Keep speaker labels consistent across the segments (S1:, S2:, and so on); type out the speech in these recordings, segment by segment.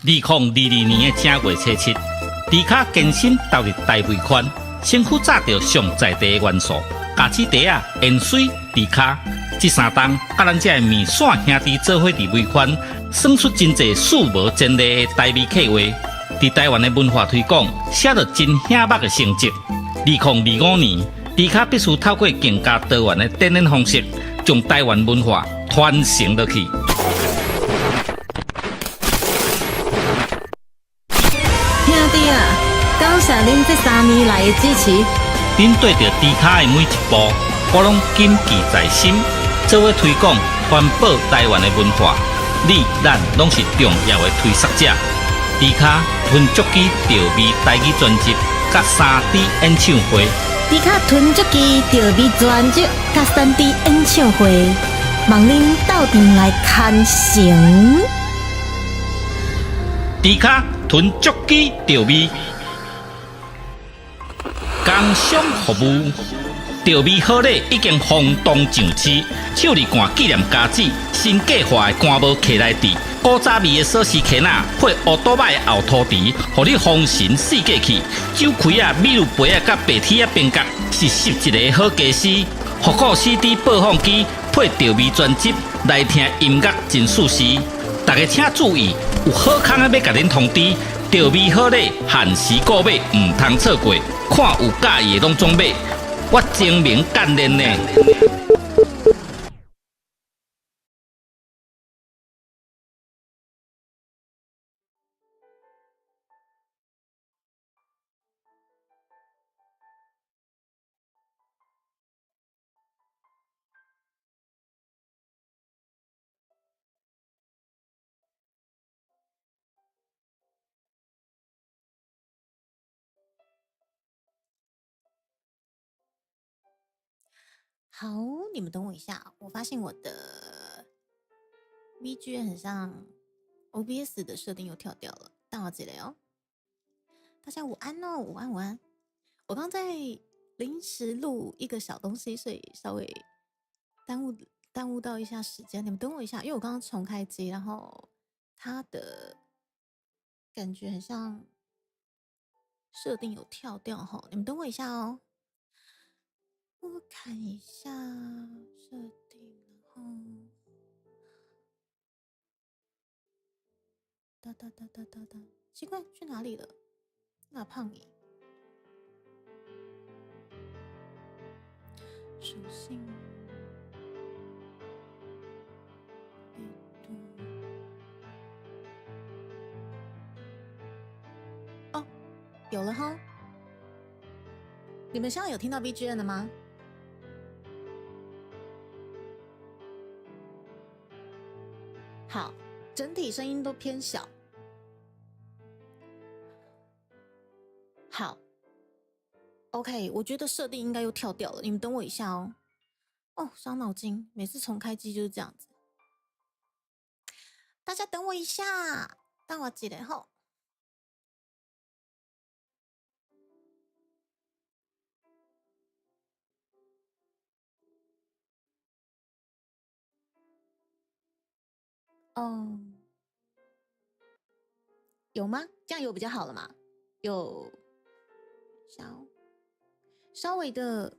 S1: 2022年的正月初七，迪卡健身投入大胃圈，身躯炸着上在地的元素，咖子茶啊、盐水、迪卡，这三档甲咱这面线兄弟做伙伫胃圈，算出真侪数无前例的台味客话。伫台湾的文化推广，写着真显目的成绩。2025年，迪卡必须透过更加多元的展演方式，将台湾文化传承落去。
S2: 兄弟啊，感谢恁这3年来的支持。
S1: 恁对着迪卡的每一步，我拢谨记在心。做伙推广、环保台湾的文化，你、咱拢是重要的推广者。迪卡吞足机调味台语专辑，甲3D 演唱会。
S2: 迪卡吞足机调味专辑，甲3D 演唱会，望恁斗阵来看成。
S1: 迪卡吞足机调味，工商服务。调味好礼已经轰动上市，手里干纪念家子，新计划的干帽徛来底，古早味的锁匙徛仔配乌多摆的后涂蹄，互你风神四过去。酒开啊、米露杯啊、甲白铁啊边角是11个好家私。复古 CD 播放机配调味专辑，来听音乐真舒适。大家请注意，有好康的要甲恁通知，调味好礼限时购买，唔通错过。看有介意的拢总买。我精明干练呢。
S2: 好，你们等我一下，我发现我的 VG 很像 OBS 的设定又跳掉了，但我记得哦。大家午安哦，午安午安。我刚在临时录一个小东西，所以稍微耽误到一下时间，你们等我一下，因为我刚刚重开机，然后它的感觉很像设定有跳掉哈，你们等我一下哦。我看一下设定，然后哒，奇怪，去哪里了？那胖你，属性，哦，有了哈。你们现在有听到 BGM 了吗？好，整体声音都偏小。好 ，OK， 我觉得设定应该又跳掉了，你们等我一下哦。哦，伤脑筋，每次重开机就是这样子。大家等我一下，等我一下吼。哦，有吗？这样有比较好了吗？有，稍微的，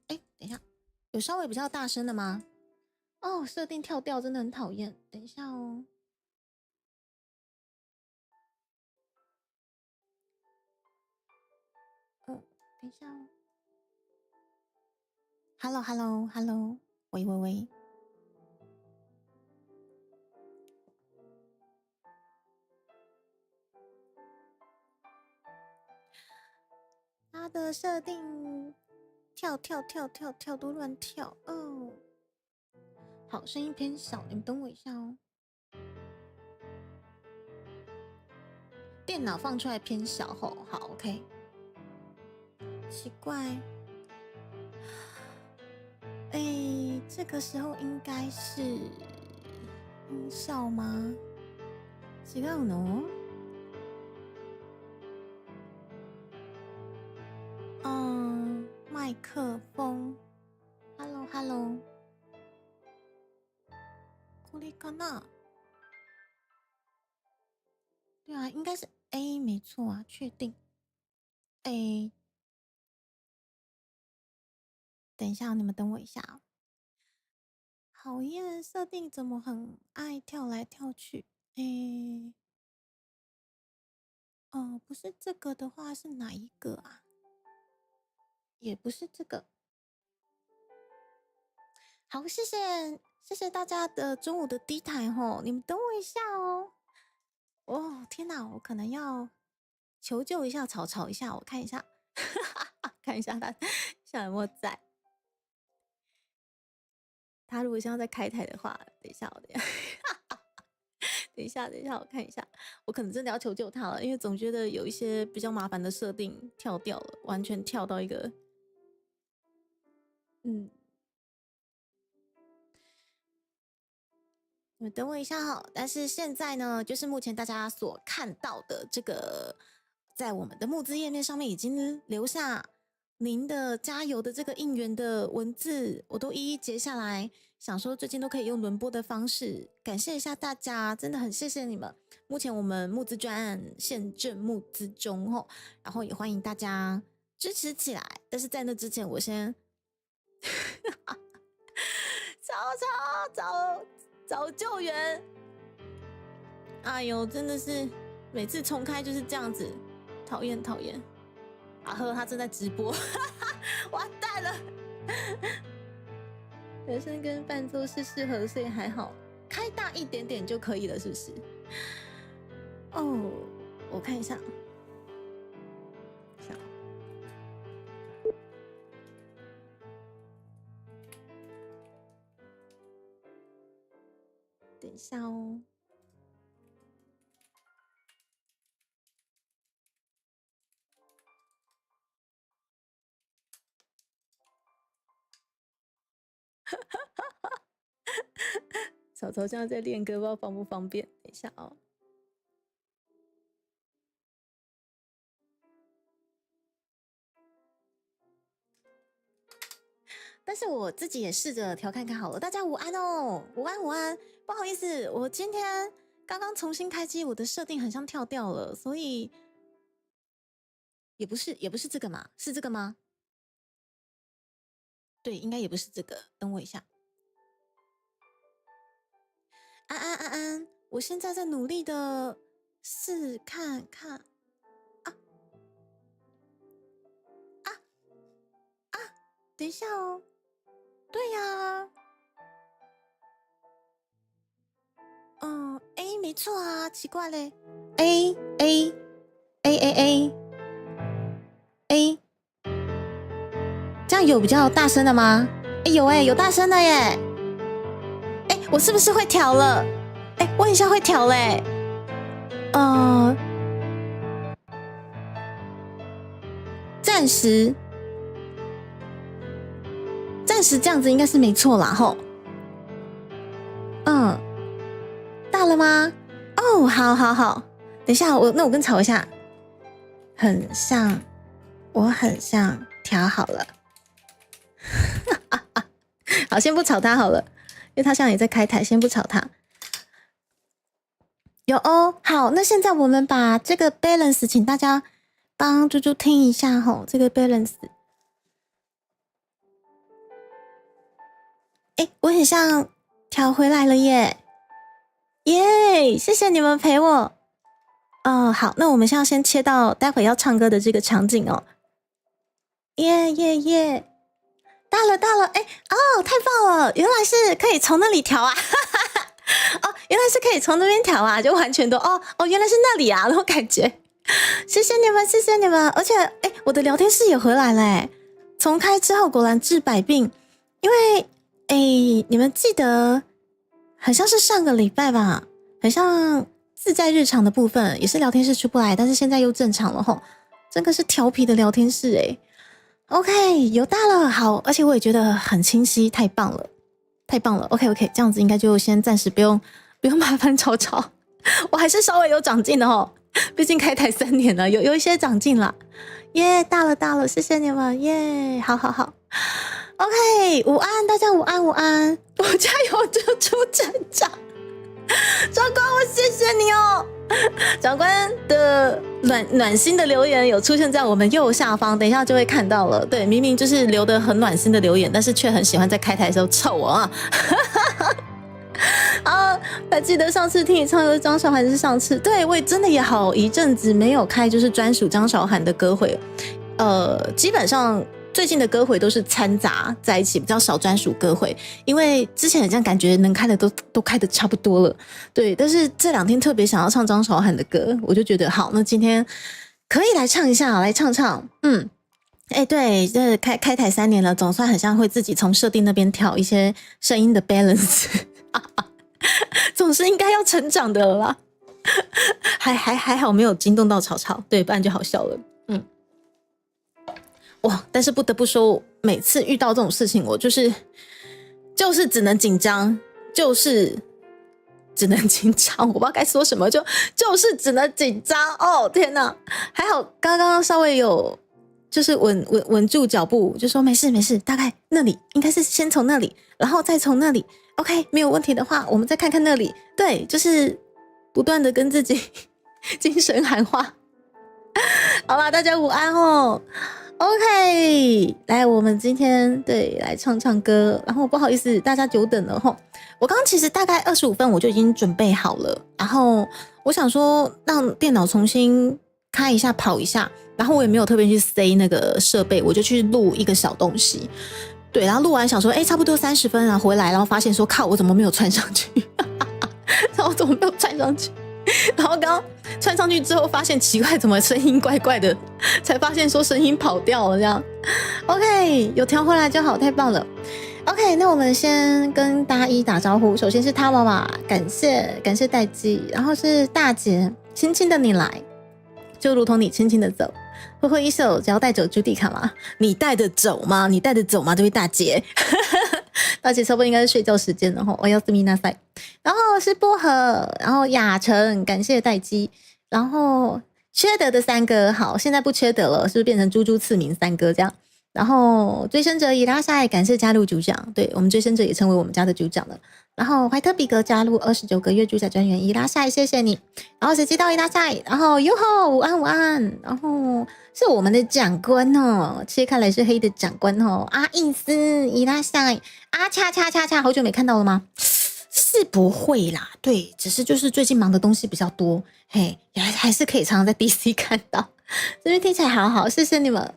S2: 哎，等一下，有稍微比较大声的吗？哦，设定跳掉真的很讨厌。等一下哦。等一下哦。Hello，喂。它的设定跳都乱跳哦。好，声音偏小，你们等我一下哦。电脑放出来偏小吼，好 ，OK。奇怪，哎，这个时候应该是音效吗？違うの？麦克风。Hello，これかな？对啊，应该是 A 没错啊，确定 A。等一下，你们等我一下哦。讨厌，设定怎么很爱跳来跳去？诶，哦，不是这个的话是哪一个啊？也不是这个。好，谢谢大家的中午的低台吼，你们等我一下哦。哦，天哪，我可能要求救一下，吵一下，我看一下，看一下他现在有没有在。他如果现在在开台的话，等一下，我等一下。等一下，我看一下，我可能真的要求救他了，因为总觉得有一些比较麻烦的设定跳掉了，完全跳到一个，嗯，你们等我一下哈。但是现在呢，就是目前大家所看到的这个，在我们的募资页面上面已经留下您的加油的这个应援的文字，我都一一截下来，想说最近都可以用轮播的方式，感谢一下大家，真的很谢谢你们。目前我们募资专案现正募资中吼，然后也欢迎大家支持起来。但是在那之前，我先找救援。哎呦，真的是每次重开就是这样子，讨厌。阿赫他正在直播，完蛋了。人声跟伴奏是适合，所以还好，开大一点点就可以了，是不是？哦，我看一下，等一下哦。草草现在在练歌，不知道方不方便？等一下哦。但是我自己也试着调看看好了。大家午安哦，午安。不好意思，我今天刚刚重新开机，我的设定很像跳掉了，所以也不是这个嘛？是这个吗？对，应该也不是这个。等我一下。安，我现在在努力的试看看。等一下哦。对呀。A 没错啊，奇怪嘞。A， 这样有比较大声的吗？有大声的耶。我是不是会调了？问一下会调嘞。暂时这样子应该是没错啦吼。大了吗？哦，好，等一下，那我跟吵一下。我很像调好了。好，先不吵他好了，因为他现在也在开台，先不吵他。有哦，好，那现在我们把这个 balance 请大家帮猪猪听一下吼，这个 balance。我很像调回来了耶，谢谢你们陪我。好，那我们现在先切到待会要唱歌的这个场景哦。大了，太棒了，原来是可以从那里调啊。原来是可以从那边调啊，就完全都原来是那里啊，那种感觉。谢谢你们，而且我的聊天室也回来了重开之后果然治百病，因为你们记得很像是上个礼拜吧，很像自在日常的部分也是聊天室出不来，但是现在又正常了吼，这个是调皮的聊天室OK， 有大了，好，而且我也觉得很清晰，太棒了。OK， 这样子应该就先暂时不用麻烦吵，我还是稍微有长进的吼，毕竟开台3年了，有一些长进了。大了，谢谢你们，好。OK， 午安，大家午安，我加油，猪猪成长。长官，我谢谢你哦。长官的暖心的留言有出现在我们右下方，等一下就会看到了。对，明明就是留的很暖心的留言，但是却很喜欢在开台的时候臭我啊。啊，还记得上次听你唱歌张韶涵是上次，对，我也真的也好一阵子没有开就是专属张韶涵的歌会，基本上最近的歌会都是掺杂在一起，比较少专属歌会，因为之前好像感觉能开的都开的差不多了，对，但是这2天特别想要唱张韶涵的歌，我就觉得好，那今天可以来唱一下，来唱唱，对，这开台3年了，总算很像会自己从设定那边调一些声音的 balance。总是应该要成长的了啦，还好没有惊动到草草，对，不然就好笑了。哇！但是不得不说，每次遇到这种事情，我就是只能紧张，就是只能紧张，我不知道该说什么，就是只能紧张。哦，天哪！还好刚刚稍微有就是稳住脚步，就说没事没事，大概那里应该是先从那里，然后再从那里。OK， 没有问题的话，我们再看看那里。对，就是不断的跟自己精神喊话。好啦，大家午安哦。OK， 来，我们今天对来唱唱歌。然后不好意思，大家久等了吼。我刚刚其实大概25分我就已经准备好了，然后我想说让电脑重新开一下跑一下，然后我也没有特别去塞那个设备，我就去录一个小东西。对，然后录完想说，差不多30分啊，回来，然后发现说，靠，我怎么没有穿上去？然后我怎么没有穿上去？然后刚刚穿上去之后，发现奇怪，怎么声音怪怪的？才发现说声音跑掉了，这样。OK， 有调回来就好，太棒了。OK， 那我们先跟大一打招呼。首先是他妈妈，感谢待机，然后是大姐，轻轻的你来，就如同你轻轻的走。挥挥衣袖，只要带走朱迪卡吗？你带得走吗？你带得走吗？这位大姐，大姐差不多应该是睡觉时间了哈。我要斯密纳塞，然后是薄荷，然后雅晨，感谢待机，然后缺德的3哥，好，现在不缺德了，是不是变成猪猪赐名3哥这样？然后追生者伊拉塞，感谢加入主讲，对我们追生者也成为我们家的主讲了。然后怀特比格加入29个月主讲专员伊拉塞，谢谢你。然后谁知道伊拉塞？然后哟吼，午安午安。然后是我们的长官哦，切开来是黑的长官哦，阿印斯伊拉塞，阿恰，好久没看到了吗？是不会啦，对，只是就是最近忙的东西比较多，嘿，还是可以常常在 DC 看到。这边听起来好好，谢谢你们。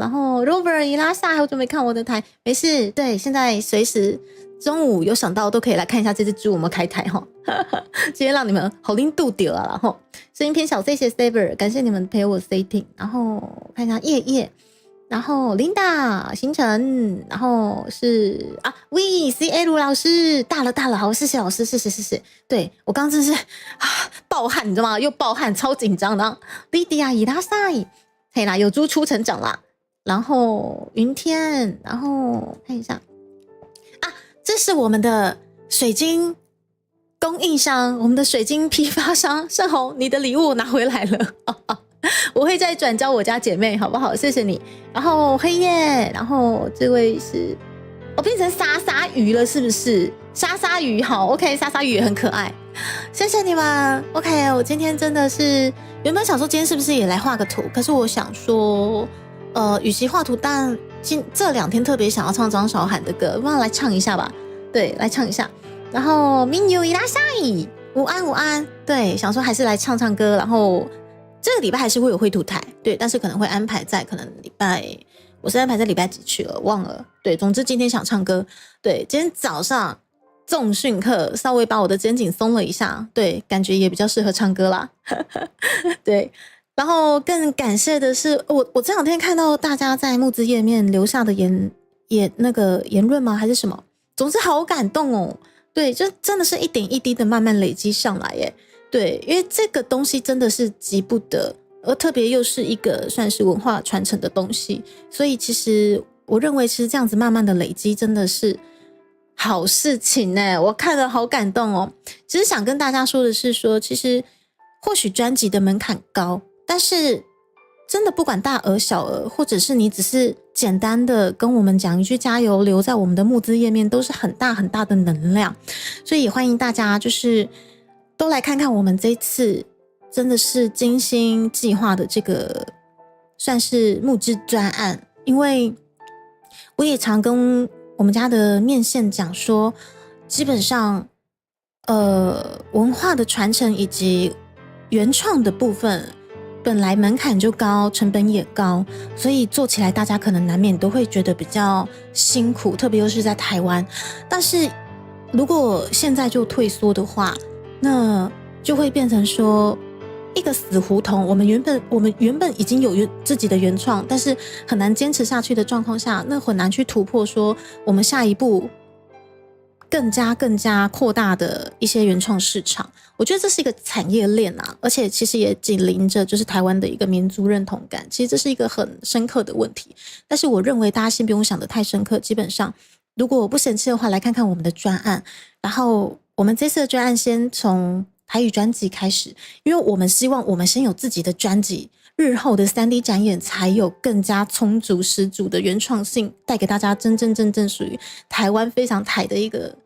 S2: 然后 Robert 伊拉萨好久没看我的台，没事，对，现在随时中午有想到都可以来看一下这只猪有没有开台哈，今天让你们好拎度丢啊，然后声音偏小，谢谢 Saber， 感谢你们陪我 setting， 然后看一下叶，然后 Linda 星辰，然后是VCA 卢老师，大了，好，谢谢老师，谢谢，对我刚真是暴汗，你知道吗？又暴汗，超紧张的。Lydia 伊拉塞。可以啦，有猪出成长啦，然后云天，然后看一下这是我们的水晶供应商，我们的水晶批发商盛红，你的礼物拿回来了，我会再转交我家姐妹，好不好？谢谢你。然后黑夜，然后这位是变成鲨鱼了，是不是？鲨鱼好 ，OK， 鲨鱼也很可爱，谢谢你们。OK， 我今天真的是原本想说今天是不是也来画个图，可是我想说，与其画图，但这2天特别想要唱张韶涵的歌，不然来唱一下吧。对，来唱一下。然后明友伊拉塞，午安，对，想说还是来唱唱歌。然后这个礼拜还是会有绘图台，对，但是可能会安排在我是安排在礼拜几去了，忘了。对，总之今天想唱歌。对，今天早上重训课稍微把我的肩颈松了一下，对，感觉也比较适合唱歌啦。对，然后更感谢的是，我这2天看到大家在募资页面留下的那个言论吗？还是什么？总之好感动哦。对，就真的是一点一滴的慢慢累积上来耶。对，因为这个东西真的是急不得，而特别又是一个算是文化传承的东西，所以其实我认为其实这样子慢慢的累积真的是好事情耶，我看了好感动哦。只是想跟大家说的是说，其实或许专辑的门槛高，但是真的不管大额小额，或者是你只是简单的跟我们讲一句加油，留在我们的募资页面都是很大很大的能量，所以也欢迎大家就是都来看看我们这一次真的是精心计划的这个算是募资专案。因为我也常跟我们家的面线讲说，基本上文化的传承以及原创的部分本来门槛就高，成本也高，所以做起来大家可能难免都会觉得比较辛苦，特别又是在台湾。但是如果现在就退缩的话，那就会变成说一个死胡同。我们原本已经有自己的原创，但是很难坚持下去的状况下，那很难去突破说我们下一步更加扩大的一些原创市场。我觉得这是一个产业链啊，而且其实也紧邻着就是台湾的一个民族认同感，其实这是一个很深刻的问题。但是我认为大家先不用想得太深刻，基本上如果不嫌弃的话，来看看我们的专案。然后我们这次的专案先从台语专辑开始，因为我们希望我们先有自己的专辑，日后的 3D 展演才有更加充足十足的原创性，带给大家真正属于台湾非常台的一个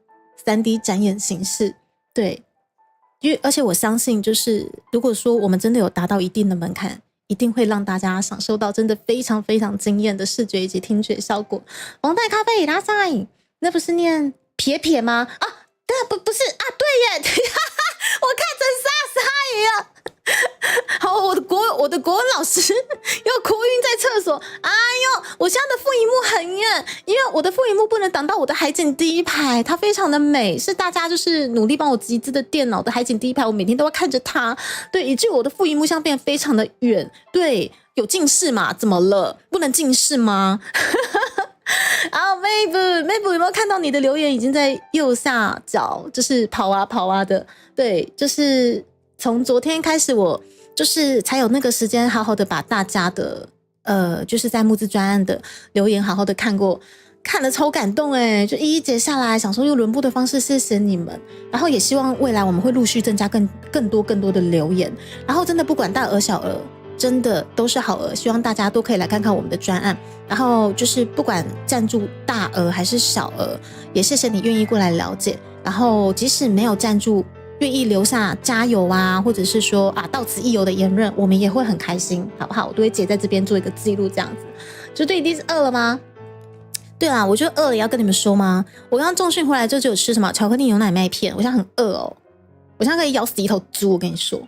S2: 3D 展演形式。对，因为而且我相信就是如果说我们真的有达到一定的门槛，一定会让大家享受到真的非常惊艳的视觉以及听觉效果。王代咖啡拉塞，那不是念撇撇吗？啊，对，不是啊，对耶，我看成莎莎了。好，我的国文老师又哭晕在厕所。哎呦，我现在的副萤幕很远，因为我的副萤幕不能挡到我的海景第一排，它非常的美，是大家就是努力帮我集资的电脑的海景第一排，我每天都要看着它。对，以至于我的副萤幕像变得非常的远。对，有近视嘛？怎么了？不能近视吗？啊 Mabel 有没有看到你的留言？已经在右下角，就是跑啊的。对，就是从昨天开始，我就是才有那个时间好好的把大家的就是在募资专案的留言好好的看过，看了超感动耶，就一一截下来，想说用轮播的方式谢谢你们，然后也希望未来我们会陆续增加更多的留言，然后真的不管大额小额，真的都是好额，希望大家都可以来看看我们的专案，然后就是不管赞助大额还是小额，也谢谢你愿意过来了解，然后即使没有赞助，愿意留下加油啊，或者是说啊到此一游的言论，我们也会很开心，好不好？我都会截在这边做一个记录，这样子。就对，一定是饿了吗？对啦，我就饿了，也要跟你们说吗？我刚刚重训回来就只有吃什么巧克力牛奶麦片，我现在很饿哦，我现在可以咬死一头猪，我跟你说。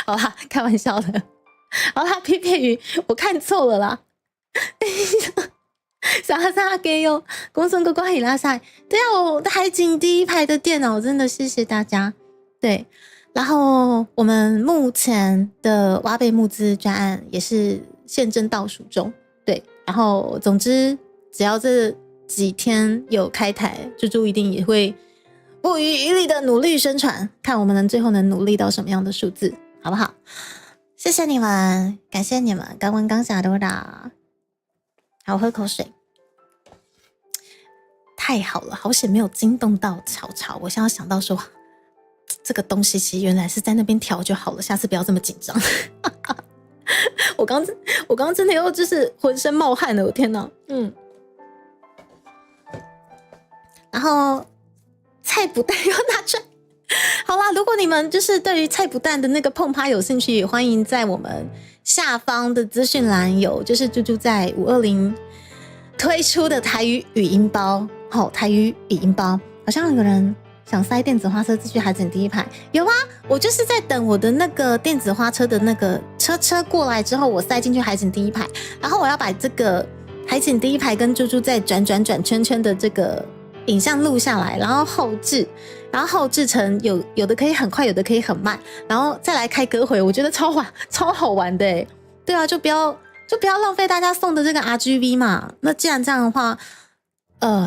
S2: 好啦，开玩笑的。好啦，撇撇鱼，我看错了啦。莎莎给哟，公孙哥哥伊拉塞。对啊，我的海景第一排的电脑，真的谢谢大家。对，然后我们目前的挖贝募资专案也是现正倒数中。对，然后总之只要这几天有开台，猪猪一定也会不遗余力的努力宣传，看我们能最后能努力到什么样的数字，好不好？谢谢你们，感谢你们，刚温刚下多啦。好，我喝口水。太好了，好险没有惊动到草。我现在想到说，这个东西其实原来是在那边调就好了，下次不要这么紧张。我刚刚真的又就是浑身冒汗了，我天哪！然后菜脯蛋又拿出来。好啦，如果你们就是对于菜脯蛋的那个碰趴有兴趣，也欢迎在我们下方的资讯栏有，就是猪猪在520推出的台语语音包，台语语音包，好像有人想塞电子花车继续海景第一排，有啊，我就是在等我的那个电子花车的那个车过来之后，我塞进去海景第一排，然后我要把这个海景第一排跟猪猪在转圈圈的这个影像录下来，然后后置成有的可以很快，有的可以很慢，然后再来开歌回，我觉得超好玩的耶。对啊，就不要浪费大家送的这个 RGB 嘛。那既然这样的话，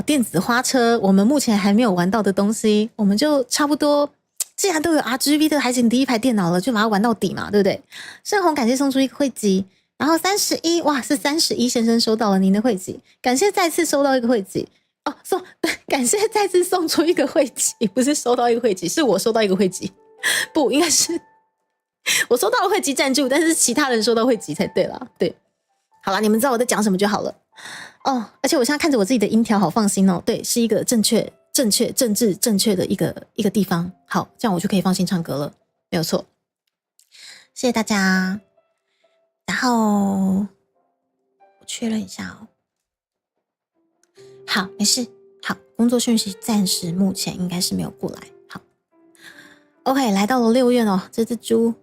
S2: 电子花车我们目前还没有玩到的东西，我们就差不多，既然都有 RGB 的海景第一排电脑了，就把它玩到底嘛，对不对？盛虹感谢送出一个会籍，然后31，哇，是31先生收到了您的会籍，感谢再次收到一个会籍。感谢再次送出一个会籍，不是收到一个会籍，是我收到一个会籍，不应该是我收到了会籍赞助，但是其他人收到会籍才对啦。对，好啦，你们知道我在讲什么就好了。哦，而且我现在看着我自己的音调，好放心哦。对，是一个政治正确的一个地方。好，这样我就可以放心唱歌了，没有错。谢谢大家。然后我确认一下哦。好，没事。好，工作讯息暂时目前应该是没有过来。好 ，OK， 来到了6月哦，这只猪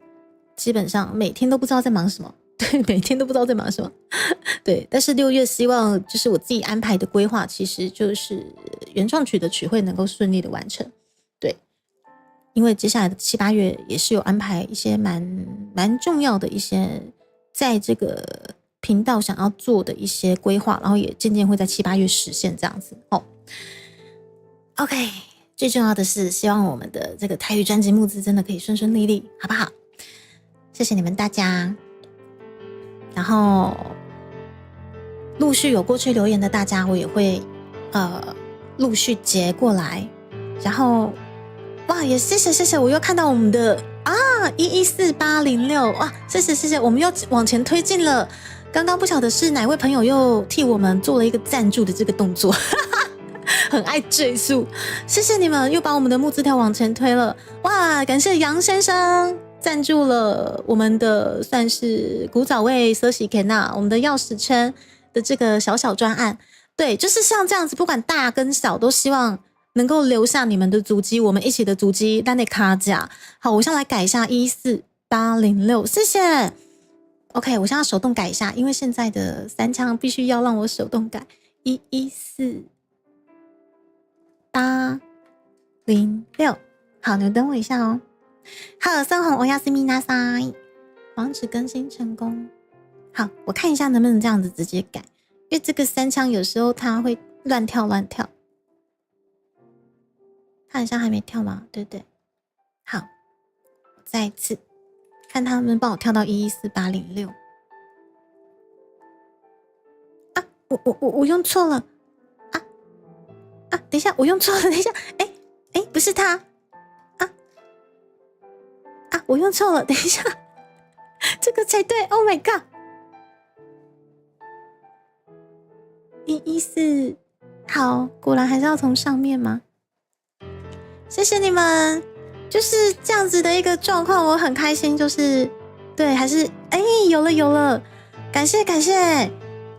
S2: 基本上每天都不知道在忙什么。对，每天都不知道在忙什么。对，但是6月希望就是我自己安排的规划，其实就是原创曲的曲会能够顺利的完成。对，因为接下来的7、8月也是有安排一些蛮重要的一些在这个频道想要做的一些规划，然后也渐渐会在7、8月实现这样子哦。OK， 最重要的是希望我们的这个台语专辑募资真的可以顺顺利利，好不好？谢谢你们大家。然后陆续有过去留言的大家，我也会陆续截过来。然后哇，也谢谢，我又看到我们的114806，哇，谢谢，我们又往前推进了。刚刚不晓得是哪位朋友又替我们做了一个赞助的这个动作，很爱赘述，谢谢你们又把我们的募资条往前推了。哇，感谢杨先生赞助了我们的算是古早味奢侈 Kena 我们的钥匙圈的这个小专案。对，就是像这样子，不管大跟小，都希望能够留下你们的足迹，我们一起的足迹。但得卡甲，好，我先来改一下14806，谢谢。OK， 我现在手动改一下，因为现在的3枪必须要让我手动改。14806，好，你们等我一下哦。好，森红欧亚斯米纳塞，网址更新成功。好，我看一下能不能这样子直接改，因为这个3枪有时候它会乱跳。它好像还没跳吗？对不对？好，我再一次看他们帮我跳到14806。啊，我用错了啊！等一下，我用错了，等一下，不是他。我用错了，等一下，这个才对。Oh my god！ 114，好，果然还是要从上面吗？谢谢你们，就是这样子的一个状况，我很开心。就是对，还是有了，感谢，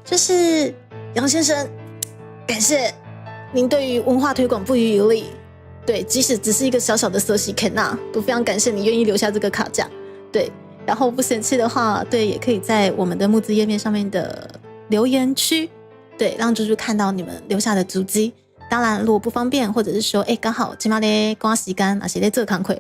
S2: 就是杨先生，感谢您对于文化推广不遗余力。对，即使只是一个小小的奢侈 Kena， 都非常感谢你愿意留下这个卡价。对，然后不嫌弃的话，对，也可以在我们的募资页面上面的留言区，对，让猪猪看到你们留下的足迹。当然，如果不方便，或者是说，刚好今晚咧刮时间，而且咧做工课，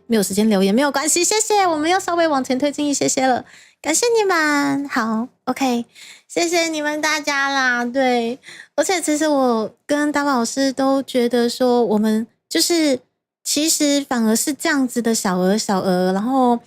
S2: 没有时间留言没有关系，谢谢，我们要稍微往前推进一些了，感谢你们。好 ，OK， 谢谢你们大家啦。对，而且其实我跟大宝老师都觉得说，我们就是其实反而是这样子的小额，然后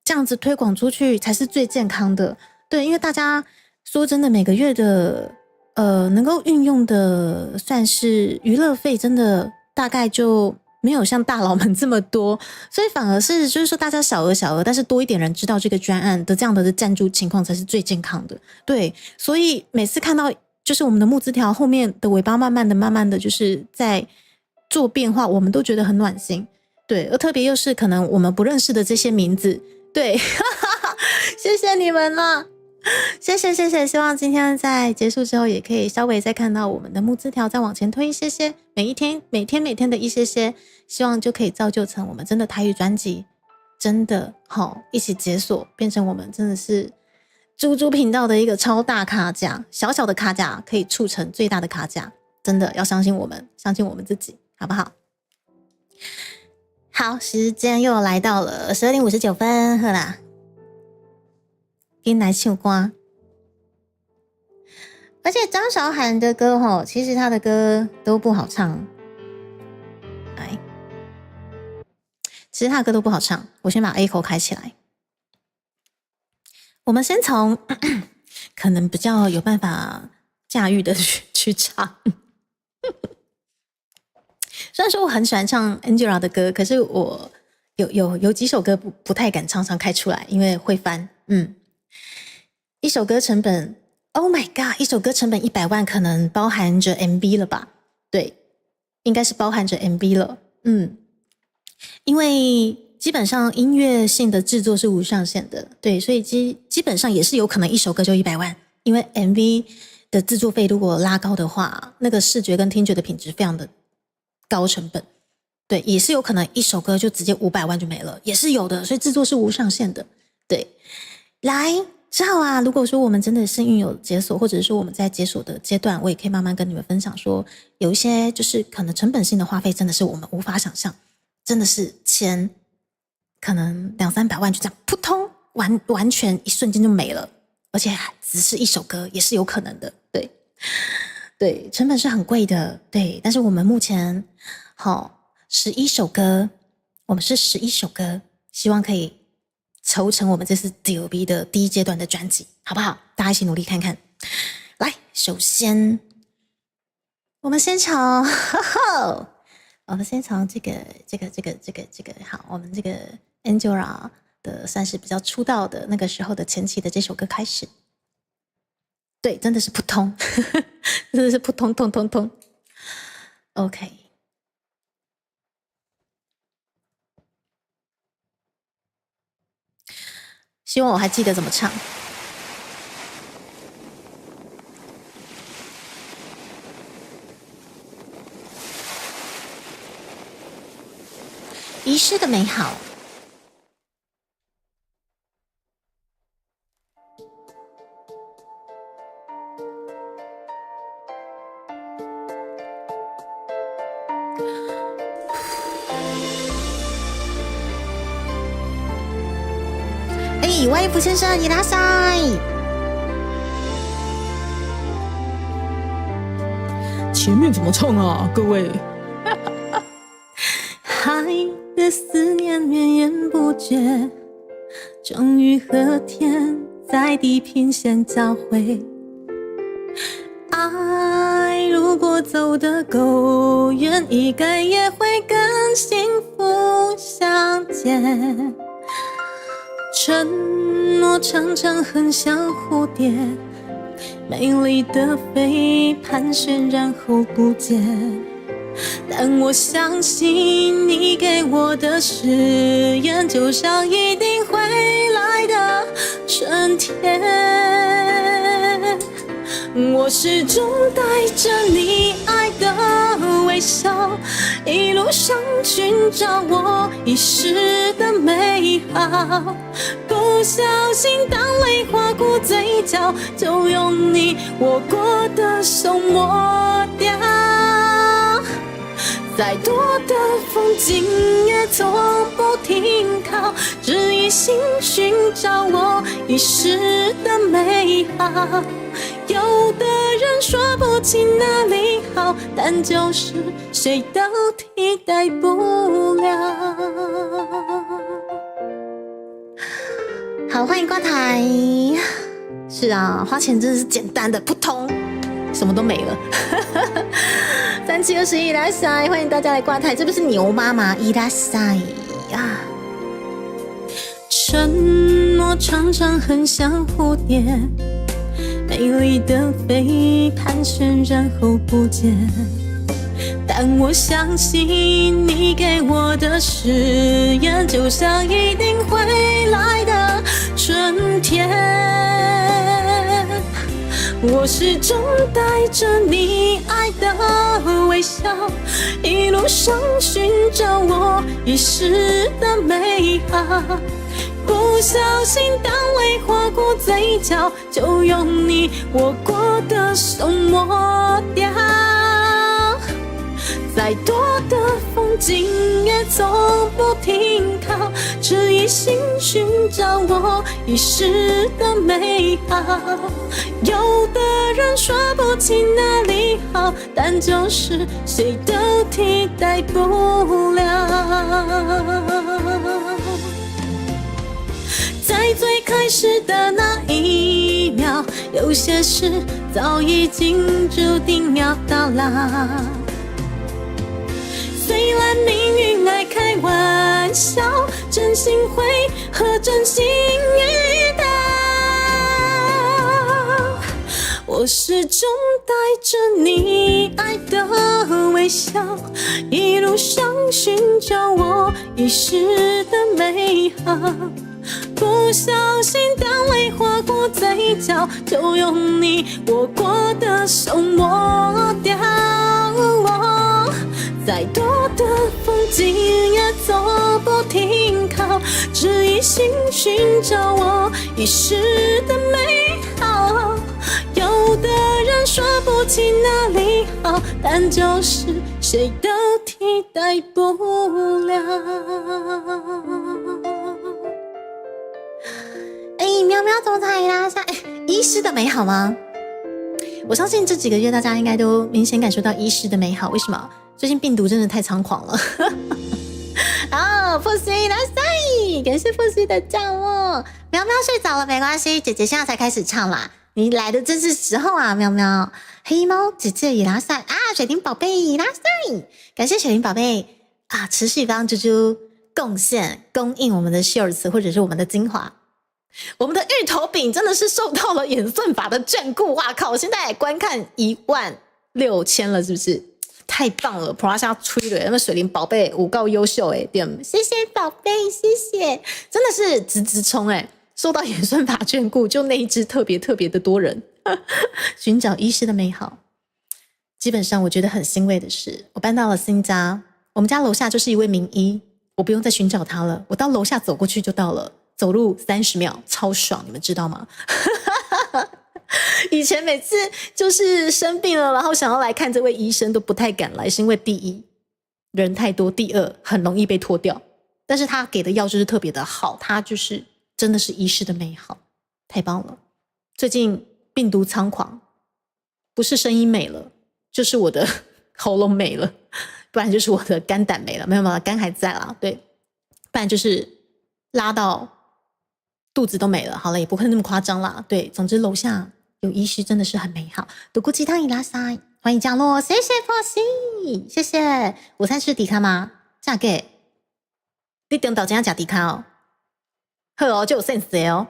S2: 这样子推广出去才是最健康的。对，因为大家说真的，每个月的能够运用的算是娱乐费，真的大概就没有像大佬们这么多，所以反而是就是说大家小额，但是多一点人知道这个专案的这样的赞助情况才是最健康的。对，所以每次看到就是我们的募资条后面的尾巴慢慢的就是在做变化，我们都觉得很暖心。对，而特别又是可能我们不认识的这些名字，对，谢谢你们了，谢谢，希望今天在结束之后也可以稍微再看到我们的募资条再往前推一些，每天的一些，希望就可以造就成我们真的台语专辑，真的一起解锁，变成我们真的是猪猪频道的一个超大卡价，小小的卡价可以促成最大的卡价，真的要相信我们，相信我们自己，好不好？好，时间又来到了12点59分，好啦，跟来唱歌。而且张韶涵的歌其实她的歌都不好唱，其实她的歌都不好唱。我先把 A 口开起来，我们先从可能比较有办法驾驭的去唱。虽然说我很喜欢唱 Angela 的歌，可是我有几首歌不太敢唱开出来，因为会翻。一首歌成本 ，Oh my god， 一首歌成本100万，可能包含着 MV 了吧？对，应该是包含着 MV 了。因为基本上音乐性的制作是无上限的，对，所以基本上也是有可能一首歌就100万，因为 MV 的制作费如果拉高的话，那个视觉跟听觉的品质非常的高成本，对，也是有可能一首歌就直接500万就没了，也是有的，所以制作是无上限的，对。来，之后啊，如果说我们真的幸运有解锁，或者是说我们在解锁的阶段，我也可以慢慢跟你们分享说，有一些就是可能成本性的花费真的是我们无法想象，真的是钱可能200-300万就这样扑通完全一瞬间就没了，而且只是一首歌也是有可能的，对，成本是很贵的，对，但是我们目前11首歌，我们是11首歌，希望可以筹成我们这次 DOB 的第一阶段的专辑，好不好？大家一起努力看看。来，首先我们先从这个好，我们这个 Angela 的算是比较出道的那个时候的前期的这首歌开始。对，真的是扑通，真的是扑通通通通。OK。希望我还记得怎么唱。遗失的美好。外服先生，伊拉塞，
S3: 前面怎么唱啊，各位？
S2: 海的思念绵延不绝，终于和天在地平线交汇。爱如果走得够远，应该也会跟幸福相见。承诺常常很像蝴蝶，美丽的飞，盘旋然后不见。但我相信你给我的誓言，就像一定会来的春天。我始终带着你爱的微笑，一路上寻找我遗失的美好。不小心当泪划过嘴角，就用你握过的手抹掉。再多的风景也从不停靠，只一心寻找我遗失的美好。有的人说不清哪里好，但就是谁都替代不了。好，欢迎挂台。是啊，花钱真的是简单的，扑通，什么都没了。3721伊拉塞，欢迎大家来挂台。这不是牛妈妈伊拉塞呀。承诺常常很像蝴蝶，美丽的飞，盘旋然后不见。但我相信你给我的誓言，就像一定会来的春天。我始终带着你爱的微笑，一路上寻找我遗失的美好。不小心当泪划过嘴角，就用你握过的手抹掉。再多的风景也从不停靠，只一心寻找我遗失的美好。有的人说不清哪里好，但就是谁都替代不了。在最开始的那一秒，有些事早已经注定要到老。虽然命运爱开玩笑，真心会和真心遇到。
S3: 我始终带着你爱的微笑，一路上寻找我遗失的美好。不小心当泪划过嘴角，就用你握过的手抹掉。再多的风景也走不停靠，只一心寻找我遗失的美好。有的人说不起哪里好，但就是谁都替代不了。
S2: 喵喵怎么才拉下？医师的美好吗？我相信这几个月大家应该都明显感受到医师的美好。为什么？最近病毒真的太猖狂了。啊，破西拉塞，感谢破西的降落。喵喵睡着了没关系，姐姐现在才开始唱啦。你来的正是时候啊，喵喵。黑猫姐姐也拉塞啊，水晶宝贝也拉塞，感谢水晶宝贝啊，持续帮猪猪贡献供应我们的 shorts 或者是我们的精华。我们的芋头饼真的是受到了演算法的眷顾，哇靠！现在观看16000了，是不是？太棒了 ！Prasha 吹了，那么水灵宝贝五告优秀哎，对，谢谢宝贝，谢谢，真的是直冲哎，受到演算法眷顾，就那一只特别的多人寻找医师的美好。基本上我觉得很欣慰的是，我搬到了新家，我们家楼下就是一位名医，我不用再寻找他了，我到楼下走过去就到了。走路30秒，超爽，你们知道吗？以前每次就是生病了，然后想要来看这位医生都不太敢来，是因为第一人太多，第二很容易被拖掉。但是他给的药就是特别的好，他就是真的是医师的美好，太棒了。最近病毒猖狂，不是声音没了，就是我的喉咙没了，不然就是我的肝胆没了，没有肝还在啦，对，不然就是拉到肚子都没了，好了，也不会那么夸张啦。对，总之楼下有医师真的是很美好。独孤鸡汤伊拉塞，欢迎降落，谢谢破西，谢谢。午餐吃迪卡吗？嫁给你等到怎样假迪卡哦？好哦，就有 sense 哦。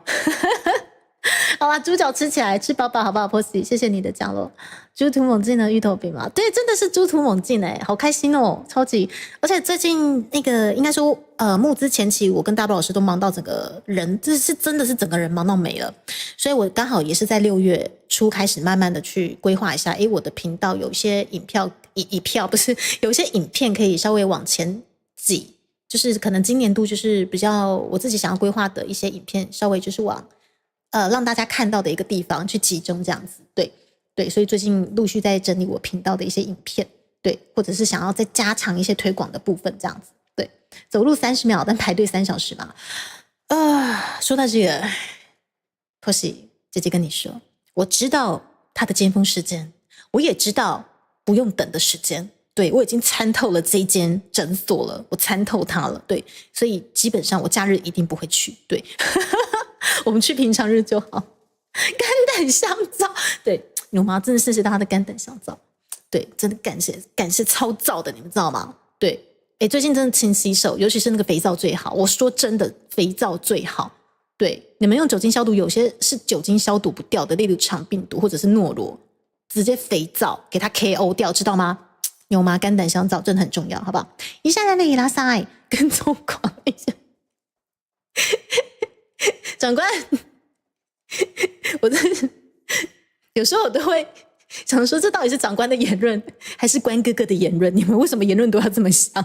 S2: 好啦，猪脚吃起来，吃饱饱好不好？破西，谢谢你的降落。猪土猛进的芋头饼嘛，对，真的是猪土猛进哎，好开心哦，超级！而且最近那个应该说募资前期，我跟大宝老师都忙到整个人，这是真的是整个人忙到没了，所以我刚好也是在6月初开始慢慢的去规划一下，我的频道有一些影票不是有一些影片可以稍微往前挤，就是可能今年度就是比较我自己想要规划的一些影片，稍微就是往让大家看到的一个地方去集中这样子，对，所以最近陆续在整理我频道的一些影片，对，或者是想要再加强一些推广的部分这样子，对，走路30秒，但排队3小时嘛。说到这个，或许姐姐跟你说，我知道它的尖峰时间，我也知道不用等的时间，对，我已经参透了这一间诊所了，我参透它了，对，所以基本上我假日一定不会去，对。我们去平常日就好。肝胆相照，对，牛妈真的谢谢他的肝胆相照，对，真的感谢超燥的，你们知道吗？对，最近真的勤洗手，尤其是那个肥皂最好。我说真的，肥皂最好。对，你们用酒精消毒，有些是酒精消毒不掉的，例如肠病毒或者是诺罗，直接肥皂给它 KO 掉，知道吗？牛妈肝胆相照真的很重要，好不好？一下来那拉塞跟踪狂一下。长官，我真是有时候我都会想说，这到底是长官的言论，还是关哥哥的言论？你们为什么言论都要这么想？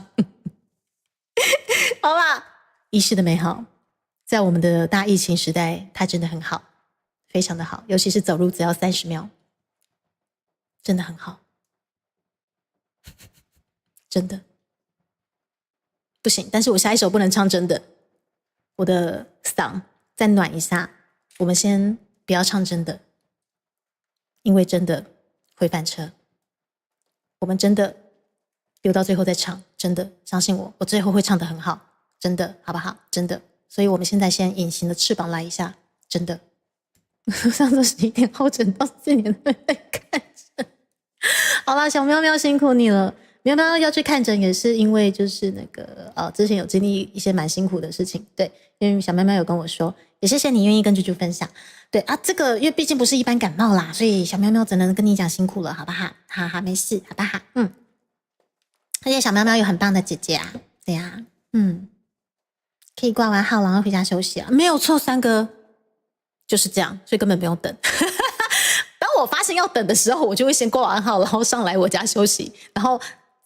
S2: 好吧，医师的美好，在我们的大疫情时代，它真的很好，非常的好，尤其是走路只要30秒，真的很好，真的不行。但是我下一首不能唱真的，我的嗓再暖一下，我们先不要唱真的，因为真的会翻车。我们真的留到最后再唱，真的相信我，我最后会唱得很好，真的，好不好？真的。所以我们现在先隐形的翅膀来一下，真的。上周11点后整到4年都在看着。好啦，小喵喵辛苦你了。喵喵要去看诊也是因为就是那个之前有经历一些蛮辛苦的事情，对，因为小喵喵有跟我说，也谢谢你愿意跟猪猪分享。对啊，这个因为毕竟不是一般感冒啦，所以小喵喵只能跟你讲辛苦了，好不好？好好没事，好不好？而且小喵喵有很棒的姐姐啊，对呀，可以挂完号然后回家休息啊，没有错，三哥就是这样，所以根本不用等。当我发现要等的时候，我就会先挂完号，然后上来我家休息，然后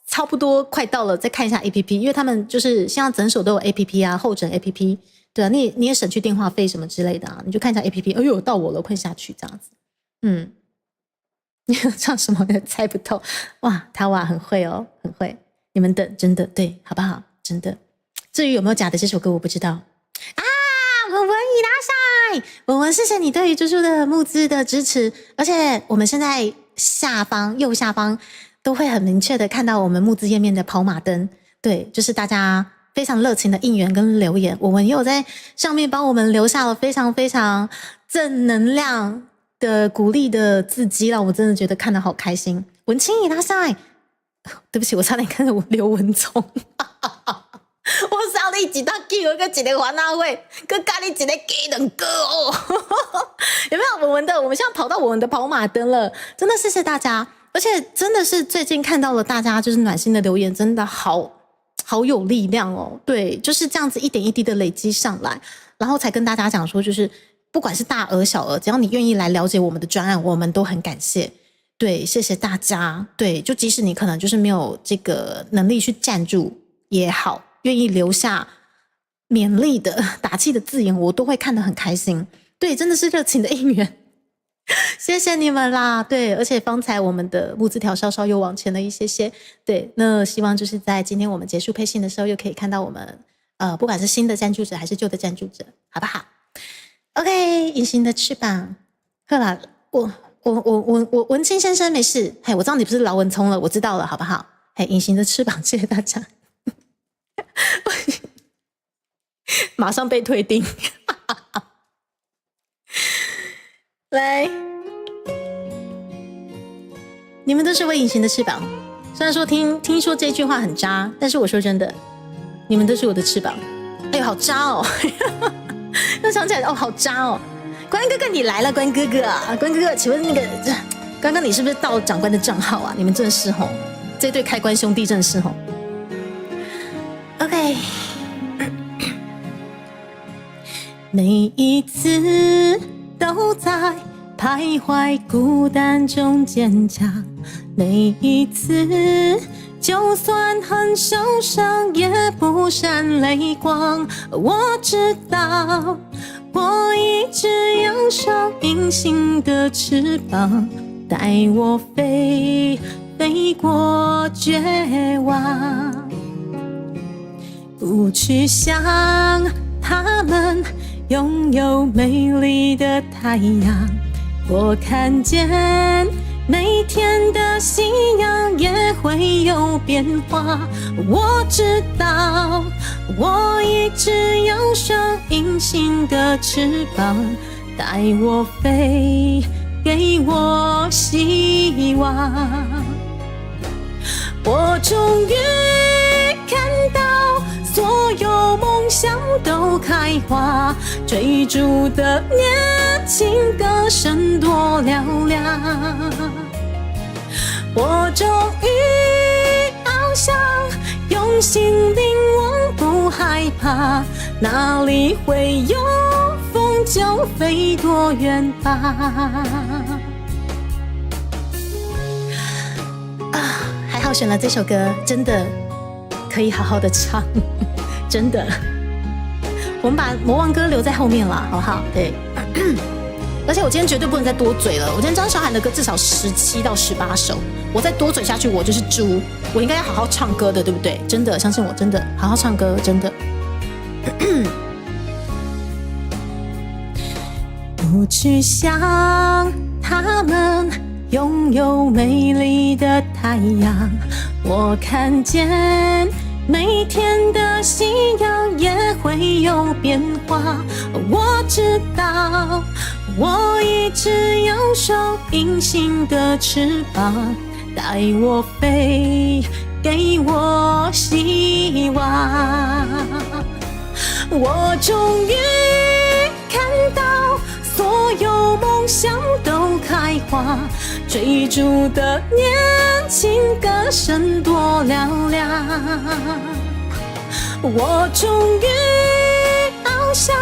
S2: 差不多快到了再看一下 APP， 因为他们就是现在诊所都有 APP 啊，候诊 APP， 对啊，你也省去电话费什么之类的啊，你就看一下 APP， 哎呦到我了，快下去这样子。你唱什么也猜不透，哇，他哇很会哦，很会，你们等真的对，好不好？真的。至于有没有假的这首歌我不知道啊。文文伊拉塞，文文谢谢你对于猪猪的募资的支持，而且我们现在右下方都会很明确的看到我们募资页面的跑马灯，对，就是大家非常热情的应援跟留言，文文也有在上面帮我们留下了非常非常正能量的鼓励的字迹，让我真的觉得看得好开心。文青伊拉塞，对不起，我差点看着刘文聪。我少你一搭机，我跟一个欢乐会，跟咖喱一个鸡两个哦。有没有文文的？我们现在跑到文文的跑马灯了，真的谢谢大家！而且真的是最近看到了大家就是暖心的留言，真的好有力量哦。对，就是这样子一点一滴的累积上来，然后才跟大家讲说，就是不管是大额小额，只要你愿意来了解我们的专案，我们都很感谢。对，谢谢大家。对，就即使你可能就是没有这个能力去赞助也好，愿意留下勉励的打气的字眼，我都会看得很开心。对，真的是热情的应援，谢谢你们啦。对，而且方才我们的募资条稍稍又往前了一些。对，那希望就是在今天我们结束配信的时候，又可以看到我们不管是新的赞助者还是旧的赞助者，好不好 ？OK， 隐形的翅膀，呵啦，我文青先生没事。嘿，我知道你不是劳文聪了，我知道了，好不好？嘿，隐形的翅膀，谢谢大家。马上被退订。来，你们都是我隐形的翅膀。虽然说听说这句话很渣，但是我说真的，你们都是我的翅膀。哎呦，好渣哦！又想起来哦，好渣哦！关哥哥你来了，关哥哥啊，关哥哥，请问那个刚刚你是不是盗长官的账号啊？你们真的是吼，这对开关兄弟真的是吼。OK。每一次都在徘徊孤单中坚强，每一次就算很受伤也不闪泪光。我知道我一直要上隐形的翅膀，带我飞过绝望，不去想他们拥有美丽的太阳。我看见每天的夕阳也会有变化。我知道我一直要上隐形的翅膀，带我飞，给我希望。我终于看到所有梦想都开花，追逐的年轻歌声多嘹亮。我终于翱翔，用心灵我不害怕，哪里会有风就飞多远吧。还好选了这首歌，真的可以好好的唱，真的。我们把魔王歌留在后面了，好不好？对。而且我今天绝对不能再多嘴了。我今天张韶涵的歌至少17到18首，我再多嘴下去我就是猪。我应该要好好唱歌的，对不对？真的，相信我，真的好好唱歌，真的。不去想他们拥有美丽的太阳，我看见每天的夕阳也会有变化。我知道我一直要上隐形的翅膀，带我飞，
S3: 给我希望。我终于看到所有梦想都开花，追逐的年轻歌声多嘹亮。我终于翱翔，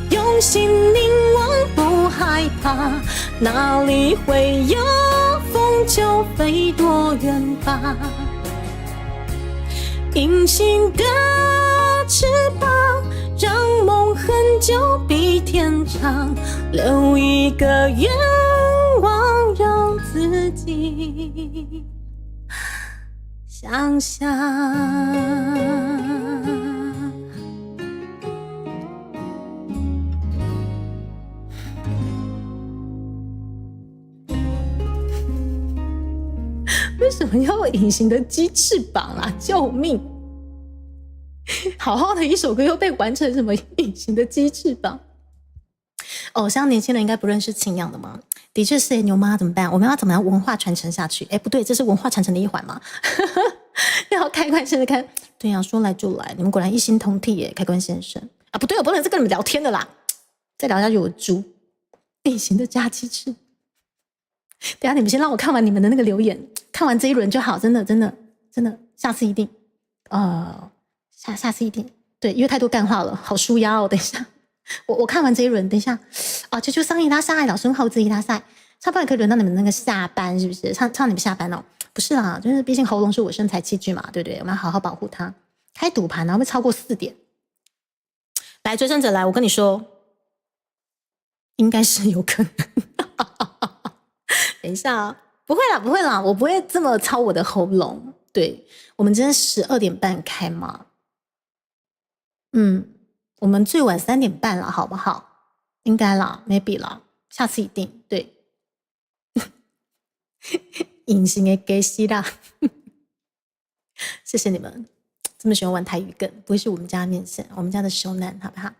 S3: 用心凝望不害怕，哪里会有风就飞多远吧。隐形的翅膀，让梦很久比天长，留一个愿望让自己想象。为什么要有隐形的鸡翅膀啊？救命！好好的一首歌又被玩成什么隐形的鸡翅膀？哦，像年轻人应该不认识清样的吗？的确是牛妈怎么办？我们要怎么样文化传承下去？不对，这是文化传承的一环吗？要开关先生看，对呀、说来就来，你们果然一心同体耶，开关先生啊，不对，我不能再跟你们聊天的啦，再聊下去我猪。隐形的炸鸡翅。等一下你们先让我看完你们的那个留言，看完这一轮就好，真的，下次一定，下次一定，对，因为太多干话了，好舒压哦。等一下，我看完这一轮，等一下，就桑伊拉赛，老生猴子伊拉赛，差不多可以轮到你们那个下班，是不是？唱你们下班哦？不是啦，就是毕竟喉咙是我身材器具嘛，对不对？我们要好好保护它。开赌盘然后会超过4点，来追胜者来，我跟你说，应该是有可能。等一下啊，不会啦，我不会这么操我的喉咙。对，我们今天12点半开嘛，我们最晚3点半了，好不好？应该啦 ，maybe 啦，下次一定对。隐形的给西啦，谢谢你们这么喜欢玩台语梗，不会是我们家的面线，我们家的熟男，好不好？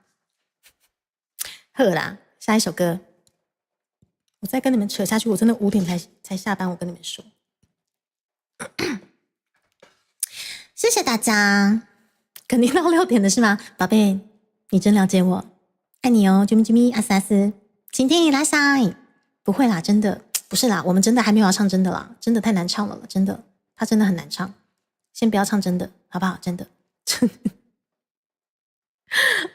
S3: 好啦，下一首歌。我再跟你们扯下去，我真的5点才下班。我跟你们说，谢谢大家。肯定到6点的是吗，宝贝？你真了解我，爱你哦，啾咪啾咪，阿斯阿斯，晴天一拉塞。不会啦，真的不是啦，我们真的还没有要唱真的啦，真的太难唱了，真的，它真的很难唱。先不要唱真的，好不好？真的，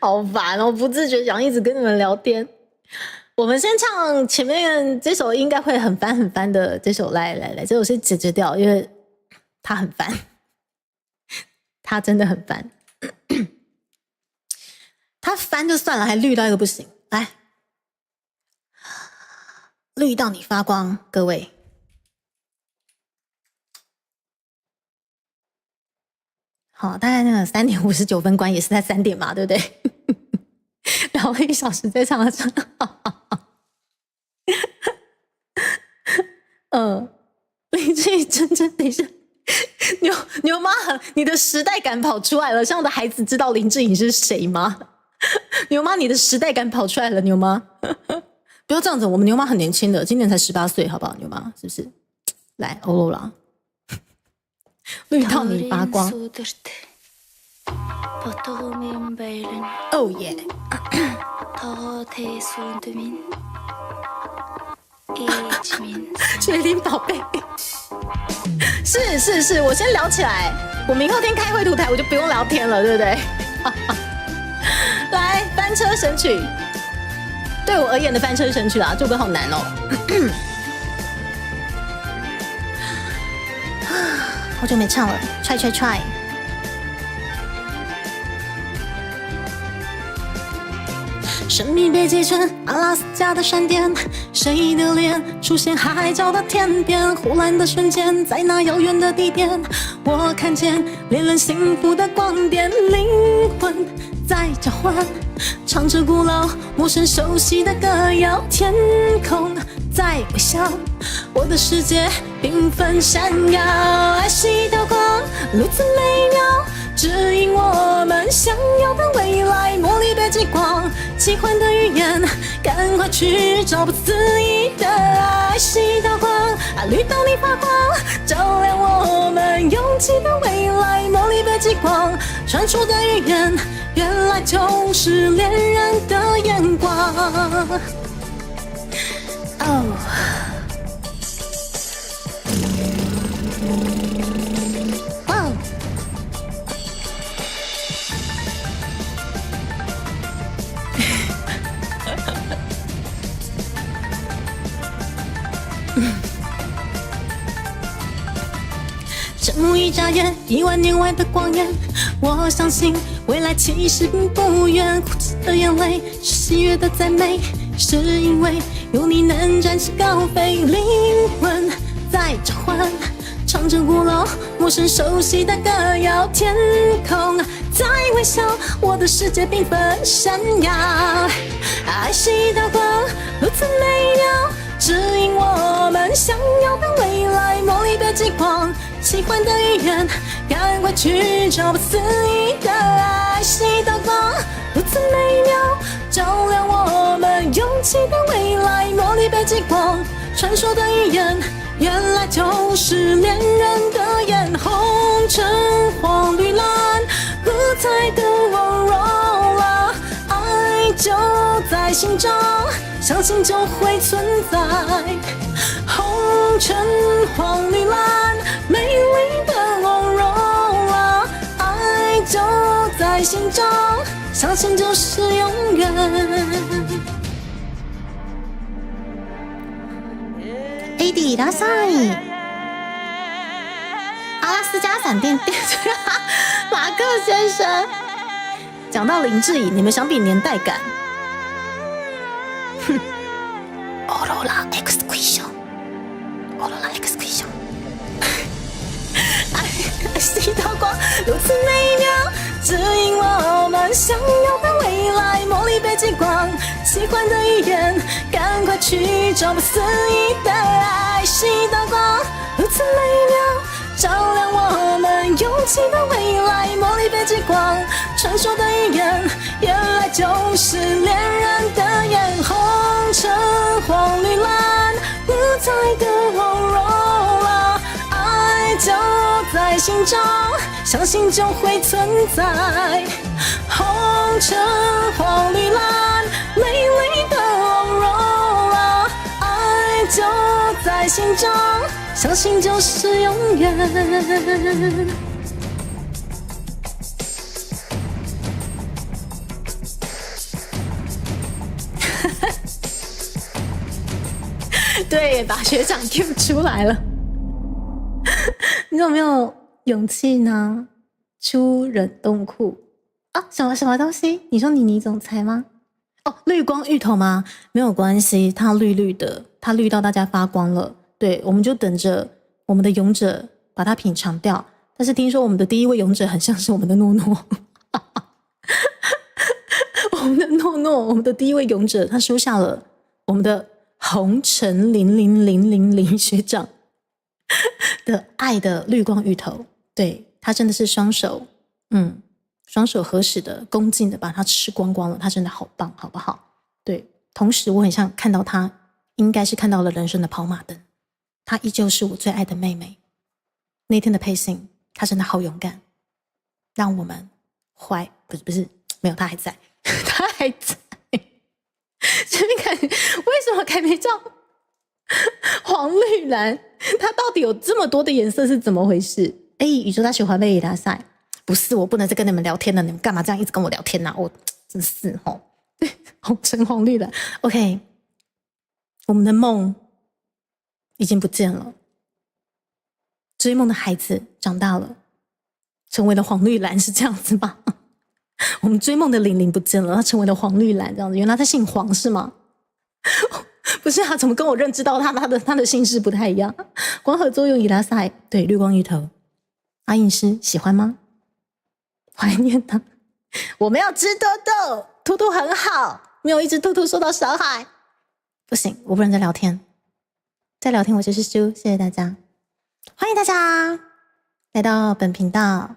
S3: 好烦哦，不自觉想一直跟你们聊天。我们先唱前面这首应该会很翻的这首，来，这首是解决掉，因为它很烦，它真的很烦，它烦就算了，还绿到一个不行，来，绿到你发光，各位。好，大概那个3点59分关也是在3点嘛，对不对？聊了1小时再唱。林志颖真等一下，牛妈，你的时代感跑出来了，这样的孩子知道林志颖是谁吗？牛妈，你的时代感跑出来了，牛妈，不要这样子，我们牛妈很年轻的，今年才18岁，好不好？牛妈是不是？来，欧罗啦，绿到你发光。哦耶！雪玲宝贝，是，我先聊起来。我明后天开绘图台，我就不用聊天了，对不对？来，翻车神曲，对我而言的翻车神曲啦，这首歌好难哦。好久没唱了，try。神秘北极圈，阿拉斯加的闪电，谁的脸出现海角的天边？忽然的瞬间，在那遥远的地点，我看见恋人幸福的光点，灵魂在召唤，唱着古老、陌生、熟悉的歌谣，天空在微笑，我的世界缤纷闪耀，爱是一道光，如此美妙。指引我们想要的未来，魔力北极光，奇幻的语言，赶快快去找不思议的爱是一道光，绿到你发光，照亮我们拥挤的未来。梦里的极光，传说的语言，原来就是恋人的眼光。哦。睁目一眨眼，10000年外的光焰，我相信未来其实并不远。哭泣的眼泪是喜悦的赞美，是因为有你能展翅高飞。灵魂在召唤，唱着古老陌生熟悉的歌谣。天空在微笑，我的世界缤纷闪耀。爱是一道光，如此美妙，指引我们想要的未来。梦里的极光，奇幻的语言，赶快去找不思议的爱是一道光，如此美妙，照亮我们拥挤的未来。梦里的极光，传说的语言，原来就是恋人的眼。红橙黄绿蓝，五彩的温柔啊，爱就在心中，相信就会存在。红橙黄绿蓝，美丽的温柔啊，爱就在心中，相信就是永远。
S2: AD 拉塞，阿拉斯加闪电电马克先生，讲到林志颖，你们想比年代感？哼 ，Aurora Execution，Aurora Execution， 爱是一道光，如此美妙，指引我们想要的未来。梦里被极光，奇幻的语言，赶快去找不思议的爱是一道光，如此美妙，照亮我们拥挤的未来。梦里被极光，传说的语言，原来就是恋人的眼。红橙黄绿蓝，五彩的温柔啊，爱就在心中，相信就会存在。红橙黄绿蓝，美丽的温柔啊，爱就在心中，相信就是永远。对，把学长 Q 出来了。你有没有勇气呢？出冷冻库啊？什么东西？你说妮总裁吗？哦，绿光芋头吗？没有关系，它绿绿的，它绿到大家发光了。对，我们就等着我们的勇者把它品尝掉。但是听说我们的第一位勇者很像是我们的诺诺，我们的诺诺，我们的第一位勇者，他收下了我们的红橙00000学长的爱的绿光芋头。对，他真的是双手合十的恭敬的把它吃光光了，他真的好棒，好不好？对，同时我很像看到他，应该是看到了人生的跑马灯，她依旧是我最爱的妹妹。那天的配信，她真的好勇敢，让我们不是没有，她还在，她还在。这边看为什么改名叫黄绿蓝？它到底有这么多的颜色是怎么回事？宇宙大学环贝拉赛，不是，我不能再跟你们聊天了，你们干嘛这样一直跟我聊天啊？我真是红橙黄绿蓝。OK， 我们的梦已经不见了，追梦的孩子长大了，成为了黄绿蓝，是这样子吗？我们追梦的玲玲不见了，她成为了黄绿蓝这样子。原来她姓黄是吗？不是啊，怎么跟我认知到她的姓氏不太一样？光合作用伊拉塞，对，绿光芋头。阿影师喜欢吗？怀念他。我们要吃兔兔，兔兔很好，没有一只兔兔受到伤害。不行，我不能再聊天，再聊天我就是输。谢谢大家，欢迎大家来到本频道。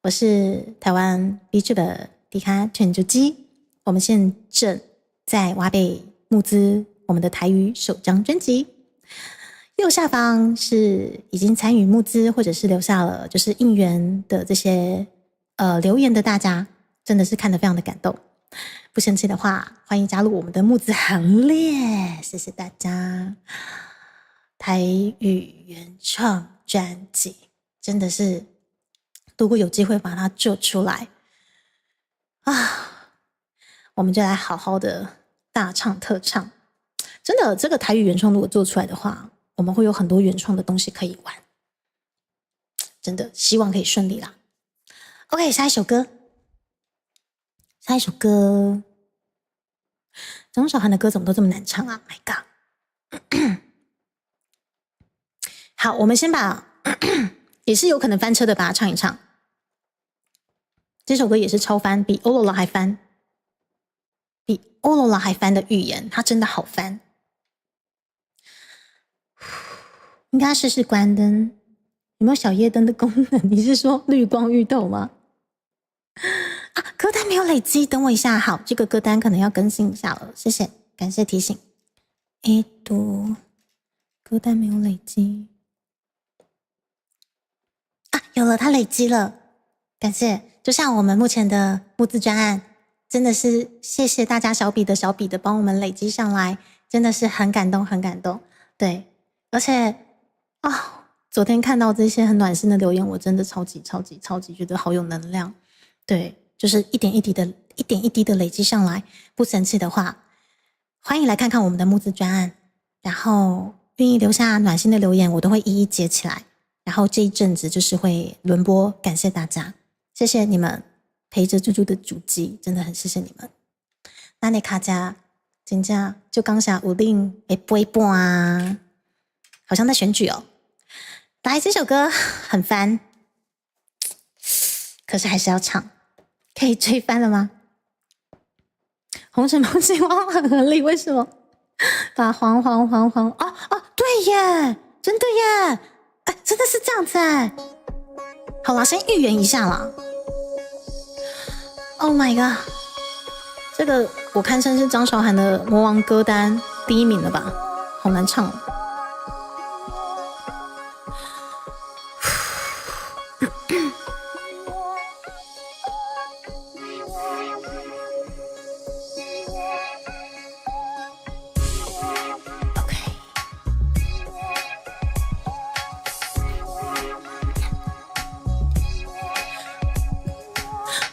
S2: 我是台湾 B 剧的迪卡犬主机，我们现正在挖贝募资我们的台语首张专辑。右下方是已经参与募资或者是留下了就是应援的这些留言的大家，真的是看得非常的感动。不生气的话，欢迎加入我们的募资行列，谢谢大家。台语原创专辑真的是，如果有机会把它做出来啊，我们就来好好的大唱特唱。真的，这个台语原创如果做出来的话，我们会有很多原创的东西可以玩，真的希望可以顺利啦。OK， 下一首歌，张韶涵的歌怎么都这么难唱啊 ？My God！ 好，我们先把也是有可能翻车的，把它唱一唱。这首歌也是超翻，比欧罗拉还翻，的预言，它真的好翻。应该试试关灯，有没有小夜灯的功能？你是说绿光遇豆吗？啊，歌单没有累积，等我一下。好，这个歌单可能要更新一下了，谢谢，感谢提醒。歌单没有累积啊，有了，它累积了，感谢。就像我们目前的募资专案，真的是谢谢大家小笔的帮我们累积上来，真的是很感动，很感动。对，而且昨天看到这些很暖心的留言，我真的超级觉得好有能量。对，就是一点一滴的累积上来。不生气的话，欢迎来看看我们的募资专案，然后愿意留下暖心的留言，我都会一一接起来。然后这一阵子就是会轮播，感谢大家，谢谢你们陪着猪猪的主机，真的很谢谢你们。那你卡家真正就刚下有令会背半啊，好像在选举哦。来，这首歌很翻，可是还是要唱，可以追翻了吗？红尘梦境汪很合理，为什么？把黄对耶，真的耶，哎，真的是这样子哎。好啦，先预言一下啦。Oh my god， 这个我堪称是张韶涵的魔王歌单第一名了吧？好难唱哦。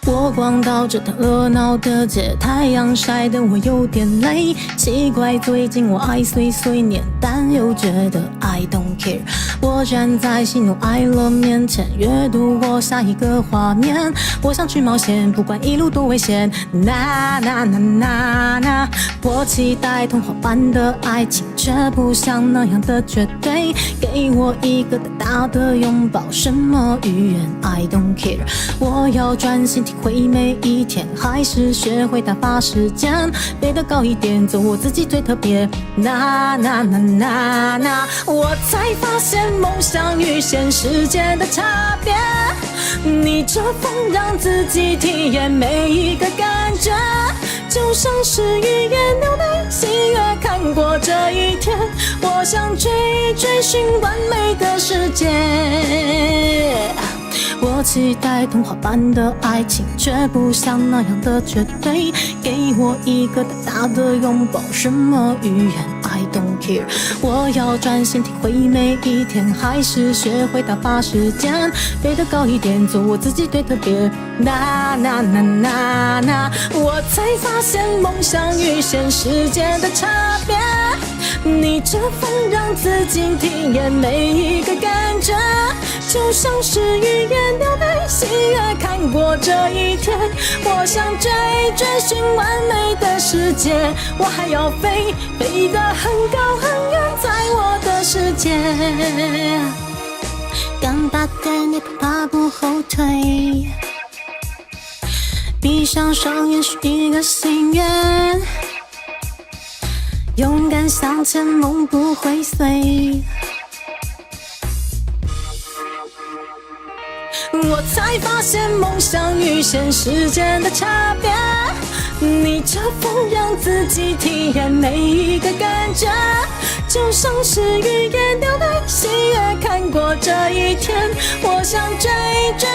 S3: 我逛到这条热闹的街，太阳晒得我有点累。奇怪，最近我爱碎碎念，但又觉得 I don't care。我站在喜怒哀乐面前，阅读我下一个画面。我想去冒险，不管一路多危险。那，我期待童话般的爱情，却不像那样的绝对。给我一个大大的拥抱，什么语言 I don't care。我要专心体会每一天，还是学会打发时间，飞得高一点，做我自己最特别。那，我才发现梦想与现实间的差别。逆着风，让自己体验每一个感觉，就像是语言流泪喜悦，看过这一天，我想追寻完美的世界。我期待童话般的爱情，却不像那样的绝对。给我一个大大的拥抱，什么语言 I don't care。我要专心体会每一天，还是学会打发时间，飞得高一点，做我自己最特别。那，我才发现梦想与现实间的差别。逆着风，让自己体验每一个感觉，就像是语言流泪喜悦，看过这一天，我想追寻完美的世界。我还要飞得很高很远，在我的世界。敢把对你不怕不后退，闭上双眼许一个心愿，勇敢向前，梦不会碎。我才发现梦想与现实间的差别。逆着风让自己体验每一个感觉，就像是雨也流泪，喜悦看过这一天。我想追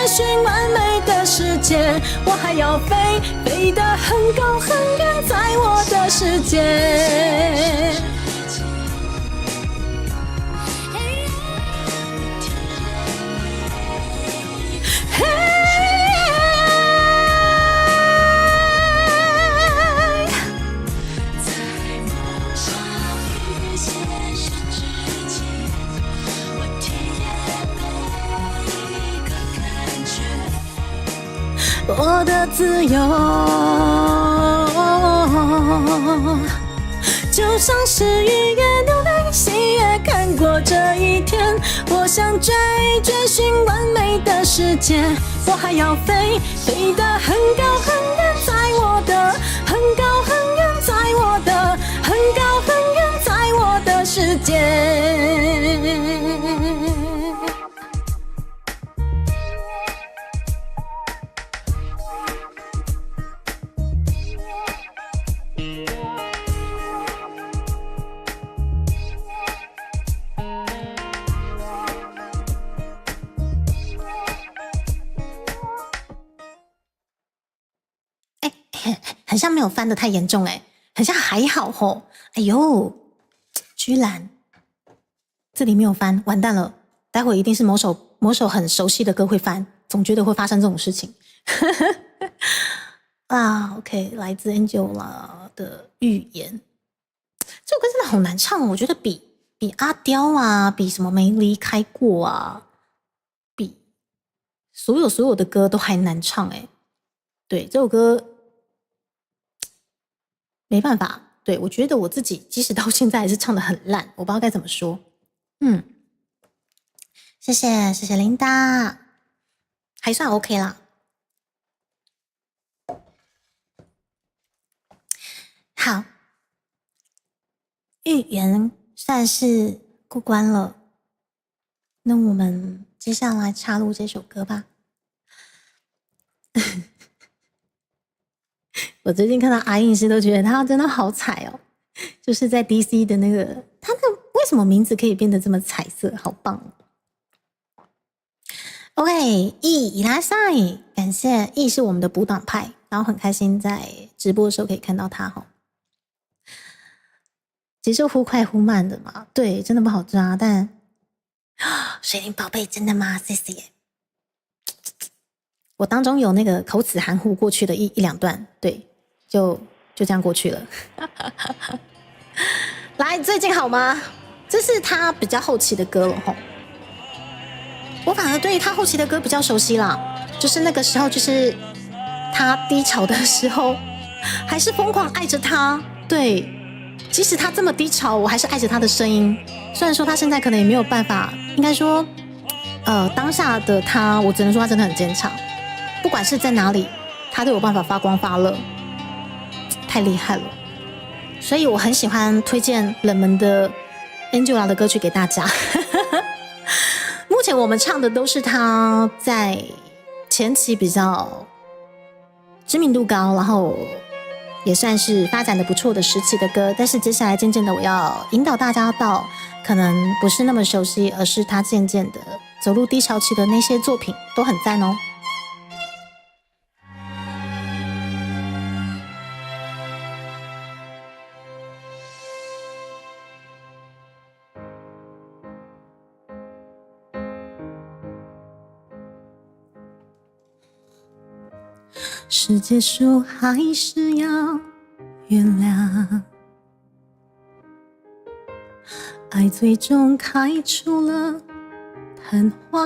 S3: 寻完美的世界，我还要飞得很高很远，在我的世界。我的自由就像是雨也流泪，喜悦看过这一天。我想追寻完美的世界，我还要飞得很高很远，在我的很高很远，在我的很高很远，在我的世界。
S2: 很像没有翻得太严重很像还好吼。哎呦，居然这里没有翻，完蛋了！待会一定是某首很熟悉的歌会翻，总觉得会发生这种事情。啊 ，OK， 来自 Angela 的预言，这首歌真的好难唱，我觉得比阿刁啊，比什么没离开过啊，比所有的歌都还难唱对，这首歌。没办法，对，我觉得我自己即使到现在还是唱得很烂，我不知道该怎么说。谢谢琳达，还算 OK 啦。好，预言算是过关了，那我们接下来插入这首歌吧。我最近看到阿印师都觉得他真的好彩哦，就是在 DC 的那个，他的为什么名字可以变得这么彩色，好棒哦。OK， 伊拉塞，感谢伊是我们的补档派，然后很开心在直播的时候可以看到他哈。节奏忽快忽慢的嘛，对，真的不好抓，但水灵宝贝真的吗？谢谢。我当中有那个口齿含糊过去的一两段，对，就这样过去了。来，最近好吗？这是他比较后期的歌了吼。我反而对他后期的歌比较熟悉啦，就是那个时候，就是他低潮的时候，还是疯狂爱着他。对，即使他这么低潮，我还是爱着他的声音。虽然说他现在可能也没有办法，应该说，当下的他，我只能说他真的很坚强。不管是在哪里，他都有办法发光发热，太厉害了。所以我很喜欢推荐冷门的 Angela 的歌曲给大家。目前我们唱的都是他在前期比较知名度高，然后也算是发展的不错的时期的歌。但是接下来渐渐的，我要引导大家到可能不是那么熟悉，而是他渐渐的走入低潮期的那些作品，都很赞哦。是结束还是要原谅？爱最终开出了昙花。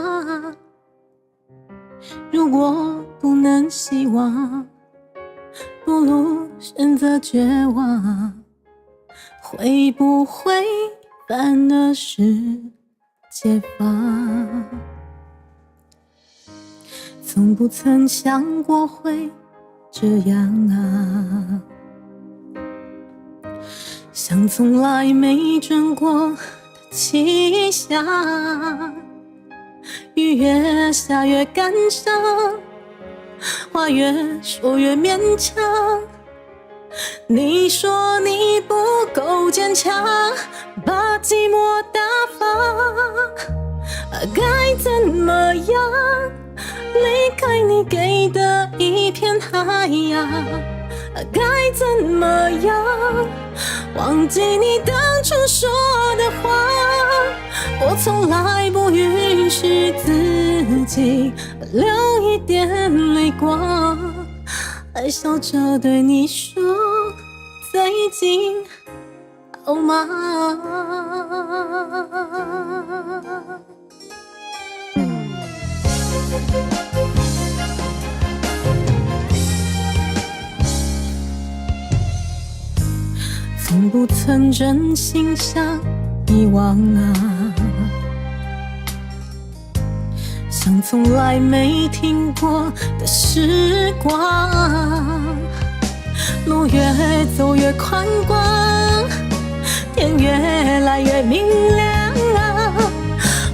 S2: 如果不能希望，不如选择绝望。会不会反而是解放？从不曾想过会这样啊，像从来没准过的气象，雨越下越感伤，话越说越勉强，
S3: 你说你不够坚强，把寂寞打发，该怎么样离开你给的一片海洋？该怎么样忘记你当初说的话？我从来不允许自己流一点泪光，还笑着对你说最近好吗？从不曾真心想遗忘啊，像从来没停过的时光。路越走越宽广，天越来越明亮啊。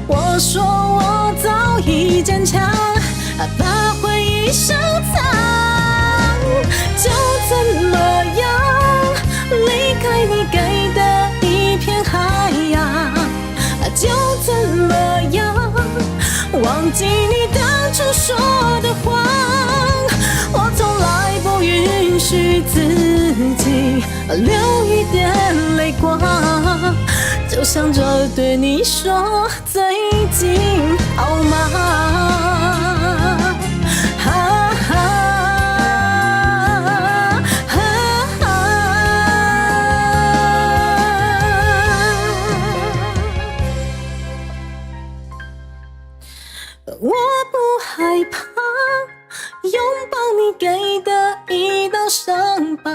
S3: 我说我早已坚强，把回忆收藏，就怎么样离开你给的一片海洋，就怎么样忘记你当初说的谎。我从来不允许自己流一点泪光，就想着对你说最近好吗？我不害怕拥抱你给的一道伤疤，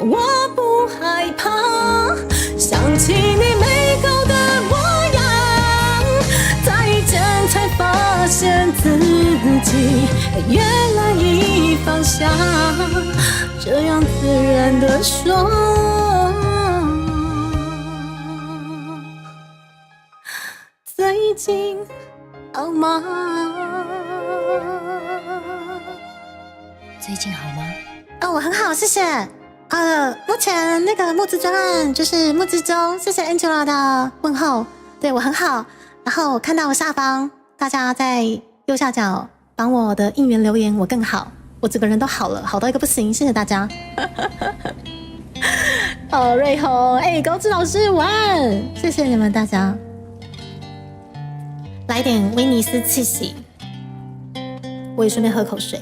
S3: 我不害怕想起你美好的模样，再见才发现自己越来越放下，这样自然的说最近好吗？
S4: 最近好吗？
S2: 哦，我很好，谢谢。目前那个募资专案就是募资中，谢谢 Angela 的问候。对我很好，然后我看到下方大家在右下角帮我的应援留言，我更好，我整个人都好了，好到一个不行，谢谢大家。哦，瑞红，高志老师晚安，谢谢你们大家。来点威尼斯气息，我也顺便喝口水。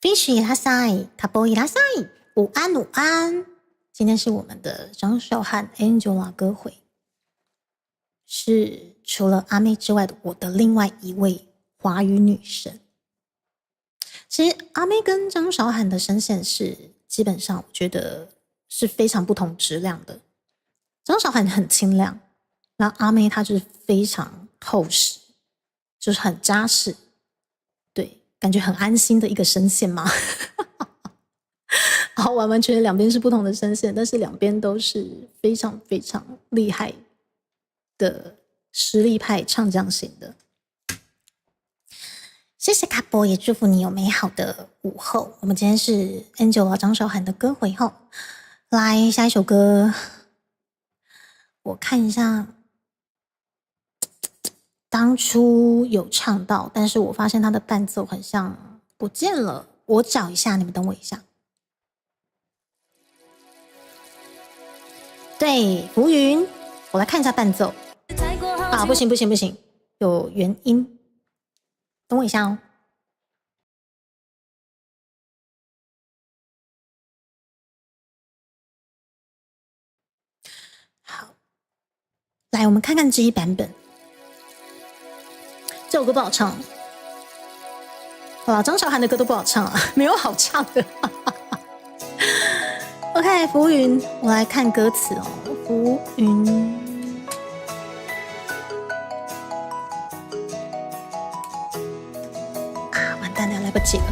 S2: Fish 伊拉塞，卡波伊拉塞，午安午安。今天是我们的张韶涵 Angela 歌会，是除了阿妹之外的我的另外一位华语女神。其实阿妹跟张韶涵的声线是基本上我觉得是非常不同质量的。张韶涵很清亮，那阿妹她就是非常厚实，就是很扎实。感觉很安心的一个声线嘛，好，完完全全两边是不同的声线，但是两边都是非常非常厉害的实力派唱将型的。谢谢卡波，也祝福你有美好的午后。我们今天是 Angela 张韶涵的歌会后，来下一首歌，我看一下。当初有唱到，但是我发现它的伴奏很像不见了，我找一下，你们等我一下。对，浮云，我来看一下伴奏。啊，不行不行不行，有原因，等我一下哦。来，我们看看这一版本。这首歌不好唱，好了，张韶涵的歌都不好唱啊，没有好唱的。OK， 浮云，我来看歌词哦。浮云，啊，完蛋了，来不及了。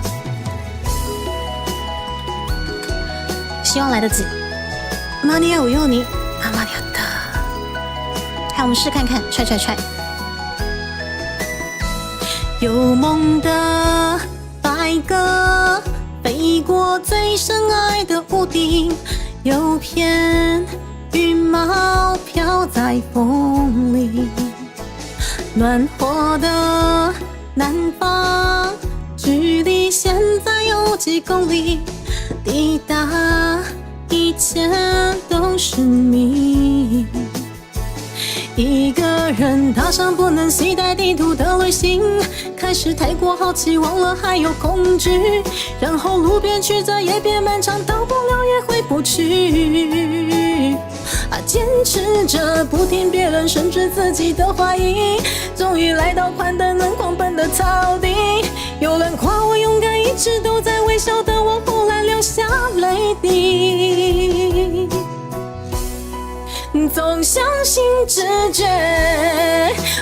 S2: 希望来得及。马尼亚五幼尼，啊，马尼亚的。看，我们试看看，踹踹踹。有梦的白鸽飞过最深爱的屋顶，有片羽毛飘在风里。暖和的南方，距离现在有几公里？抵达以前都是谜。一个人踏上不能携带地图的旅行，开始太过好奇，忘了还有恐惧，然后路边曲折也变漫长，到不了也回不去。坚持着不听别人甚至自己的怀疑，终于来到宽的能狂奔的草地。有人夸我勇敢，一直都在微笑的我忽然流下泪滴。总相信直觉，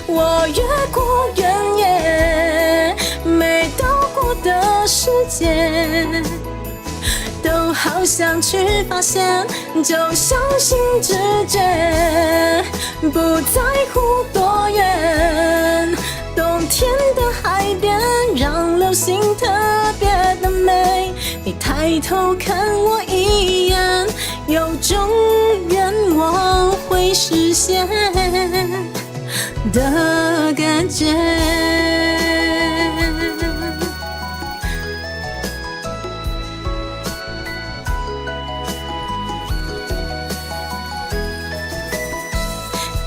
S2: 我越过原野，没到过的世界，都好想去发现。就相信直觉，不在乎多远，冬天的海边让流星特别的美。你抬头看我一眼，有种愿望会实现的感觉。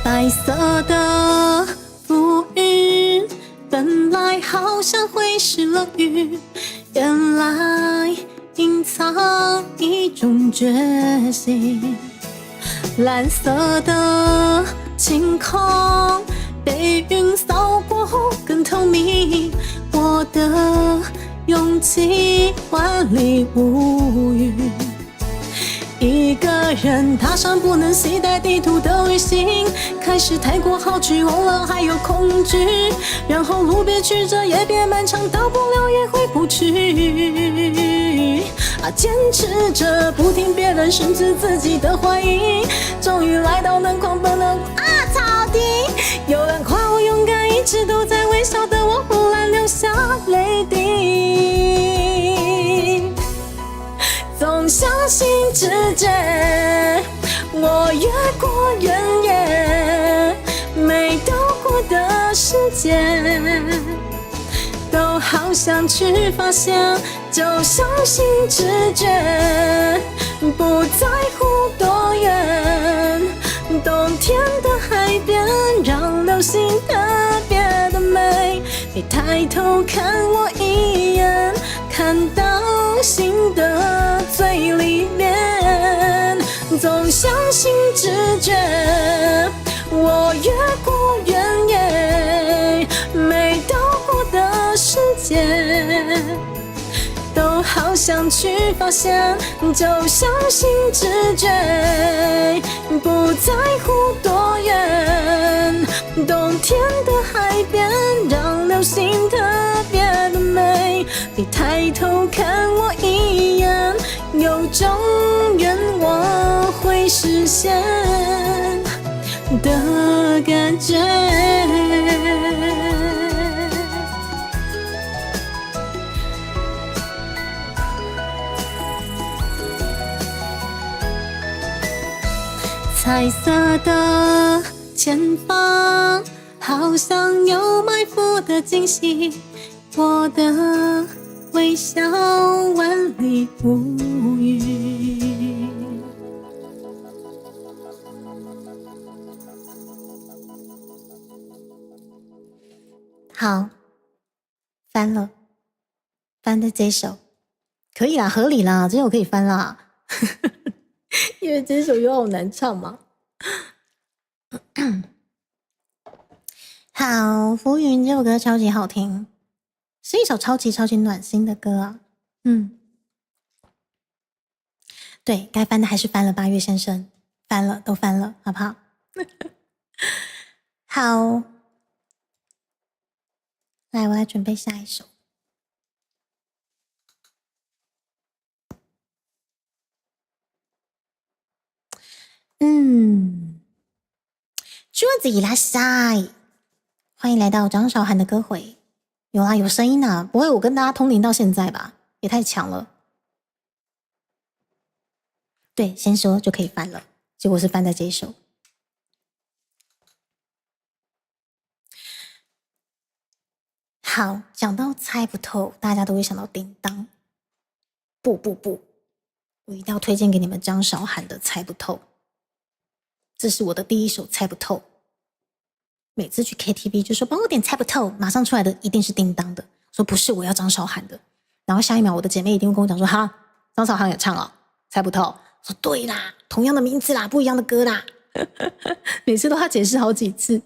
S2: 白色的浮云，本来好像会是冷雨，原来隐藏一种决心。蓝色的晴空，被云扫过后更透明，我的勇气万里无云。一个人踏上不能携带地图的旅行，开始太过好奇，忘了还有恐惧，然后路边曲折也变漫长，到不了也回不去。坚持着不听别人甚至自己的怀疑，终于来到能狂奔的草地。有人夸我勇敢，一直都在微笑的我忽然流下泪滴。总相信直觉，我越过原野，没到过的世界，都好想去发现。就相信直觉，不在乎多远，冬天的海边让流星特别的美。你抬头看我一眼，看到心的最里面。总相信直觉，我越过原野，没到过的世界，都好想去发现。就相信直觉，不在乎多远，冬天的海边让流星特别的美。你抬头看我一眼，有种愿望会实现的感觉。彩色的前方，好像有埋伏的惊喜，我的微笑万里无云。好，翻了，翻的这首可以啦，合理啦，这首可以翻啦。因为这首又好难唱嘛。好，《浮云》这首歌超级好听，是一首超级暖心的歌啊。对该翻的还是翻了吧，月先生，翻了都翻了，好不好？好，来，我来准备下一首。桌子伊拉塞，欢迎来到张韶涵的歌会。有啦，有声音啊，不会我跟大家通灵到现在吧？也太强了。对，先说就可以翻了，结果是翻在这一首。好，讲到猜不透，大家都会想到叮当。不，我一定要推荐给你们张韶涵的《猜不透》，这是我的第一首猜不透。每次去 KTV 就说帮我点猜不透，马上出来的一定是叮当的。说不是，我要张韶涵的。然后下一秒我的姐妹一定会跟我讲说，哈，张韶涵也唱了猜不透。说对啦，同样的名字啦，不一样的歌啦。每次都要解释好几次。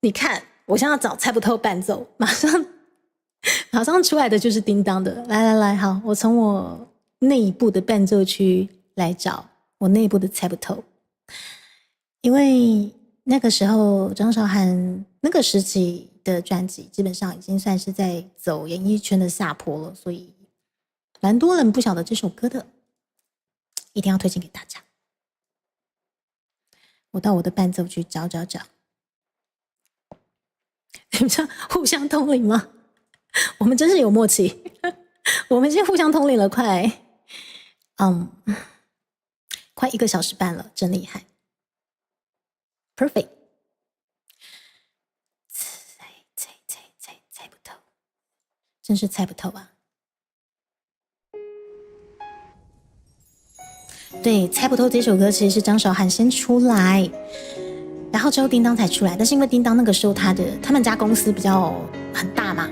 S2: 你看，我现在要找猜不透伴奏，马上出来的就是叮当的。来，好，我从我内部的伴奏区来找我内部的猜不透。因为那个时候张韶涵那个时期的专辑基本上已经算是在走演艺圈的下坡了，所以蛮多人不晓得这首歌的，一定要推荐给大家。我到我的伴奏去找。你们这互相通灵吗？我们真是有默契。我们已经互相通灵了快1个小时半了，真厉害。Perfect， 猜不透，真是猜不透啊！对，猜不透这首歌其实是张韶涵先出来，然后之后叮当才出来。但是因为叮当那个时候他们家公司比较很大嘛，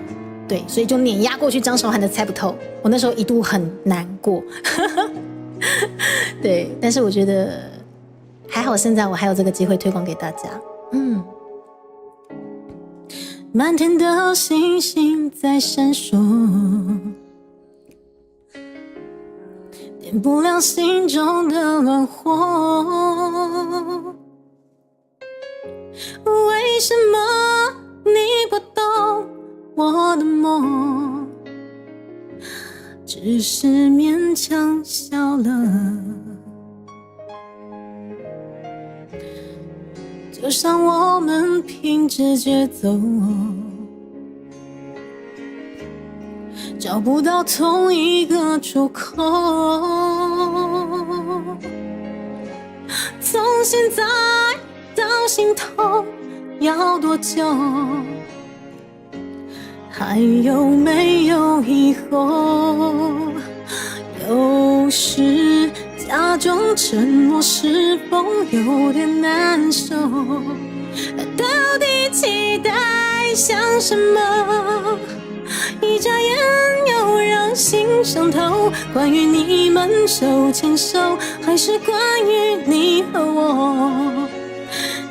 S2: 对，所以就碾压过去张韶涵的猜不透。我那时候一度很难过，对，但是我觉得还好，现在我还有这个机会推广给大家。满天的星星在闪烁，点不亮心中的暖火。为什么你不懂我的梦？只是勉强笑了。就像我们凭直觉走，找不到同一个出口。从现在到心头要多久？还有没有以后？有时假装沉默是否有点难受？到底期待像什么？一眨眼又让心伤透。关于你们手牵手，还是关于你和我？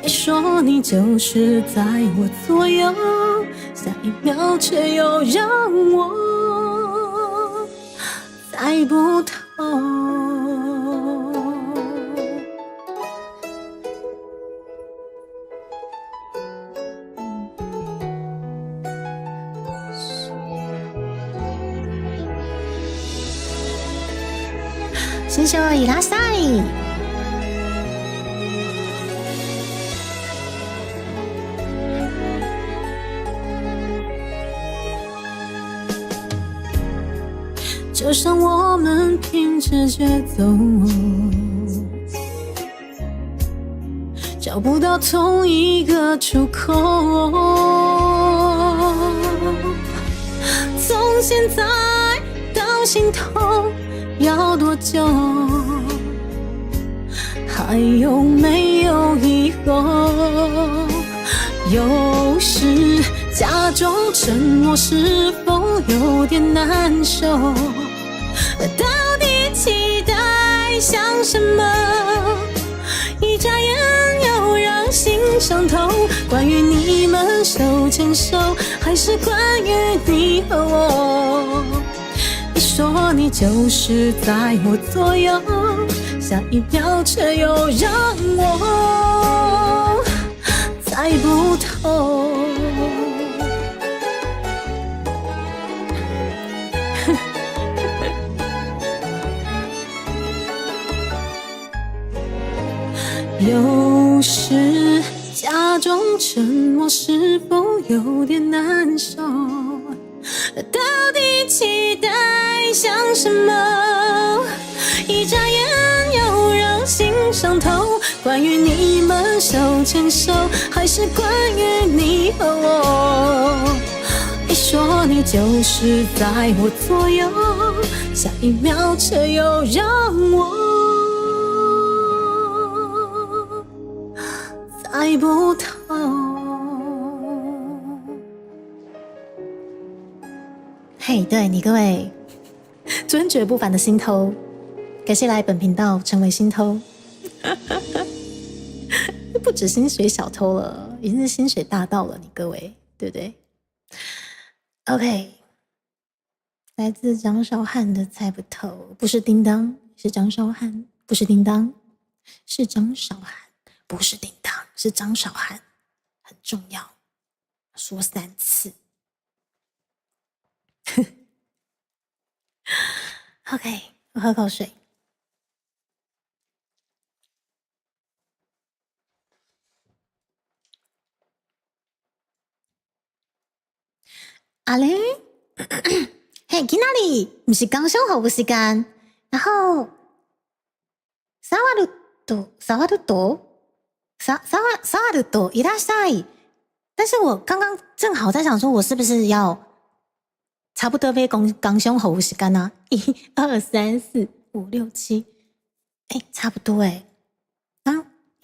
S2: 你说你就是在我左右，下一秒却又让我猜不透。谢谢我伊拉塞。就像我们凭直觉走，找不到同一个出口。从现在到心头要多久？还有没有以后？有时假装沉默是否有点难受？到底期待像什么？一眨眼又让心伤透。
S3: 牵手，还是关于你和我？你说你就是在我左右，下一秒却又让我猜不透。有时假装沉默是否有点难受？到底期待像什么？一眨眼又让心伤透。关于你们手牵手，还是关于你和我？你说你就是在我左右，下一秒却又让我猜不透。
S2: 嘿，对你各位尊爵不凡的心偷，感谢来本频道成为心偷，不止薪水小偷了，已经是薪水大盗了，你各位对不对 ？OK， 来自张韶涵的猜不透，不是叮当，是张韶涵，不是叮当，是张韶涵，不是叮当，是张韶涵，很重要，说3次。OK， 我喝口水。嘞，嘿，今仔日不是刚上好时间，然后萨瓦鲁多伊拉塞，但是我刚刚正好在想说，我是不是要差不多被刚上好时间啊？1、2、3、4、5、6、7，差不多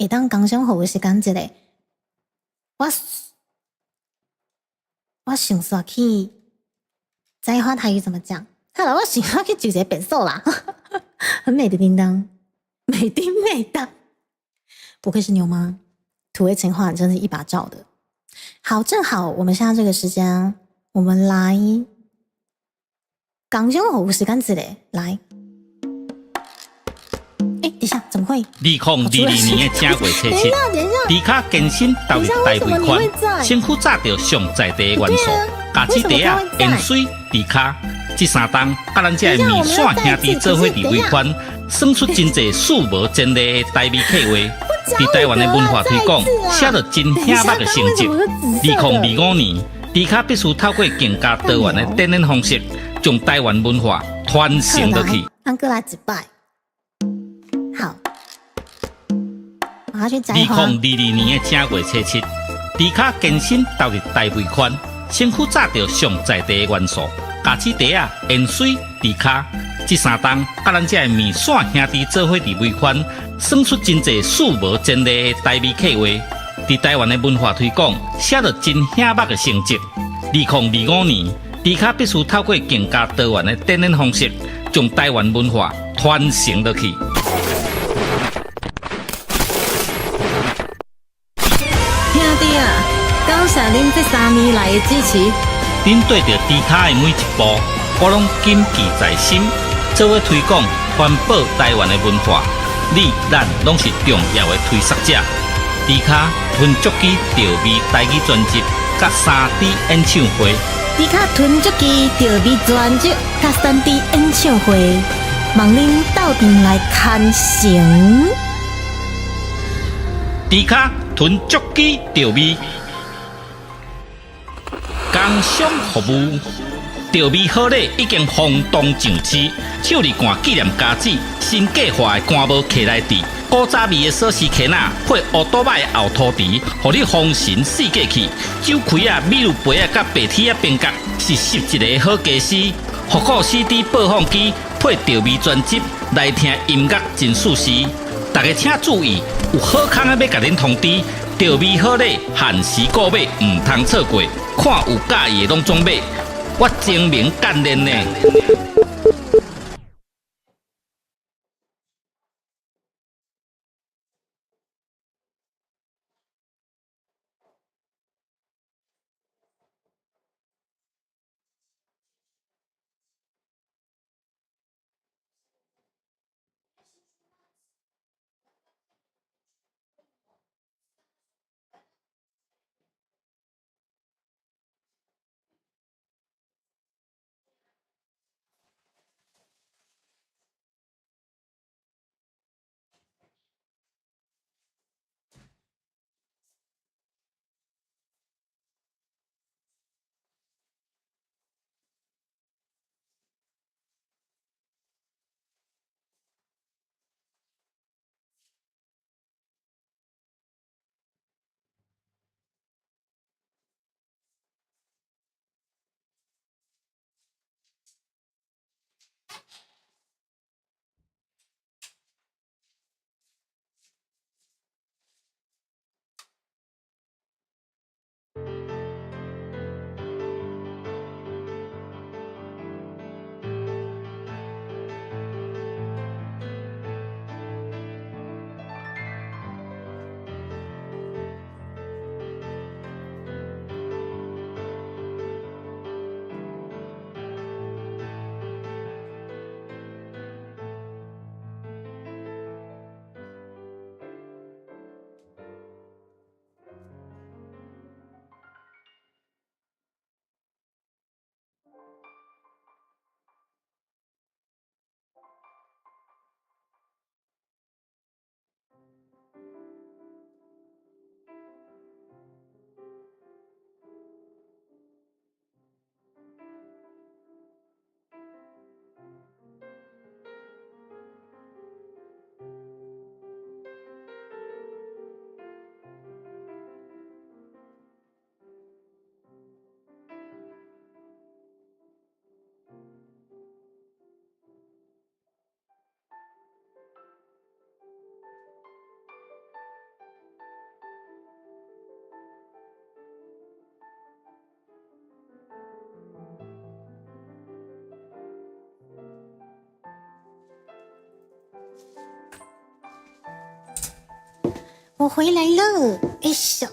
S2: 当刚上好时间一个，我想说去摘花台语怎么讲？好了，我想说去举个变数啦，很美的叮当，美叮美当，不愧是牛妈，土味情话真是一把照的。好，正好我们现在这个时间，我们来刚上好时间之类来。等一下，怎么会
S1: 2022年的正月初七，迪卡健身投入大赔款，身躯炸到上在地的元素，咖喱茶啊、盐水、迪卡这3档，甲咱这面线兄弟做伙伫尾款，算出真侪数无前例的台味客话。伫台湾的文化推广，写着真显目的成绩。2025年，迪卡必须透过更加多元的展演方式，将台湾文化传承落去。
S2: 咱过来一摆。好，我要去摘花。
S1: 2022年的正月初七，迪卡健身投入大赔款，身躯炸到上在地的元素，咖喱茶啊、盐水、迪卡这3档，甲咱这面线兄弟做伙伫尾款，算出真侪数无前例的台味客话。伫台湾的文化推广，写着真显目的成绩。2025年，迪卡必须透过更加多元的展演方式，将台湾文化传承落去。
S3: 感谢恁这3年来的支持，
S1: 恁对着迪卡的每一步，我拢谨记在心。做伙推广环保台湾的文化，你咱拢是重要的推广者。迪卡吞足机调味台语专辑，甲3D 演唱会。
S3: 迪卡吞足机调味专辑，甲3D 演唱会，望恁斗阵来看成。
S1: 迪卡吞足机调味。工商服务，调味好礼已经轰动上市，手里干纪念家子，新计划的干帽徛来底，古早味的锁匙徛仔配乌多摆的后涂池，互你丰神四季气。酒开啊、米露杯啊、甲白铁啊边角，是11个好家私。复古 CD 播放机配调味专辑，来听音乐真舒适。大家请注意，有好康啊要甲恁通知。调味好礼，限时购买，唔通错过。看有介意的拢总买，我精明干练呢。
S2: 我回来了，哎咻。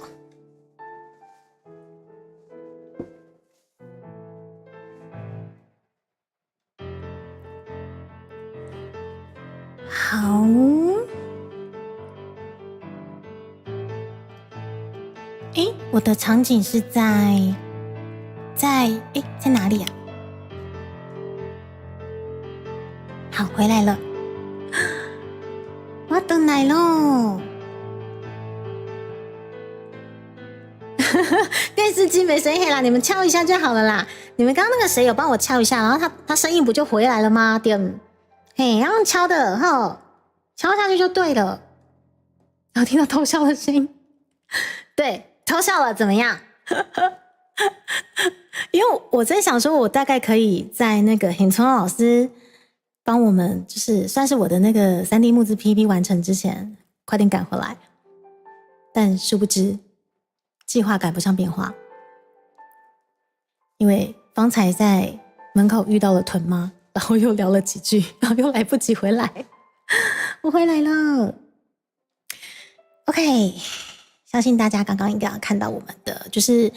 S2: 好，诶，我的场景是在哪里啊？好，回来了，我等来喽。电视机没声音啦，你们敲一下就好了啦。你们刚刚那个谁有帮我敲一下，然后他声音不就回来了吗？点。嘿，然后敲的哈，敲下去就对了。然后听到偷笑的声音，对，偷笑了，怎么样？因为我在想说，我大概可以在那个hin聪老师帮我们，就是算是我的那个3D 募资 PB 完成之前，快点赶回来。但殊不知，计划赶不上变化，因为方才在门口遇到了屯妈。然后又聊了几句，然后又来不及回来，我回来了。OK， 相信大家刚刚应该有看到我们的就是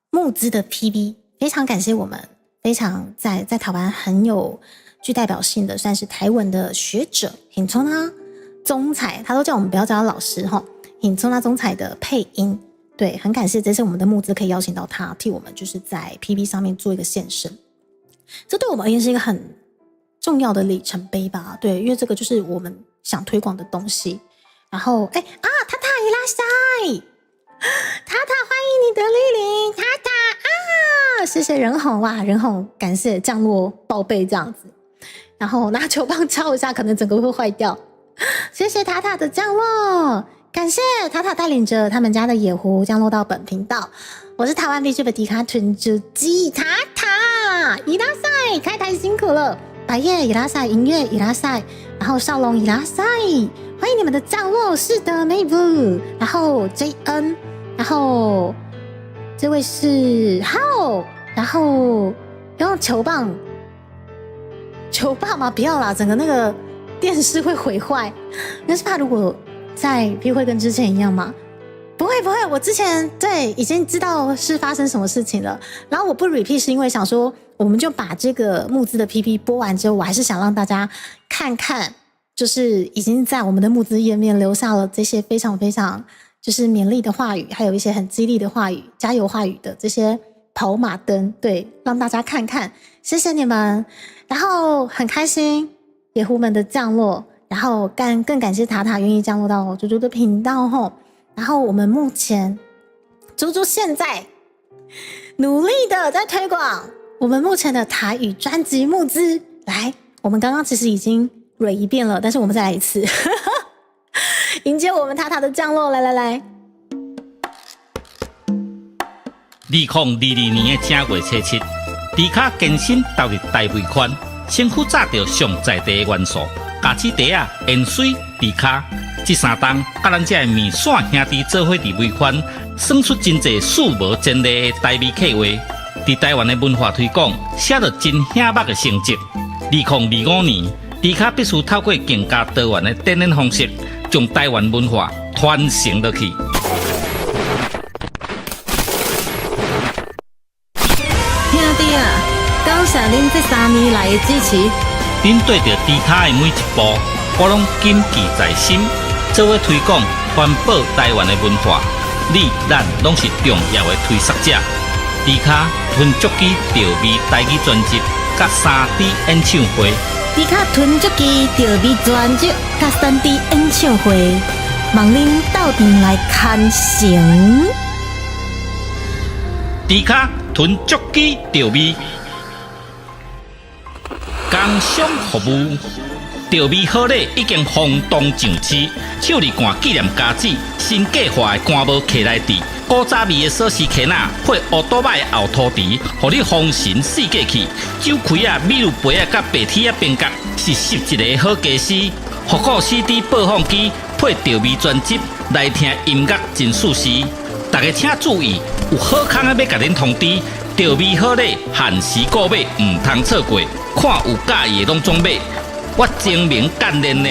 S2: 募资的 PB， 非常感谢我们非常在台湾很有具代表性的，算是台文的学者hin聪啊宗彩，他都叫我们不要叫他老师哈，hin聪啊宗彩的配音，对，很感谢这次我们的募资可以邀请到他替我们就是在 PB 上面做一个献身。这对我们而言是一个很重要的里程碑吧，对，因为这个就是我们想推广的东西。然后，塔塔伊拉塞，塔塔欢迎你的莅临，塔塔啊，谢谢人红哇，人红感谢降落报备这样子。然后拿球棒敲一下，可能整个会坏掉。谢谢塔塔的降落，感谢塔塔带领着他们家的野狐降落到本频道。我是台湾 VTuber 迪卡屯主机塔塔伊拉塞，开台辛苦了，白夜伊拉塞，音乐伊拉塞，然后少龙伊拉塞，欢迎你们的降落，是的，妹夫，然后 JN， 然后这位是浩，然后用球棒吗？不要啦，整个那个电视会毁坏，那是怕如果在 P 会跟之前一样吗？不会，我之前对已经知道是发生什么事情了。然后我不 repeat 是因为想说，我们就把这个募资的 PP 播完之后，我还是想让大家看看，就是已经在我们的募资页面留下了这些非常非常就是勉励的话语，还有一些很激励的话语、加油话语的这些跑马灯，对，让大家看看，谢谢你们。然后很开心野狐们的降落，然后更感谢塔塔愿意降落到猪猪的频道吼。然后我们目前猪猪现在努力的在推广我们目前的台语专辑募资。来，我们刚刚其实已经蕊一遍了，但是我们再来一次迎接我们塔塔的降落，来。
S1: 2022年的正月初7，迪卡健身投入大尾款，身躯炸着上在地的元素，咖喱茶啊、盐水、迪卡。这3档，甲咱这面线兄弟做伙伫尾款，算出真侪数无前例的台味客话，伫台湾的文化推广写着真显目的成绩。2025年，迪卡必须透过更加多元的展演方式，将台湾文化传承落去。
S3: 兄弟啊，感谢恁这3年来的支持，
S1: 恁对着迪卡的每一步，我拢谨记在心。做伙推广环保台湾的文化，你咱拢是重要的推广者。迪卡囤足机调味台语专辑，甲3D 演唱会。
S3: 迪卡囤足机调味专辑，甲3D 演唱会，望恁斗阵来看成。
S1: 迪卡囤足机调味，工商服务。调味好礼已经轰动上市，手里罐纪念家子，新计划的干帽客来底，古早味的锁匙壳仔配乌多摆的后涂池，互你丰神四界去。酒开啊、米露杯啊、甲白铁啊边角，是11个好家私。复古 CD 播放机配调味专辑，来听音乐真舒适。大家请注意，有好康的要甲恁通知，调味好礼限时购买，唔通错过。看有介意的拢总买。我精明干练呢。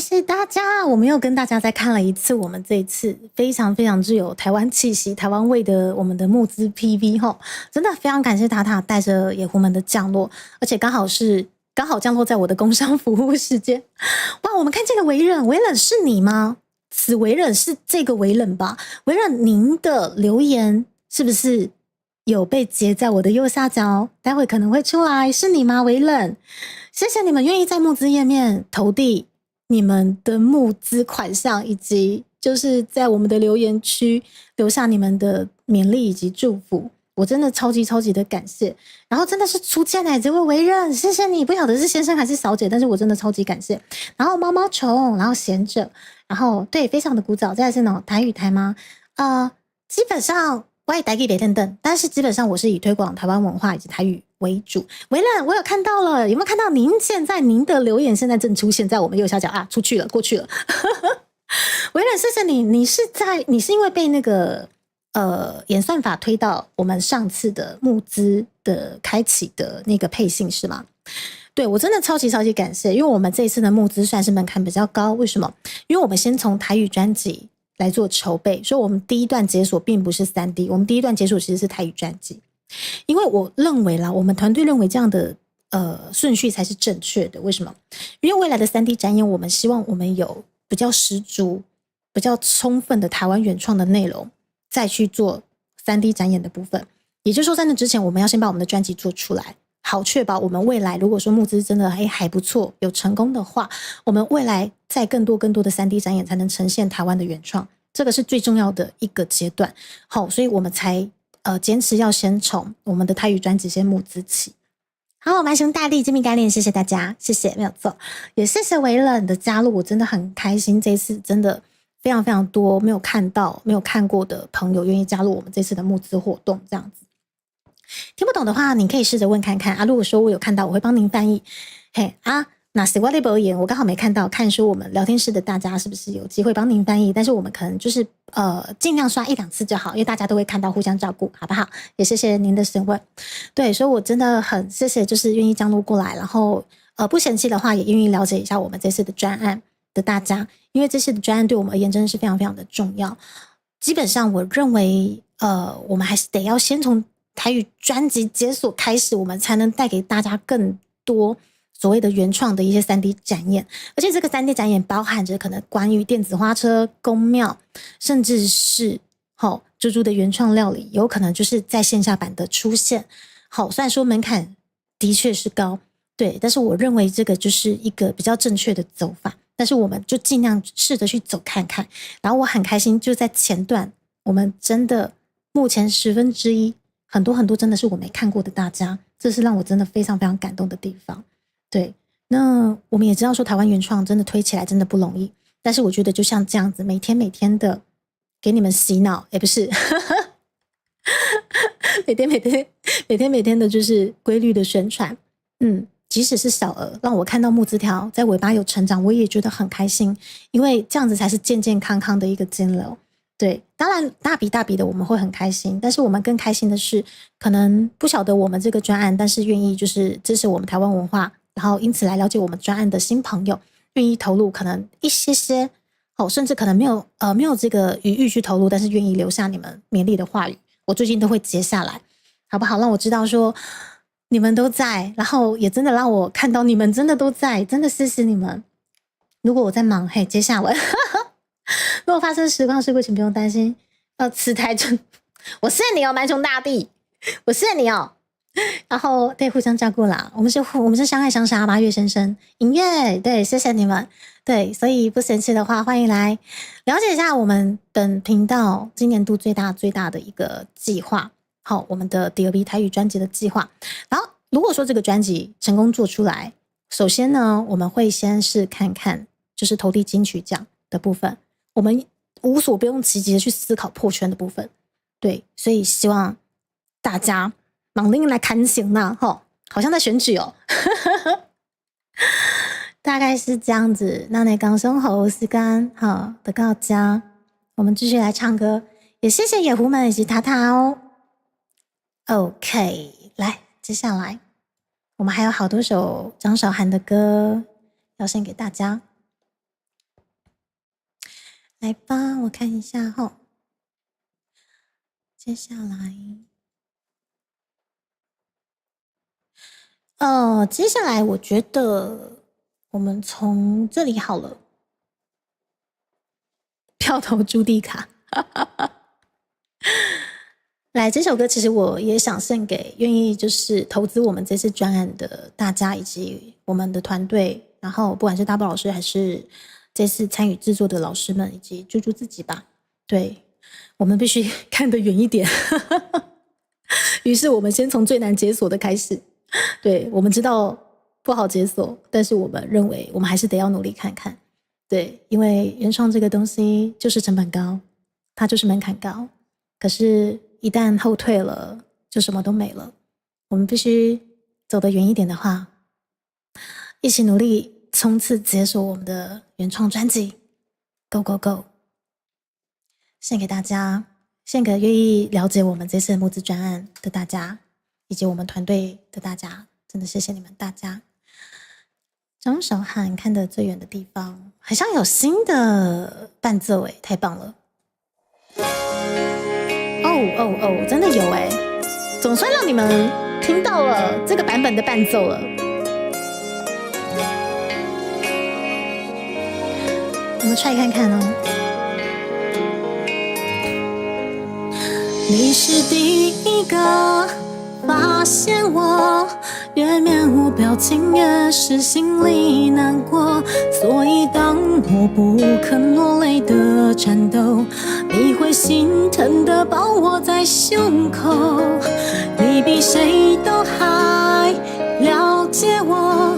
S2: 谢大家！我们又跟大家再看了一次我们这一次非常非常具有台湾气息、台湾味的我们的募资 PV 吼，真的非常感谢塔塔带着野狐们的降落，而且刚好降落在我的工商服务时间。哇，我们看见了维忍，维忍是你吗？此维忍是这个维忍吧？维忍，您的留言是不是有被截在我的右下角？待会可能会出来，是你吗，维忍？谢谢你们愿意在募资页面投递你们的募资款项，以及就是在我们的留言区留下你们的勉励以及祝福，我真的超级超级的感谢。然后真的是初见这位维忍，谢谢你，不晓得是先生还是小姐，但是我真的超级感谢。然后毛毛虫，然后贤者，然后对，非常的古早，再来是那种台语台吗？基本上我也台语等等，但是基本上我是以推广台湾文化以及台语为主。维忍，我有看到了，有没有看到您的留言现在正出现在我们右下角啊？出去了，过去了。维忍，谢谢你，你是因为被那个演算法推到我们上次的募资的开启的那个配信是吗？对，我真的超级超级感谢，因为我们这一次的募资算是门槛比较高，为什么？因为我们先从台语专辑来做筹备，所以我们第一段解锁并不是3D， 我们第一段解锁其实是台语专辑。因为我认为啦，我们团队认为这样的顺序才是正确的。为什么？因为未来的3D 展演，我们希望我们有比较十足、比较充分的台湾原创的内容，再去做3D 展演的部分。也就是说，在那之前，我们要先把我们的专辑做出来，好确保我们未来如果说募资真的还不错，有成功的话，我们未来在更多的3D 展演才能呈现台湾的原创，这个是最重要的一个阶段。好，所以我们才坚持要先从我们的台语专辑先募资起。好，蛮熊大力知名概念，谢谢大家，谢谢，没有错，也谢谢维忍的加入，我真的很开心，这一次真的非常非常多没有看过的朋友愿意加入我们这次的募资活动，这样子。听不懂的话，你可以试着问看看啊。如果说我有看到，我会帮您翻译。嘿啊，那是我的表演，我刚好没看到，看说我们聊天室的大家是不是有机会帮您翻译？但是我们可能就是尽量刷1-2次就好，因为大家都会看到，互相照顾，好不好？也谢谢您的询问。对，所以我真的很谢谢，就是愿意降落过来，然后不嫌弃的话，也愿意了解一下我们这次的专案的大家，因为这次的专案对我们而言真的是非常非常的重要。基本上我认为我们还是得要先从台语专辑解锁开始，我们才能带给大家更多所谓的原创的一些3D 展演，而且这个3D 展演包含着可能关于电子花车、宫庙，甚至是猪猪的原创料理，有可能就是在线下版的出现。好，虽然说门槛的确是高，对，但是我认为这个就是一个比较正确的走法，但是我们就尽量试着去走看看。然后我很开心，就在前段，我们真的目前1/10，很多很多真的是我没看过的大家，这是让我真的非常非常感动的地方。对，那我们也知道说台湾原创真的推起来真的不容易，但是我觉得就像这样子，每天的给你们洗脑，不是每天的就是规律的宣传，即使是小额，让我看到募资条在尾巴有成长，我也觉得很开心，因为这样子才是健健康康的一个金流。对，当然大笔的我们会很开心，但是我们更开心的是，可能不晓得我们这个专案，但是愿意就是支持我们台湾文化，然后因此来了解我们专案的新朋友，愿意投入可能一些甚至可能没有这个余裕去投入，但是愿意留下你们勉励的话语，我最近都会截下来，好不好？让我知道说你们都在，然后也真的让我看到你们真的都在，真的谢谢你们。如果我在忙，接下文如果发生实况事故，请不用担心。此台真，我谢谢你哦，蛮穷大帝，我谢谢你哦。然后对，互相照顾啦，我们是相爱相杀，八月先生音乐，对，谢谢你们。对，所以不嫌弃的话，欢迎来了解一下我们本频道今年度最大的一个计划。好，我们的第2批台语专辑的计划。然后，如果说这个专辑成功做出来，首先呢，我们会先是看看就是投递金曲奖的部分，我们无所不用其极的去思考破圈的部分。对，所以希望大家忙令来看行啦，好像在选举哦。大概是这样子。那你刚生活时间好的告家，我们继续来唱歌，也谢谢野狐们以及塔塔哦。OK， 来，接下来我们还有好多首张韶涵的歌要献给大家。来吧，我看一下哈。接下来，接下来我觉得我们从这里好了。票投朱迪卡，来，这首歌其实我也想献给愿意就是投资我们这次专案的大家以及我们的团队，然后不管是大宝老师还是这次参与制作的老师们以及猪猪自己吧，对，我们必须看得远一点。于是我们先从最难解锁的开始，对，我们知道不好解锁，但是我们认为我们还是得要努力看看。对，因为原创这个东西就是成本高，它就是门槛高，可是一旦后退了，就什么都没了。我们必须走得远一点的话，一起努力冲刺解锁我们的原创专辑 ，Go Go Go！ 献给大家，献给愿意了解我们这次募资专案的大家，以及我们团队的大家，真的谢谢你们大家。张韶涵看得最远的地方，好像有新的伴奏诶，太棒了！哦，真的有诶，总算让你们听到了这个版本的伴奏了。我们try看看哦。你是第一个发现我，越面无表情，越是心里难过。所以当我不肯落泪的战斗，你会心疼的抱我在胸口。你比谁都还了解我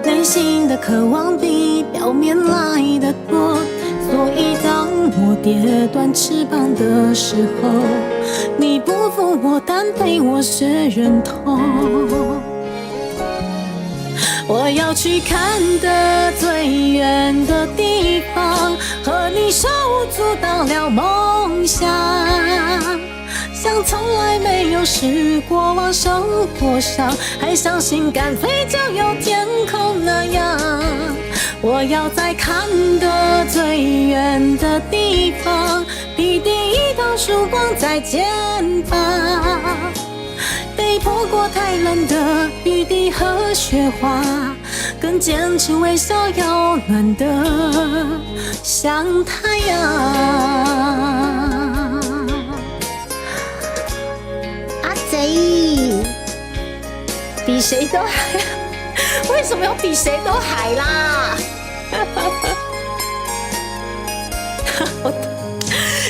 S2: 内心的渴望，比表面来的多。所以当我跌断翅膀的时候，你不负我，但陪我学忍痛。我要去看得最远的地方，和你手舞足蹈了梦想，像从来没有试过往生活上，还相信敢飞就有天空那样。我要在看得最远的地方，披第一道曙光在肩膀，被泼过太冷的雨滴和雪花，更坚持微笑要暖得像太阳。阿贼，比谁都还，为什么要比谁都还啦？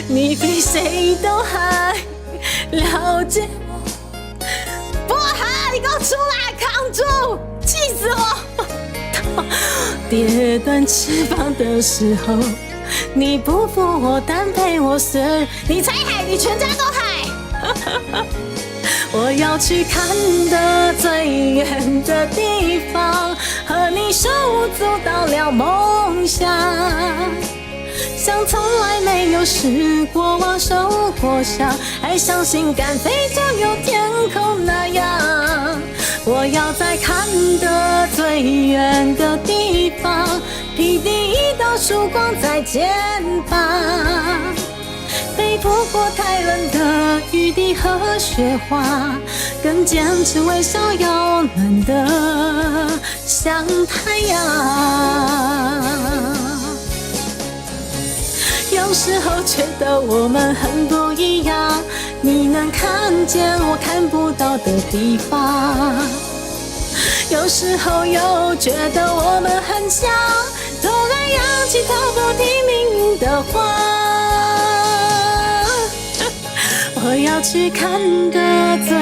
S2: 你比谁都还了解我，不喊，你给我出来，扛住，气死我！跌断翅膀的时候，你不负我，但陪我睡，你才海，你全家都海。我要去看得最远的地方，和你手舞足蹈了梦想，像从来没有试过往生活上，还相信敢飞就有天空那样。我要在看得最远的地方，披第一道曙光在肩膀，被泼过太冷的雨滴和雪花，更坚持微笑要暖得像太阳。有时候觉得我们很不一样，你能看见我看不到的地方，有时候又觉得我们很像，突然仰起头不听命运的话。我要去看得最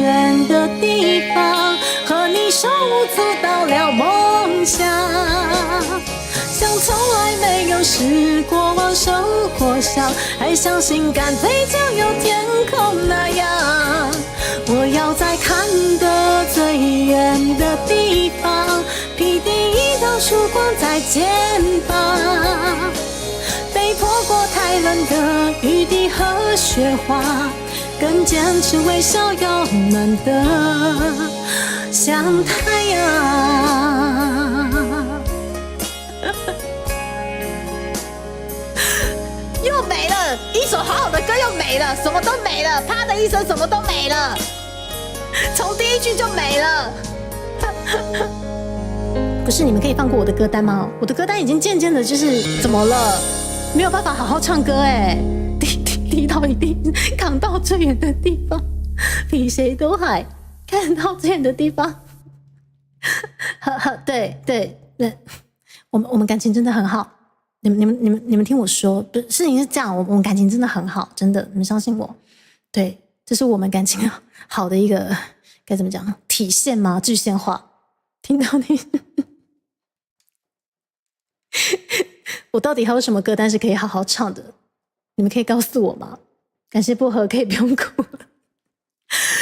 S2: 远的地方，和你手舞足蹈了梦想，像从来没有试过往生活上，还相信敢飞就有天空那样。我要在看得最远的地方，披第一道曙光在肩膀，被泼过太冷的雨滴和雪花，更坚持微笑要暖得像太阳。了，啪的一声什么都没了，从第一句就没了。不是，你们可以放过我的歌单吗？我的歌单已经渐渐的就是怎么了？没有办法好好唱歌哎，低到一定扛到最远的地方，比谁都海，看到最远的地方。对，我们感情真的很好。你们听我说，不是事情是这样，我们感情真的很好，真的，你们相信我。对，这是我们感情好的一个该怎么讲体现吗？具象化。听到你，我到底还有什么歌单是可以好好唱的？你们可以告诉我吗？感谢薄荷，可以不用哭了。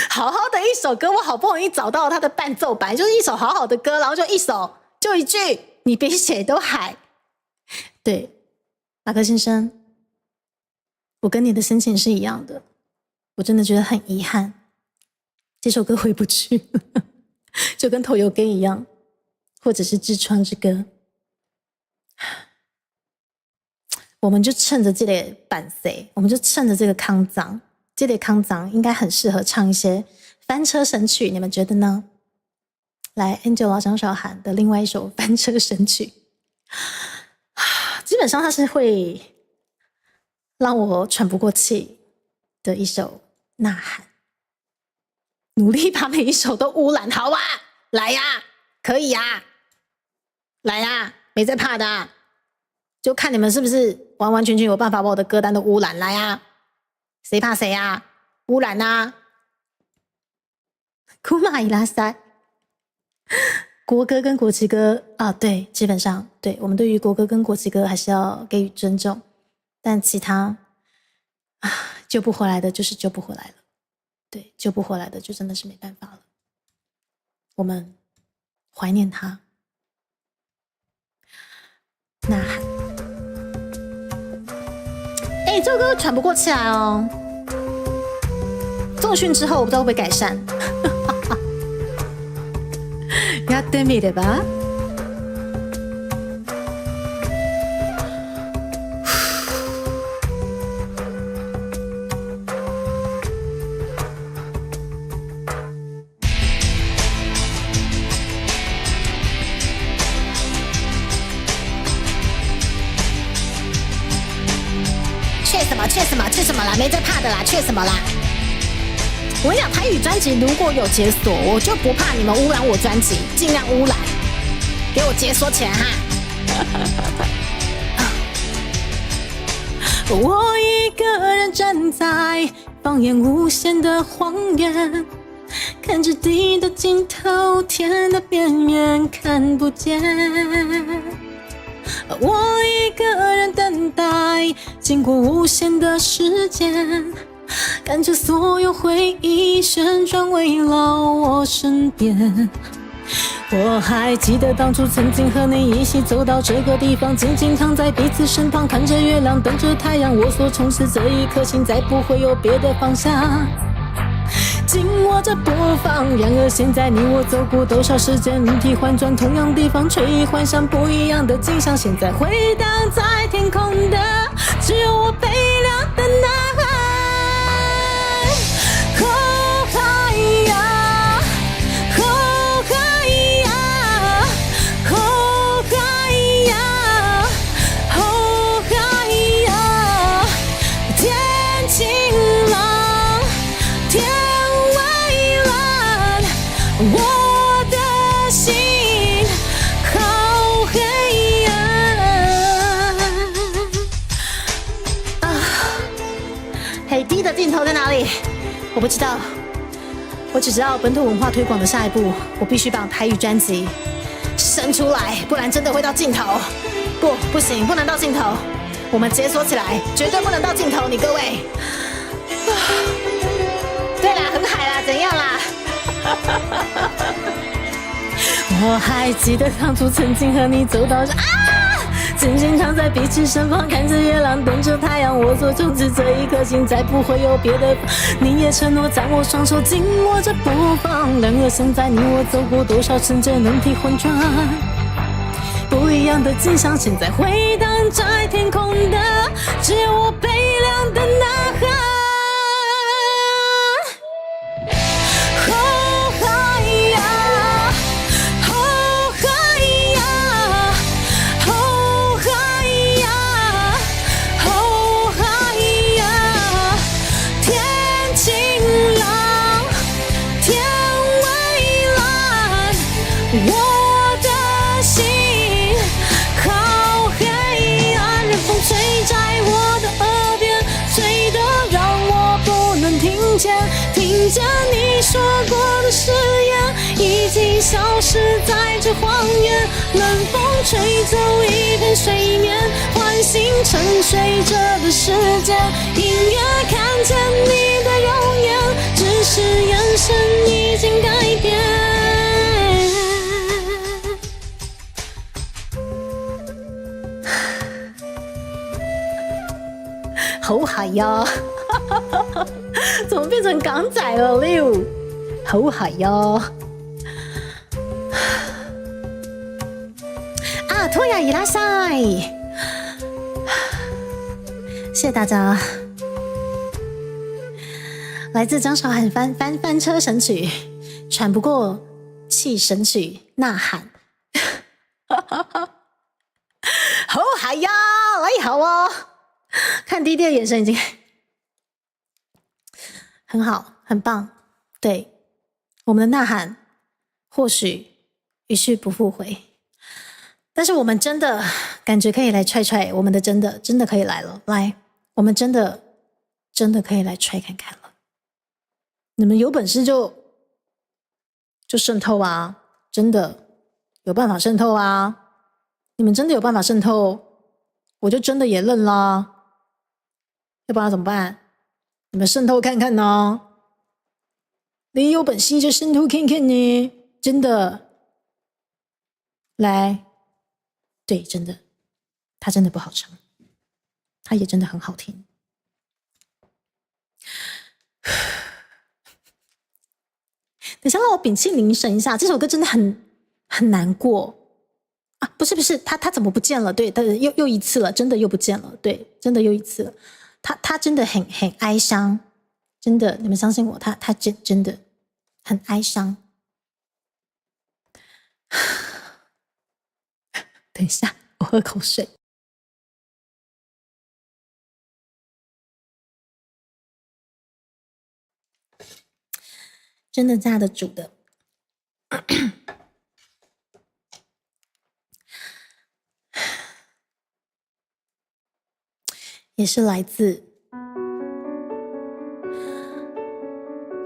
S2: 好好的一首歌，我好不容易找到它的伴奏版，就是一首好好的歌，然后就一句，你比谁都海。对，马克先生，我跟你的心情是一样的，我真的觉得很遗憾，这首歌回不去了，就跟头油根一样，或者是痔疮之歌。我们就趁着这类版谁，我们就趁着这个康藏，这类康藏应该很适合唱一些翻车神曲，你们觉得呢？来 Angela 张韶涵的另外一首翻车神曲，基本上它是会让我喘不过气的一首呐喊，努力把每一首都污染，好啊，来呀，可以呀，来呀，没在怕的啊，就看你们是不是完完全全有办法把我的歌单都污染，来呀，谁怕谁啊，污染啊，库玛伊拉塞。国歌跟国旗歌啊，对，基本上对，我们对于国歌跟国旗歌还是要给予尊重，但其他救不回来的就是救不回来了，对，救不回来的就真的是没办法了。我们怀念他，呐喊。这首歌喘不过气来哦。重训之后，我不知道会不会改善。やってみれば。去什么啦？没在怕的啦，去什么啦？我跟你讲，台语专辑如果有解锁，我就不怕你们污染我专辑，尽量污染，给我解锁起来哈！我一个人站在放眼无限的荒原，看着地的尽头，天的边缘看不见。我一个人等待，经过无限的时间，看着所有回忆旋转围绕我身边。我还记得当初曾经和你一起走到这个地方，静静躺在彼此身旁，看着月亮，等着太阳。我所从事这一颗心，再不会有别的方向。紧握着播放，然而现在你我走过多少时间，轮替换转同样地方，却已幻想不一样的景象。现在回荡在天空的，只有我悲凉的呐喊。哦嗨呀，哦嗨呀，哦嗨呀，哦嗨呀，天晴朗，天我的心好黑暗啊！嘿，第一的尽头在哪里？我不知道，我只知道本土文化推广的下一步，我必须把台语专辑生出来，不然真的会到尽头。不行，不能到尽头，我们解锁起来，绝对不能到尽头，你各位。对啦，很海啦，怎样啦？我还记得当初曾经和你走到静静躺在彼此身旁，看着月亮，等着太阳。我所从事这一颗心，再不会有别的。你也承诺在我双手紧握着播放，然而现在你我走过多少瞬间，轮替换转，不一样的景象。现在回荡在天空的，只有我悲凉的呐喊。
S3: 消失在这荒原，冷风吹走一片睡眠，唤醒沉睡着的世界。隐约看见你的容颜，只是眼神已经改变。好係呀，怎麼變成港仔了了？好係呀！啊，托亞伊拉塞，謝謝大家。來自張韶涵翻車神曲，喘不過氣神曲吶喊。好係呀，來好哦。看弟弟的眼神已經很好，很棒。對，我們的吶喊或許一去不復回，但是我們真的感覺可以來踹踹，我們的真的可以來了。來，我們真的可以來踹看看了。你們有本事就滲透啊，真的有辦法滲透啊。你們真的有辦法滲透，我就真的也認啦。要不然怎麼辦？你們滲透看看呢？你有本事就滲透看看呢，真的。來，對，真的，它真的不好唱，它也真的很好聽。等一下，讓我屏氣凝神一下，這首歌真的很難過啊！不是，它怎麼不見了？對，又一次了，真的又不見了。對，真的又一次了。他真的很哀傷，真的，你們相信我，他真的很哀傷。等一下，我喝口水。真的架得住的。也是來自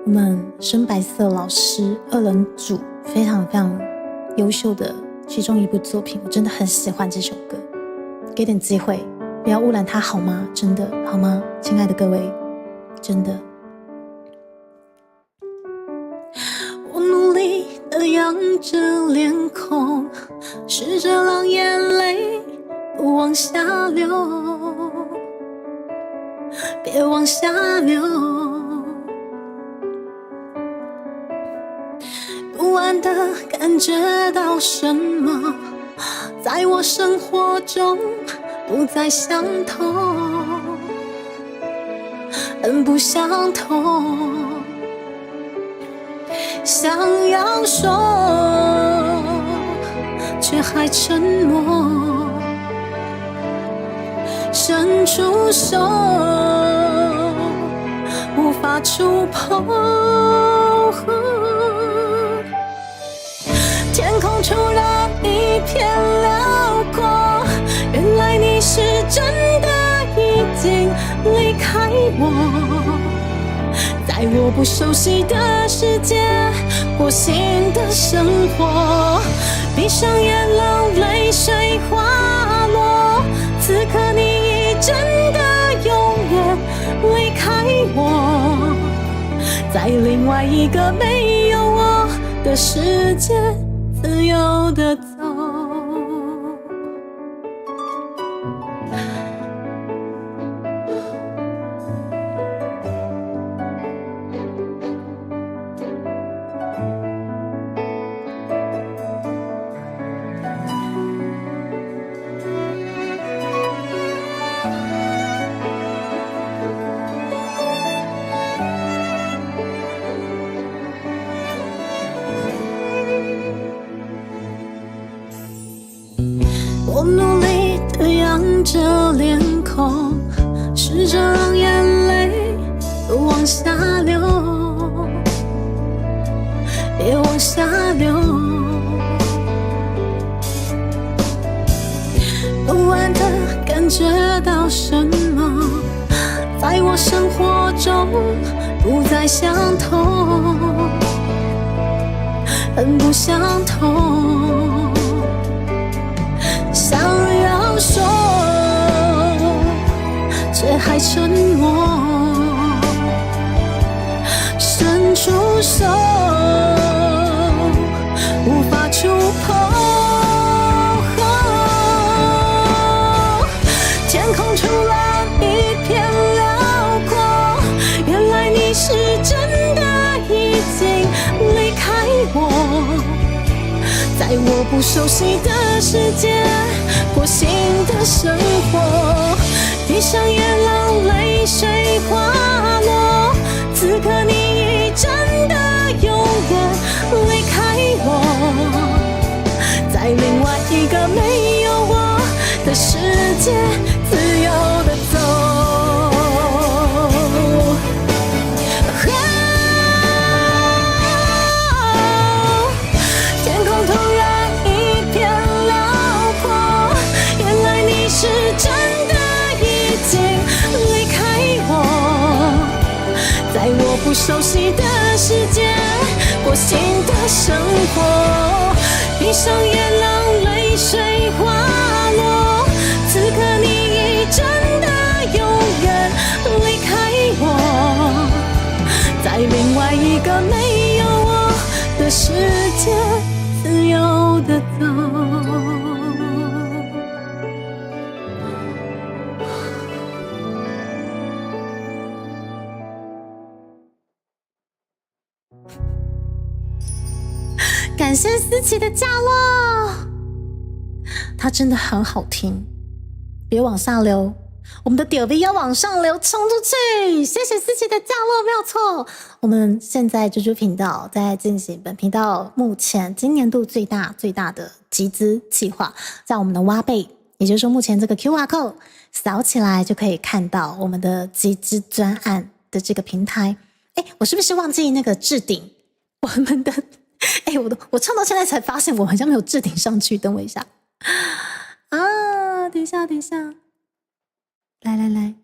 S3: 我們深白色老師二人組非常非常優秀的其中一部作品，我真的很喜歡這首歌。給點機會，不要污染它好嗎？真的好嗎？親愛的各位，真的。我努力地仰着臉孔，試着讓眼淚不往下流，別往下流，不安地感覺到什麼，在我生活中不再相同，很不相同，想要說，卻還沉默，伸出手，無法觸碰。天空突然一片遼闊，原來你是真的已經離開我，在我不熟悉的世界過新的生活，閉上眼讓淚水滑落，此刻你已真的永遠離開我，在另外一個沒有我的世界自由地走。我努力地仰着臉孔，試着讓眼淚不往下流，別往下流，不安地感覺到什麼，在我生活中不再相同，很不相同。想要说，却还沉默，伸出手，无法触碰。天空突然一片辽阔，原来你是真的已经离开我，在我不熟悉的世界过新的生活。闭上眼让泪水滑落，此刻你已真的永远离开我，在另外一个没有我的世界自由地走。天空突然一片辽阔，原来你是真的已经离开我，在我不熟悉的世界过新的生活。闭上眼让泪水滑落，此刻你已真的永远离开我，在另外一个没有我的世界自由地走。感谢思琪的降落，它真的很好听，别往下流，我们的点 V 要往上流，冲出去！谢谢思琪的降落，没有错。我们现在猪猪频道在进行本频道目前今年度最大的集资计划，在我们的挖贝，也就是说目前这个 QR code 扫起来就可以看到我们的集资专案的这个平台。我是不是忘记那个置顶我们的？我唱到现在才发现我好像没有置顶上去，等我一下啊！等一下，来，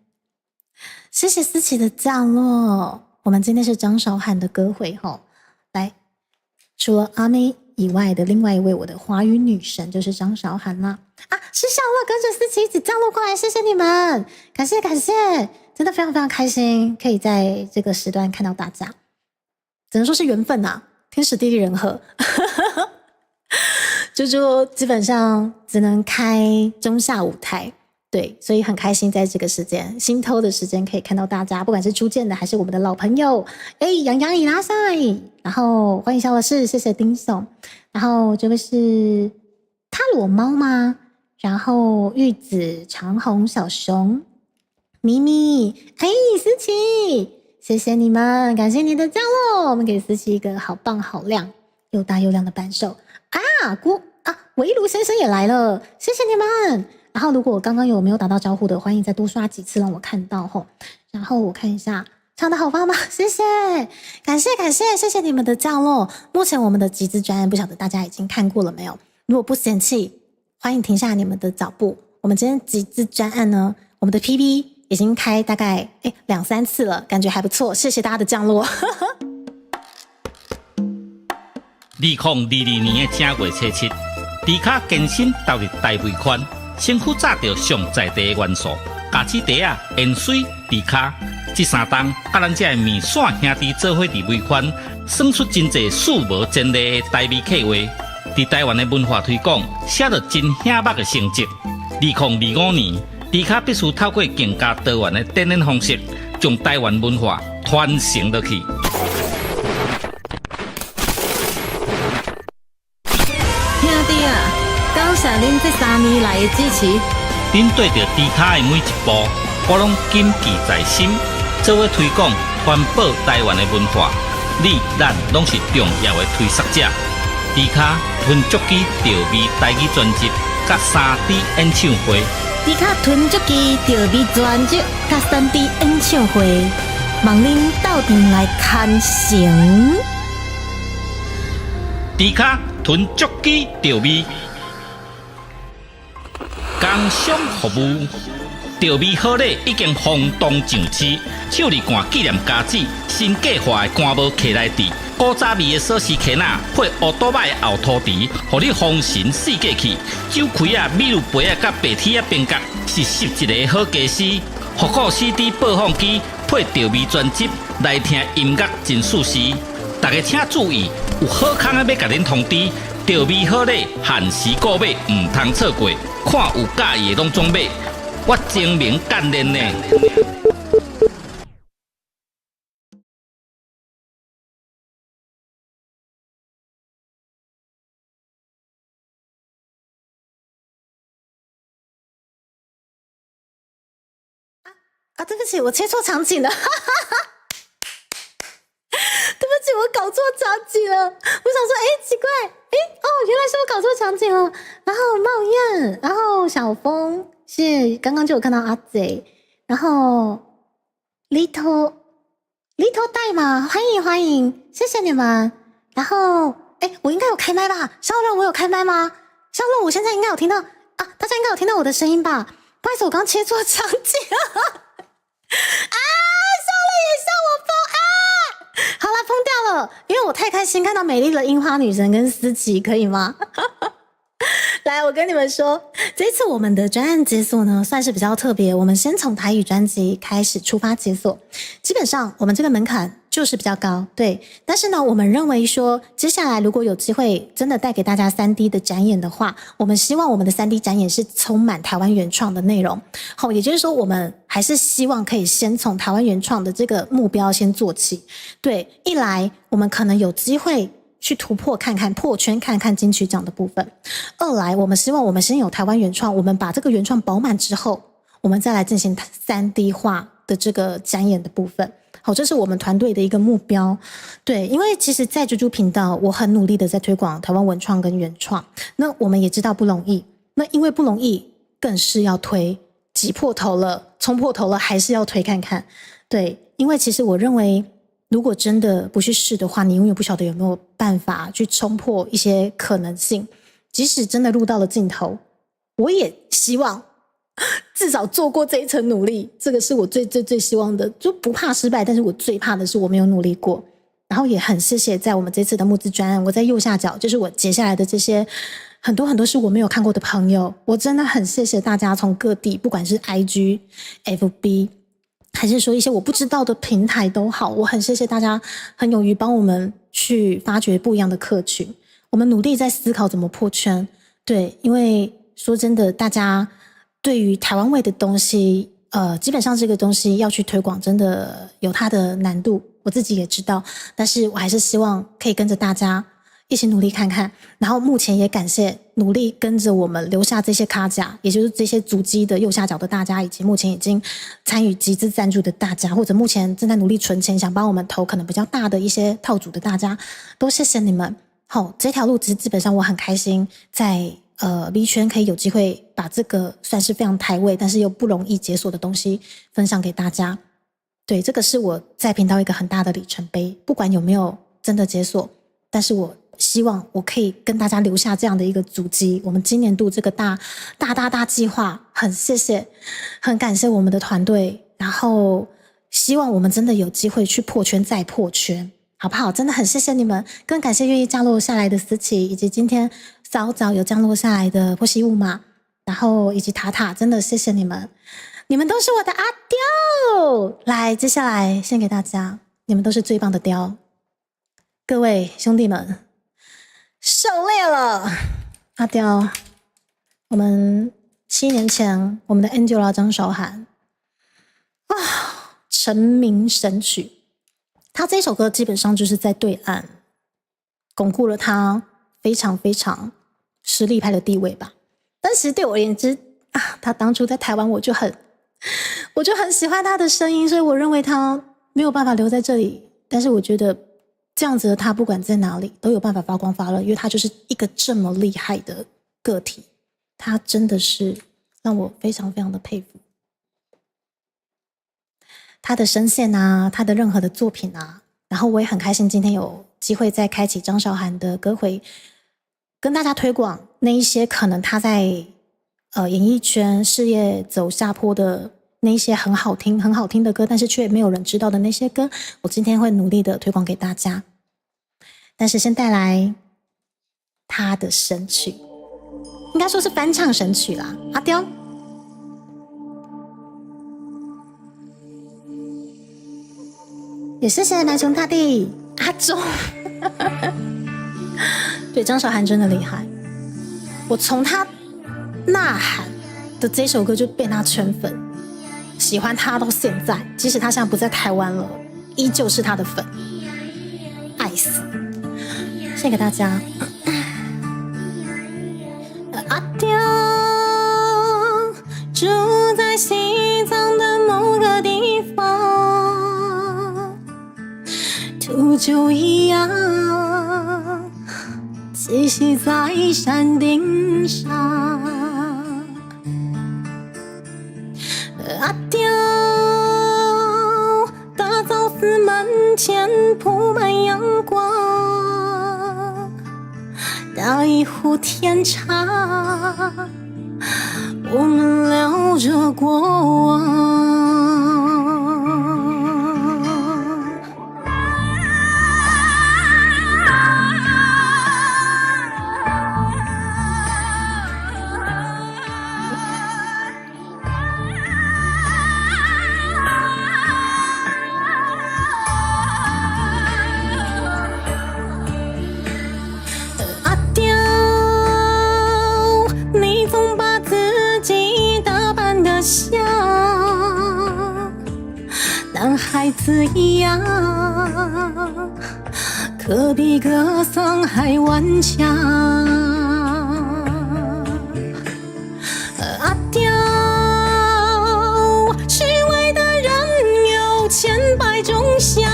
S3: 谢谢思琪的降落。我们今天是张韶涵的歌会吼，来，除了阿妹以外的另外一位我的华语女神就是张韶涵啦是小乐跟着思琪一起降落过来，谢谢你们，感谢，真的非常非常开心，可以在这个时段看到大家，只能说是缘分啊。天时地利人和猪猪基本上只能开中下舞台，对，所以很开心在这个时间心偷的时间可以看到大家，不管是初见的还是我们的老朋友，洋洋伊拉塞，然后欢迎小老师，谢谢丁总，然后这位是塔罗猫吗？然后玉子、长虹、小熊、咪咪，思琪，谢谢你们，感谢你的降落，我们给思琪一个好棒好亮又大又亮的扳手围炉先生也来了，谢谢你们。然后如果我刚刚有没有打到招呼的，欢迎再多刷几次让我看到吼。然后我看一下唱得好棒吗？谢谢，感谢，谢谢你们的降落。目前我们的集资专案不晓得大家已经看过了没有，如果不嫌弃，欢迎停下你们的脚步。我们今天集资专案呢，我们的 PB已经开大概2-3次了，感觉还不错，谢谢大家的降落。
S1: 2022年正月初7，迪卡健身投入大尾款，身躯炸着上在地的元素，咖喱茶啊、盐水、迪卡，这3档甲咱这面线兄弟做伙伫尾款，算出真侪数无前例的台味客话，伫台湾的文化推广写着真响目的成绩。2025年，迪卡必须透过更加多元的展演方式，将台湾文化传承落去。
S3: 兄弟啊，感谢恁这3年来的支持。
S1: 恁对着迪卡的每一步，我拢谨记在心，做伙推广环保台湾的文化。你咱拢是重要的推广者。迪卡吞足机调味台语专辑，甲3D 演唱会。
S3: 迪卡吞足机调味专辑，甲3D 演唱会，望恁斗阵来看成。
S1: 迪卡吞足机调味，工商服务。调味好礼已经轰动上市，手里汗纪念家子新计划的干帽客来伫，古早味的锁匙壳仔配乌多摆的后涂池，互你丰神四季气。酒开啊、米露杯啊、甲白铁啊边角是11个好家私。复古 CD 播放机配调味专辑来听音乐真舒适。大家请注意，有好康的要甲恁通知。调味好礼，限时购买，唔通错过。看有介意的拢总买，我精明干练呢。
S2: 对不起，我切错场景了，对不起，我搞错场景了。我想说，奇怪，原来是我搞错场景了。然后冒烟，然后小峰，是刚刚就有看到阿贼，然后 little 代码，欢迎，谢谢你们。然后，我应该有开麦吧？肖论，我有开麦吗？肖论，我现在应该有听到啊，大家应该有听到我的声音吧？不好意思，我刚切错场景了。笑了也笑我疯好啦，疯掉了，因为我太开心看到美丽的樱花女神跟思琪，可以吗？来，我跟你们说，这次我们的专案解锁呢，算是比较特别。我们先从台语专辑开始出发解锁，基本上我们这个门槛就是比较高，对。但是呢，我们认为说，接下来如果有机会真的带给大家 3D 的展演的话，我们希望我们的 3D 展演是充满台湾原创的内容。好，也就是说，我们还是希望可以先从台湾原创的这个目标先做起。对，一来我们可能有机会去突破看看，破圈看看金曲奖的部分。二来，我们希望我们先有台湾原创，我们把这个原创饱满之后，我们再来进行 3D 化的这个展演的部分。好，这是我们团队的一个目标。对，因为其实在猪猪频道，我很努力的在推广台湾文创跟原创。那我们也知道不容易，那因为不容易，更是要推，挤破头了，冲破头了，还是要推看看。对，因为其实我认为，如果真的不去试的话，你永远不晓得有没有办法去冲破一些可能性。即使真的录到了尽头，我也希望至少做过这一层努力，这个是我最希望的，就不怕失败，但是我最怕的是我没有努力过。然后也很谢谢在我们这次的募资专案，我在右下角就是我截下来的这些很多是我没有看过的朋友，我真的很谢谢大家从各地，不管是 IG、FB 还是说一些我不知道的平台都好，我很谢谢大家很勇于帮我们去发掘不一样的客群。我们努力在思考怎么破圈，对，因为说真的，大家对于台湾味的东西，基本上这个东西要去推广，真的有它的难度，我自己也知道，但是我还是希望可以跟着大家一起努力看看。然后目前也感谢努力跟着我们留下这些卡甲，也就是这些足迹的右下角的大家，以及目前已经参与集资赞助的大家，或者目前正在努力存钱想帮我们投可能比较大的一些套组的大家，都谢谢你们。好，这条路基本上我很开心，在V 圈可以有机会把这个算是非常台味，但是又不容易解锁的东西分享给大家。对，这个是我在频道一个很大的里程碑，不管有没有真的解锁，但是我希望我可以跟大家留下这样的一个足迹。我们今年度这个大计划，很谢谢，很感谢我们的团队，然后希望我们真的有机会去破圈再破圈，好不好？真的很谢谢你们，更感谢愿意降落下来的思琪，以及今天早有降落下来的波西乌马，然后以及塔塔，真的谢谢你们，你们都是我的阿雕。来，接下来献给大家，你们都是最棒的雕，各位兄弟们，狩猎了！阿雕，我们7年前，我们的 Angela 张韶涵成名神曲，他这首歌基本上就是在对岸巩固了他非常实力派的地位吧。但其实对我而言之他当初在台湾我就很喜欢他的声音，所以我认为他没有办法留在这里。但是我觉得这样子的他不管在哪里都有办法发光发热，因为他就是一个这么厉害的个体，他真的是让我非常的佩服。他的声线啊，他的任何的作品啊，然后我也很开心今天有机会再开启张韶涵的歌会，跟大家推广那一些可能他在演艺圈事业走下坡的那一些很好听的歌，但是却没有人知道的那些歌，我今天会努力的推广给大家。但是先带来他的神曲，应该说是翻唱神曲啦。阿刁，也谢谢南熊大帝阿忠。对，张韶涵真的厉害，我从他呐喊的这首歌就被他圈粉，喜欢他到现在，即使他现在不在台湾了，依旧是他的粉，爱死。献给大家。阿刁住在西藏的某个地方，秃鹫一样栖息在山顶上。阿刁大昭寺门前铺满阳光，倒一壶甜茶，我们聊着过往。像男孩子一样，可比格桑还顽强。阿刁，虚伪的人有千百种相，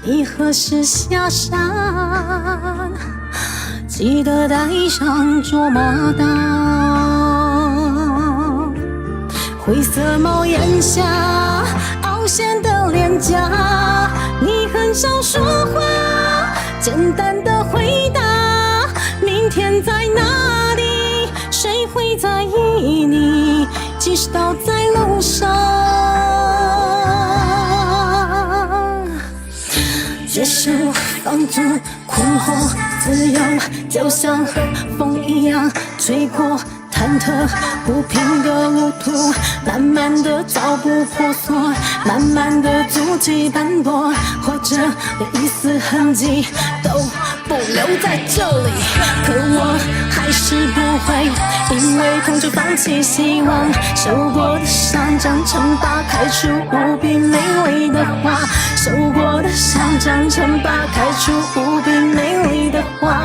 S2: 你何时下山？记得带上卓玛刀。灰色帽檐下，凹陷的脸颊，你很少说话，简单的回答，明天在哪里？谁会在意你？即使倒在路上，接受放逐困惑，自由就像风一样吹过。忐忑不平的路途，慢慢的脚步婆娑，慢慢的足迹斑驳，或者连一丝痕迹都不留在这里。可我还是不会因为痛就放弃希望，受过的伤长成疤，开出无比美丽的花，受过的伤长成疤，开出无比美丽的花。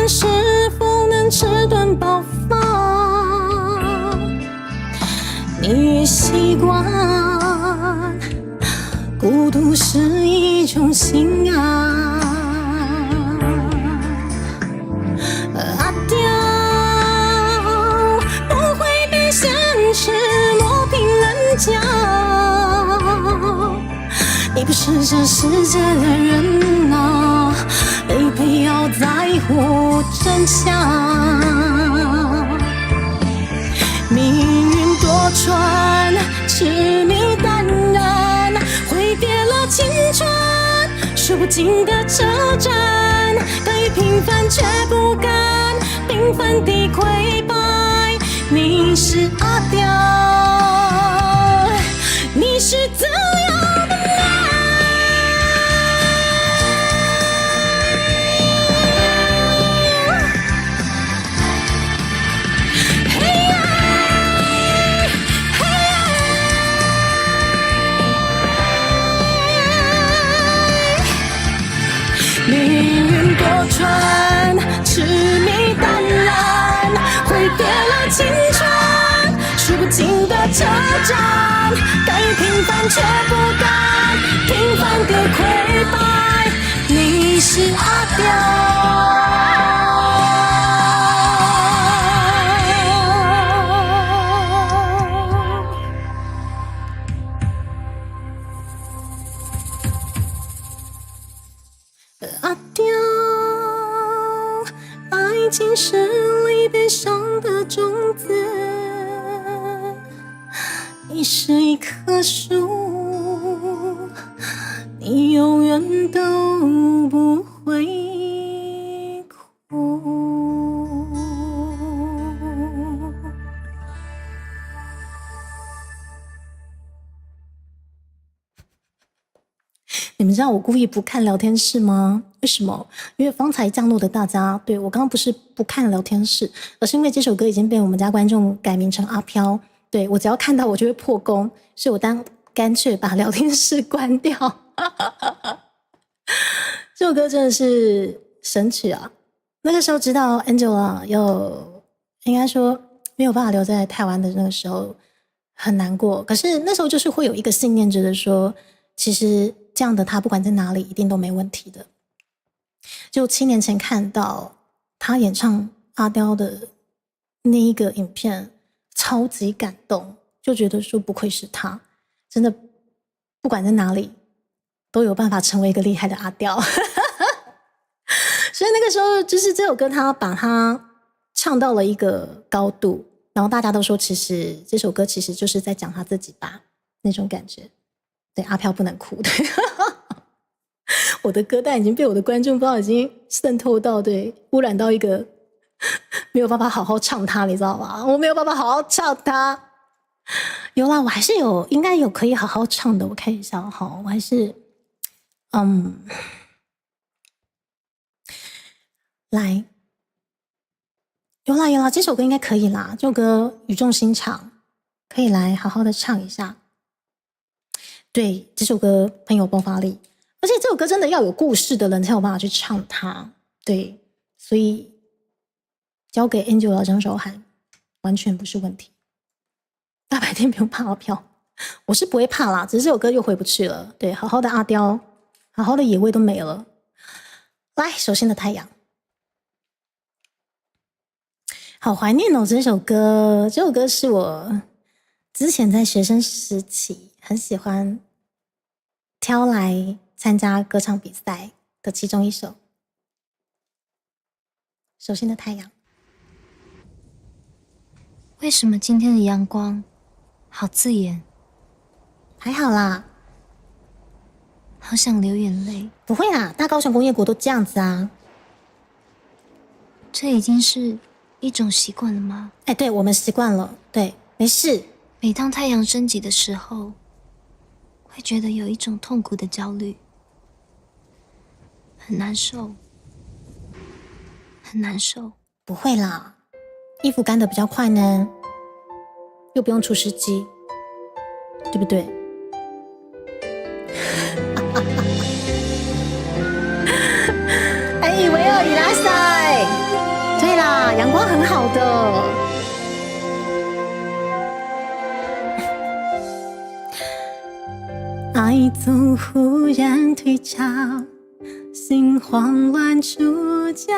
S2: 是否能吃顿饱饭？你也习惯孤独是一种心安。阿刁不会被现实磨平棱角，你不是这世界的人啊，没必要在乎真相。命运多舛，痴迷淡然，挥别了青春，数不尽的车站，甘于平凡却不甘平凡地溃败。你是阿刁，你是自由的爱。命运多舛，痴迷淡然，挥别了青春，数不尽的车站，甘于平凡却不甘平凡地溃败。你是阿刁。阿刁，爱情是离悲伤的种子。
S3: 你是一棵树，你永远都不会哭。你们知道我故意不看聊天室吗？为什么？因为方才降落的大家，对，我刚刚不是不看聊天室，而是因为这首歌已经被我们家观众改名成阿飘，对，我只要看到我就会破功，所以我干脆把聊天室关掉。这首歌真的是神曲啊！那个时候知道 Angela 应该说没有办法留在台湾的那个时候很难过，可是那时候就是会有一个信念，觉得说其实这样的他不管在哪里一定都没问题的。就7年前看到他演唱阿刁的那一个影片，超级感动，就觉得说不愧是他，真的不管在哪里都有办法成为一个厉害的阿刁。所以那个时候就是这首歌他把它唱到了一个高度，然后大家都说其实这首歌其实就是在讲他自己吧，那种感觉。对，阿飘不能哭。对，我的歌单已经被我的观众不知道已经渗透到，对，污染到一个没有办法好好唱它，你知道吗？我没有办法好好唱它。有啦，我还是应该有可以好好唱的，我看一下哈，我还是来，有啦，这首歌应该可以啦，这首歌语重心长，可以来好好的唱一下。对，这首歌很有爆发力，而且这首歌真的要有故事的人才有办法去唱它。对，所以交给 Angela 张韶涵完全不是问题。大白天不用怕阿飘，我是不会怕啦，只是这首歌又回不去了。对，好好的阿刁，好好的野味都没了。来，首先的太阳，好怀念哦！这首歌是我之前在学生时期很喜欢挑来参加歌唱比赛的其中一首。首先的太阳，
S4: 为什么今天的阳光好刺眼？
S2: 还好啦，
S4: 好想流眼泪。
S2: 不会啦，大高雄工业国都这样子啊。
S4: 这已经是一种习惯了吗？
S2: 哎，对，我们习惯了，对，没事。
S4: 每当太阳升起的时候，会觉得有一种痛苦的焦虑，很难受，很难受。
S2: 不会啦，衣服干得比较快呢，又不用除湿机，对不对？哎，维尔伊拉塞，对啦，阳光很好的。
S3: 爱总忽然退潮，心慌乱触角，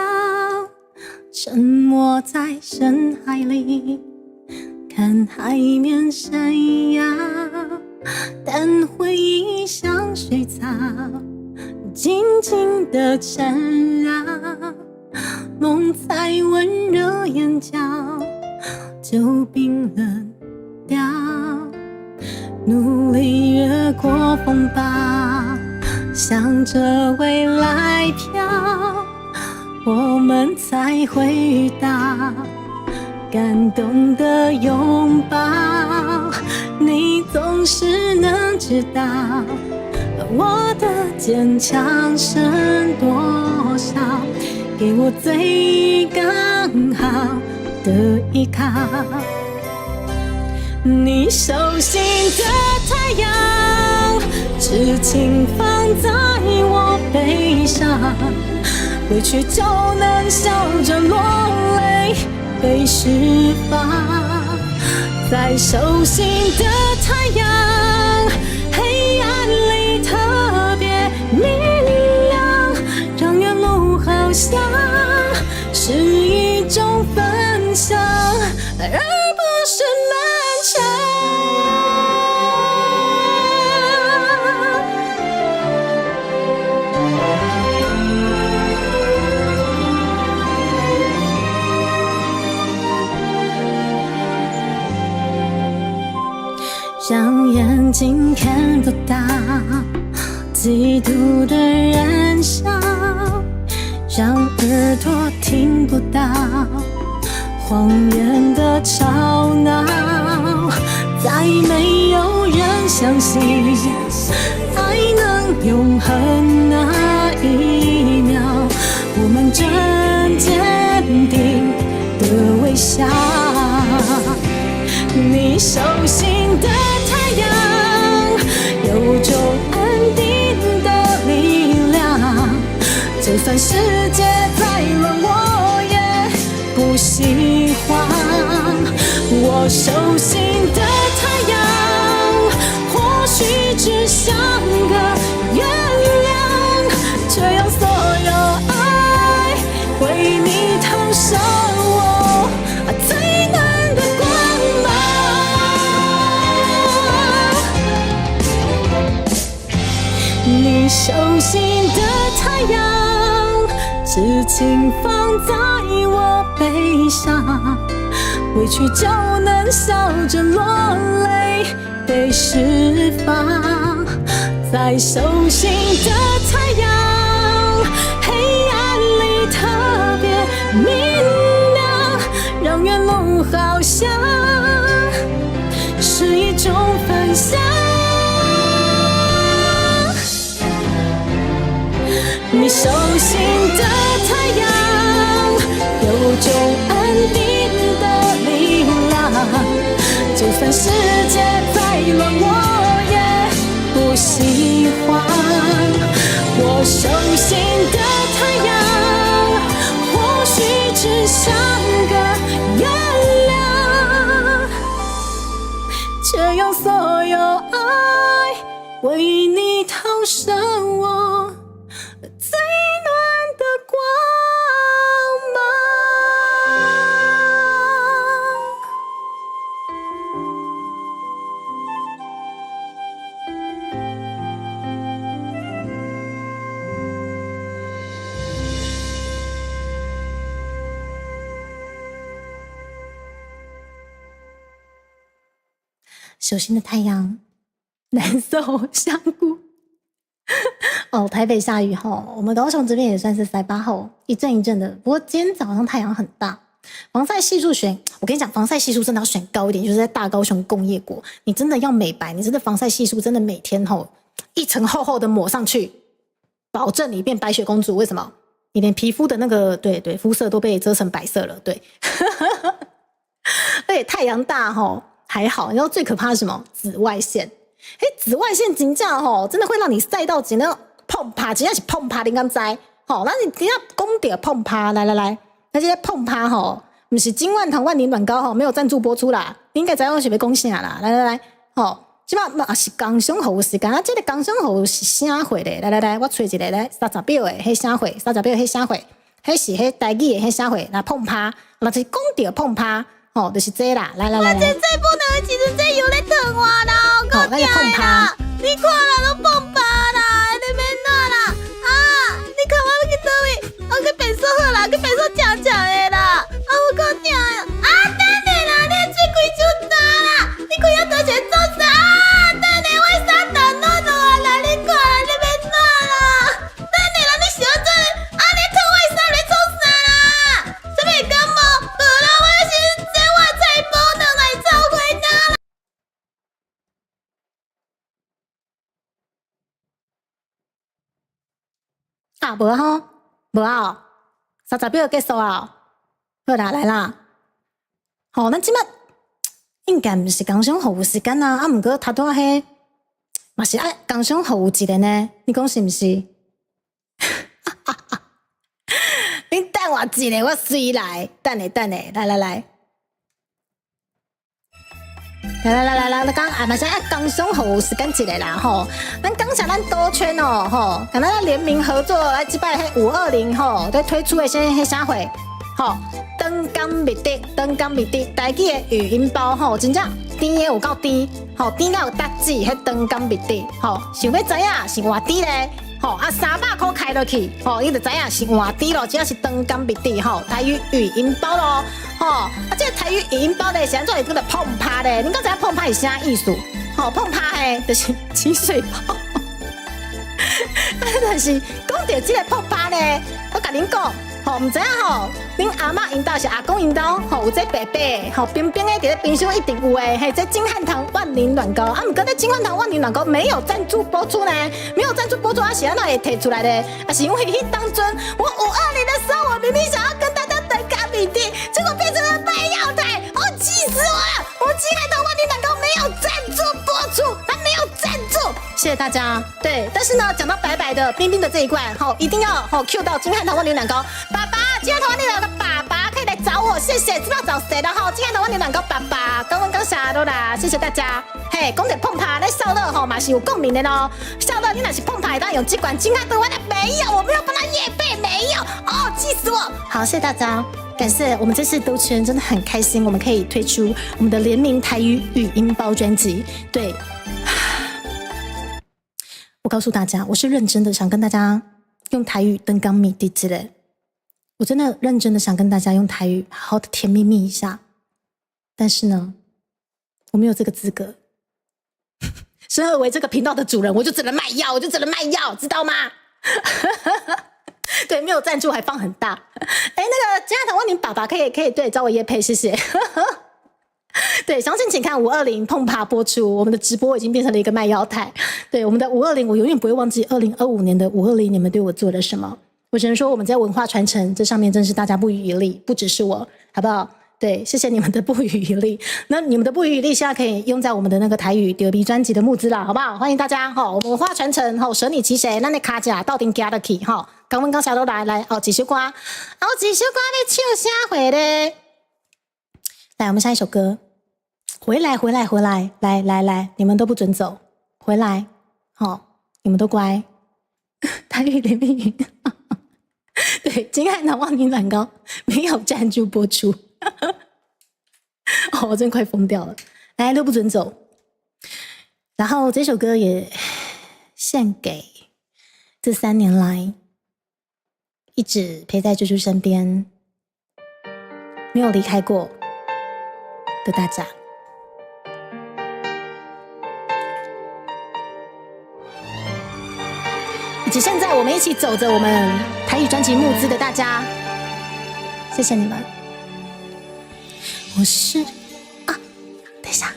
S3: 沉没在深海里，看海面闪耀，但回忆像水草，静静地缠绕，梦才温热眼角，就冰冷掉。努力越过风暴，向着未来飘，我们才会遇到感动的拥抱。你总是能知道我的坚强剩多少，给我最刚好的依靠。你手心的太阳，痴情放在我背上，委屈就能笑着落泪被释放。在手心的太阳，黑暗里特别明亮，让远路好像是一种分享，而不是漫长。让嫉妒的燃烧，让耳朵听不到谎言的吵闹，再没有人相信爱能永恒那一秒，我们正坚定的微笑。你手心的太阳有种安定的力量，就算世界再乱我也不喜欢。我手心的太阳或许只像个月亮，却用所有爱为你投射我最暖的光芒。你手心的太阳，只轻放在我背上，委屈就能笑着落泪被释放。在手心的太阳，黑暗里特别明亮，让远路好像是一种分享。你手心的太阳有种安定的力量，就算世界再乱我也不喜欢。我手心的太阳或许只像个月亮，却用所有爱为你投射我最暖的光手心的太阳，蓝色香菇。哦，台北下雨吼，我们高雄这边也算是塞巴吼，一阵一阵的。不过今天早上太阳很大，防晒系数我跟你讲，防晒系数真的要选高一点，就是在大高雄工业国，你真的要美白，你真的防晒系数真的每天吼一层厚厚的抹上去，保证你变白雪公主。为什么？你连皮肤的那个对肤色都被遮成白色了，对。而且太阳大吼还好，你知道最可怕是什么？紫外线。紫外线真的吼，真的会让你晒到真的碰趴，真的是碰趴，你敢知？吼，那你等下讲到碰趴，来，那这些碰趴吼，不是金万堂万年软膏吼，没有赞助播出啦，你应该知道我是要讲啥啦？来，吼，即马嘛是工商服务时间啊，这个工商服务是啥货咧？来，我找一个来30秒的，迄啥货？30秒迄啥货？迄是迄台语的迄啥货？来碰趴，那就是讲到碰趴。哦，就是这啦，来，
S2: 我这不能的时阵，这又咧疼我啦，我讲
S3: 你碰趴，
S2: 你看啦，都碰趴啦，你免哪啦？啊，你看我要去倒位，我去便所好啦，去便所正的啦，我讲疼啊，等下啦，你嘴开就大啦，你看要多钱做啥？等下我啥蛋弄弄啊啦，你看啦，你免哪啦？等下啦，你小子，啊，你偷我啥来做啥啦？什么感冒？好啦，我要先。啊，无吼，无啊，30秒结束啊，好啦，来啦，好，咱即摆应该毋是工商服务时间啊，啊，毋过头拄仔迄嘛是爱工商服务一个呢，你讲是毋是？你等我一个，我随来，等下，来。来，讲啊，嘛是爱工商服务时间一个啦吼。咱感谢咱多圈哦吼，跟咱联名合作来即摆迄520吼，在推出的迄啥货吼，灯光密滴，台语的语音包吼，真正甜的有够甜，吼甜到有搭子，迄灯光密滴吼，想要知影是偌甜咧？吼啊，300块开落去，吼，你就知影是偌甜咯，只要是灯光密滴吼，台语语音包咯。吼，啊，这个台语语音包咧，是安怎会叫做碰趴咧？你敢知影碰趴是啥意思？吼，碰趴嘿，就是起水泡。
S3: 但是讲到这个泡趴呢，我甲恁讲，吼，唔知影吼，恁阿嬷因兜是阿公因兜，吼有这白白，吼冰冰的，伫咧冰箱一定有诶，嘿，这金汉堂万年软膏，啊，唔过这金汉堂万年软膏没有赞助播出呢，没有赞助播出，啊是安怎会摕出来的？啊是因为迄当阵我520的时候，我明明想要跟大家等咖米蒂，结果变成了卖药台，哦，气死我了！我们金汉堂万年软膏没有赞助播出，它没有赞助，谢谢大家。对，但是呢，讲到白白的、冰冰的这一罐，吼，一定要吼 Q 到金汉堂万年软膏，爸爸，金汉堂万年软膏爸爸可以来找我，谢谢，知道找谁了哈？金汉堂万年软膏爸爸，刚问刚下都啦，谢谢大家。嘿，讲者碰趴，那笑乐吼嘛是有共鸣的咯。笑乐，你若是碰趴，当然用这罐金汉堂万年没有，我没有帮他业配，没有哦，气死我！好，谢谢大家。感谢我们这次兜圈真的很开心，我们可以推出我们的联名台语语音包专辑。对，我告诉大家，我是认真的想跟大家用台语登纲米地之类，我真的认真的想跟大家用台语好好的甜蜜蜜一下，但是呢，我没有这个资格。身而为这个频道的主人，我就只能卖药，我就只能卖药，知道吗？对，没有赞助还放很大。哎，那个金汉堂万年爸爸可以对找我业配，谢谢。对，详情请看520碰趴播出，我们的直播已经变成了一个卖药台。对，我们的520，我永远不会忘记2025年的520，你们对我做了什么。我只能说我们在文化传承这上面真是大家不遗余力，不只是我，好不好？对，谢谢你们的不遗余力。那你们的不遗余力现在可以用在我们的那个台语第2B专辑的募资啦，好不好？欢迎大家哈，我们文化传承哈，舍你其谁，那卡甲到底加得起哈？刚问刚下都来哦，几首歌，哦，几首歌你唱啥回嘞？来，我们下一首歌，回来，来，你们都不准走，回来，好，你们都乖。台语联名语，对，金汉堂万年软膏没有赞助播出。哦，我真快疯掉了！来，都不准走。然后这首歌也献给这3年来一直陪在猪猪身边、没有离开过的大家。以及现在我们一起走着我们台语专辑募资的大家，谢谢你们。我是啊，等一下，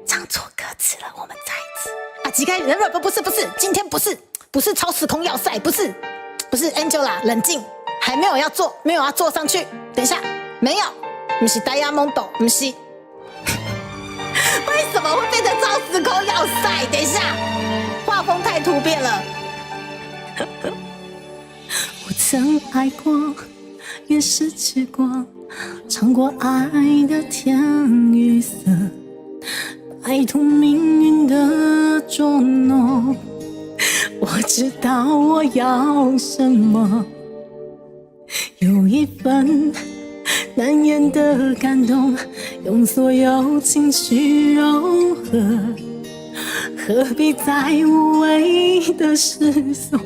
S3: 唱错歌词了，我们再一次啊！几开不是，今天不是超时空要塞，不是 Angela， 冷静，还没有要做上去，等一下，没有，不是 Diamond， 不是，为什么会变成超时空要塞？等一下，画风太突变了。我曾爱过，也失去过。尝过爱的甜与涩，摆脱命运的捉弄。我知道我要什么，有一份难言的感动，用所有情绪融合，何必再无谓的失踪？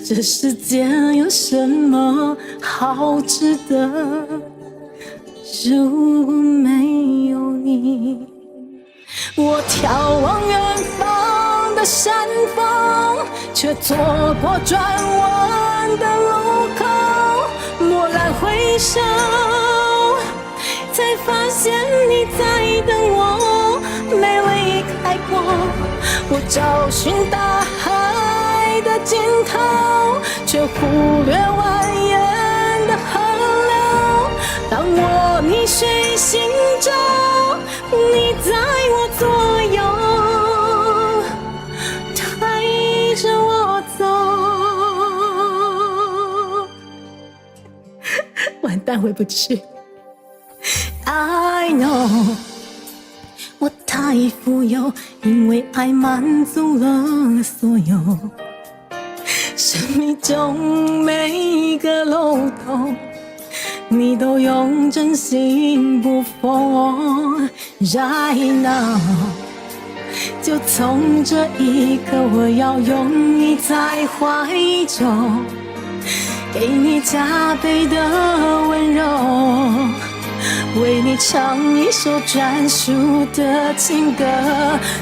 S3: 这世间有什么好值得？如果没有你，我眺望远方的山峰，却错过转弯的路口。蓦然回首，才发现你在等我，没离开过。我找寻大海的尽头，却忽略蜿蜒的河流。当我逆水行舟，你在我左右，带着我走。完蛋，回不去。I know， 我太富有，因为爱满足了所有。生命中每一个漏洞，你都用真心不缝。Right now， 就从这一刻，我要拥你在怀中，给你加倍的温柔，为你唱一首专属的情歌，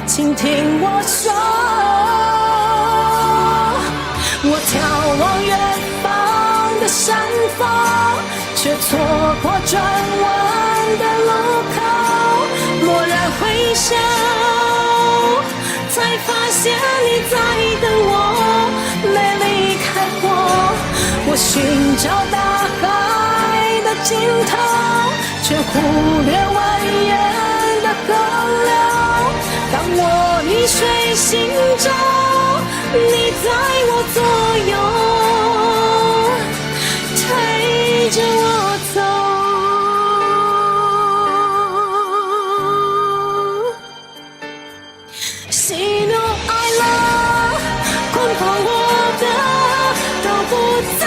S3: 请听我说。或转弯的路口，蓦然回首，才发现你在等我，没离开过。我寻找大海的尽头，却忽略蜿蜒的河流。当我逆水行舟，你在我左右，推着我走。喜怒哀乐捆绑我的都不再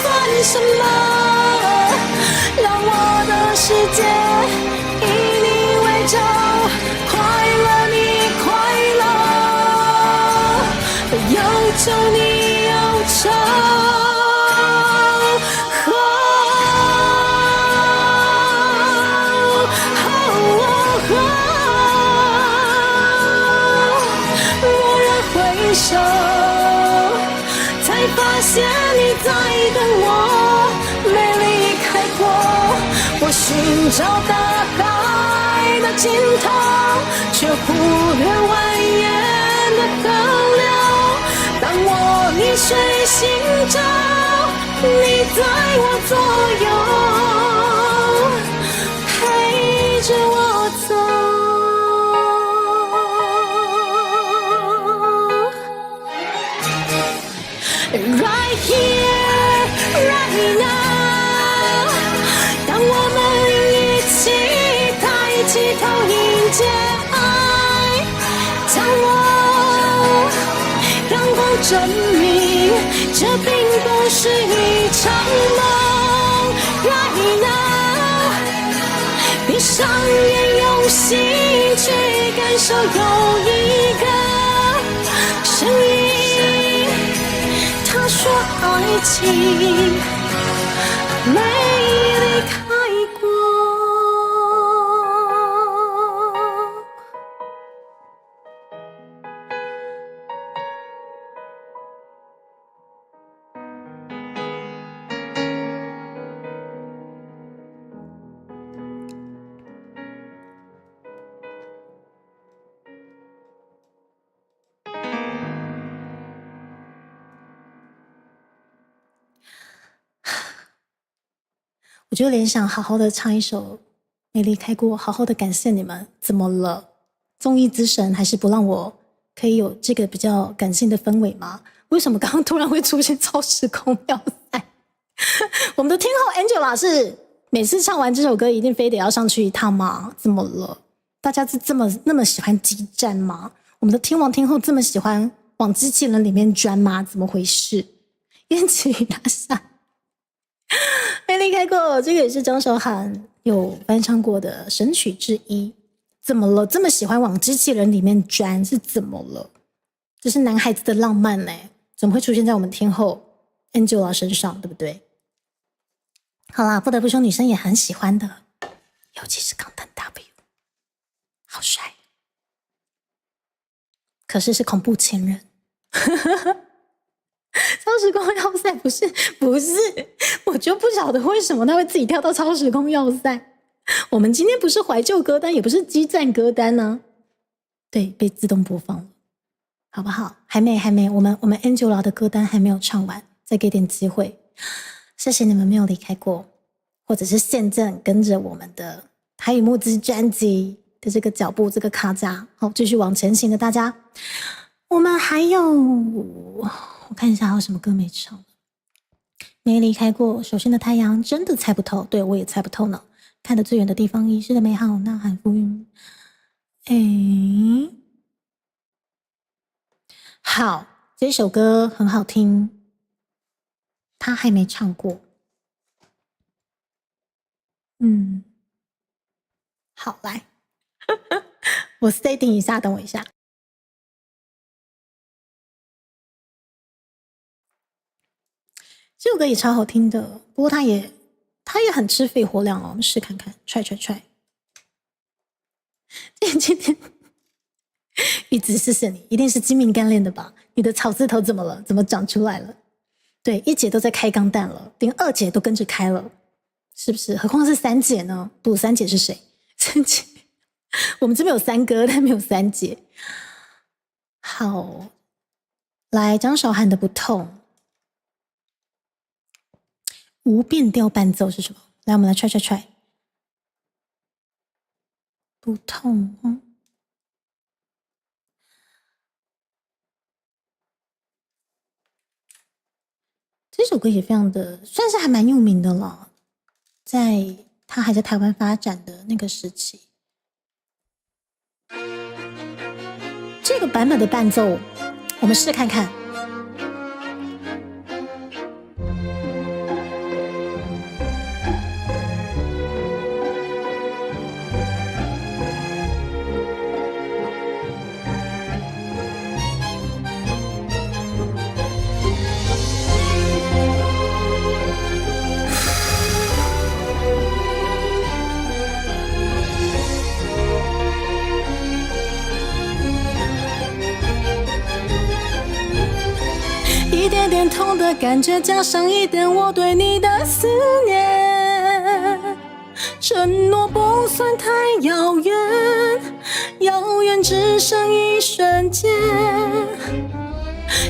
S3: 算什么，让我的世界以你为舟，快乐你快乐，忧愁你忧愁。手，才发现你在等我，没离开过。我寻找大海的尽头，却忽略蜿蜒的河流。当我逆水行舟，你在我左右，陪着我走。Right here, right now， 当我们一起抬起头迎接爱，将我阳光证明，这并不是一场梦。Right now， 闭上眼用心去感受，有一个声音。他说爱情没离开过。我就联想好好的唱一首没离开过，好好的感谢你们。怎么了？综艺之神还是不让我可以有这个比较感性的氛围吗？为什么刚刚突然会出现超时空要塞？我们的天后 Angela 是每次唱完这首歌一定非得要上去一趟吗？怎么了？大家是那么喜欢激战吗？我们的天王天后这么喜欢往机器人里面钻吗？怎么回事？燕子与大山没离开过，这个也是张韶涵有翻唱过的神曲之一。怎么了？这么喜欢往机器人里面钻是怎么了？这是男孩子的浪漫呢，怎么会出现在我们天后 Angela 身上，对不对？好啦，不得不说女生也很喜欢的，尤其是钢弹 W， 好帅，可是是恐怖情人。超时空要塞不是，我就不晓得为什么他会自己跳到超时空要塞。我们今天不是怀旧歌单，也不是激战歌单呢、对，被自动播放了，好不好？还没，我们 Angela 的歌单还没有唱完，再给点机会。谢谢你们没有离开过，或者是现正跟着我们的台语募资专辑的这个脚步，这个卡扎，好，继续往前行的大家。我们还有，我看一下还有什么歌没唱。没离开过，首先的太阳真的猜不透，对，我也猜不透呢。看得最远的地方，遗失的美好，呐喊浮云。好，这首歌很好听，他还没唱过。好，来，我 setting 一下，等我一下。这首歌也超好听的，不过它也很吃肺活量哦。我们试看看，踹。今天玉子，谢谢你，一定是精明干练的吧？你的草字头怎么了？怎么长出来了？对，一姐都在开钢弹了，连二姐都跟着开了。
S2: 是不是？何况是三姐呢？不，三姐是谁？三姐，我们这边有三哥，但没有三姐。好，来张韶涵的《不痛》，无变调伴奏是什么？来，我们来try。不痛，这首歌也非常的，算是还蛮有名的了，在他还在台湾发展的那个时期。这个版本的伴奏，我们试看看。一点点痛的感觉，加上一点我对你的思念，承诺不算太遥远，遥远只剩一瞬间，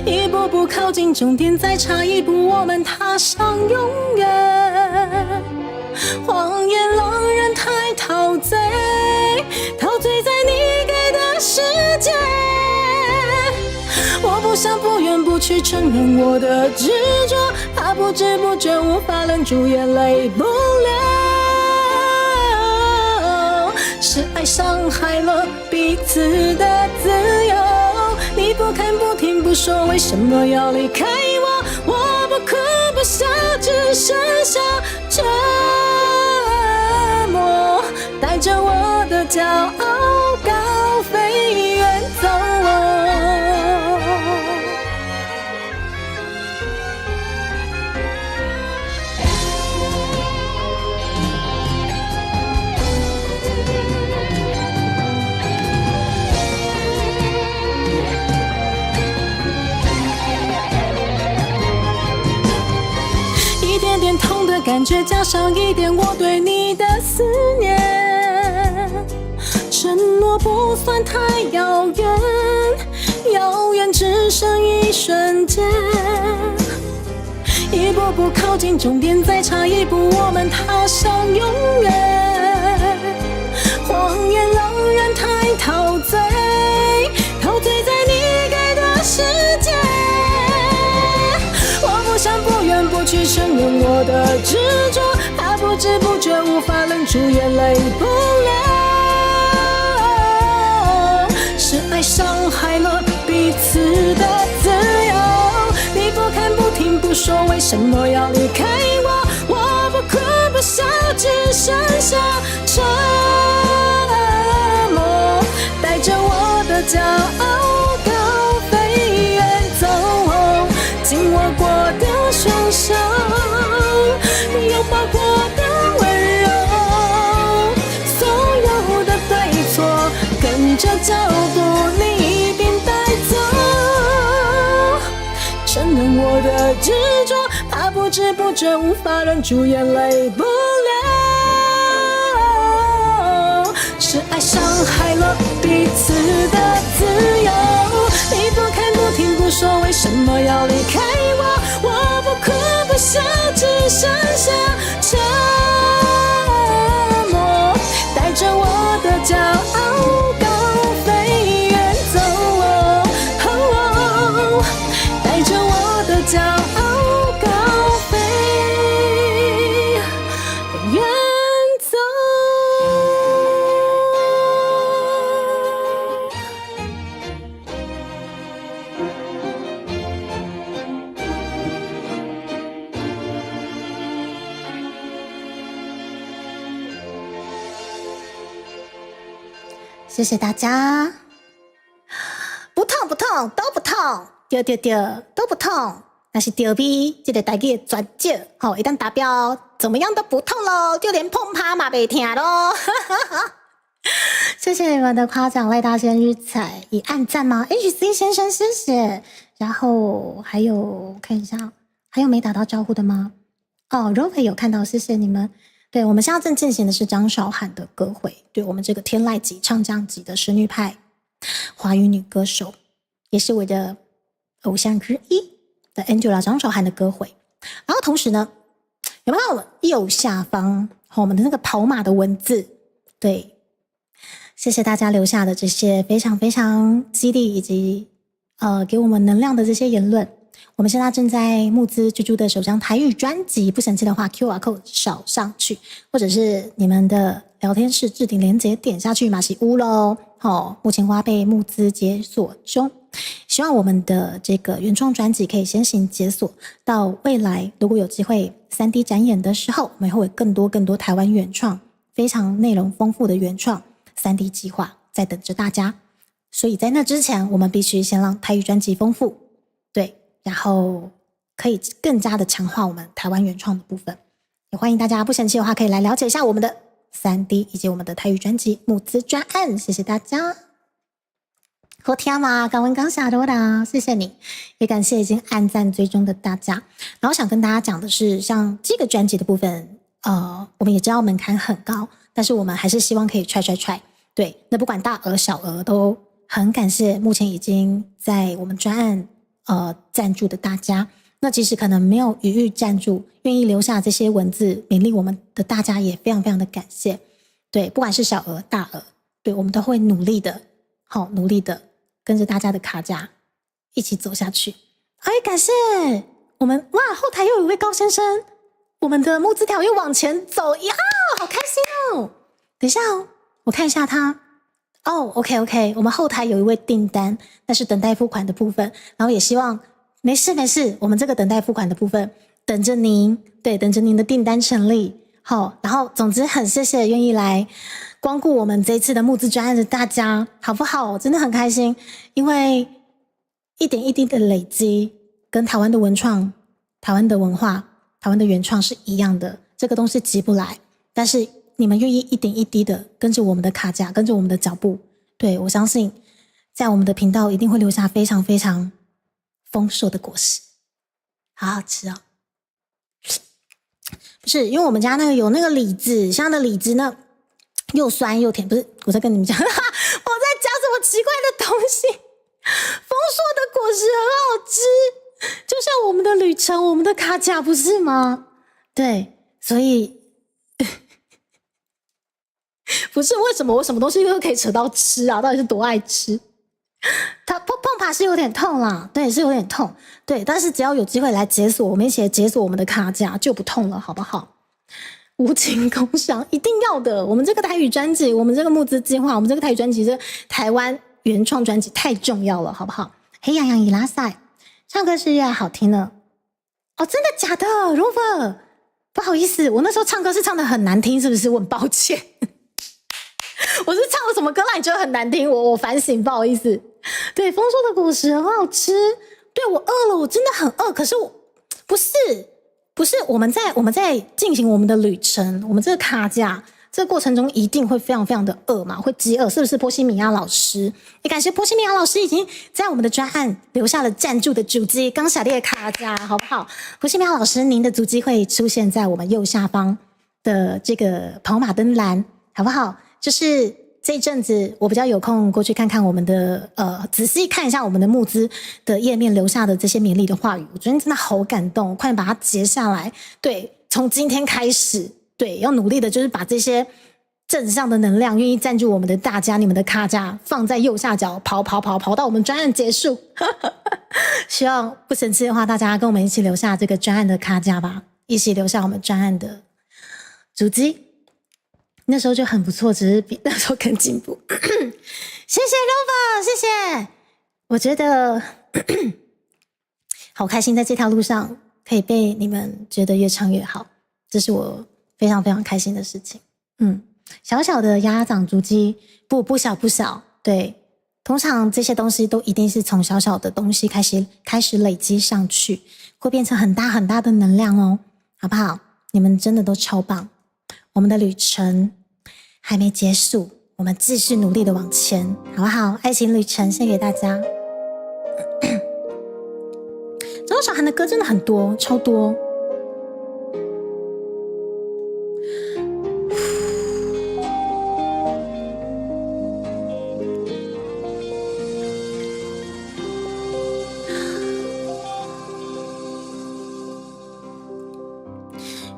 S2: 一步步靠近终点，再差一步我们踏上永远。谎言让人太陶醉，陶醉在你给的世界。我不想不愿不去承认我的执着，怕不知不觉无法忍住眼泪不流。是爱伤害了彼此的自由，你不看不听不说，为什么要离开我？我不哭不笑，只剩下沉默，带着我的骄傲高飞远走。一点点痛的感觉，加上一点我对你的思念，承诺不算太遥远，遥远只剩一瞬间，一步步靠近终点，再差一步我们踏上永远。谎言让人太陶醉，陶醉在你给的世界。我不想不愿不去承认我的执着，怕不知不觉无法忍住眼泪不流。是爱伤害了彼此的自由，你不看不听不说，为什么要离开我？我不哭不笑，只剩下沉默，带着我的骄傲高飞远走。紧握过的双手，拥抱过的温柔，所有的对错跟着脚步你一并带走。承认我的执着，怕不知不觉无法忍住眼泪不流。是爱伤害了彼此的自由，你不看不听不说，为什么要离开我？我不哭不笑，只剩下沉默，带着我的骄傲高飞远走。带着我的骄傲高飞远走。谢谢大家。不痛不痛都不痛，对对对都不痛。那是对比这个台语的专辑，好，一旦达标，怎么样都不痛咯，就连碰趴嘛没痛咯。谢谢你们的夸奖，赖大仙日彩已按赞吗 ？HC 先生谢谢。然后还有看一下，还有没打到招呼的吗？哦 ，Rover 有看到，谢谢你们。对，我们现在正进行的是张韶涵的歌会，对我们这个天籁级唱将级的实力派华语女歌手，也是我的偶像之一的 Angela 张韶涵的歌会。然后同时呢，有没有看我右下方我们的那个跑马的文字？对，谢谢大家留下的这些非常非常激励以及给我们能量的这些言论。我们现在正在募资居住的首张台语专辑，不生气的话 QR code 扫上去，或者是你们的聊天室置顶连结点下去马西屋咯。目前花被募资解锁中，希望我们的这个原创专辑可以先行解锁，到未来如果有机会 3D 展演的时候，我们会有更多台湾原创非常内容丰富的原创 3D 计划在等着大家。所以在那之前，我们必须先让台语专辑丰富，对，然后可以更加的强化我们台湾原创的部分。也欢迎大家不嫌弃的话，可以来了解一下我们的 3D 以及我们的台语专辑募资专案，谢谢大家。好听吗？刚问刚下的啦，谢谢你，也感谢已经按赞追踪的大家。然后想跟大家讲的是，像这个专辑的部分，我们也知道门槛很高，但是我们还是希望可以踹。对，那不管大额小额都很感谢目前已经在我们专案赞助的大家。那即使可能没有余裕赞助，愿意留下这些文字勉励我们的大家，也非常非常的感谢。对，不管是小额大额，对，我们都会努力的跟着大家的卡价一起走下去。感谢我们，哇，后台又有一位高先生，我们的募资条又往前走呀，好开心哦。等一下我看一下他OK， 我们后台有一位订单，那是等待付款的部分，然后也希望没事，我们这个等待付款的部分等着您，对，等着您的订单成立。好，然后总之很谢谢愿意来光顾我们这一次的募资专案的大家，好不好？真的很开心，因为一点一滴的累积跟台湾的文创、台湾的文化、台湾的原创是一样的，这个东西急不来，但是你们愿意一点一滴的跟着我们的卡价，跟着我们的脚步，对，我相信在我们的频道一定会留下非常非常丰硕的果实，好好吃哦。不是，因为我们家那个有那个李子，像那李子呢又酸又甜，不是，我在跟你们讲我在讲什么奇怪的东西。丰硕的果实很好吃，就像我们的旅程，我们的卡甲，不是吗？对，所以不是为什么我什么东西都可以扯到吃啊？到底是多爱吃？它碰爬是有点痛啦，对，是有点痛，对，但是只要有机会来解锁，我们一起来解锁我们的卡价就不痛了，好不好？无情工伤一定要的，我们这个台语专辑，我们这个募资计划，我们这个台语专辑，这个台湾原创专辑太重要了，好不好？嘿洋洋伊拉塞，唱歌是越来越好听了。哦，真的假的 ？Rover， 不好意思，我那时候唱歌是唱得很难听，是不是？我很抱歉。我是唱了什么歌让你觉得很难听？我反省，不好意思。对，丰硕的果实很好吃。对，我饿了，我真的很饿。可是我不是，我们在进行我们的旅程，我们这个卡价这个过程中一定会非常非常的饿嘛，会饥饿，是不是？波西米亚老师，也感谢波西米亚老师已经在我们的专案留下了赞助的足迹，刚小列卡价，好不好？波西米亚老师，您的足迹会出现在我们右下方的这个跑马灯栏，好不好？就是这一阵子我比较有空过去看看我们的仔细看一下我们的募资的页面留下的这些勉励的话语，我昨天真的好感动，快点把它截下来。对，从今天开始，对，要努力的就是把这些正向的能量，愿意赞助我们的大家，你们的卡价放在右下角，跑到我们专案结束。希望不生气的话，大家跟我们一起留下这个专案的卡价吧，一起留下我们专案的足迹。那时候就很不错，只是比那时候更进步。谢谢 Rover， 谢谢。我觉得好开心，在这条路上可以被你们觉得越唱越好，这是我非常非常开心的事情。小小的鸭掌足迹，不小，对，通常这些东西都一定是从小小的东西开始累积上去，会变成很大很大的能量哦，好不好？你们真的都超棒。我们的旅程还没结束，我们继续努力的往前，好不好？爱情旅程献给大家。张韶涵的歌真的很多，超多。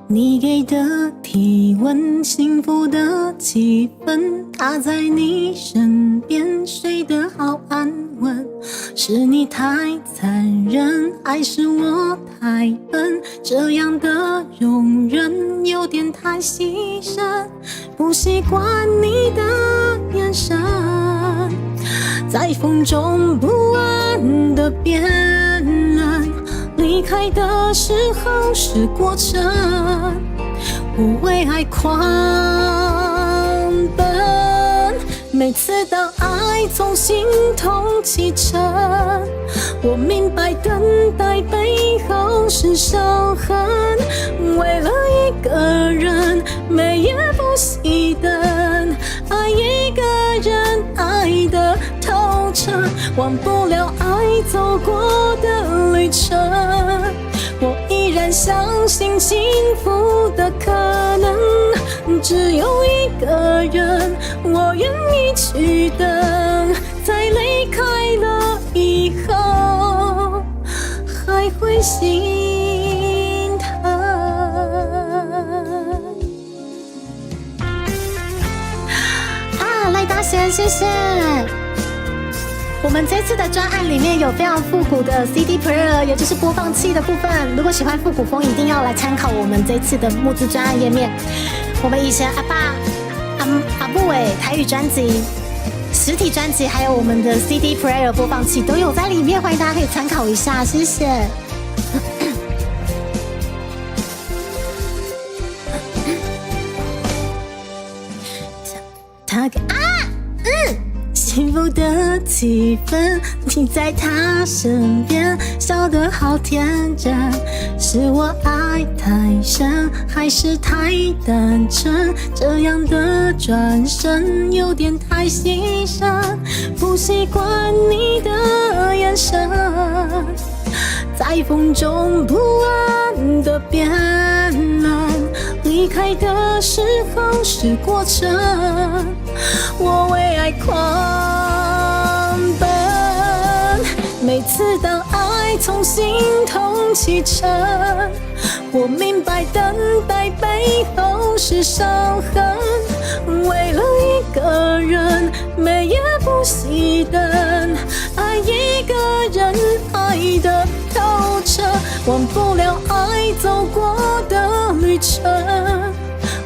S3: 你给的体温，幸福的气氛，他在你身边睡得好安稳。是你太残忍，还是我太笨？这样的容忍有点太牺牲，不习惯你的眼神，在风中不安的变冷。离开的时候是过程，我为爱狂奔。每次当爱从心头启程，我明白等待背后是伤痕。为了一个人，每夜不熄灯，爱一个人，爱的透彻，忘不了爱走过的旅程。我依然相信幸福的可能，只有一个人，我愿意去等，在离开了以后，还会心疼。
S2: 啊，赖大贤，谢谢。我们这次的专案里面有非常复古的 CD player， 也就是播放器的部分。如果喜欢复古风，一定要来参考我们这次的募资专案页面。我们以前阿爸、阿布伟台语专辑、实体专辑，还有我们的 CD player 播放器都有在里面，欢迎大家可以参考一下，谢谢。幸福的气氛，你在他身边，笑得好天真。是我爱太深，还是太单纯？这样的转身有点太牺牲，不习惯你的眼神，在风中不安的变冷。离开的时候是过程，我为爱狂奔。每次当爱从心头启程，我明白等待背后是伤痕。为了一个人，每夜不熄灯，爱一个人，爱的透彻，忘不了爱走过的旅程。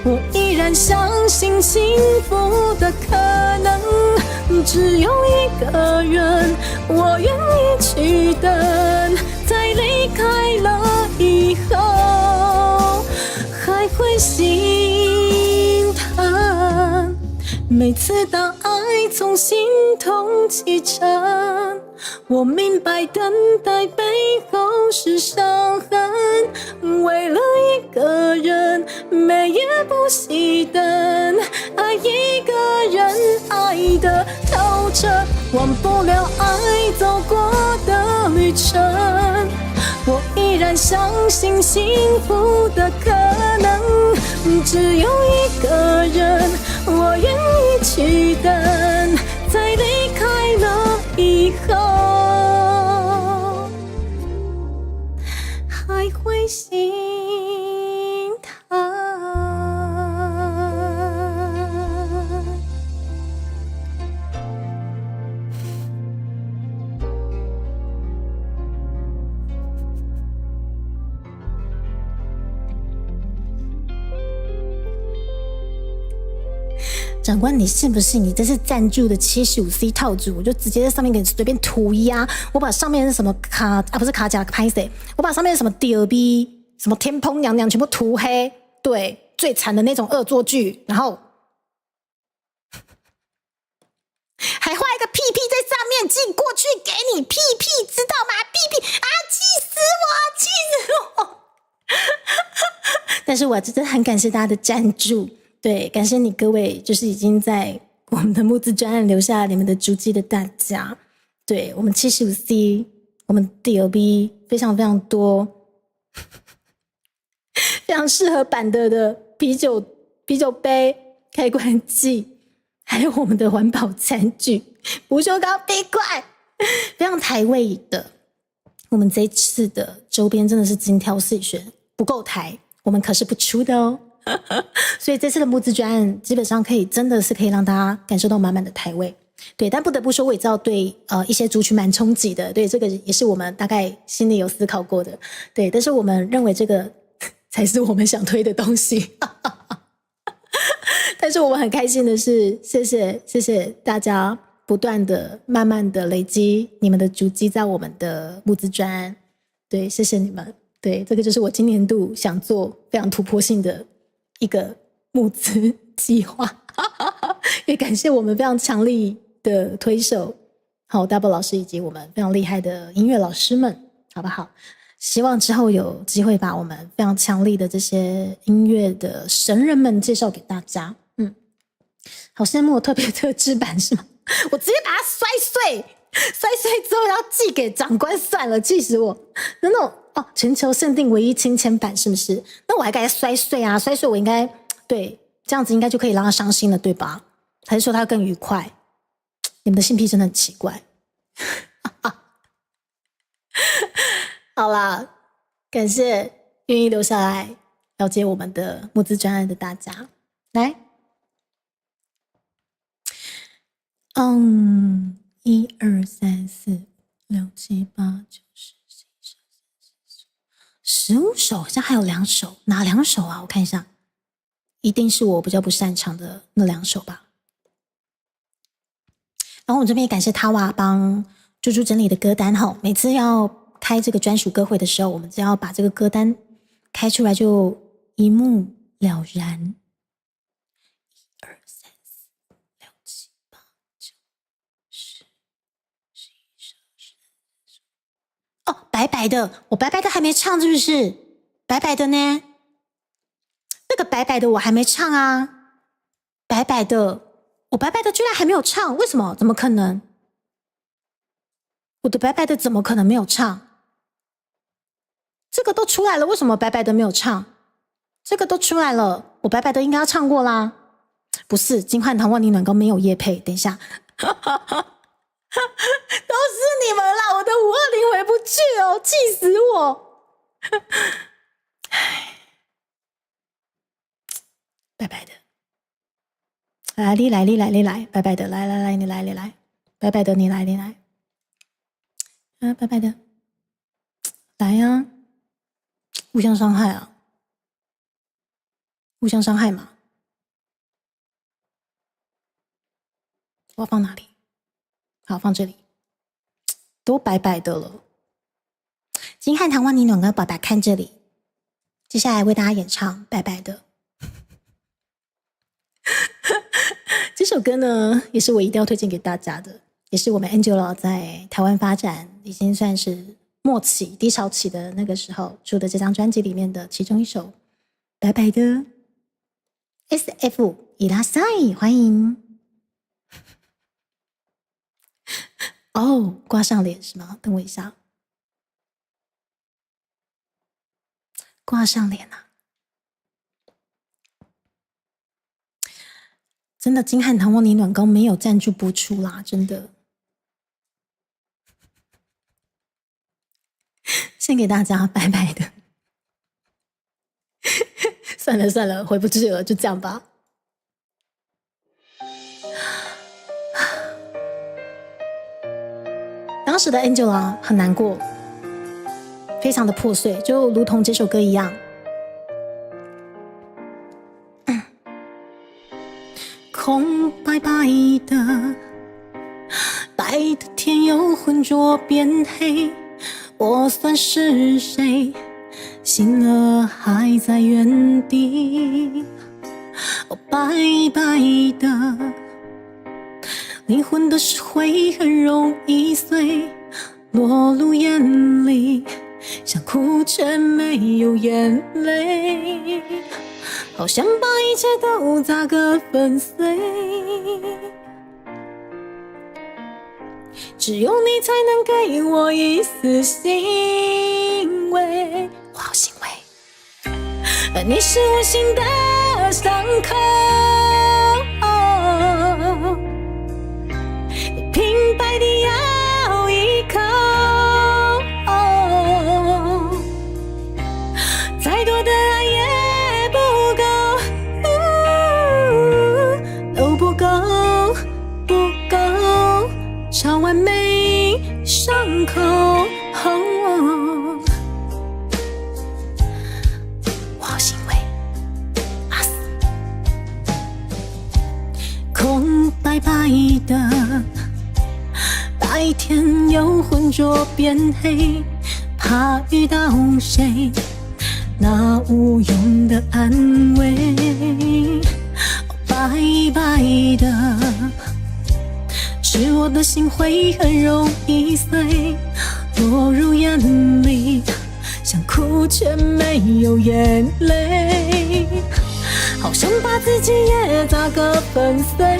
S2: 我依然相信幸福的可能，只有一个人，我愿意去等，在离开了以后，还会心疼。每次当爱从心头启程，我明白等待背后是伤痕。为了一个人，每夜不熄灯，爱一个人，爱的透彻，忘不了爱走过的旅程。我依然相信幸福的可能，只有一个人，我愿意去等，在离开了以后，还会心疼。长官，你信不信？你这是赞助的75C 套组，我就直接在上面给你随便涂鸦。我把上面是什么不是卡甲拍谁？我把上面是什么 DLB 什么天蓬娘娘全部涂黑，对，最惨的那种恶作剧，然后还画一个屁屁在上面，寄过去给你屁屁，知道吗？屁屁啊，气死我，气死我！但是我真的很感谢大家的赞助。对，感谢你各位，就是已经在我们的募资专案留下你们的足迹的大家。对，我们75C，我们 DLB 非常非常多，非常适合版的啤酒杯、开关器，还有我们的环保餐具、不锈钢杯块，非常台味的。我们这一次的周边真的是精挑细选，不够台。我们可是不出的哦。所以这次的募资专案基本上真的是可以让大家感受到满满的台味。对，但不得不说，我也知道对一些族群蛮冲击的，对，这个也是我们大概心里有思考过的，对，但是我们认为这个才是我们想推的东西。但是我们很开心的是，谢谢大家不断的、慢慢的累积你们的足迹在我们的募资专案，对，谢谢你们，对，这个就是我今年度想做非常突破性的一个募资计划。也感谢我们非常强力的推手，好 Double 老师以及我们非常厉害的音乐老师们，好不好？希望之后有机会把我们非常强力的这些音乐的神人们介绍给大家。好羡慕我特别特制版是吗？我直接把它摔碎之后要寄给长官算了，气死我！那种全球限定唯一亲签版是不是？那我还给它摔碎啊，摔碎我应该对这样子应该就可以让他伤心了，对吧？还是说他更愉快？你们的性癖真的很奇怪。好啦，感谢愿意留下来了解我们的募资专案的大家。来，1、2、3、4、5、6、7、8、9、10、11、12、13、14、15首，好像还有2首，哪2首啊？我看一下，一定是我比较不擅长的那2首吧。然后我这边也感谢他哇帮猪猪整理的歌单哈，每次要开这个专属歌会的时候，我们只要把这个歌单开出来就一目了然。1、2、3、4、5、6、7、8、9、10、11、12、13、14。白白的，我白白的还没唱，是不是？白白的呢？那个白白的我还没唱啊，白白的。我白白的居然还没有唱，为什么？怎么可能？我的白白的怎么可能没有唱？这个都出来了，为什么白白的没有唱？这个都出来了，我白白的应该要唱过啦。不是，金汉堂万里暖糕没有业配，等一下。都是你们啦，我的520回不去哦，气死我。白白的。来，你来，白白的，来，你来，白白的，你来，啊，白白的，来呀，互相伤害啊，互相伤害嘛，我要放哪里？好，放这里，都白白的了。金汉堂万里暖糕宝宝看这里，接下来为大家演唱《白白的》。这首歌呢，也是我一定要推荐给大家的，也是我们 Angela 在台湾发展已经算是末期低潮期的那个时候出的这张专辑里面的其中一首《白白的》。SF 伊拉塞，欢迎。挂上脸是吗？等我一下，挂上脸啊！真的，金汉堂万里暖糕没有赞助播出啦，真的。献给大家，白白的。算了，回不去了，就这样吧。当时的 Angela 很难过，非常的破碎，就如同这首歌一样。空白白的，白的天又浑浊变黑，我算是谁？心儿还在原地。白白的，灵魂的石灰很容易碎，落入眼里，想哭却没有眼泪。好想把一切都砸个粉碎，只有你才能给我一丝欣慰。我好欣慰，而你是我心的伤口，你平白地咬一口，再多的爱也
S3: 桌变黑，怕遇到谁，那无用的安慰，白白的，是我的心会很容易碎，落入眼里，想哭却没有眼泪，好想把自己也砸个粉碎，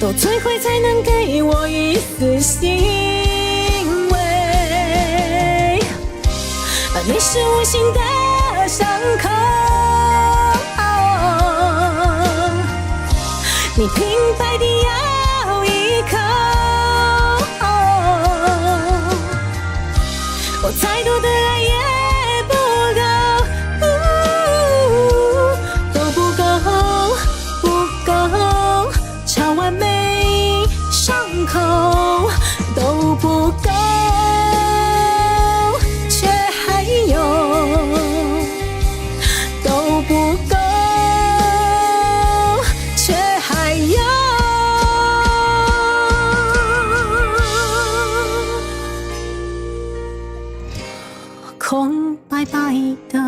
S3: 都摧毁才能给我一丝欣慰。你是无形的伤口，你平白地咬一口，我再多的爱也不够，都不够，不够，超完美伤口都不够，却还有都不够，却还有空白白的，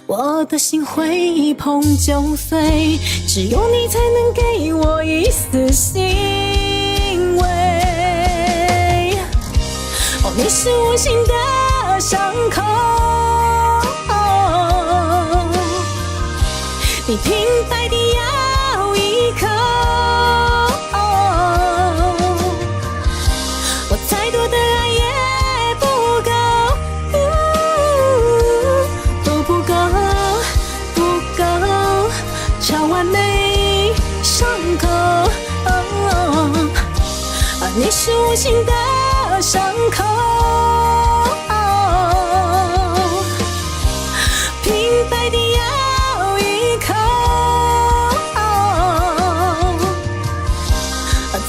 S3: 我的心会一碰就碎，只有你才能给我一丝欣慰。哦，你是无形的伤口，你平白地咬一口，我再多的爱也不够，都不够，不够，超完美伤口，你是无形的伤口，平白地咬一口，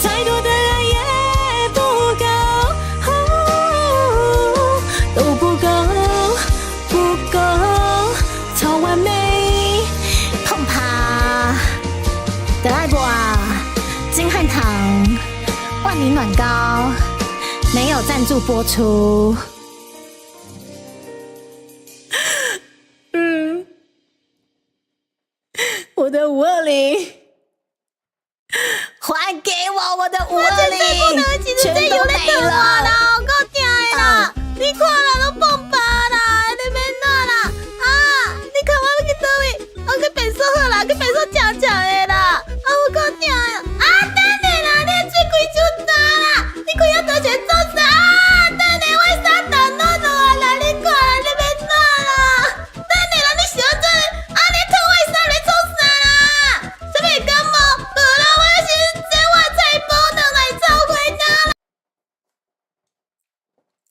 S3: 再多的爱也不够，都不够，不够，超完美
S2: 碰啪的爱博啊，金汉堂万宁暖糕没有赞助播出。
S3: 我的520，
S2: 还给我的520，
S3: 全都没了。
S2: 我够痛的啦！你看啦，都碰趴啦，你免哪啦？啊！你看我要去倒位？我去便所好啦，去便所正的啦！我够痛的！等下啦，你的水开伤大啦！你开啊倒钱做啥？等下我衫澹落啊啦！你看啦，你免哪啦？等下啦，你小嘴，你脱我衫来做啥啦？什么感冒？好啦，我要先洗我菜包回来走回家。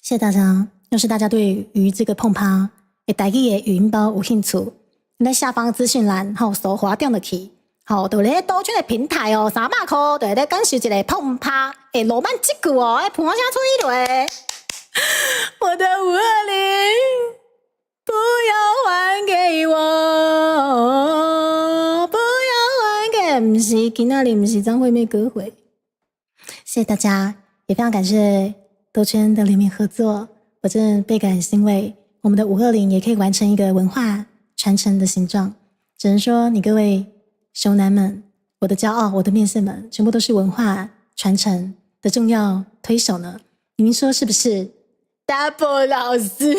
S2: 谢谢大家。要是大家对于这个碰趴的台语的语音包有兴趣，你在下方资讯栏好搜滑点落去，好，就咧多圈的平台哦，300块就咧感受一个碰趴的浪漫一句哦，碰声出来。
S3: 我的520，不要还给我，不要还给，不是今仔日不是张惠妹歌会。
S2: 谢谢大家，也非常感谢多圈的联名合作，我真的倍感欣慰。我们的520也可以完成一个文化传承的形状，只能说你各位熊男们，我的骄傲，我的面线们，全部都是文化传承的重要推手呢。你们说是不是 ？Double 老师，Double 老师，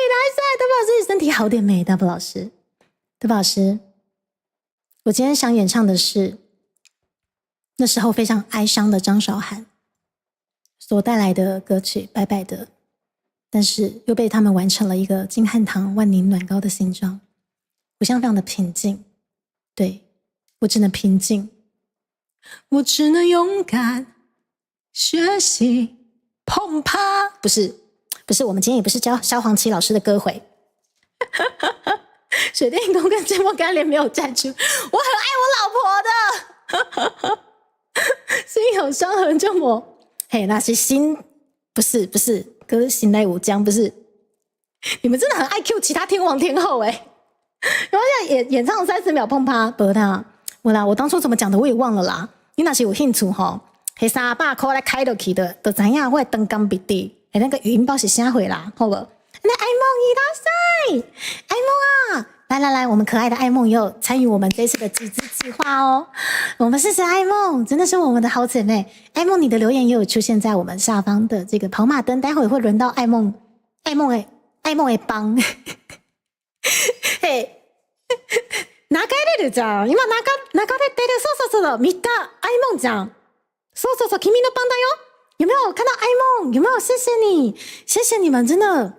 S2: 来噻 ，Double 老师，身体好点没 ？Double 老师，Double 老师，我今天想演唱的是那时候非常哀伤的张韶涵所带来的歌曲《白白的》，但是又被他们完成了一个金汉堂万宁暖糕的形状。我现在非常的平静，对，我只能平静，
S3: 我只能勇敢学习
S2: 碰趴。不是，我们今天也不是教萧煌奇老师的歌会。水电工跟芥末干莲没有赞助，我很爱我老婆的。心有伤痕就抹，嘿，那是心，不是，可是心来无疆，不是。你们真的很爱 Q 其他天王天后然后现在演唱30秒碰趴，不他我当初怎么讲的我也忘了啦。你若是有兴趣吼，迄300块来开落去的，就知影我的灯光笔滴，那个语音包是啥货啦，好不？那爱梦伊拉塞，爱梦啊！来，我们可爱的爱梦也有参与我们这次的集资计划哦。我们谢谢爱梦，真的是我们的好姐妹。爱梦，你的留言也有出现在我们下方的这个跑马灯，待会会轮到爱梦的帮。嘿，流れるじゃん。今流れてる。そう。見た愛夢じゃん。そう。君の帮だよ。有没有看到爱梦？有没有？谢谢你，谢谢你们，真的。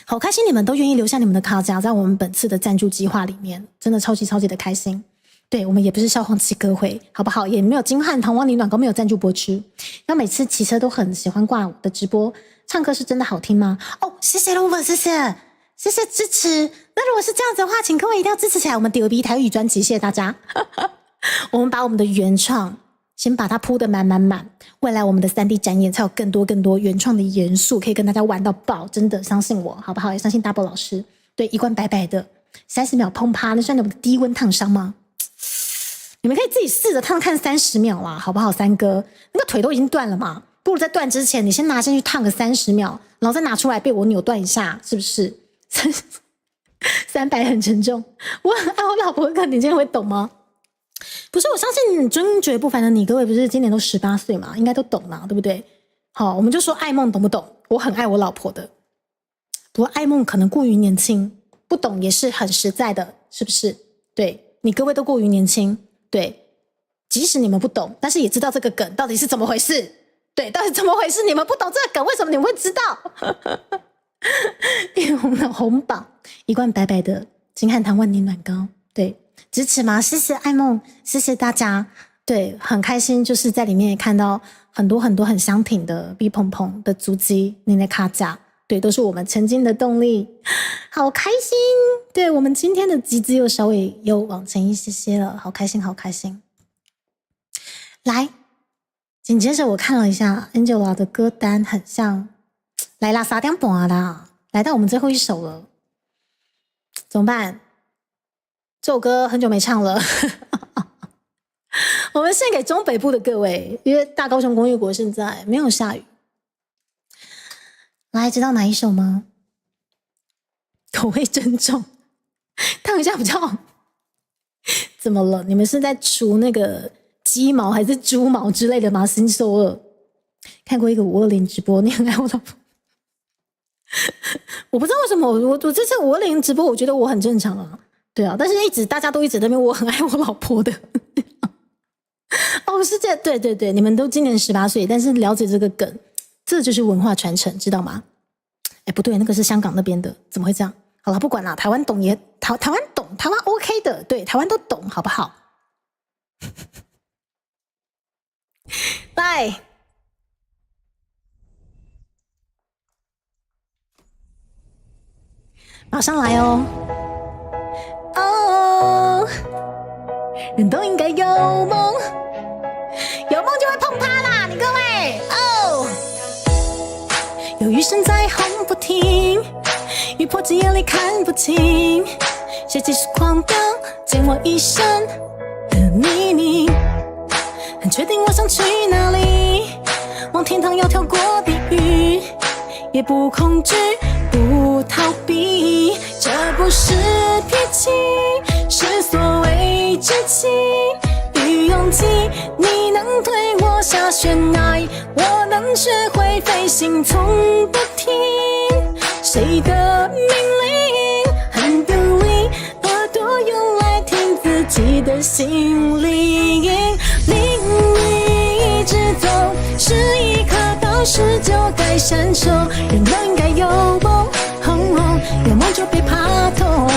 S2: 好开心，你们都愿意留下你们的卡夹在我们本次的赞助计划里面，真的超级的开心。对，我们也不是消防器歌会，好不好？也没有金汉唐王林暖膏没有赞助播出。那每次骑车都很喜欢挂我的直播，唱歌是真的好听吗？哦，谢谢Lover，谢谢支持。那如果是这样子的话，请各位一定要支持起来我们DOB台语专辑，谢谢大家。我们把我们的原创先把它铺得满，未来我们的3D 展演才有更多原创的元素可以跟大家玩到爆，真的相信我好不好？也相信 Double 老师。对，一罐白白的30秒砰啪，那算你们的低温烫伤吗？你们可以自己试着烫看30秒啦，好不好？三哥那个腿都已经断了嘛，不如在断之前你先拿进去烫个30秒，然后再拿出来被我扭断一下，是不是？300很沉重，我很爱我老婆，可你今天会懂吗？不是，我相信尊爵不凡的你各位不是今年都18岁嘛，应该都懂嘛，对不对？好，我们就说爱梦懂不懂？我很爱我老婆的，不过爱梦可能过于年轻，不懂也是很实在的，是不是？对，你各位都过于年轻，对，即使你们不懂，但是也知道这个梗到底是怎么回事。对，到底怎么回事？你们不懂这个梗，为什么你们会知道？因为我们的红榜一罐白白的金汉唐万年暖膏，对，支持吗？谢谢爱梦，谢谢大家。对，很开心，就是在里面也看到很多很相挺的 B 鹏鹏的足迹，你的卡甲，对，都是我们前进的动力，好开心。对，我们今天的集资又稍微又往前一些了，好开心。来，紧接着我看了一下 Angela 的歌单，很像来啦3点半啦，来到我们最后一首了，怎么办？这首歌很久没唱了。我们献给中北部的各位，因为大高雄工业国现在没有下雨。来，知道哪一首吗？口味珍重，烫一下比较。怎么了？你们是在除那个鸡毛还是猪毛之类的吗？新手二看过一个520直播，你很爱我老婆。我不知道为什么我这次520直播，我觉得我很正常啊。对啊，但是大家都一直在那边我很爱我老婆的。哦，是这，对，你们都今年18岁，但是了解这个梗，这就是文化传承，知道吗？哎，不对，那个是香港那边的，怎么会这样？好了，不管了，台湾懂也台湾懂，台湾 OK 的，对，台湾都懂，好不好？来，马上来哦！哦，人都应该有梦，有梦就会碰它啦，你各位哦。有雨声在轰不停，雨泼进眼里看不清，谁继续狂飙，溅我一身的泥泞。很确定我想去哪里，往天堂要跳过地狱，也不恐惧，不逃避。这不是脾气，是所谓志气与勇气。你能推我下悬崖，我能学会飞行，从不听谁的命令。很用力，耳朵用来听自己的心灵。淋雨一直走，是一颗到时就该闪烁。人都应该有梦，有梦就别怕痛。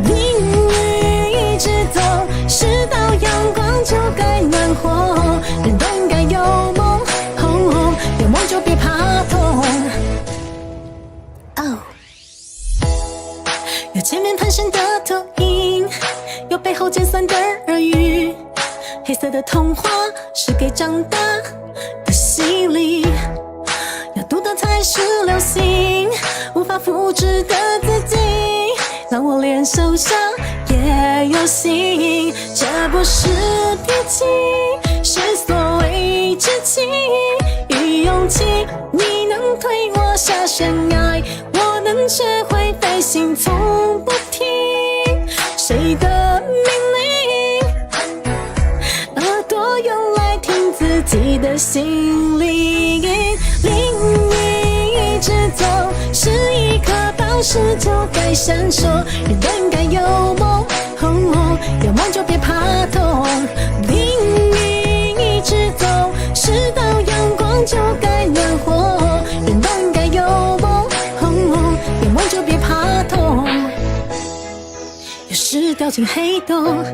S2: 淋雨一直走，是到阳光就该暖和。人都应该有梦，有梦就别怕痛。哦，有前面盘旋的投影，有背后尖酸的耳语。黑色的童话是给长大的洗礼，要读的才是流行，无法复制的自己，让我连受伤也
S3: 也有心，这不是脾气，是所谓知己与勇气。你能推我下悬崖，我能学会飞行，从不听谁的命令，耳朵用来听自己的心灵。另一直走，是一颗宝石就该闪烁。人都应该有梦，有梦就别怕痛。另一直走，是道阳光就该暖和。人都应该有梦，有梦就别怕痛。有时掉进黑洞，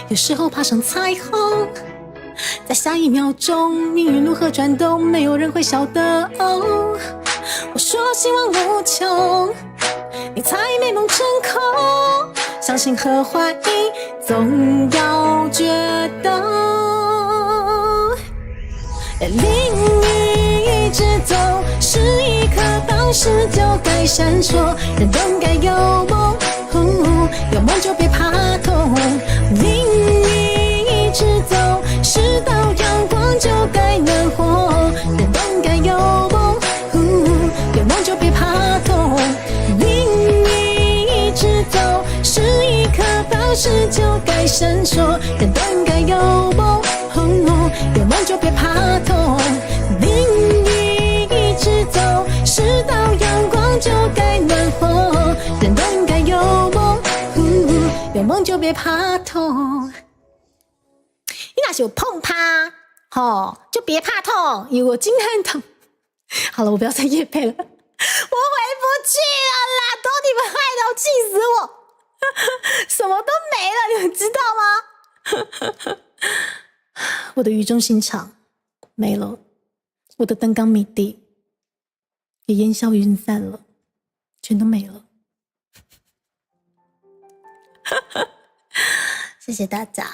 S3: 有时候爬上彩虹，在下一秒钟，命运如何转动，没有人会晓得。我说希望无穷，你才美梦成空。相信和怀疑，总要决斗。另一直走，是一颗宝石就该闪烁。人都应该有梦，有梦就别怕痛。另一直走，是道阳光就该暖和。人都应该有梦，有梦就别怕痛。另一直走，是一颗宝石就该闪烁。人都应该有梦，有梦就别怕痛。另一直走，是道阳光就该暖和。人都应该有梦，有梦就别怕痛。你那是有碰趴，就别怕痛，因为我今天痛。好了，我不要再业配了，我回不去了啦！都你们害的，气死我！什么都没了，你们知道吗？我的语重心长没了，我的登纲米地也烟消云散了，全都没了。谢谢大家，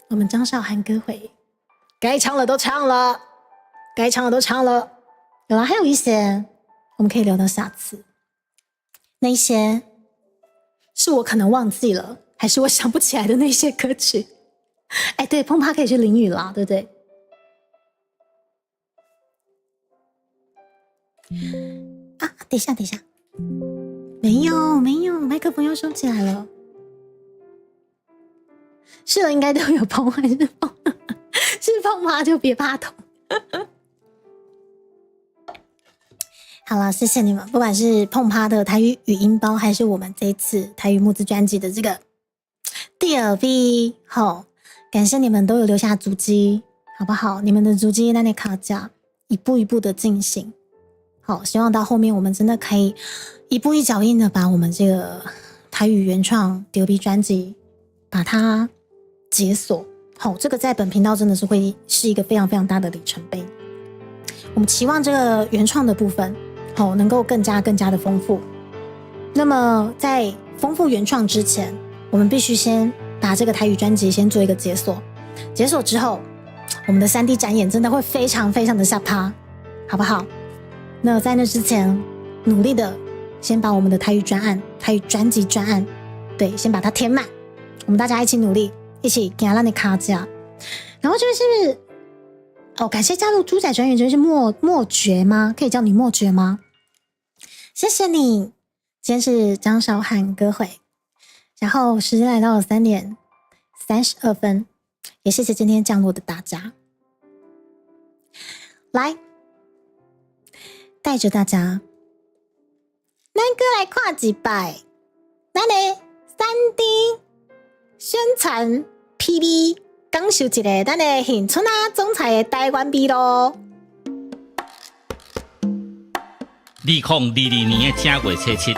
S3: 我们张韶涵歌会该唱了都唱了，该唱的都唱了，有啦，还有一些我们可以留到下次。那一些是我可能忘记了，还是我想不起来的那些歌曲。哎，对，碰趴可以去淋雨啦，对不对？啊，等一下，没有，麦克风又收起来了。是了，应该都有碰，还是碰？是碰趴就别怕痛。好了，谢谢你们，不管是碰趴的台语语音包，还是我们这一次台语募资专辑的这个第二 V， 感谢你们都有留下足迹，好不好？你们的足迹那里卡架，一步一步的进行。好，希望到后面我们真的可以一步一脚印的把我们这个台语原创第二 V 专辑把它解锁。好，这个在本频道真的是会是一个非常非常大的里程碑。我们期望这个原创的部分能够更加的丰富。那么在丰富原创之前，我们必须先把这个台语专辑先做一个解锁。解锁之后，我们的3D 展演真的会非常非常的下趴，好不好？那在那之前，努力的先把我们的台语专案、台语专辑专案，对，先把它填满。我们大家一起努力，一起给它让你卡架。然后就是感谢加入猪仔专员，就是莫觉吗？可以叫你莫觉吗？谢谢你。今天是张韶涵歌会，然后时间来到了3点32分，也谢谢今天降落的大家。来，带着大家，咱哥来看一摆，咱的3D 宣传 PV。讲述一个咱的恒春总裁的台湾味咯。
S1: 2022年的正月初7，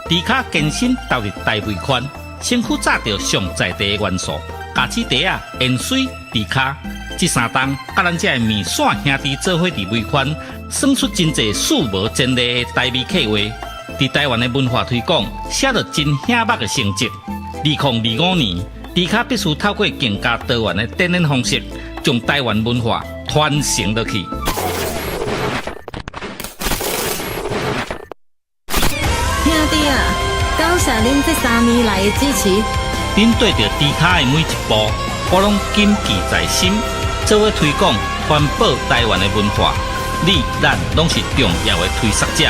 S1: 迪卡健身投入大尾款，身躯炸着上在地的元素，咖喱茶啊、盐水、迪卡，这3档甲咱这的面线兄弟做伙伫尾款，算出真侪数无前例的台味客话。伫台湾的文化推广，写着真响目的成绩。2025年。迪卡必须透过更加多元的展演方式，将台湾文化传承落去。
S3: 兄弟啊，刚闪恁这3年来的支持。
S1: 恁对着猪脚的每一步，我拢谨记在心。做伙推广环保台湾的文化，你咱拢是重要的推广者。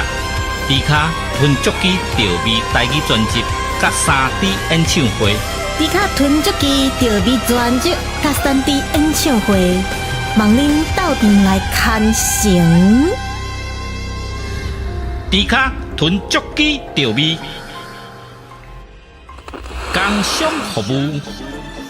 S1: 猪脚吞足机调味台语专辑，甲3D 演唱会。
S3: 猪脚吞足机调味专辑，甲3D 演唱会，望恁斗阵来看成。
S1: 猪脚吞足机调味，工商服务。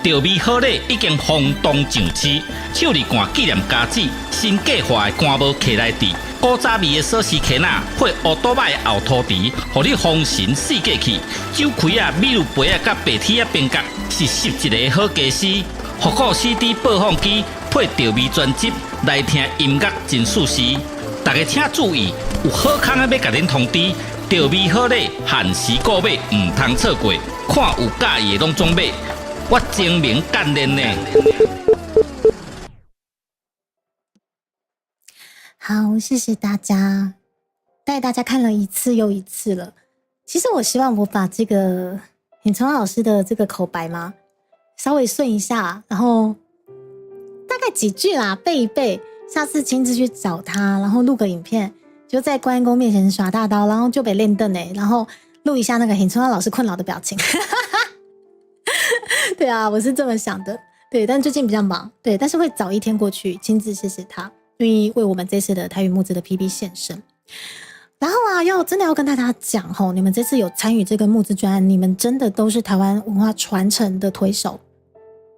S1: 调味好礼已经轰动上市，手里干纪念家子，新计划的干无客来地，古早味的锁匙壳仔配乌多摆的后涂池，互你丰神四季气。酒开啊、米露杯啊、甲白铁啊边角是11个好家私。复古 CD 播放机配调味专辑来听音乐真舒适。大家请注意，有好康的要甲恁通知，调味好礼限时购买，唔通错过。看有介意的拢总买。我精明干练呢。
S2: 好，谢谢大家，带大家看了一次又一次了。其实我希望我把这个尹崇老师的这个口白嘛，稍微顺一下，然后大概几句啦，背一背，下次亲自去找他，然后录个影片，就在关公面前耍大刀，然后就被练凳然后录一下那个尹崇老师困扰的表情。对啊，我是这么想的。对，但最近比较忙，对，但是会早一天过去亲自谢谢他，愿意为我们这次的台语募资的 PB 献身。然后啊，真的要跟大家讲吼，你们这次有参与这个募资专案，你们真的都是台湾文化传承的推手。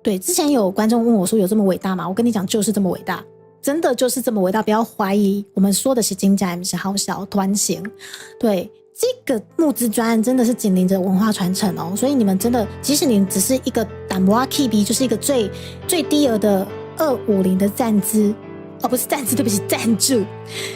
S2: 对，之前有观众问我说有这么伟大吗？我跟你讲，就是这么伟大，真的就是这么伟大，不要怀疑，我们说的是真假，不是好小团型。对。这个募资专案真的是紧邻着文化传承哦，所以你们真的，即使你只是一个淡薄 KB， 就是一个最低额的250的赞资，哦，不是赞资，对不起，赞助。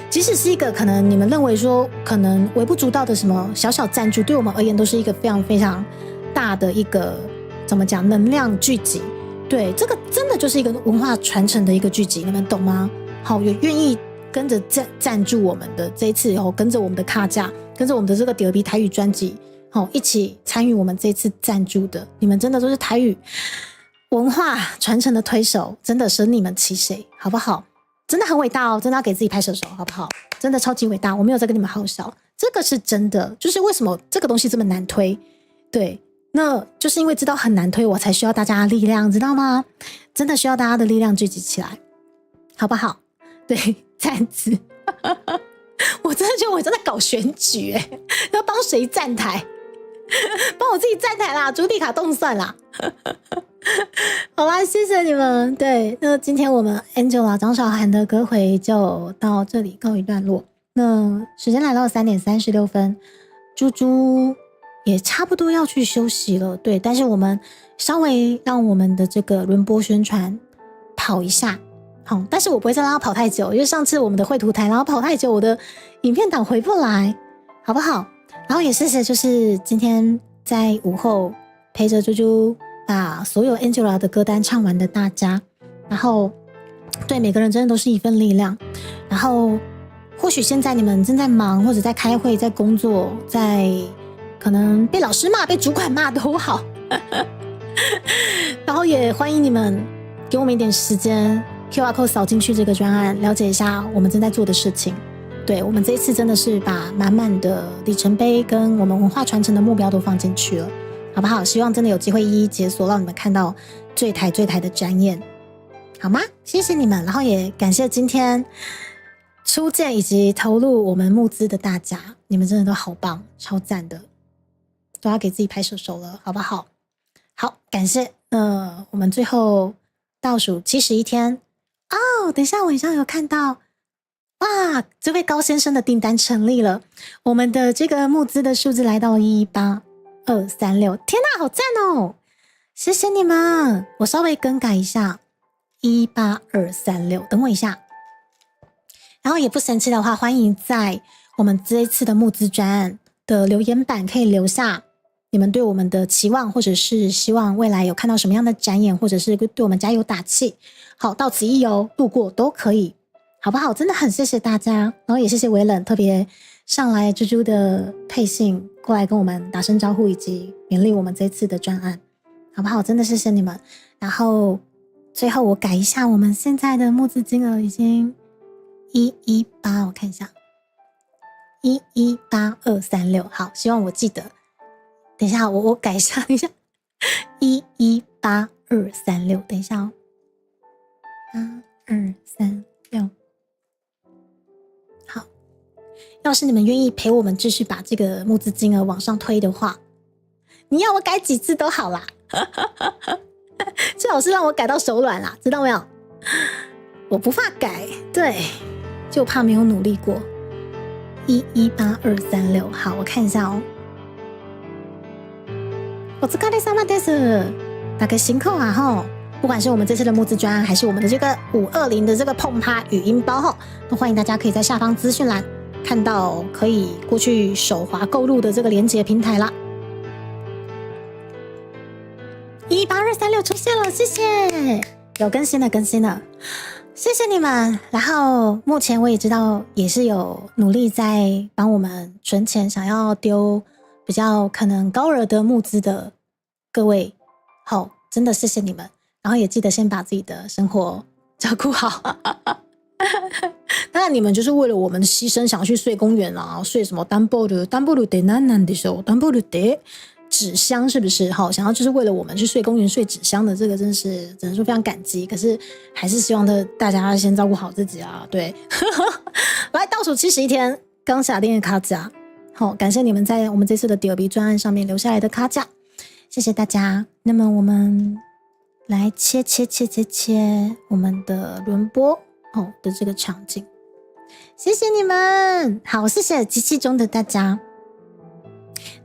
S2: 即使是一个可能你们认为说可能微不足道的什么小小赞助，对我们而言都是一个非常非常大的一个怎么讲能量聚集。对，这个真的就是一个文化传承的一个聚集，你们懂吗？好，也愿意跟着赞助我们的这一次以后，跟着我们的卡价。跟着我们的这个调味台语专辑，一起参与我们这次赞助的，你们真的都是台语文化传承的推手，真的舍你们其谁，好不好？真的很伟大哦，真的要给自己拍手手，好不好？真的超级伟大，我没有在跟你们好笑，这个是真的。就是为什么这个东西这么难推？对，那就是因为知道很难推，我才需要大家的力量，知道吗？真的需要大家的力量聚集起来，好不好？对，赞子。我真的觉得我真的搞选举要帮谁站台？帮我自己站台啦，朱迪卡动算啦。好啦，谢谢你们。对，那今天我们 Angela 张韶涵的歌回就到这里告一段落。那时间来到3点36分，猪猪也差不多要去休息了。对，但是我们稍微让我们的这个轮播宣传跑一下。好，但是我不会再让他跑太久，因为上次我们的绘图台，然后跑太久，我的影片档回不来，好不好？然后也谢谢，就是今天在午后陪着猪猪把所有 Angela 的歌单唱完的大家，然后对每个人真的都是一份力量。然后或许现在你们正在忙，或者在开会、在工作、在可能被老师骂、被主管骂都好，然后也欢迎你们给我们一点时间。QR code 扫进去这个专案，了解一下我们正在做的事情。对，我们这一次真的是把满满的里程碑跟我们文化传承的目标都放进去了，好不好？希望真的有机会一一解锁，让你们看到最台的展演，好吗？谢谢你们，然后也感谢今天出件以及投入我们募资的大家，你们真的都好棒，超赞的，都要给自己拍手手了，好不好？好，感谢。我们最后倒数71天。哦，等一下，我好像有看到，哇，这位高先生的订单成立了，我们的这个募资的数字来到了18236，天哪，好赞哦！谢谢你们，我稍微更改一下18236，等我一下。然后也不生气的话，欢迎在我们这一次的募资专案的留言板可以留下你们对我们的期望，或者是希望未来有看到什么样的展演，或者是对我们加油打气。好，到此一游，路过都可以。好不好？真的很谢谢大家，然后也谢谢维冷特别上来猪猪的配信过来跟我们打声招呼，以及勉励我们这次的专案，好不好？真的谢谢你们。然后最后我改一下，我们现在的募资金额已经118，我看一下118236，好，希望我记得。等一下，我改一下，等一下，118236，等一下哦，8236。好，要是你们愿意陪我们继续把这个募资金额往上推的话，你要我改几次都好啦，最好是让我改到手软啦，知道没有？我不怕改，对，就怕没有努力过。118236，好，我看一下哦。お疲れ様です。大家辛苦啊吼！不管是我们这次的募资专案，还是我们的这个520的这个碰趴语音包吼，都欢迎大家可以在下方资讯栏看到可以过去手滑购入的这个连结平台啦。18236出现了，谢谢，有更新了，谢谢你们。然后目前我也知道，也是有努力在帮我们存钱，想要丢比较可能高额的募资的各位，好，真的谢谢你们。然后也记得先把自己的生活照顾好。当然你们就是为了我们的牺牲，想要去睡公园啊，睡什么丹波鲁得难的时候，丹波鲁得纸箱是不是？好，想要就是为了我们去睡公园睡纸箱的这个，真是只能说非常感激。可是还是希望大家先照顾好自己啊。对，来倒数71天，刚下定的卡价。好，感谢你们在我们这次的第2笔专案上面留下来的卡价，谢谢大家。那么我们来切我们的轮播的这个场景，谢谢你们。好，谢谢机器中的大家。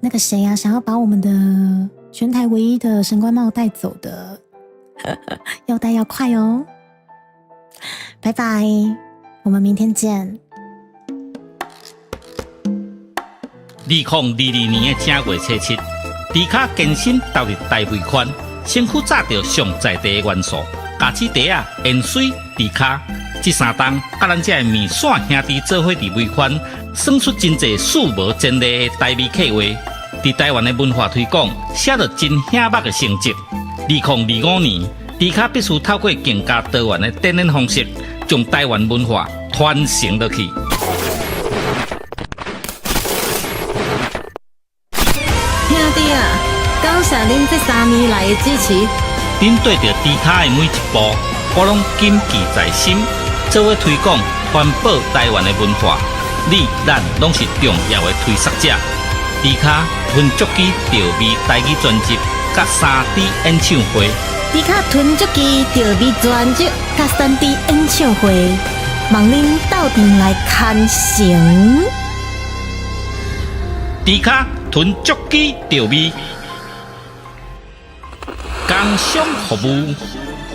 S2: 那个谁啊，想要把我们的全台唯一的神官帽带走的，要带要快哦。拜拜，我们明天见。
S1: 2022年的正月初7，猪脚健身投入大尾款，身躯炸着上在地的元素，咖喱茶啊、盐水、猪脚，这3档甲咱这面线兄弟做伙伫尾款，算出真侪数无前例的台味客话。伫台湾的文化推广，写着真显目的成绩。2025年，猪脚必须透过更加多元的展演方式，将台湾文化传承落去。
S3: 兄弟啊，感谢恁这3年来的支持。
S1: 恁对着猪脚的每一步，我拢谨记在心。做伙推广环保台湾的文化，你咱拢是重要的推广者。猪脚分足期调味台语专辑，甲3D 演唱会。
S3: 猪脚囤足期调味专辑，甲3D 演唱会，望恁斗阵来看成。
S1: 猪脚囤足期调味，工商服务。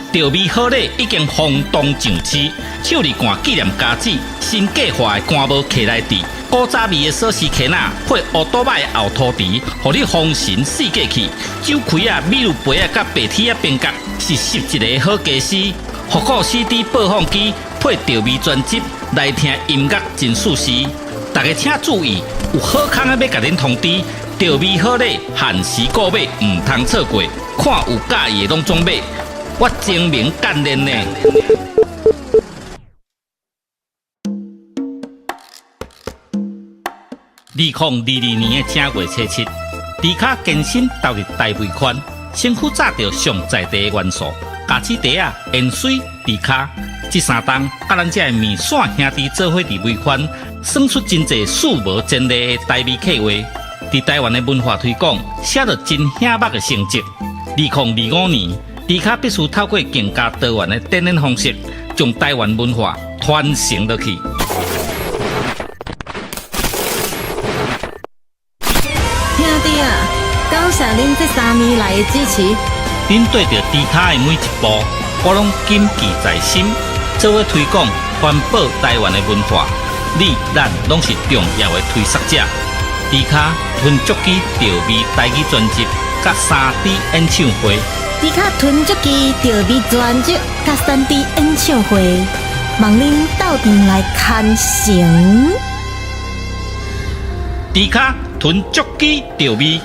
S1: 调味好礼已经轰动上市，手里干纪念家子，新计划的干帽徛来底，古早味的锁匙徛仔配乌多摆的后涂池，互你丰神四过去。酒开啊、米露杯啊、甲白铁啊边角，是11个好家私。复古 CD 播放机配调味专辑，来听音乐真舒适。大家请注意，有好康的要甲恁通知，调味好礼限时购买，唔通错过。看有介意的拢总买。我精明干练呢。2022年的正月初7，猪脚健身投入大尾款，身躯炸着上在地的元素，咖喱茶啊、盐水、猪脚，这3档甲咱这面线兄弟做伙伫尾款，算出真侪数无前例的台味客话。伫台湾的文化推广，写着真显目的成绩。2025年。猪脚必须透过更加多元的展演方式，将台湾文化传承落去。
S3: 兄弟啊，感谢恁这3年来的支持。
S1: 恁对着猪脚的每一步，我拢谨记在心。做伙推广环保台湾的文化，你咱拢是重要的推广者。猪脚分足期调味台语专辑，甲3D 演唱会。
S3: 猪脚囤足期调味专辑，甲3D 演唱会，望恁斗阵来牵成。
S1: 猪骹囤足机钓味，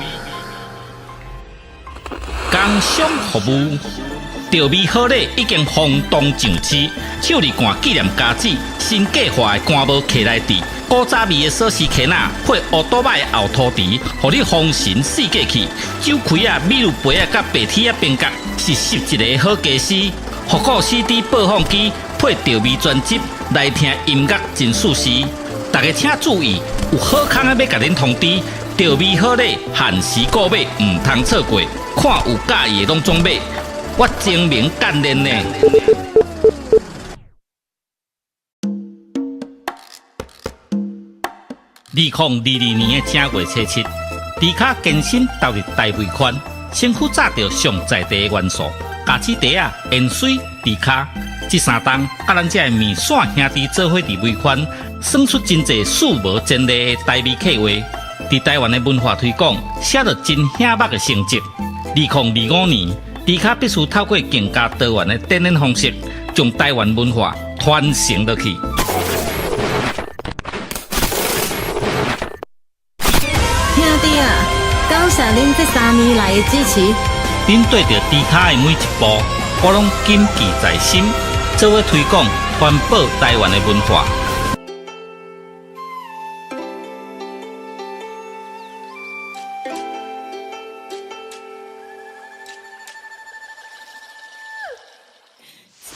S1: 工商服务。钓味好礼已经轰动上市，手里干纪念家子，新计划的干帽客来底，古早味的锁匙壳仔配乌多摆的后涂池，互你风神四过去。酒开啊、米露杯啊、甲白铁啊边角是11个好家私。复古 CD 播放机配钓味专辑，来听音乐真舒适。大家请注意，有好康的要甲恁通知，钓味好礼限时购买，唔通错过。看有介意的拢总买。我精明干练呢。2022年的正月初7，猪骹健身投入大尾款，身躯炸着上在地的元素，咖子茶啊、盐水、猪骹，这3档甲咱这面线兄弟做伙伫尾款，算出真侪数无前例的台味客话。伫台湾的文化推广，写着真显目的成绩。2025年。猪骹必须透过更加多元的展演方式，将台湾文化传承落去。
S3: 兄弟啊，感谢恁这3年来的支持。
S1: 恁对着猪骹的每一步，我拢谨记在心，做伙推广环保台湾的文化。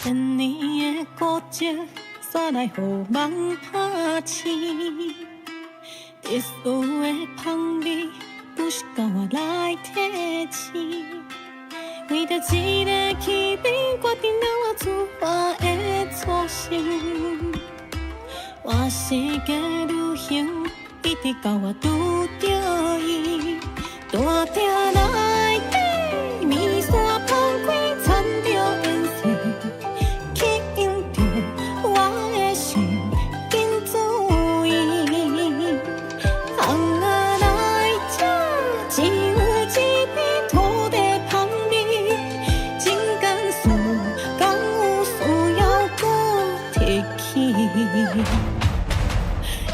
S3: 千年的古迹，煞来予梦拍醒。特殊的香味，不是靠我来提醒。为着一个气味，决定了我出发的初心。我世界旅行，一直到我拄着伊，大鼎内底面线放开，掺着颜色。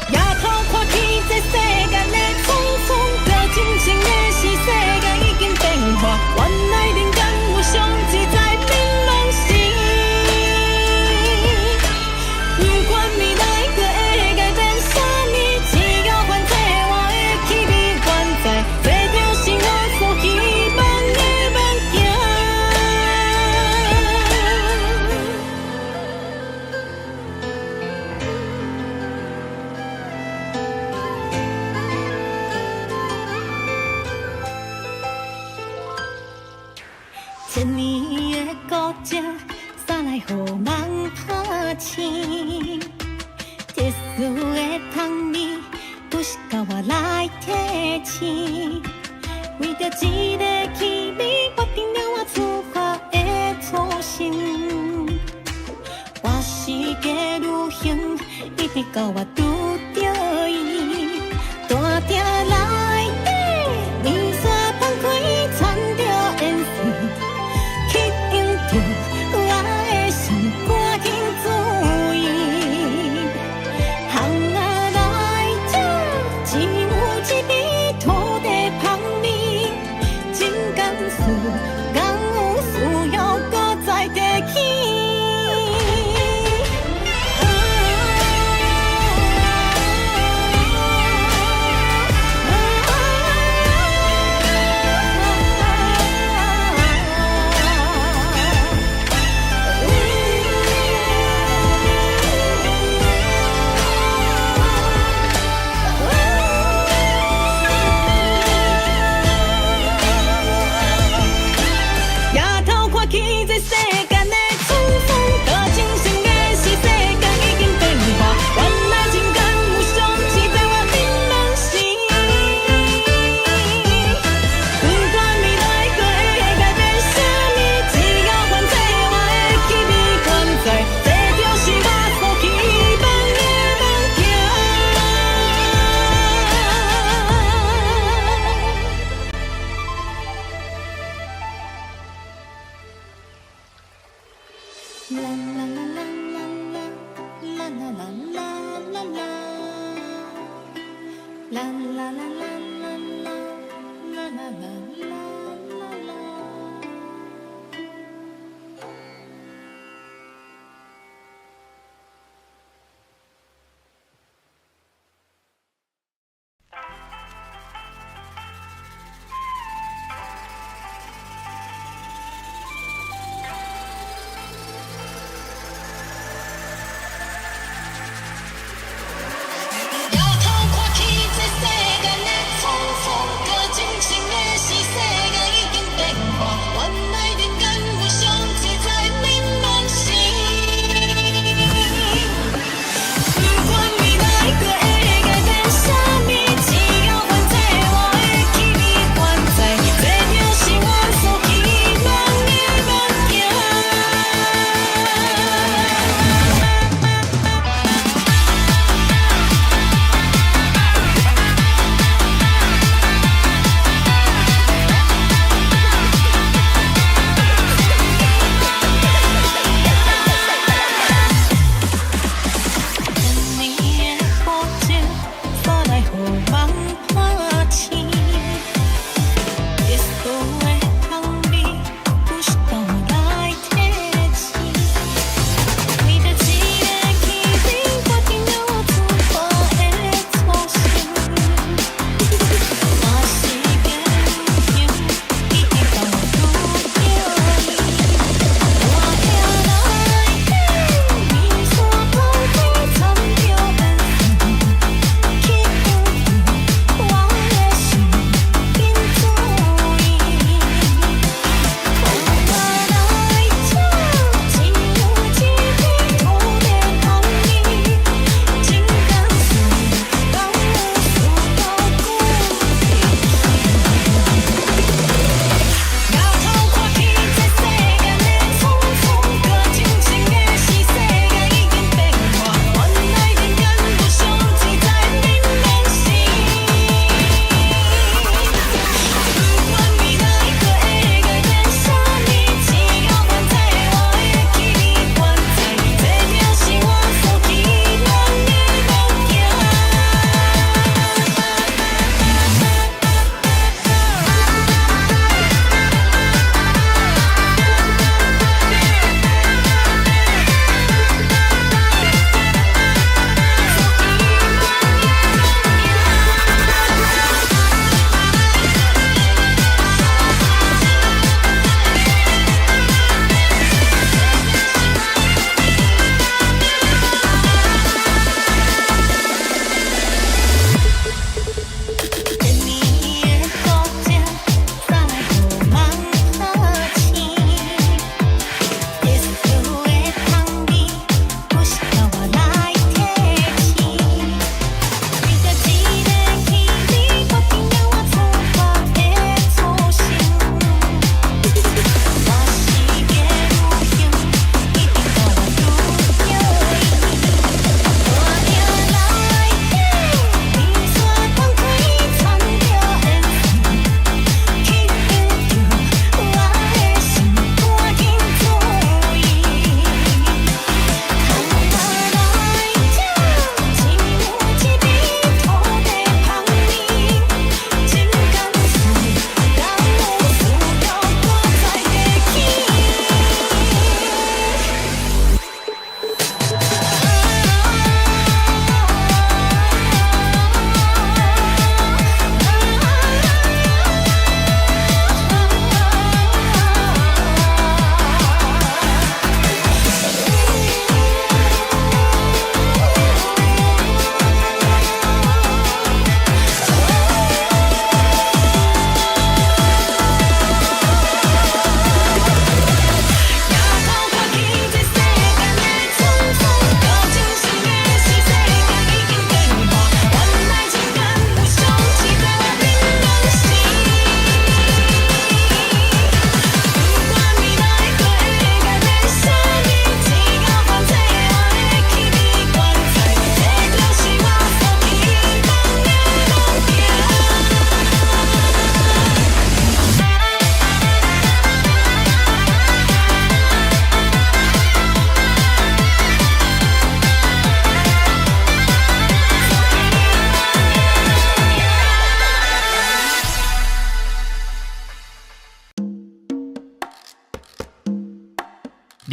S3: 夜头看起这世间的匆匆，这真情的是世界已经变化，原来人间有上自在明朗心。不管未来搁会改变啥物，只要反正我的气味原在，这就是我所希望的梦境。千年的古迹，煞来予梦拍醒。特殊的香味，不是靠我来提醒。为着一个气味，决定了我出发的初心。我世界旅行，一直到我拄着伊，大鼎内底面线放开，掺着颜色。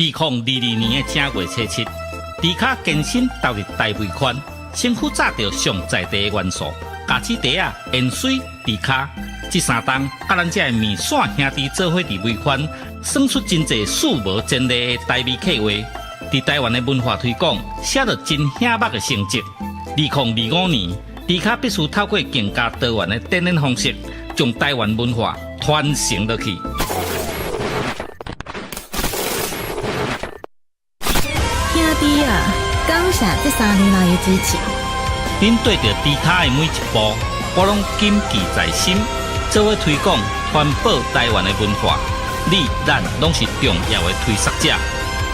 S1: 2022年正月初7，迪卡健身投入大尾款，身躯炸着上在地的元素，咖子茶啊、盐水、迪卡，这三档甲咱这面线兄弟做伙伫尾款，算出真侪数无前例的台味客话。伫台湾的文化推广，写着真显目的成绩。2025年，迪卡必须透过更加多元的展演方式，将台湾文化传承落去。
S3: 兄弟啊，感谢这3年来的支持。
S1: 恁对着迪卡的每一步，我拢谨记在心，做伙推广、传播台湾的文化。你、咱拢是重要的推广者。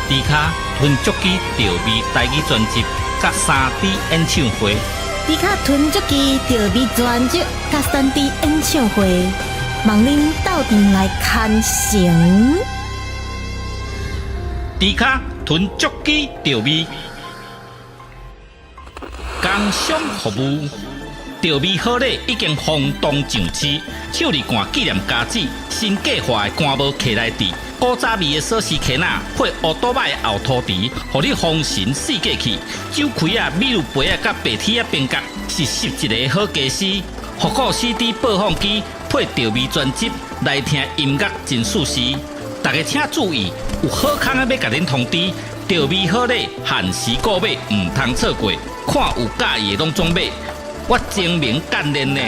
S1: 迪卡吞足机调味台语专辑，甲3D 演唱会。
S3: 迪卡囤足机调味专辑甲3D 演唱会，望恁斗阵来看成。
S1: 迪卡囤足机调味，工商服务。调味好礼已经轰动上市，手里干纪念家子，新计划的干帽客来底，古早味的锁匙圈仔配乌多摆的后涂池，互你丰神四界去。酒开啊、米露杯啊、甲白铁啊边角，是11个好家私。复古 CD 播放机配调味专辑，来听音乐真舒适。大家请注意，有好康的要甲恁通知，调味好礼限时购买，唔通错过。看有介意的拢总买。我精明干练呢。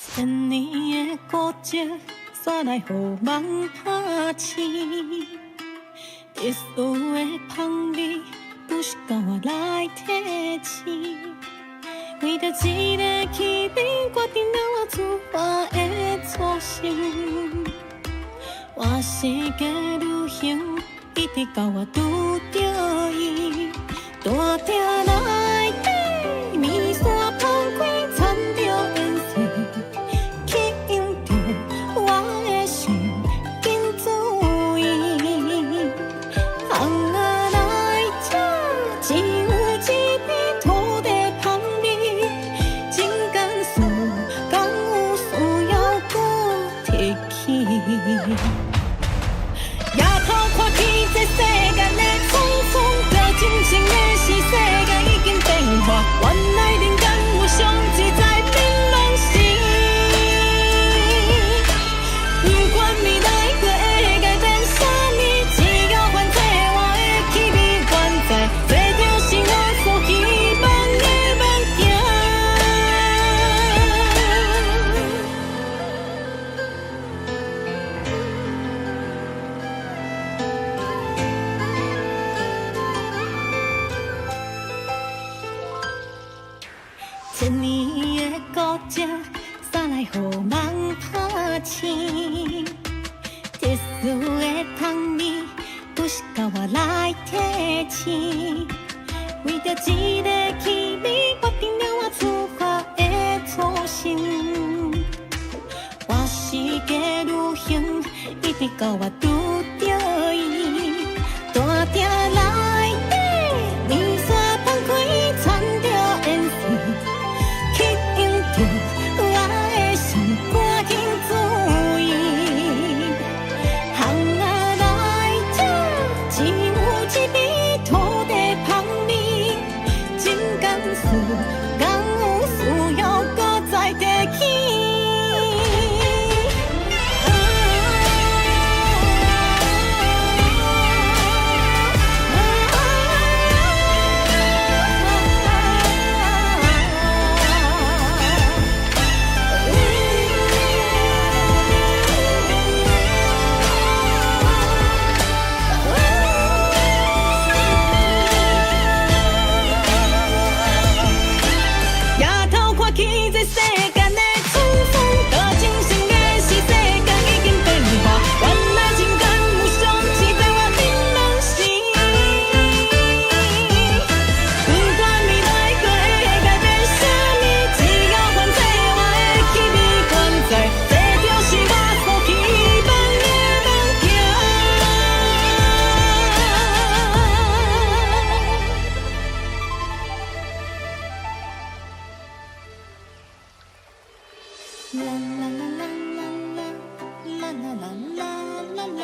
S3: 千年的孤寂，煞来予梦拍醒。特殊的香味，不是靠我来提醒。为着一个气味，决定了我自发的初心。我世界旅行，一直到我拄着伊。大鼎内底，面线放开，掺着颜色，吸引着我的心，紧注意。红仔来吃，只有一片土地香味，真甘肃敢有需要搁提起？夜头看起这世间的匆匆，着真情的是世界已经变化，原来人间有上自在槟榔心。不管未来过会改变啥物，只要反正我的气味原在，这就是我所希望的梦境。千年的孤寂，煞来予梦拍醒。特殊的香味，不是靠我来提醒。为着一个气味，决定了我出发的初心。我世界旅行，一直到我拄着伊。大鼎内底，面线放开，掺着颜色。吸引着我的心，赶紧注意。红仔来吃，只有一味土地香味，真甘肃敢有需要搁再提起？夜头看起这世间的匆匆，着真心的是世界已经变化，原来情感有上是在我槟榔心。不管未来过会改变啥物，只要反正我的气味原在，这就是我所希望的梦境。啦啦啦啦啦啦啦啦啦啦啦，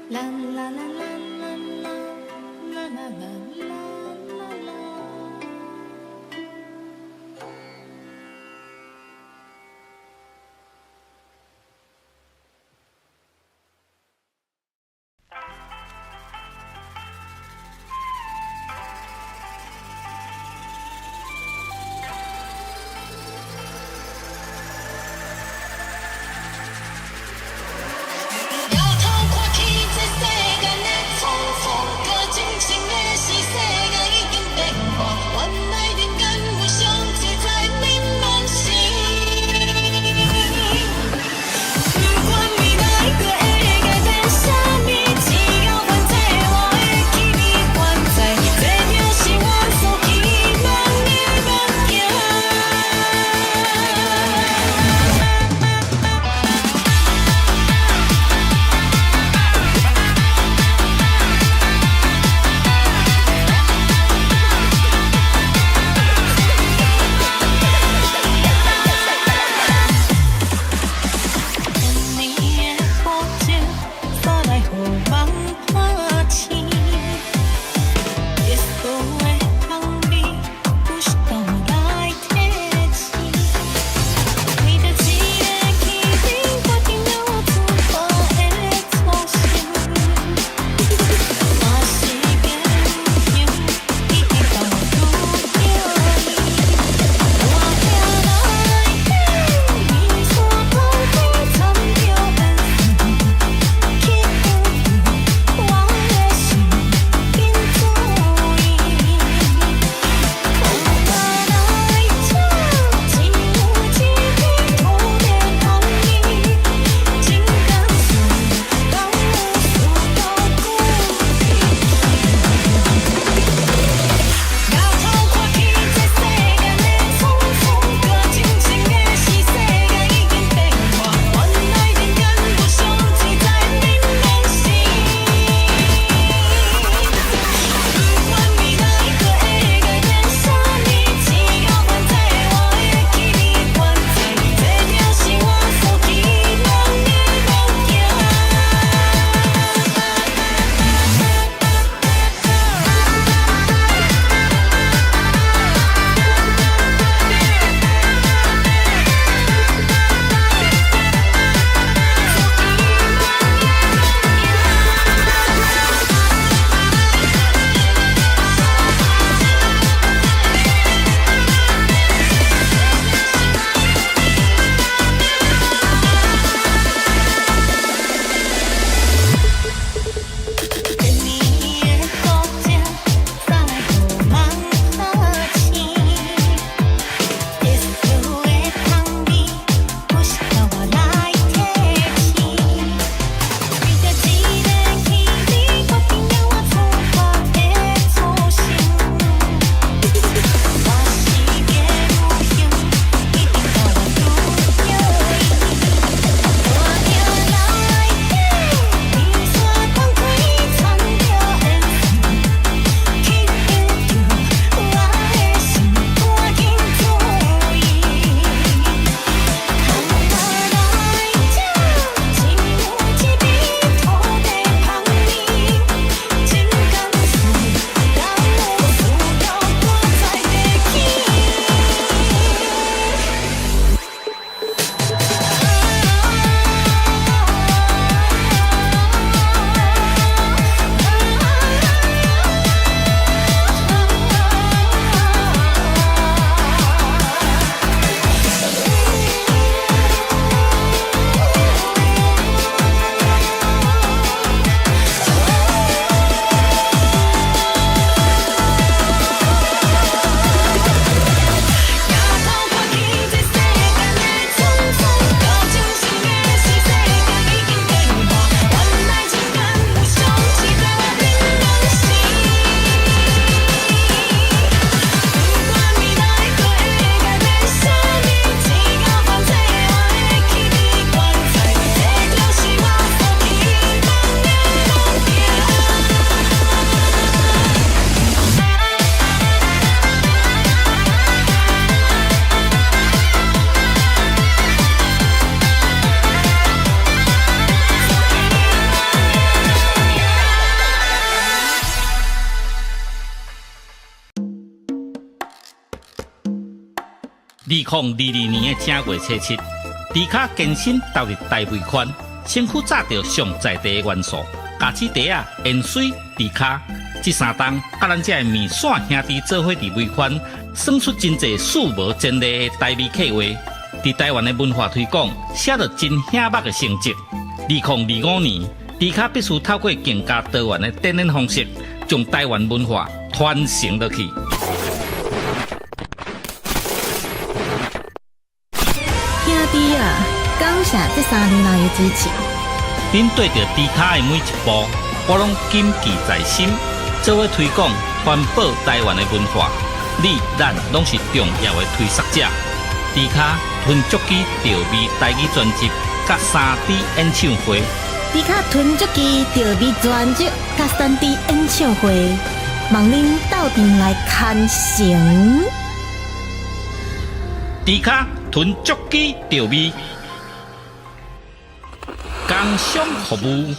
S3: 啦啦啦啦啦啦啦啦啦啦啦。摇头看起这世间的
S1: 2022年的正月初七，迪卡健身投入大尾款，身躯炸着上在地的元素，咖子茶啊、盐水、迪卡，这三档甲咱这面线兄弟做伙伫尾款，算出真侪数无前例的台味客话。伫台湾的文化推广，写着真显目的成绩。2025年，迪卡必须透过更加多元的展演方式，将台湾文化传承落去。
S2: 兄弟啊，感谢这3年来的支持。
S1: 恁对着迪卡的每一步，我拢谨记在心，做伙推广环保台湾的文化。你咱拢是重要的推广者。迪卡吞足机调味台语专辑，甲3D 演唱会。
S2: 迪卡囤足机调味专辑，甲3D 演唱会，望恁斗阵来看成。
S1: 迪卡囤足机调味，工商服务。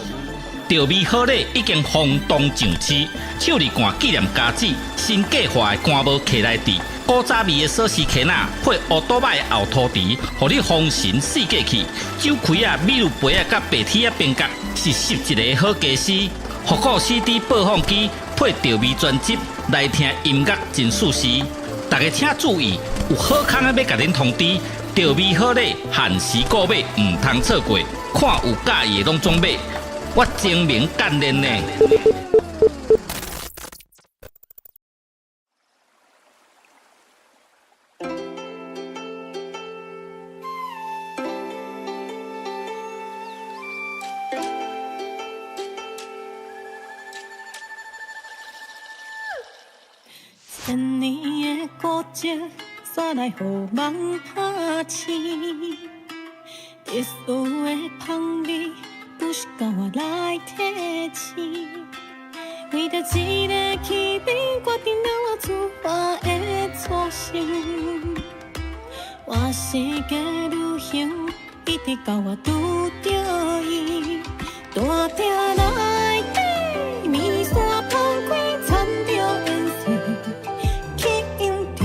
S1: 调味好礼已经轰动上市，手里干纪念家子，新计划的干无客来滴，古早味的锁匙壳仔配乌多摆的后涂池，互你丰神四季气。酒开啊、米露杯啊、甲白铁啊边角，是11个好家私。复古 CD 播放机配调味专辑，来听音乐真舒适。大家请注意，有好康的要甲恁通知，调味好礼限时购买，唔通错过。看有介意的拢总买。我精明干练呢。
S3: 千年的孤寂，煞来予梦拍醒。特殊的香味。不是甲我来提醒，为着一个气味，决定了我自发的初心。我世界旅行，一直到我拄着伊，大鼎内底面线放开，掺着颜色，吸引着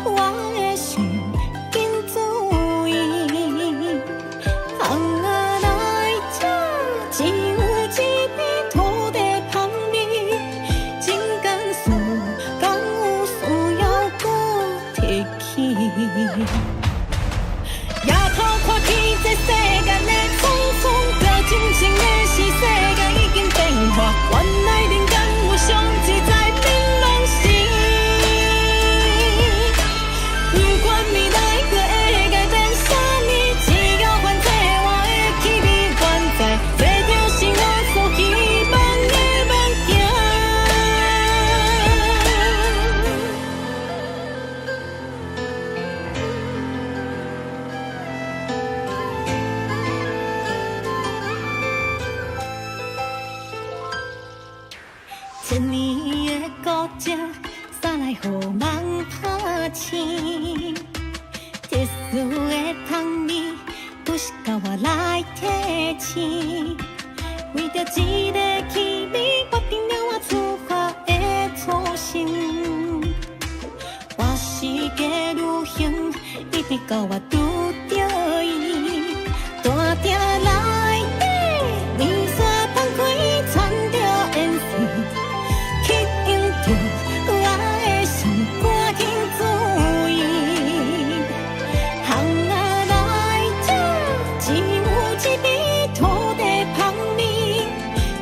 S3: 我的心，紧注意。只有一片土地香味，真甘肃，敢有需要搁提起？夜头看起这世间的匆匆，着真情的是世界已经变化，原来人间有上自在槟榔心。不管未来搁会改变啥物，只要反正我的气味原在。千年的孤寂，煞来予梦拍醒。特殊的香味，不是甲我来提醒。为着一个气味，决定了我出发的初心。我世界旅行，一直到我拄着伊，大鼎内底面线放开，掺着颜色。我的心赶紧注意，行啊来这，只有一杯土地香味，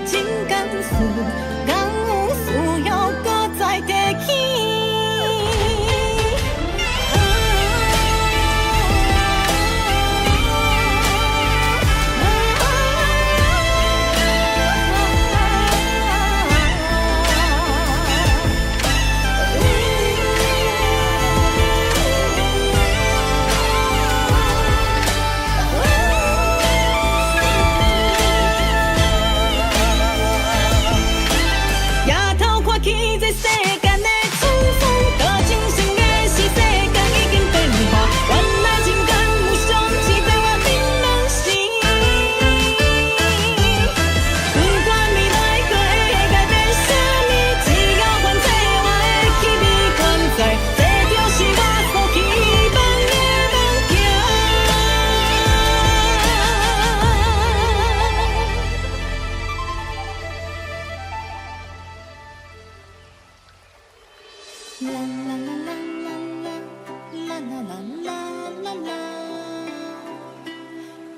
S3: 真甘肃，敢有需要搁再提起？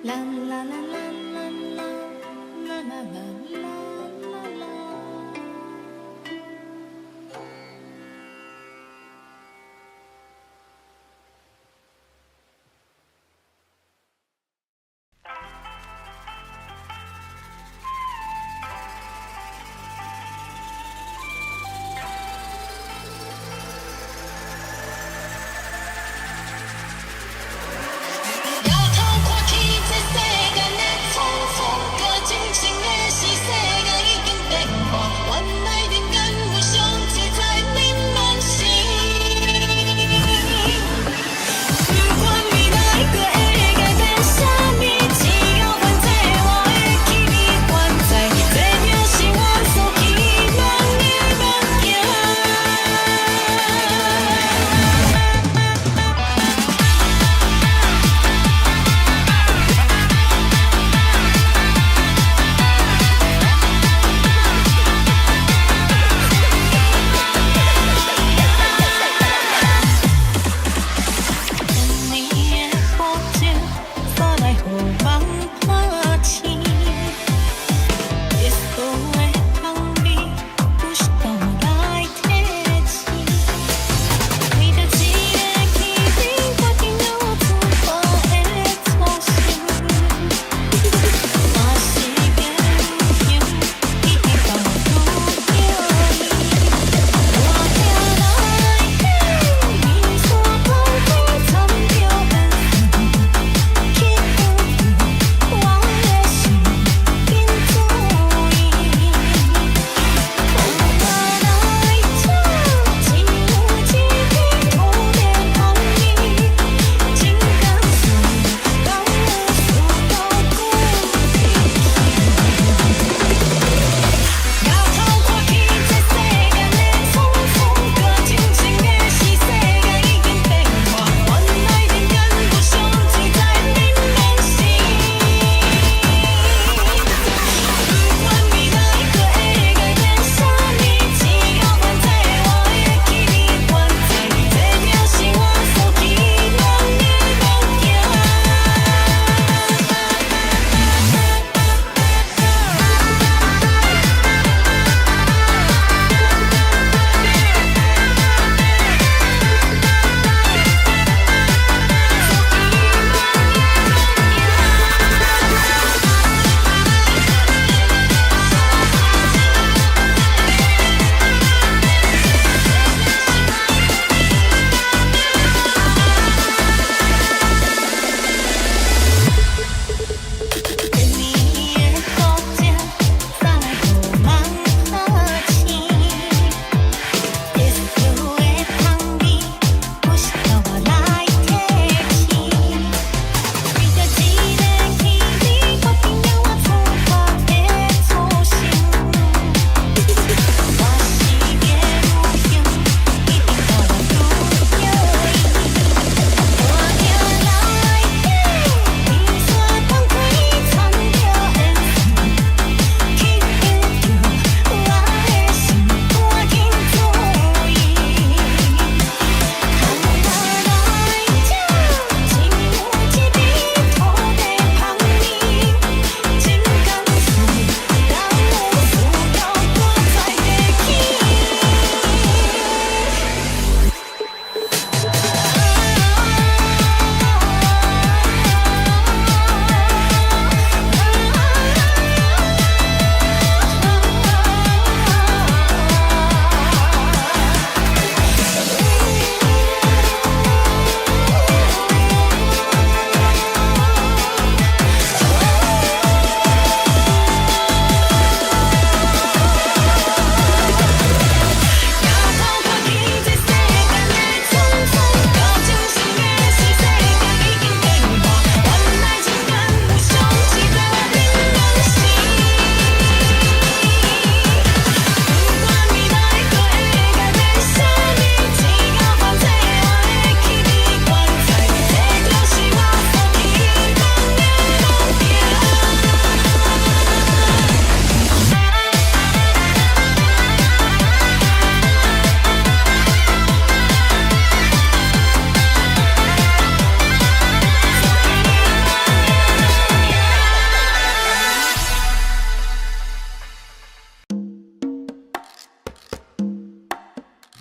S3: 啦啦啦啦啦啦啦啦啦啦啦。
S5: 摇头看天，这世界难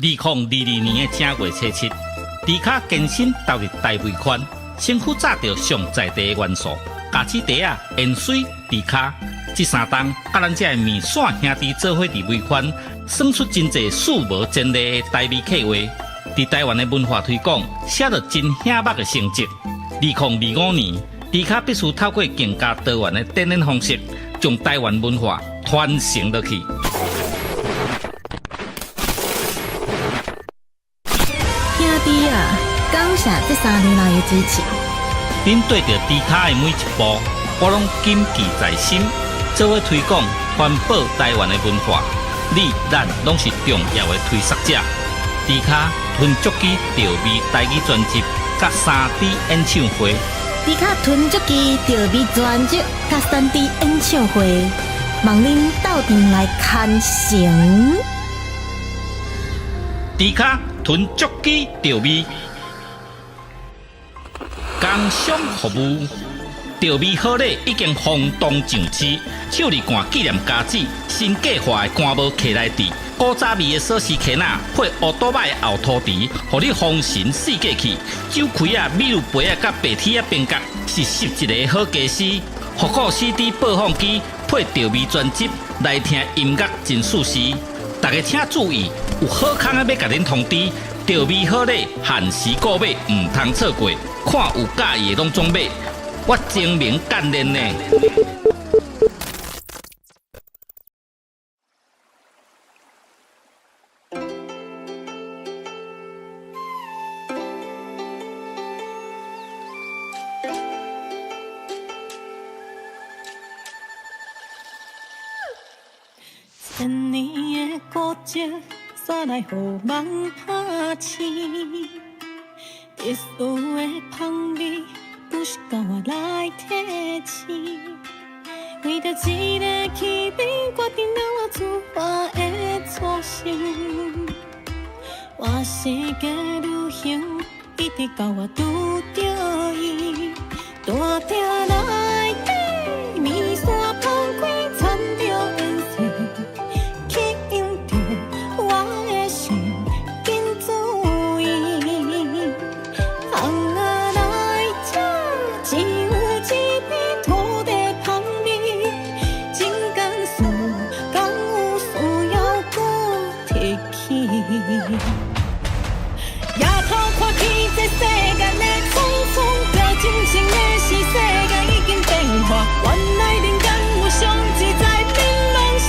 S1: 2022年的正月初7，迪卡健身投入大尾款，身躯炸着上在地的元素，咖子茶啊、盐水、迪卡，这三档甲咱这面线兄弟做伙伫尾款，算出真侪数无前例的台味客话。伫台湾的文化推广，写着真显目的成绩。2025年，迪卡必须透过更加多元的展演方式，将台湾文化传承落去。
S2: 兄弟啊，感谢这3年来的支持。
S1: 恁对着迪卡的每一步，我拢谨记在心。做伙推广环保台湾的文化，你咱拢是重要的推广者。迪卡吞足机调味台语专辑，甲3D 演唱会。
S2: 迪卡囤足机调味专辑甲3D 演唱会，望恁斗阵来看成。
S1: 迪卡囤足机调味，工商服务。调味好礼已经轰动上市，手里干纪念家子，新计划的干帽徛来底，古早味的锁匙徛仔配乌多摆的后涂池，互你丰神四界去。酒开啊、米露杯啊、甲白铁啊边角，是11个好家私。复古 CD 播放机配调味专辑，来听音乐真舒适。大家请注意，有好康的要甲恁通知，调味好礼限时购买，唔通错过。看有介意的拢总买。我精明干练呢。
S3: 千年的古迹，煞来予梦拍醒。特殊的香味。不是甲我来提醒，为着一个气味，决定了我出发的初心。我世界旅行，一直到我拄着伊，大鼎内底，面线放开，掺着颜色，吸引着我的心，紧注意。只有一片土地香味，真甘肃，敢有需要搁提起？夜头看起这世间的匆匆，表真情的是世界已经变化，原来人间有上自在变拢是。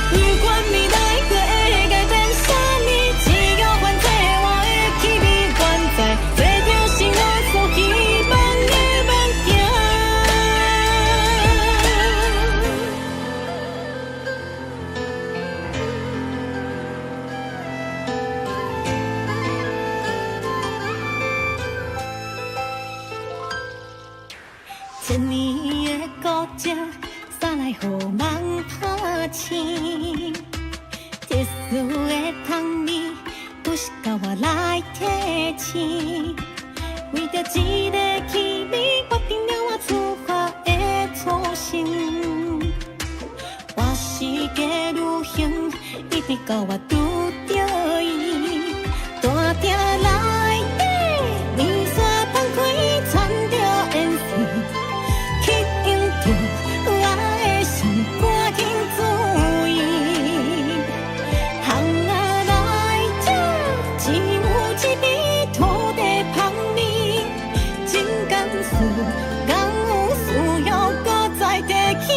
S3: 不管未来过会改变啥物，只要反正我的气味原在。千年的古迹，煞来予梦拍醒。特殊的香味，不是甲我来提醒。为着一个气味，决定了我出发的初心。我世界旅行，一直到我拄着伊，大鼎内底，面线放开，掺着颜色。吸引着我的心，赶紧注意。巷仔内这只有一味土地香味，真甘肃，敢有需要搁再提起？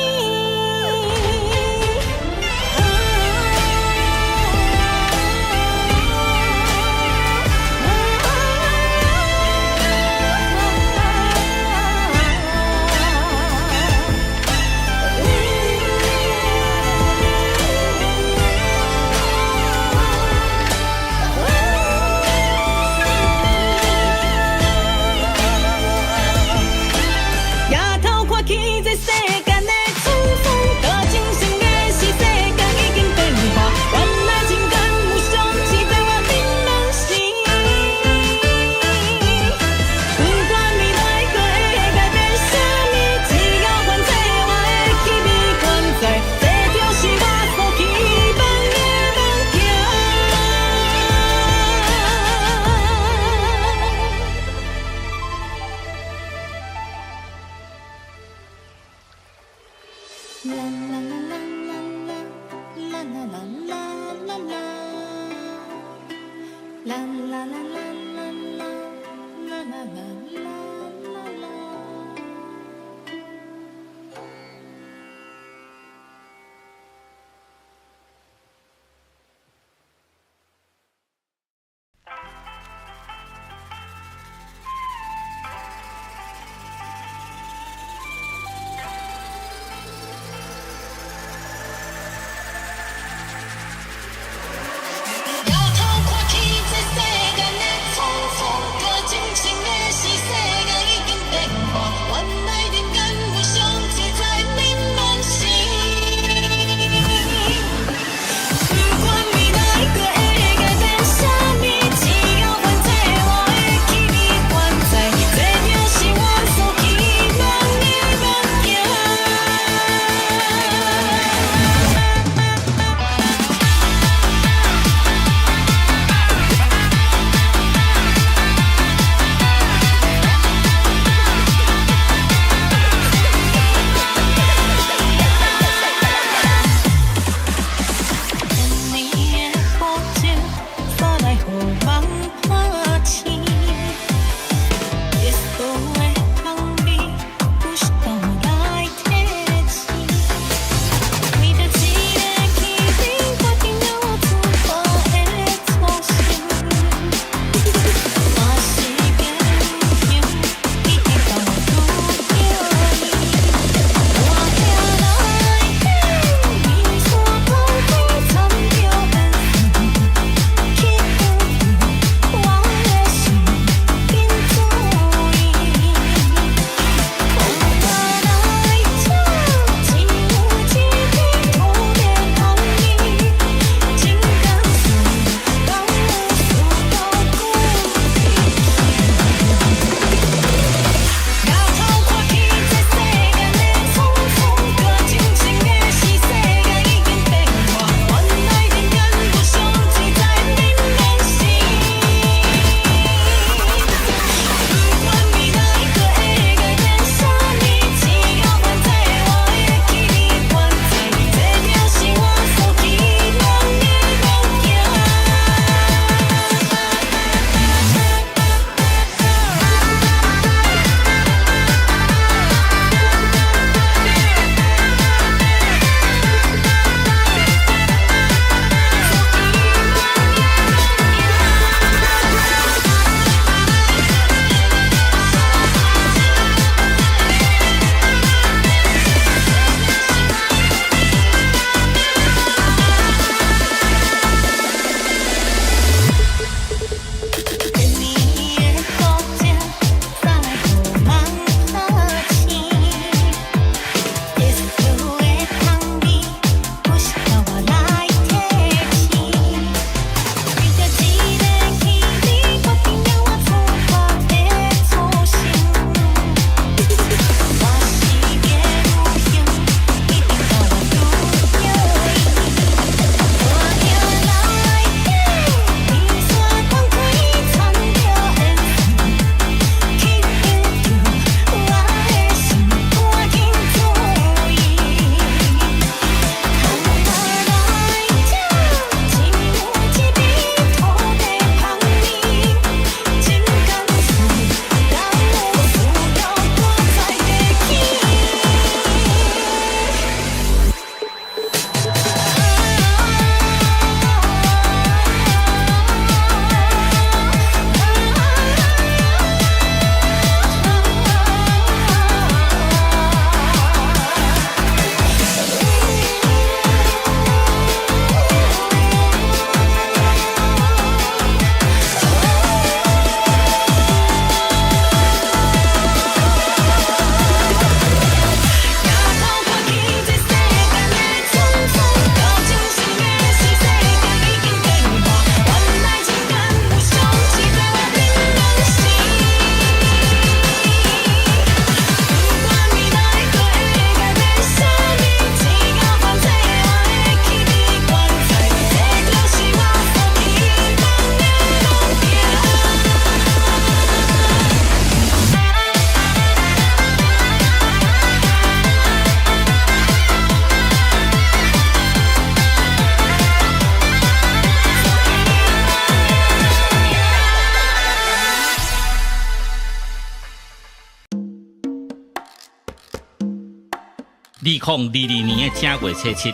S1: 2022年的正月初七，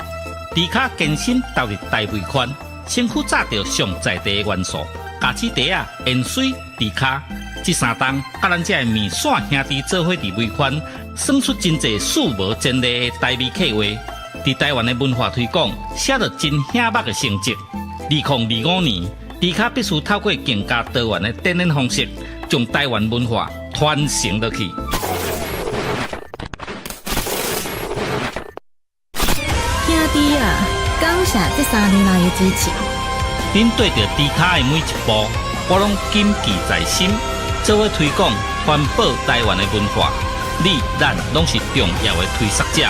S1: 迪卡健身投入大尾款，身躯炸着上在地的元素，咖子茶啊、盐水、迪卡，这三档甲咱这面线兄弟做伙伫尾款，算出真侪数无前例的台美客话。伫台湾的文化推广，写着真显目的成绩。2025年，迪卡必须透过更加多元的展演方式，将台湾文化传承落去。
S3: 兄弟啊，感谢这3年来的支持。
S1: 恁对着迪卡的每一步，我拢谨记在心。做伙推广环保台湾的文化，你咱拢是重要的推广者。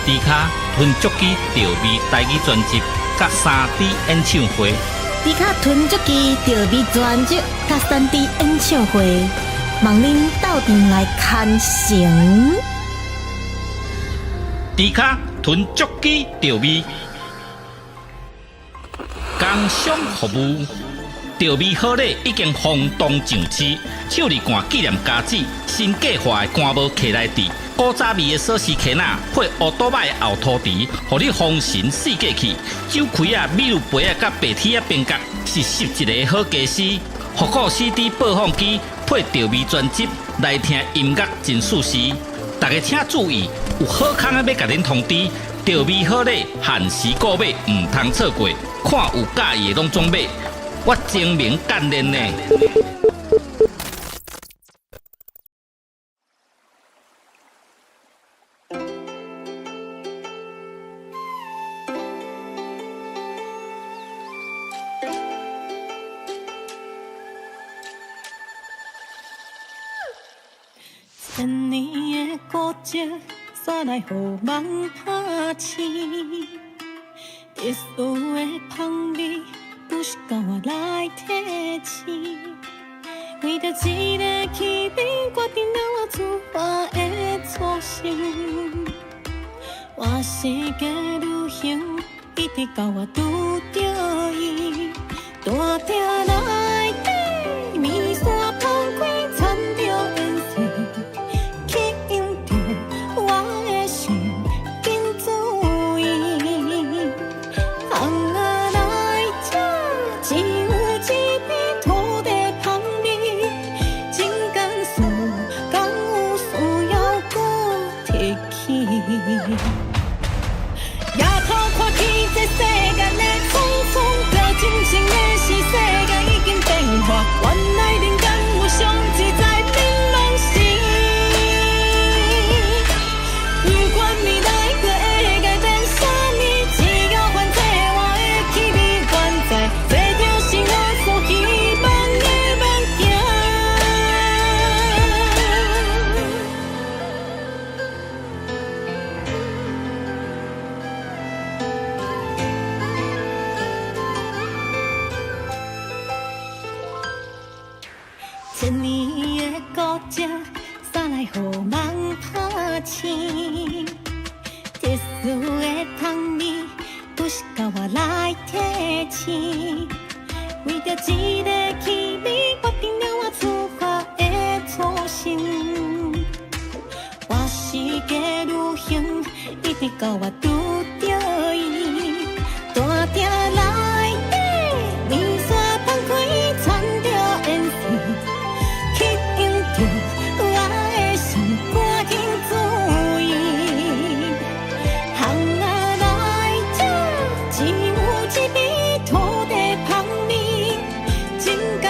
S1: 迪卡吞足机调味台语专辑，甲3D 演唱会。
S3: 迪卡囤足机调味专辑甲3D 演唱会，望恁斗阵来看成。
S1: 迪卡囤足机调味，工商服务。调味好礼已经轰动上市，手里干纪念家子，新计划的干帽客来滴，古早味的锁匙壳仔配乌多摆的后涂池，互你丰神四界去。酒开啊、米露杯啊、甲白铁啊边角是11个好家私。复古 CD 播放机配调味专辑，来听音乐真舒适。大家请注意，有好康的要甲恁通知，调味好礼限时购买，唔通错过。看有介意的拢总买。我精明干练呢。
S3: 千年的孤寂，煞来予梦拍醒。特殊的香味。不是靠我来提醒，为着一个气味，决定了我自发的初心。我世界旅行，一直到我拄着伊，大鼎内底面线放开，掺着烟水，吸引着我的心，紧注意。夜头看起这世间的匆匆，表真情的是世界已经变化，原来人间有上自在明朗心。不管未来过会改变啥物，只要反正我的气味原在，这就是我所希望的梦境。千年的孤寂，煞来予梦拍醒。特殊的香味，不是靠我来提醒。为着一个气味，决定了我出发的初心。我世界旅行，一直到我拄着伊，大鼎内底面线放开，掺着烟水。吸引着我的心，赶紧注意。巷仔内这只有一味土地香味，真甘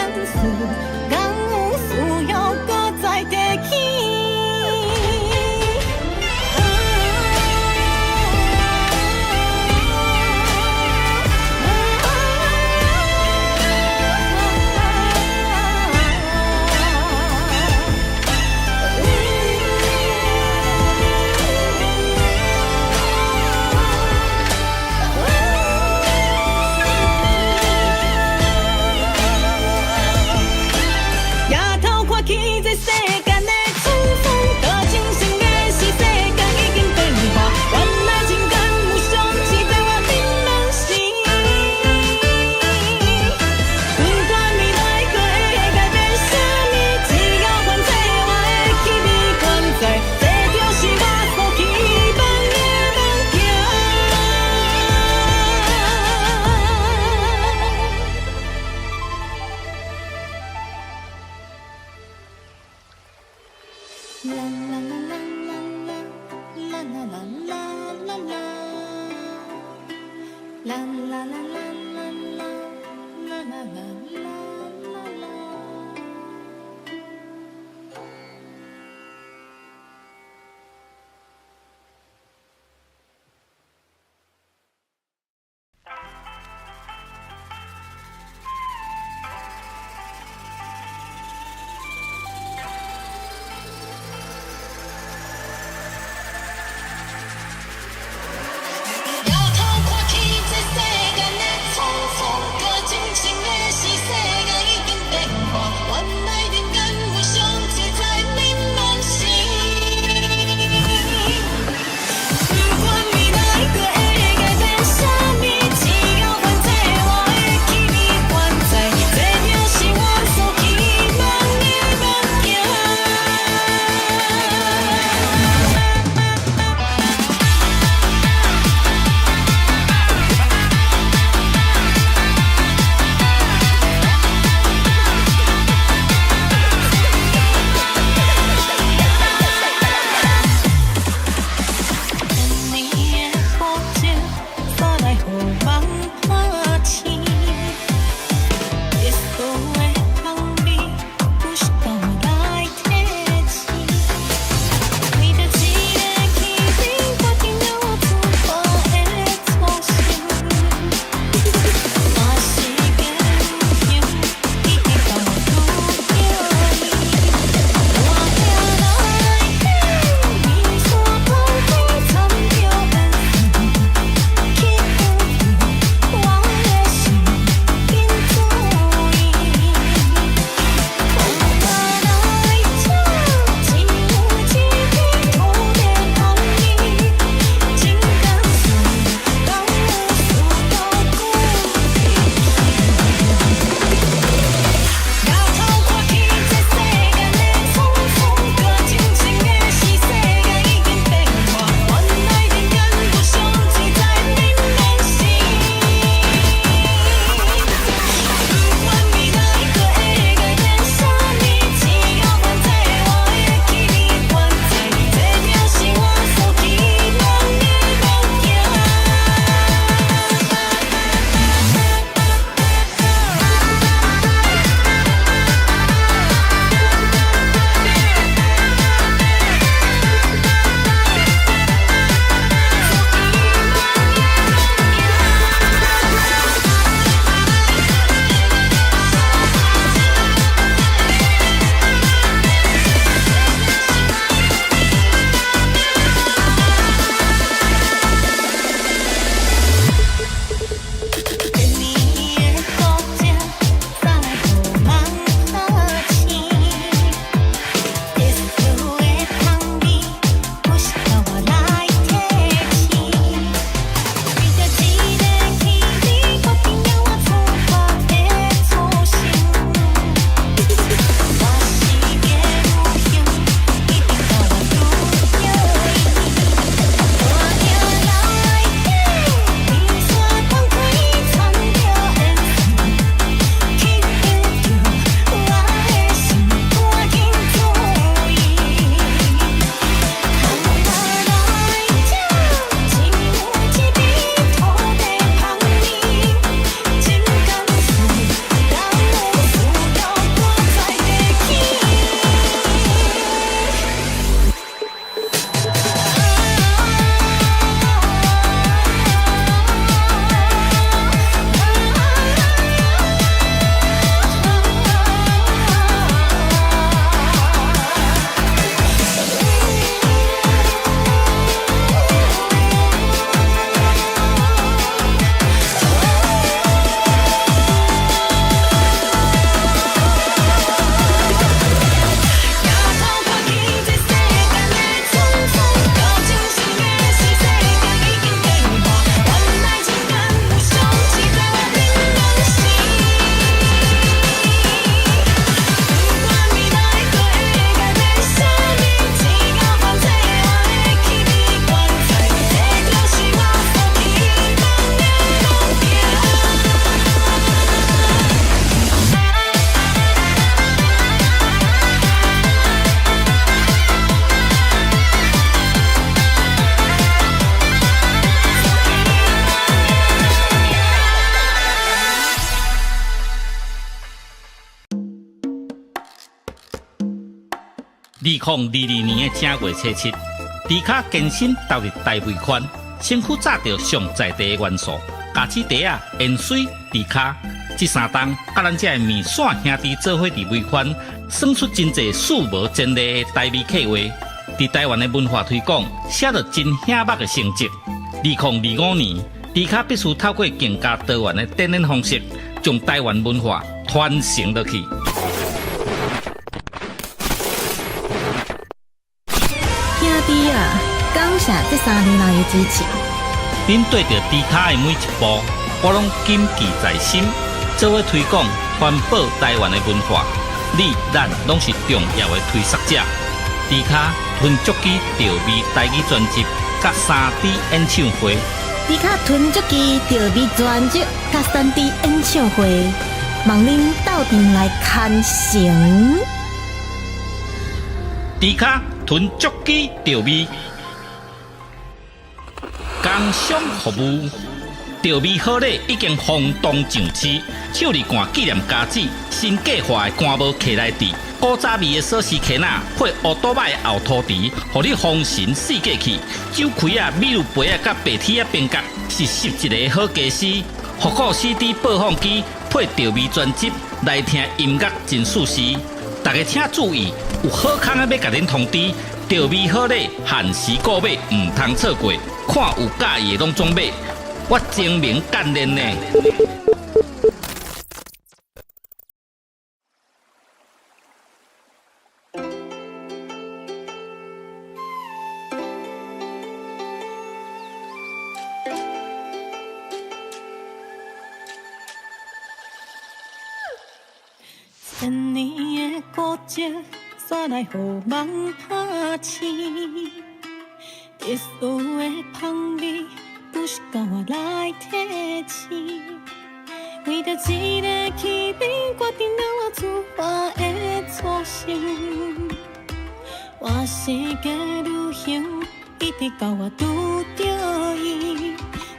S2: 啦啦啦啦啦啦啦啦啦啦啦啦，啦啦啦啦啦啦啦啦啦啦啦。
S3: 要透过气质世界的
S1: 2022年的正月初7，迪卡健身投入大尾款，身躯炸着上在地的元素，咖子茶啊、盐水、迪卡，这三档甲咱这面线兄弟做伙伫尾款，算出真侪数无前例的台味客话。伫台湾的文化推广写着真显目的成绩。2025年，迪卡必须透过更加多元的展演方式，将台湾文化传承落去。
S2: 兄弟啊，感谢这3年来的支持。
S1: 恁对着迪卡的每一步，我拢谨记在心，做伙推广环保台湾的文化。你咱拢是重要的推广者。迪卡吞足机调味台语专辑，甲3D 演唱会。
S2: 迪卡吞足机调味专辑，甲3D 演唱会，望恁斗阵来看成。
S1: 迪卡吞足机调味，工商服务。调味好礼已经轰动上市，手里干纪念家子，新计划的干无客来地，古早味的锁匙圈仔配乌多摆的后涂池，互你丰神四季气。酒开啊、米露杯啊、甲白铁啊边角，是11个好家私。复古 CD 播放机配调味专辑，来听音乐真舒适。大家请注意，有好康的要甲恁通知，调味好礼限时购买，唔通错过。看有介意的拢总买。我精明干练呢。
S3: 千年的孤寂，煞来予梦拍醒。特殊的香味。不是甲我来提醒，为着一个气味，决定了我自发的初心。我世界旅行，一直到我拄着伊，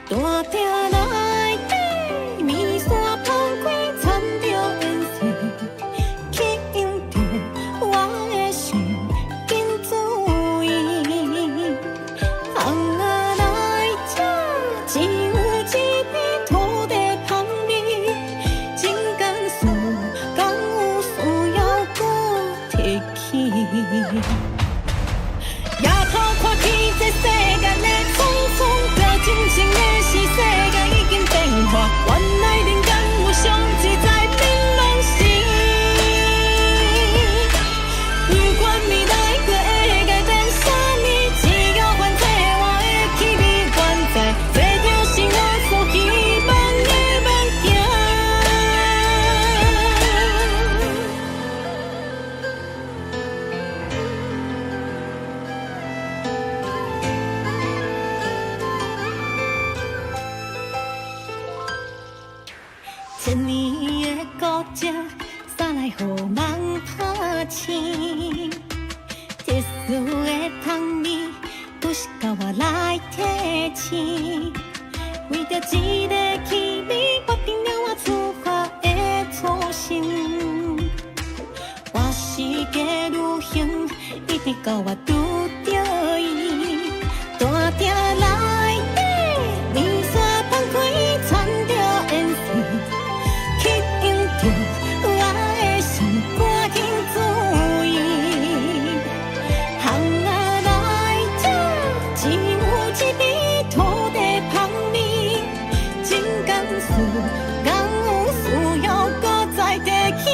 S3: 大鼎内底面线放开，掺着颜色，吸引着我的心，紧注意。只有一片土地香味，真甘肃，敢有需要搁提起？夜头看起这世间的匆匆，着真情的是世界已经变化，原来人间有上自在变拢是。不管未来过会改变啥物，只要还这我的气味原在。千年的孤寂，煞来予梦拍醒。特殊的香味，不是甲我来提醒。为着一个气味，决定了我出发的初心。我世界旅行，一直到我拄着伊，大鼎内底面线放开，掺着颜色。吸引着我的心，赶紧注意。行啊来这，只有一味土地香味，真甘肃，敢有需要搁再提起？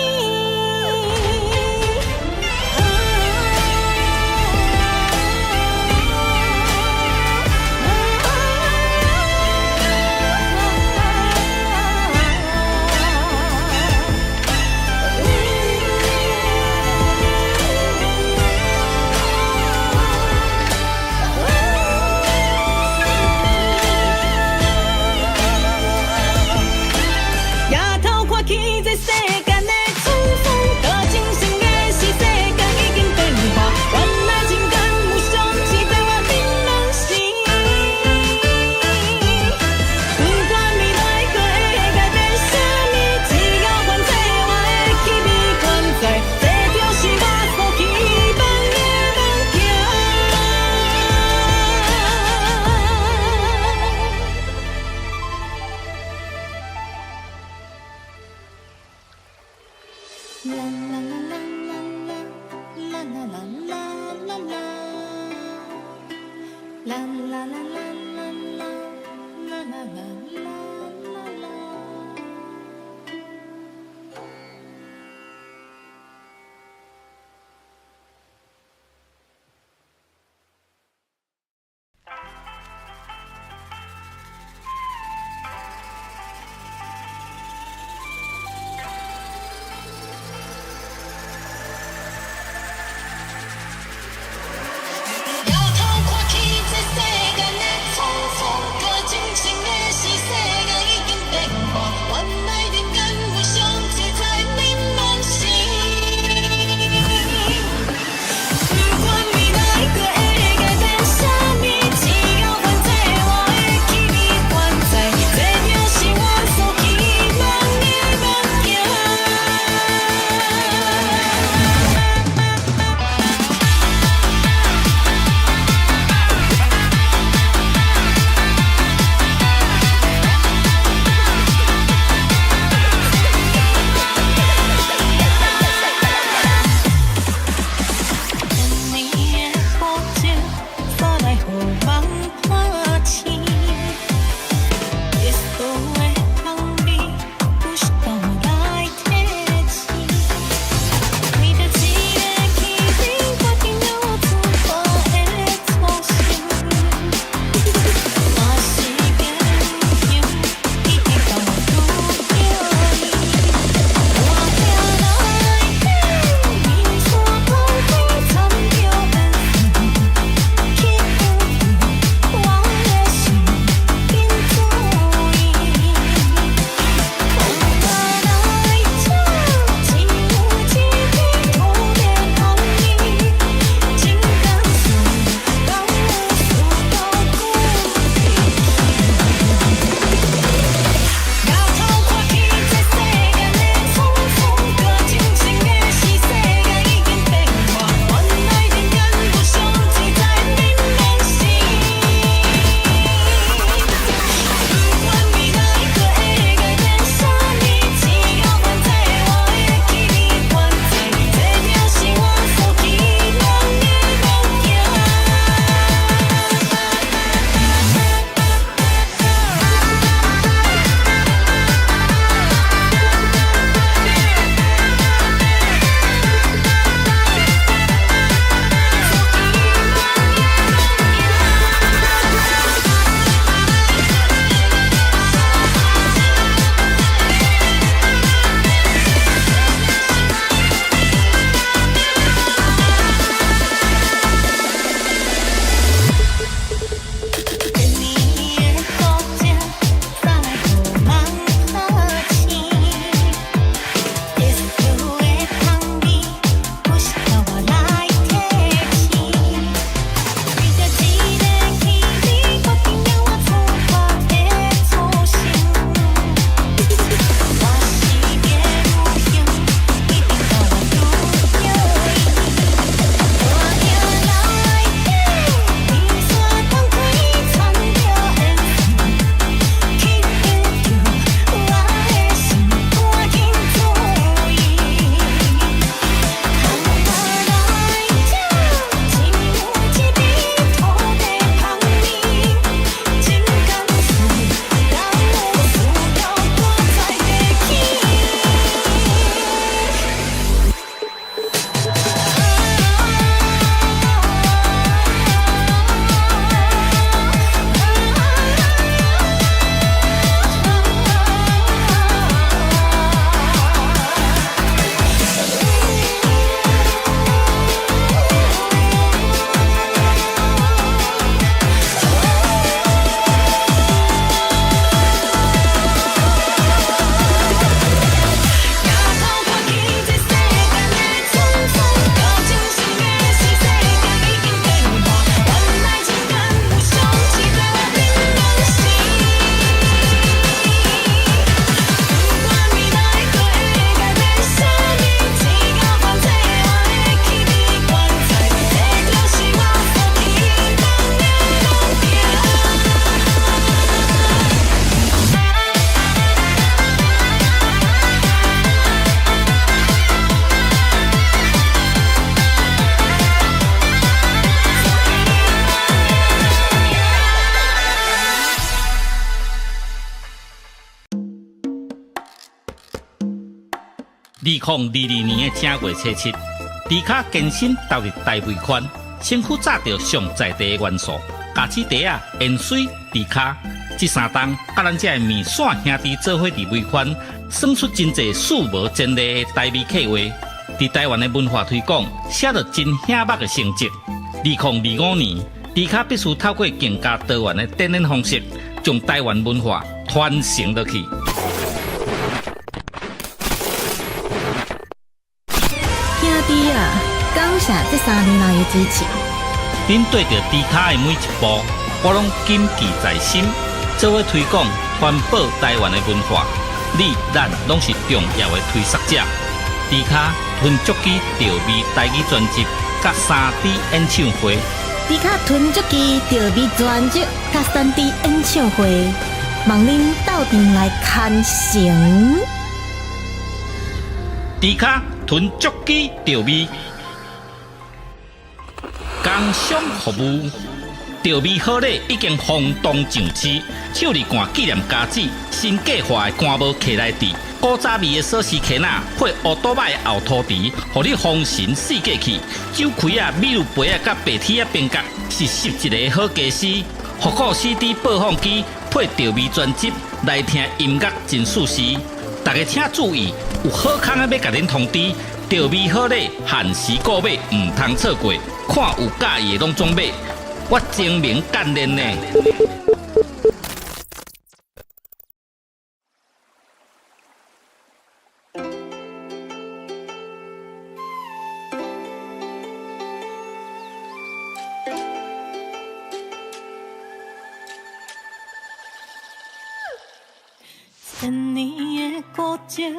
S1: 2022年的正月初7，迪卡健身投入大尾款，身躯炸着上在地的元素，咖子茶啊、盐水、迪卡，这三档甲咱这面线兄弟做伙伫尾款，算出真侪数无前例的台味客话。伫台湾的文化推广，写着真显目的成绩。2025年，迪卡必须透过更加多元的展演方式，将台湾文化传承落去。
S2: 兄弟啊，感谢这3年来的支持。
S1: 恁对着迪卡的每一步，我拢谨记在心。做伙推广、传播台湾的文化，你、咱拢是重要的推广者。迪卡吞足机调味台语专辑，甲3D 演唱会。
S2: 迪卡囤足机调味专辑甲3D 演唱会，望恁斗阵来看成。
S1: 迪卡囤足机调味，工商服务。调味好礼已经轰动上市，手里干纪念家子，新计划的干帽徛来底，古早味的锁匙徛仔配乌多摆的后涂池，互你丰神四界去。酒开啊、米露杯啊、甲白铁啊边角，是11个好家私。复古 CD 播放机配调味专辑，来听音乐真舒适。大家请注意，有好康的要甲恁通知，调味好礼限时购买，唔通错过。看有介意的拢总买。我精明干练呢。
S3: 千年的古迹，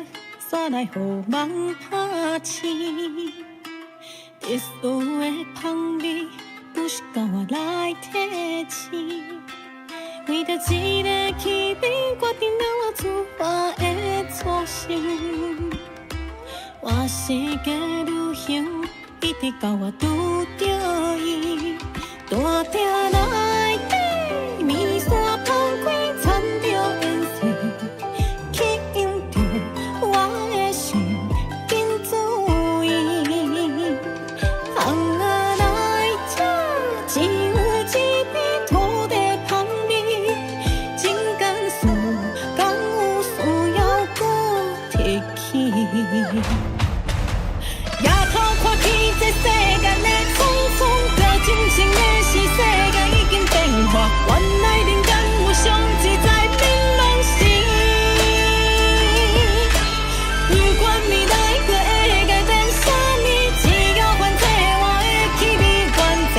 S3: 煞来予人拍醒。特殊的香味。不是甲我来提醒，为着一个气味，决定了我出发的初心。我世界旅行，一直到我拄着伊，大鼎内底，面线放开，掺着烟水，吸引着我的心，紧注意。只有一片土地香味，真甘肃敢有需要搁提起？夜头看起这世间的匆匆，这真情的是世界已经变化，原来人间有上自在槟榔心。不管未来搁会改变啥物，只要反正我的气味原在。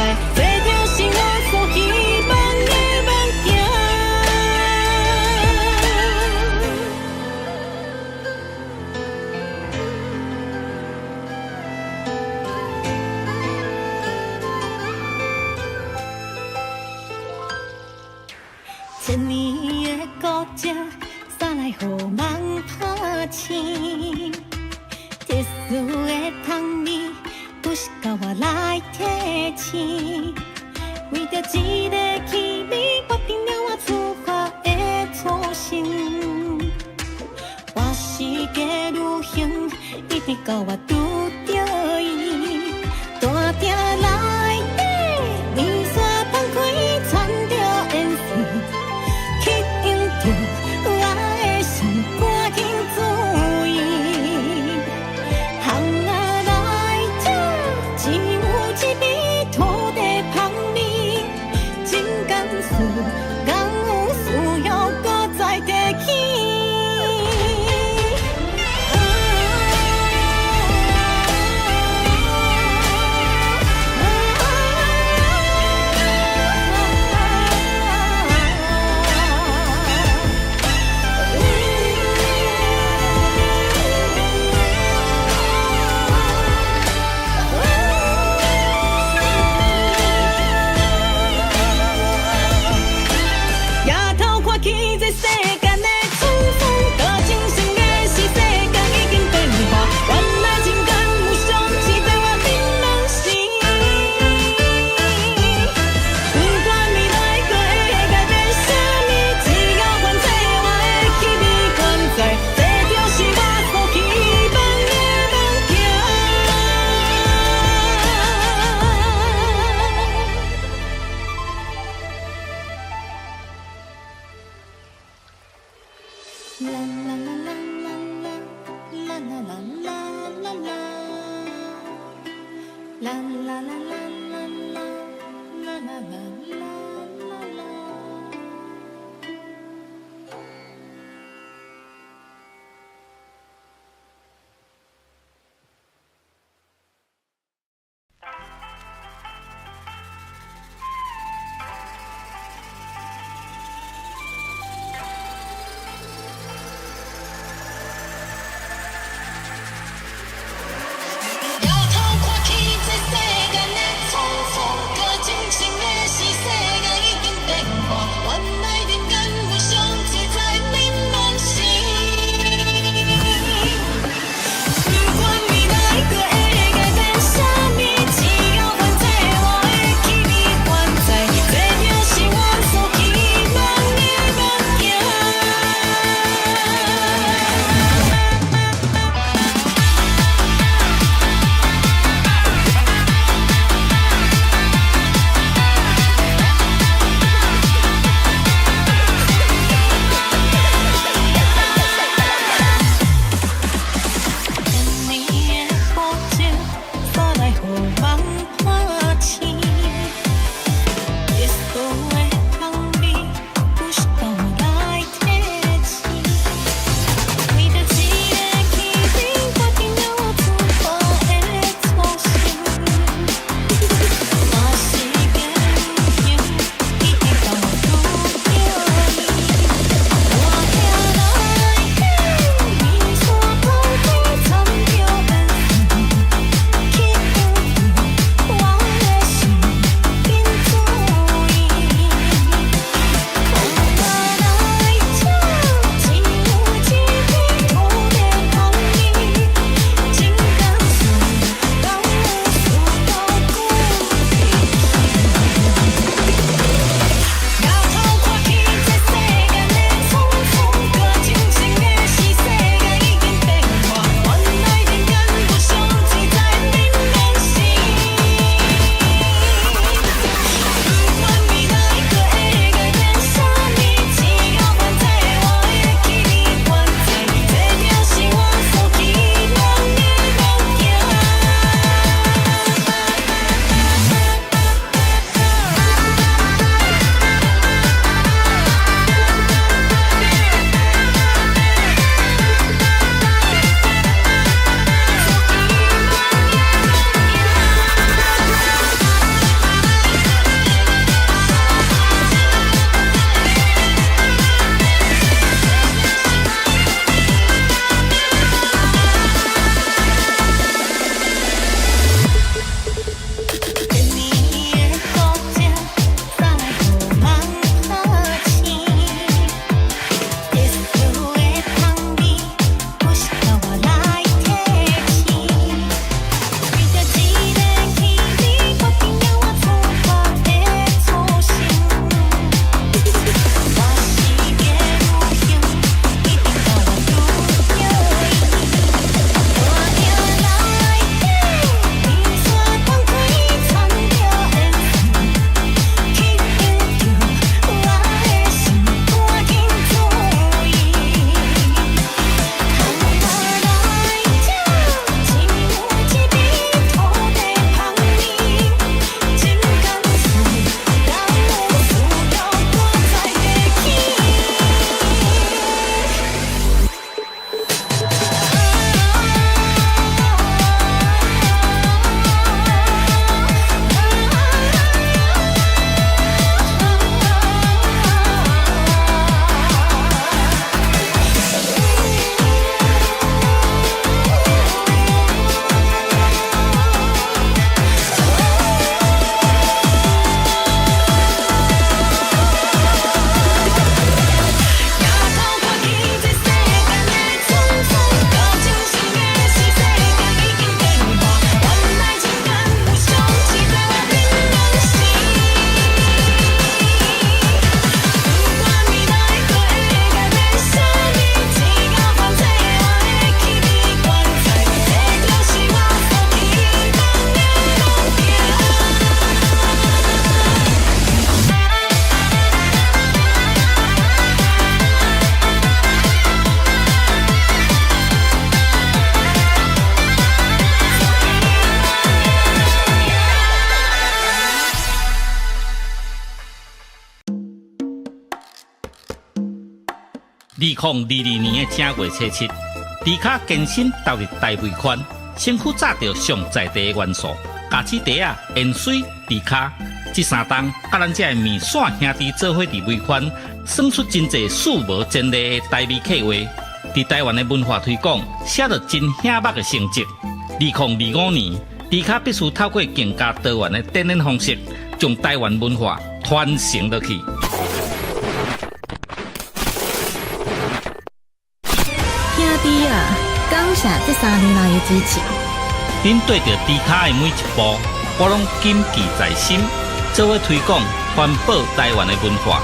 S3: 千年的古迹，煞来予人拍醒。特殊的香味，不是甲我来提醒。为着一个气味，决定了我出发的初心。我世界旅行，一直到我拄着伊，大鼎内底，面线放开，掺着烟水。吸引着我的心，赶紧注意。巷仔内这只有一味土地香味，真甘肃敢有需要搁再提起？啦啦啦啦啦啦啦啦啦啦啦。
S5: 摇头看去，这世间的匆匆，搁真情的是世间。
S1: 2022年的正月初七，迪卡健身投入大尾款，身躯炸着上在地的元素，咖子茶啊、盐水、迪卡，这三档甲咱这的面线兄弟做伙伫尾款，算出真侪数无前例的台美客话。伫台湾的文化推广，写着真显目的成绩。2025年，迪卡必须透过更加多元的展演方式，将台湾文化传承落去。
S3: 兄弟啊，感谢这3年来的支持。
S1: 恁对着迪卡的每一步，我拢谨记在心，做伙推广环保台湾的文化。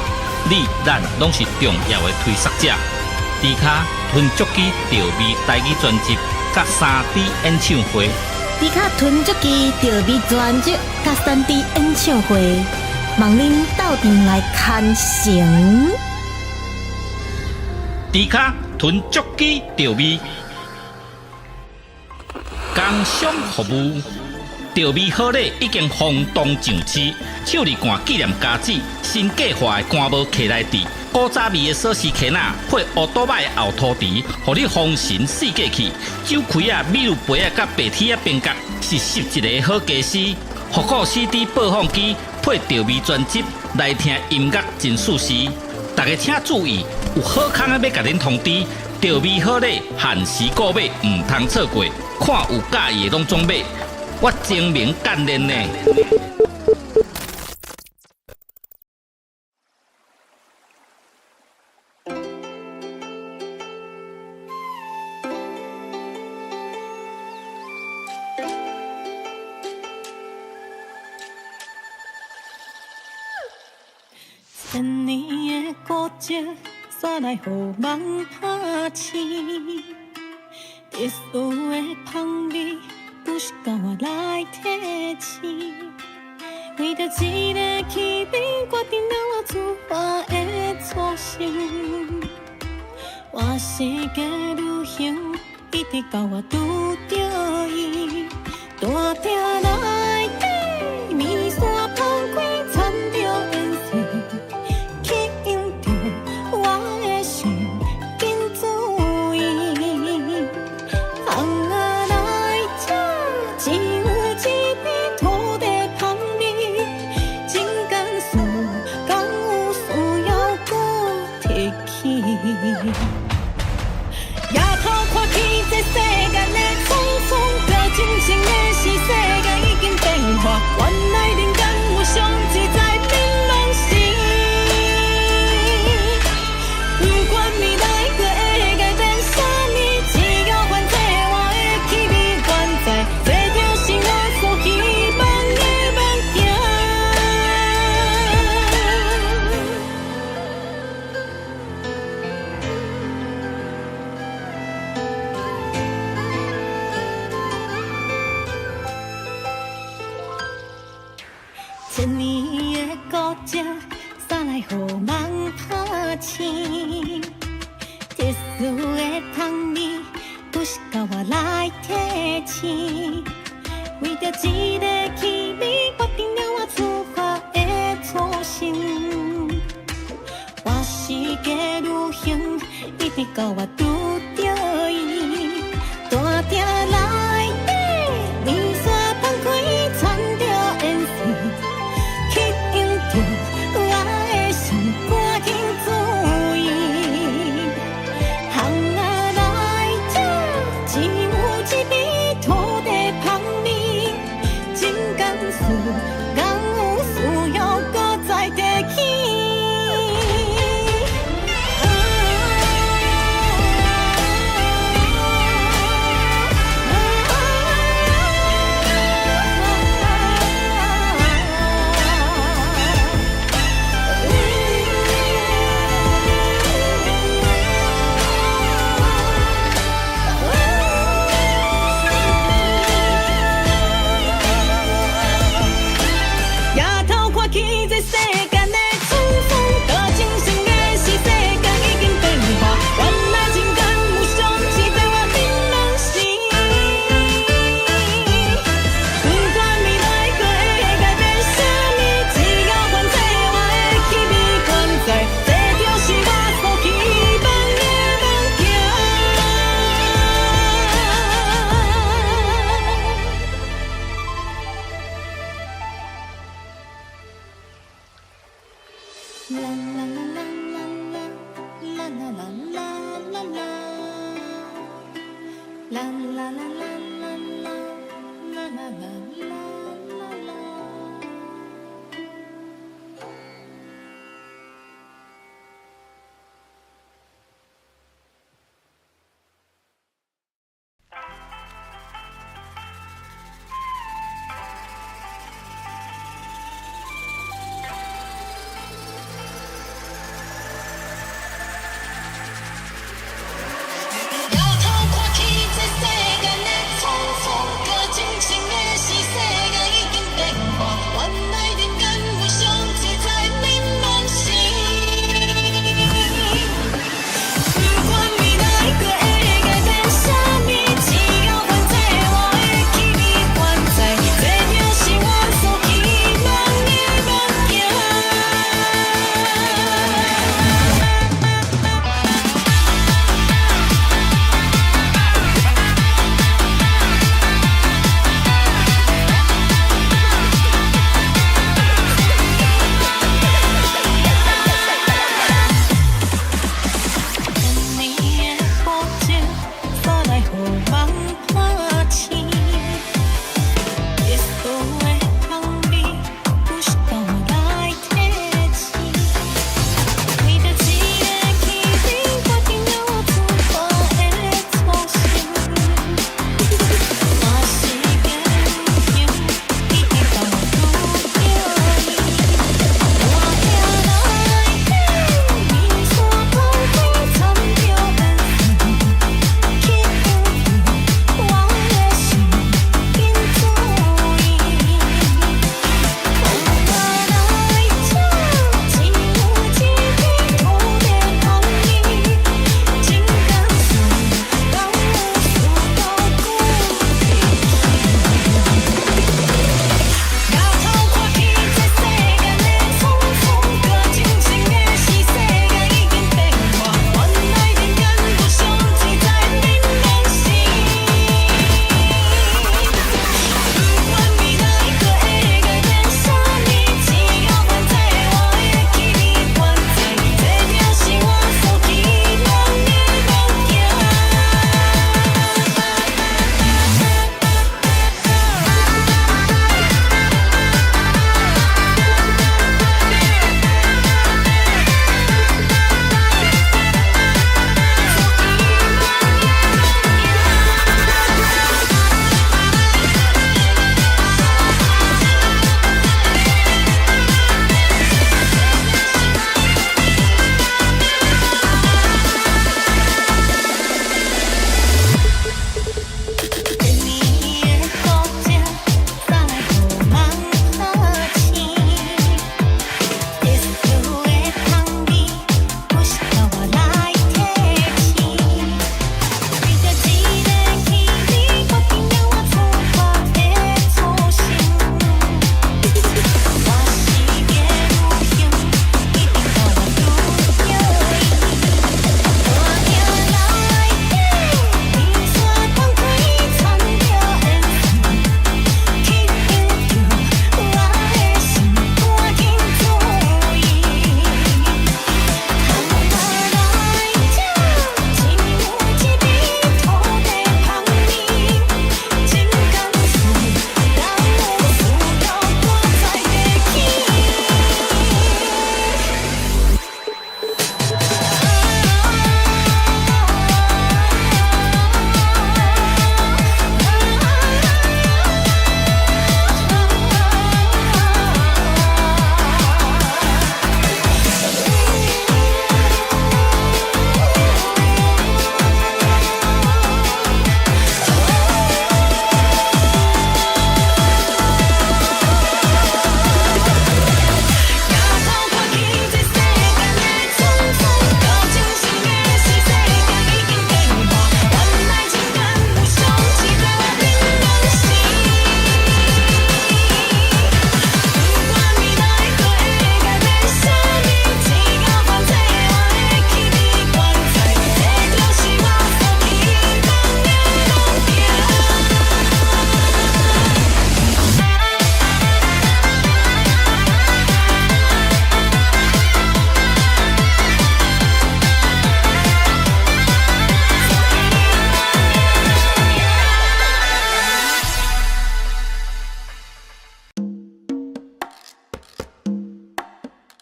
S1: 你咱拢是重要的推广者。迪卡吞足机调味台语专辑，甲3D 演唱会。
S3: 迪卡囤足机调味专辑甲3D 演唱会，望恁斗阵来看成。
S1: 迪卡囤足机调味，工商服务。调味好礼已经轰动上市，手里干纪念家子，新计划的干无客来地，古早味的锁匙壳仔配乌多摆的后涂池，互你丰神四界去。酒开啊、米露杯啊、甲白铁啊边角，是11个好家私。复古 CD 播放机配调味专辑，来听音乐真舒适。大家请注意，有好康的要甲恁通知，调味好礼限时购买，唔通错过。看有介意的拢总买。我精明干练呢。
S3: 千年的孤寂，煞来予梦拍醒。特殊的香味。不是靠我来提醒，为着一个气味，决定了我自发的初心。我世界旅行，一直到我拄着伊，大鼎内底面线放开，掺着烟水，吸引着我的心，紧注意。夜头看起这世间的匆匆，着真情的是世界已经变化，原来人间有上自在槟榔心。不管未来过会改变啥物，只要反正我的气味原在，这就是我所希望的梦境。千年的孤寂，煞来予梦拍醒。特殊的香味，不是靠我来提醒。为着一个气味，决定了我出发的初心。我世界旅行，一直到我拄着伊，大鼎内底面线放开，掺着烟水。吸引着我的心，赶紧注意。行啊来者，只有一味土地香味，真
S2: 啦啦啦啦啦啦啦啦啦啦啦，啦啦啦啦啦啦啦啦啦啦。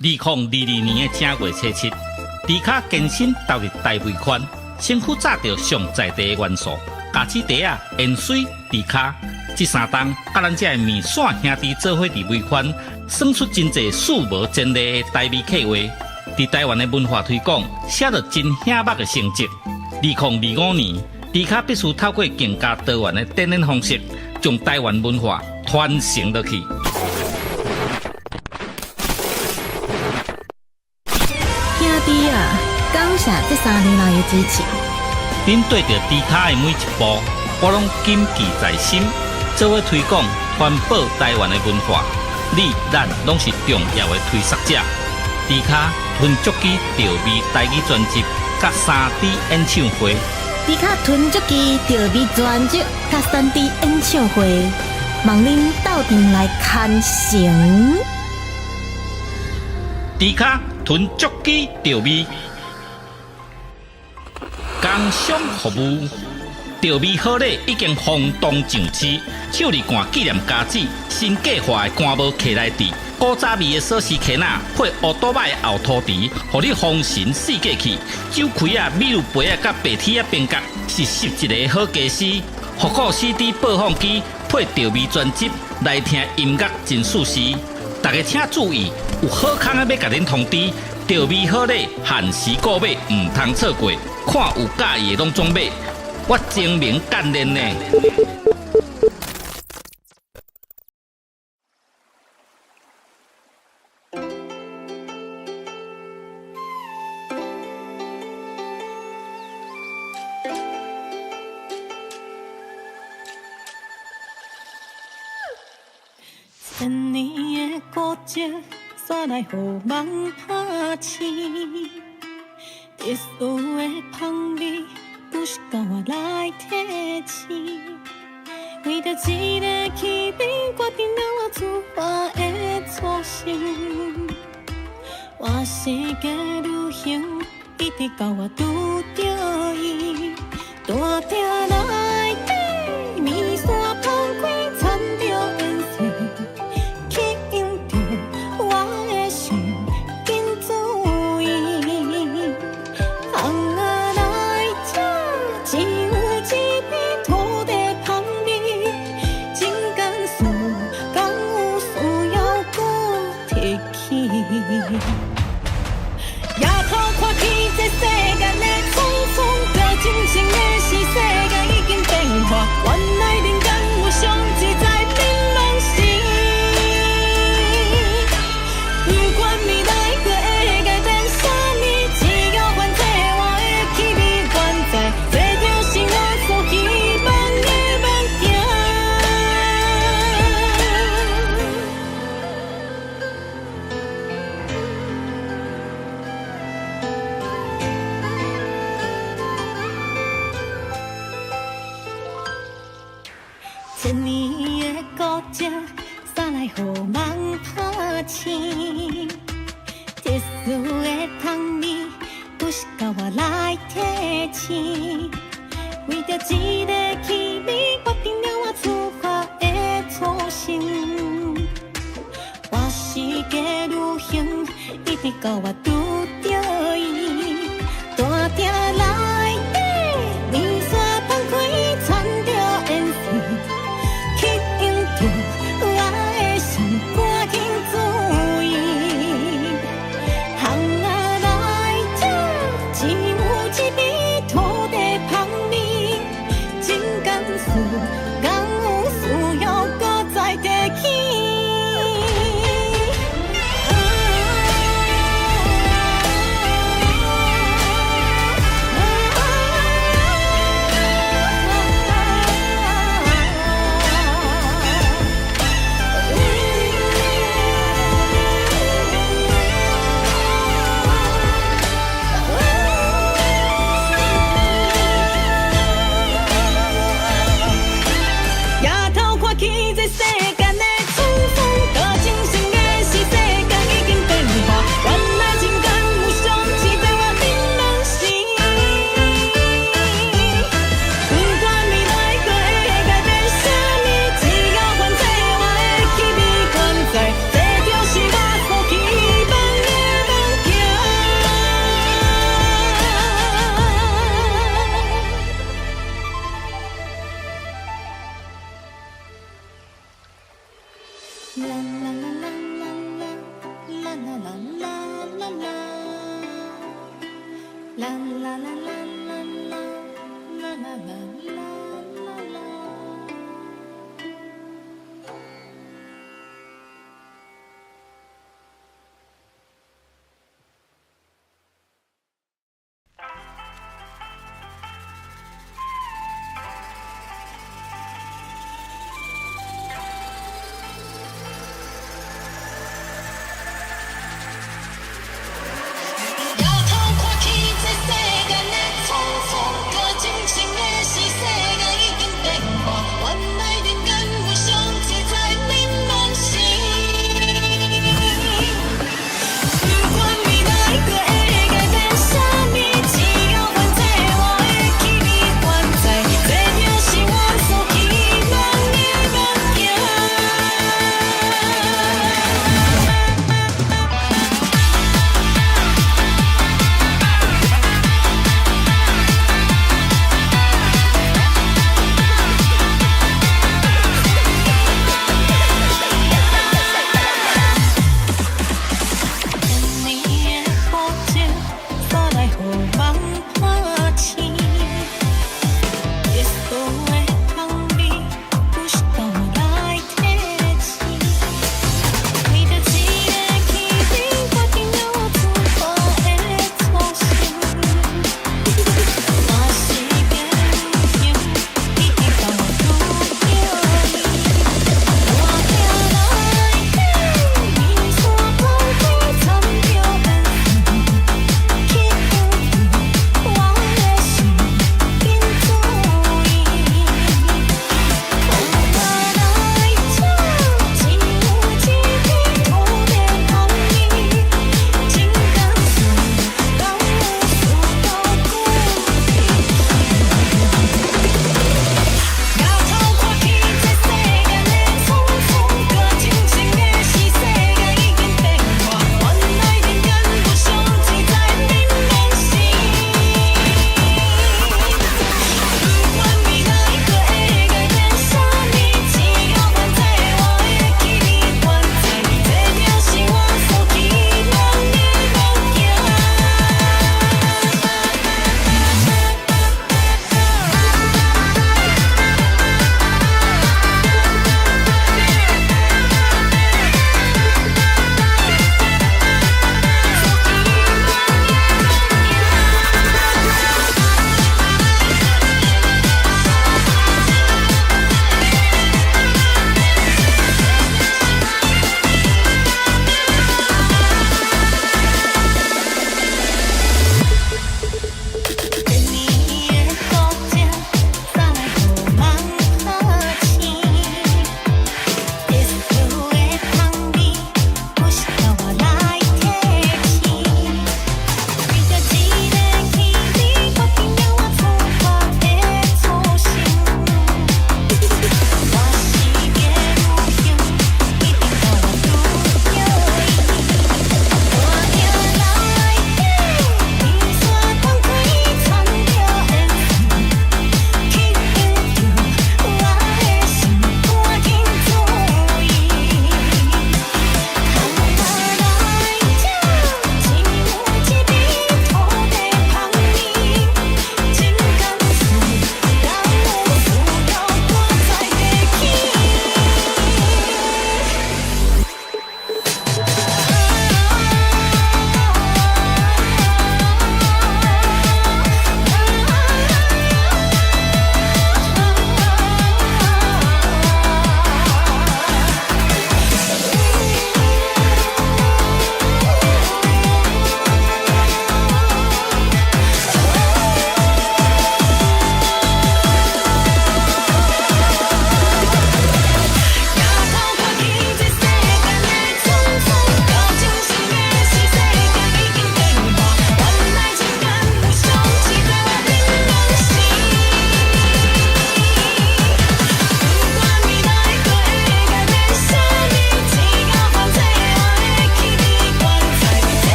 S1: 2022年的正月初七，迪卡健身投入大尾款，身躯炸着上在地的元素，咖子茶啊、盐水、迪卡，这三档甲咱这面线兄弟做伙伫尾款，算出真侪数无前例的台味客话。伫台湾的文化推广，写着真显目的成绩。2025年，迪卡必须透过更加多元的展演方式，将台湾文化传承落去。
S2: 兄弟啊，感谢这3年来的支持。
S1: 恁对着迪卡的每一步，我拢谨记在心。做伙推广、环保台湾的文化，你咱拢是重要的推广者。迪卡吞足机调味台语专辑，甲3D 演唱会。
S2: 迪卡吞足机调味专辑，甲3D 演唱会，望恁斗阵来看成。
S1: 迪卡吞足机调味，工商服务。调味好礼已经轰动上市，手里罐纪念家子，新计划的干帽徛来底，古早味的锁匙徛仔配乌多摆的后涂池，互你丰神四界去。酒开啊、米露杯啊、甲白铁啊边角，是11个好家私。复古 CD 播放机配调味专辑，来听音乐真舒适。大家请注意，有好康啊要甲恁通知，调味好礼限时购买，唔通错过。看有介意的拢总买。我精明干练呢。
S3: 千年的孤寂，煞来予梦拍醒。特殊的香味。不是甲我来提醒，为着一个气味，决定了我出发的初心。我世界旅行，一直到我拄着伊，大鼎内底，面线放开，掺着颜色，吸引着我的心，紧注意。只有一片土地香味，真甘肃，敢有需要搁提起？夜头看起这世间的匆匆，表真心的是世界已经变化，原来人间有上自在槟榔心。不管未来搁会改变啥物，只要原体我的气味原在。千年的孤寂，煞来予梦拍醒。特殊的香味，不是甲我来提醒。为着一个气味，决定了我出发的初心。我世界旅行，一直到我拄着伊，大鼎内底，面线放开，掺着颜色。吸引着我的心，赶紧注意。巷仔内这只有一味土地香味，真甘肃，敢有需要搁再提起？
S2: 啦啦啦啦啦啦啦啦啦啦啦，啦啦啦啦啦啦啦啦啦啦。
S3: 摇头看去，这世间的匆匆，搁真情的是世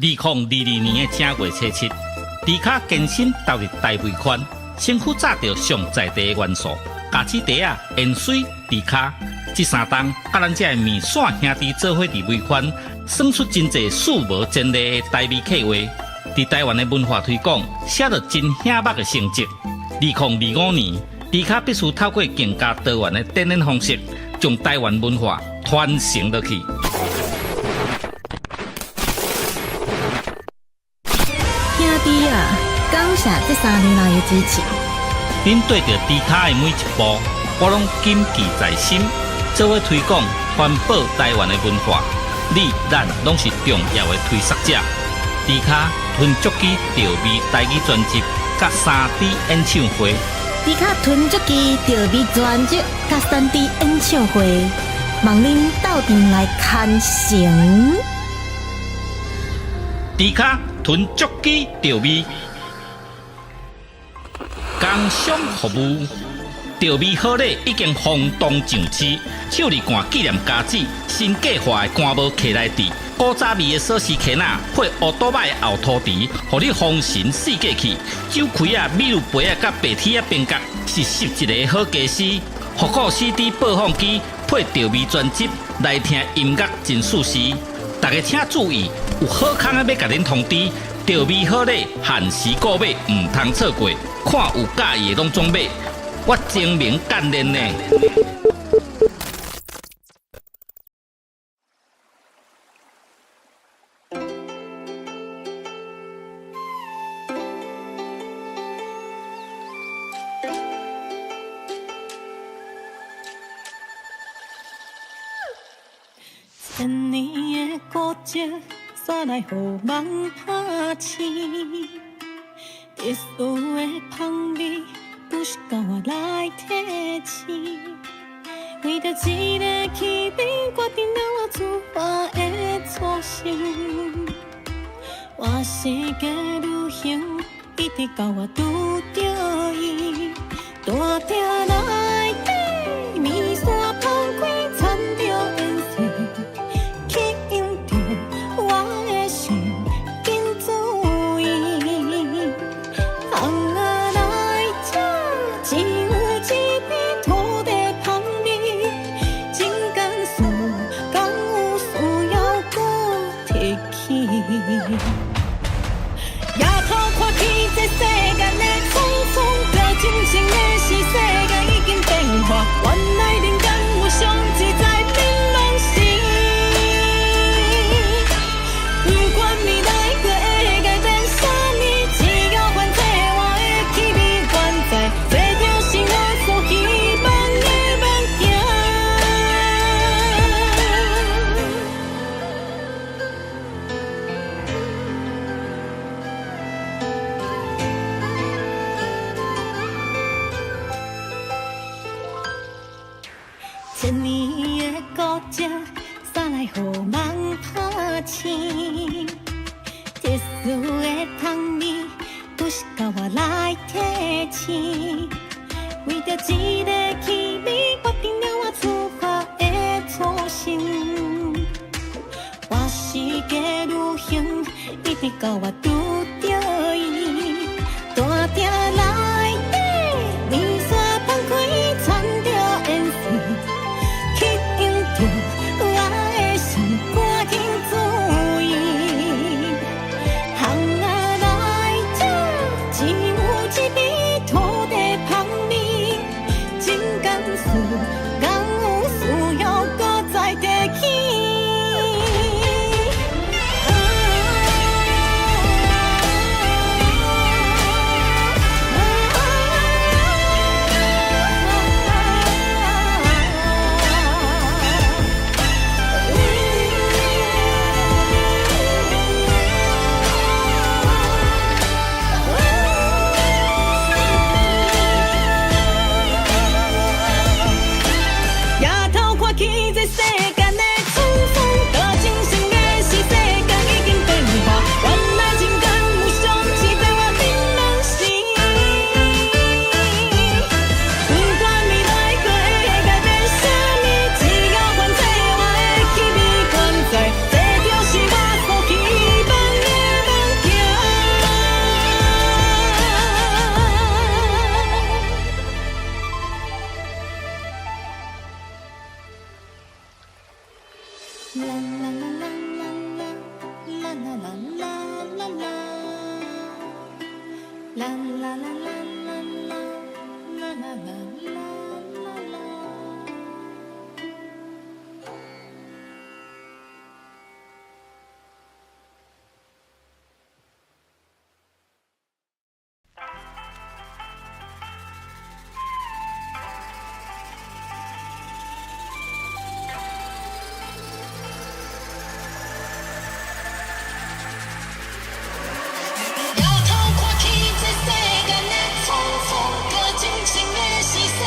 S1: 2022年的正月初7，迪卡健身投入大尾款，身躯炸着上在地的元素，咖子茶啊、盐水、迪卡，这三档甲咱这面线兄弟做伙伫尾款，算出真侪数无前例的台味客话。伫台湾的文化推广，写着真显目的成绩。2025年，迪卡必须透过更加多元的展演方式，将台湾文化传承落去。
S3: 兄弟啊，感谢这3年来的支持。
S1: 恁对着迪卡的每一步，我拢谨记在心。做伙推广、环保台湾的文化，你咱拢是重要的推广者。迪卡吞足机调味台语专辑，甲3D 演唱会。
S3: 迪卡囤足机调味专辑甲3D 演唱会，望恁斗阵来看成。
S1: 迪卡囤足机调味，工商服务。调味好礼已经轰动上市，手里干纪念家子，新计划的干帽徛来底，古早味的锁匙徛仔配乌多摆的后涂池，互你丰神世界去。酒开啊、米露杯啊、甲白铁啊边角是11个好家私。复古 CD 播放机配调味专辑来听音乐真舒适。大家请注意，有好康的要甲恁通知，调味好礼限时购买，唔通错过。看有介意的拢总买。我精明干练呢。
S3: 千年的古迹，煞来互梦拍醒。特殊的香味。不是甲我来提醒，为着一个气味，决定了我出发的初心。我世界旅行，一直到我拄着伊，大鼎内底面线放开，掺着颜色，吸引着我的心，紧注意。只有一片土地香味，真甘肃，敢有需要搁提起？夜头看起这世间的匆匆，这真情的是世界已经变化，原来人间有上自在槟榔心。不管未来搁会改变啥物，只要还这我的气味原在。千年的古迹，煞来互梦拍醒。特殊的香味，不是甲我来提醒。为着一个气味，决定了我出发的初心。我世界旅行，一直到我拄着伊，大鼎内底面线放开，掺着颜色。吸引着我的心，赶紧注意。行啊来这，只有一味土地香味，真甘肃，敢有需要搁再提起？啦啦啦啦啦啦啦啦啦啦啦。摇头看去，这世间的匆匆，搁真情的是世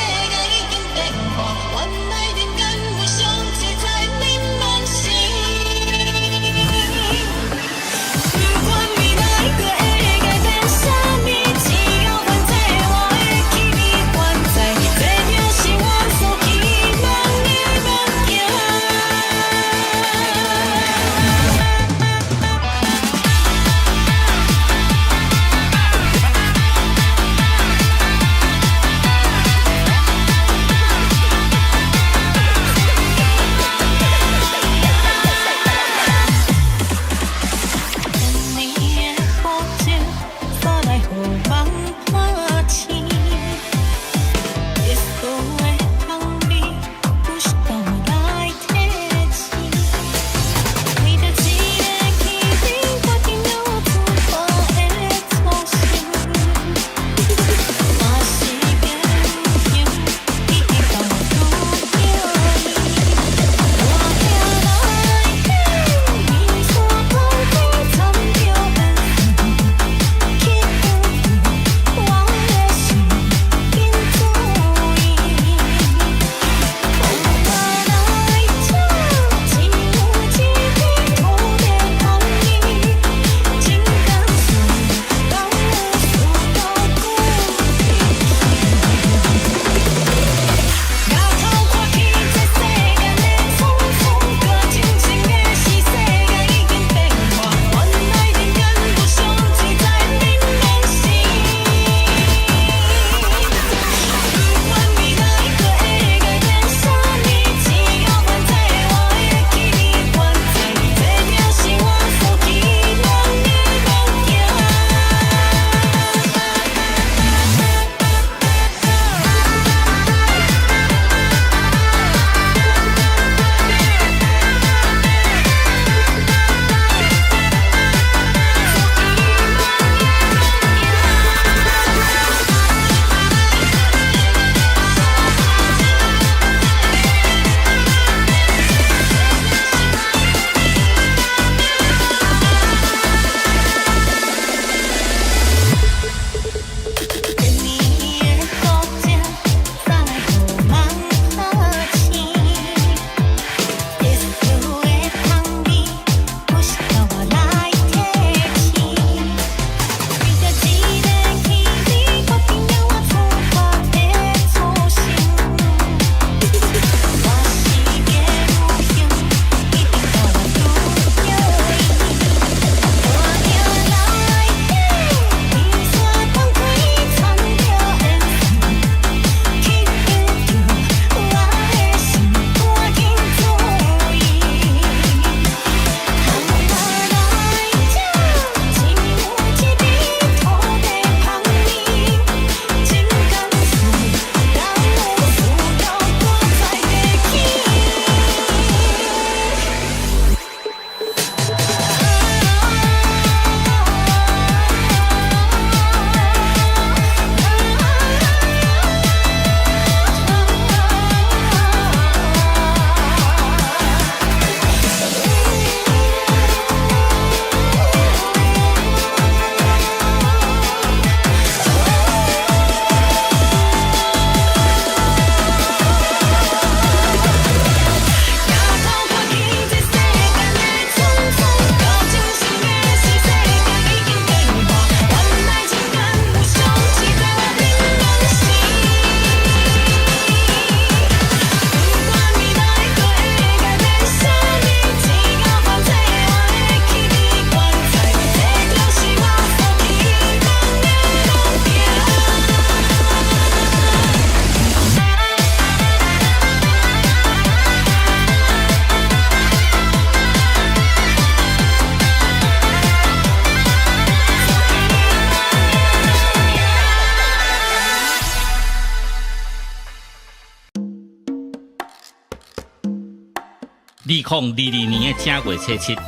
S1: 2022年的正月初七，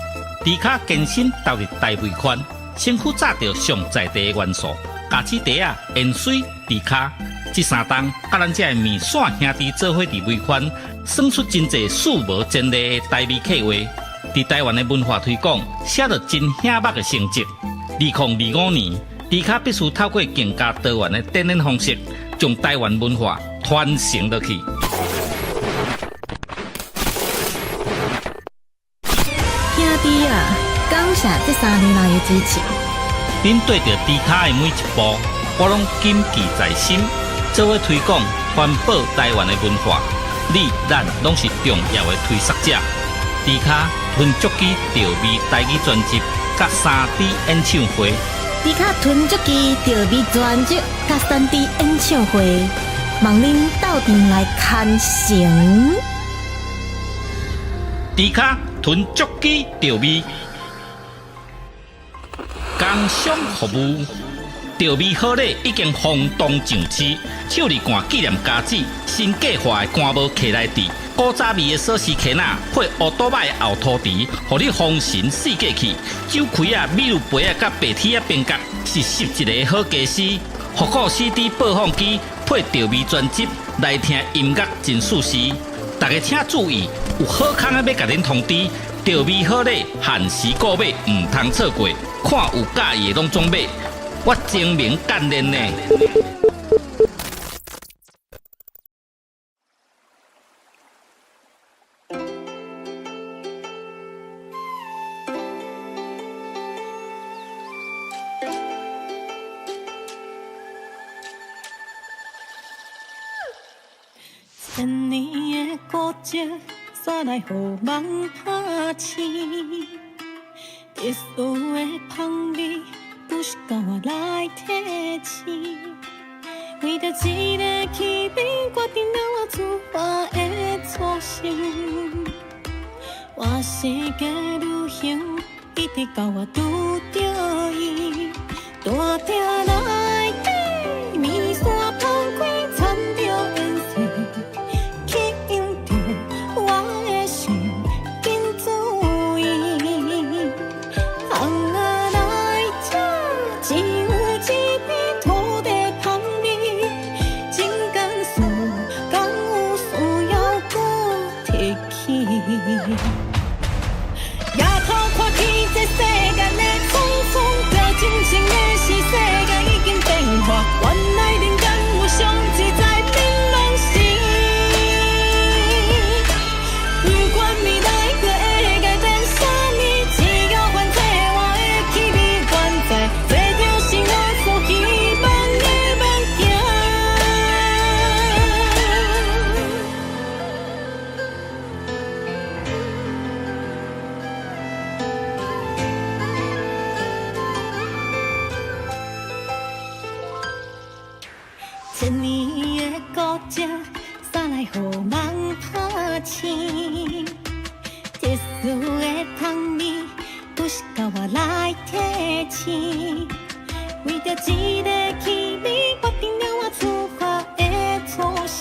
S1: 迪卡健身投入大尾款，身躯炸着上在地的元素，咖子茶啊、盐水、迪卡，这三档甲咱这的面线兄弟做伙伫尾款，算出真侪数无前例的台味客话。伫台湾的文化推广，写着真醒目的成绩。2025年，迪卡必须透过更加多元的展演方式，将台湾文化传承落去。
S3: 兄弟啊，感谢这3年来的支持。
S1: 恁对着迪卡的每一步，我拢谨记在心，做伙推广、传播台湾的文化。你、咱拢是重要的推广者。迪卡吞足机调味台语专辑，甲3D 演唱会。
S3: 迪卡囤足机调味专辑甲3D 演唱会，望恁斗阵来看成。
S1: 迪卡囤足机调味，工商服务。调味好礼已经轰动上市，手里干纪念家子，新计划的干无客来地，古早味的锁匙壳仔配乌多摆的后涂池，互你丰神四界去。酒开啊、米露杯啊、甲白铁啊边角，是11个好家私。复古 CD 播放机配调味专辑，来听音乐真舒适。大家请注意，有好康的要甲恁通知，调味好礼限时购买，唔通错过。看有介意的拢总买。我精明干练呢。
S3: 千年的孤寂，煞来予梦拍醒。特殊的香味。不是甲我来提醒，为着一个气味，决定了我出发的初心。我世界旅行，一直到我拄着伊，大鼎内底面线放开，掺着颜色，吸引着我的心，紧注意。红啊！只有一片土地香味，真干事，敢有需要搁提起？夜头看起这世间的匆匆，这真情的是世界已经变化，原来人间有上自在槟榔心。不管未来搁会改变啥物，只要反正我的气味原在。千年的孤寂，煞来予梦拍醒。特殊的香味，不是甲我来提醒。为着一个气味，决定了我出发的初心。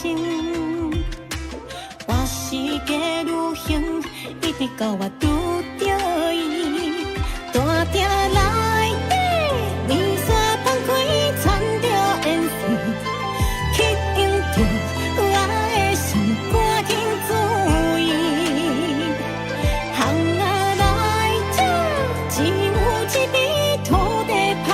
S3: 我世界旅行，一直到我拄着伊，大鼎内底面线放开，掺着颜色。吸引着我的心，赶紧注意。红啊来这，只有一片土地香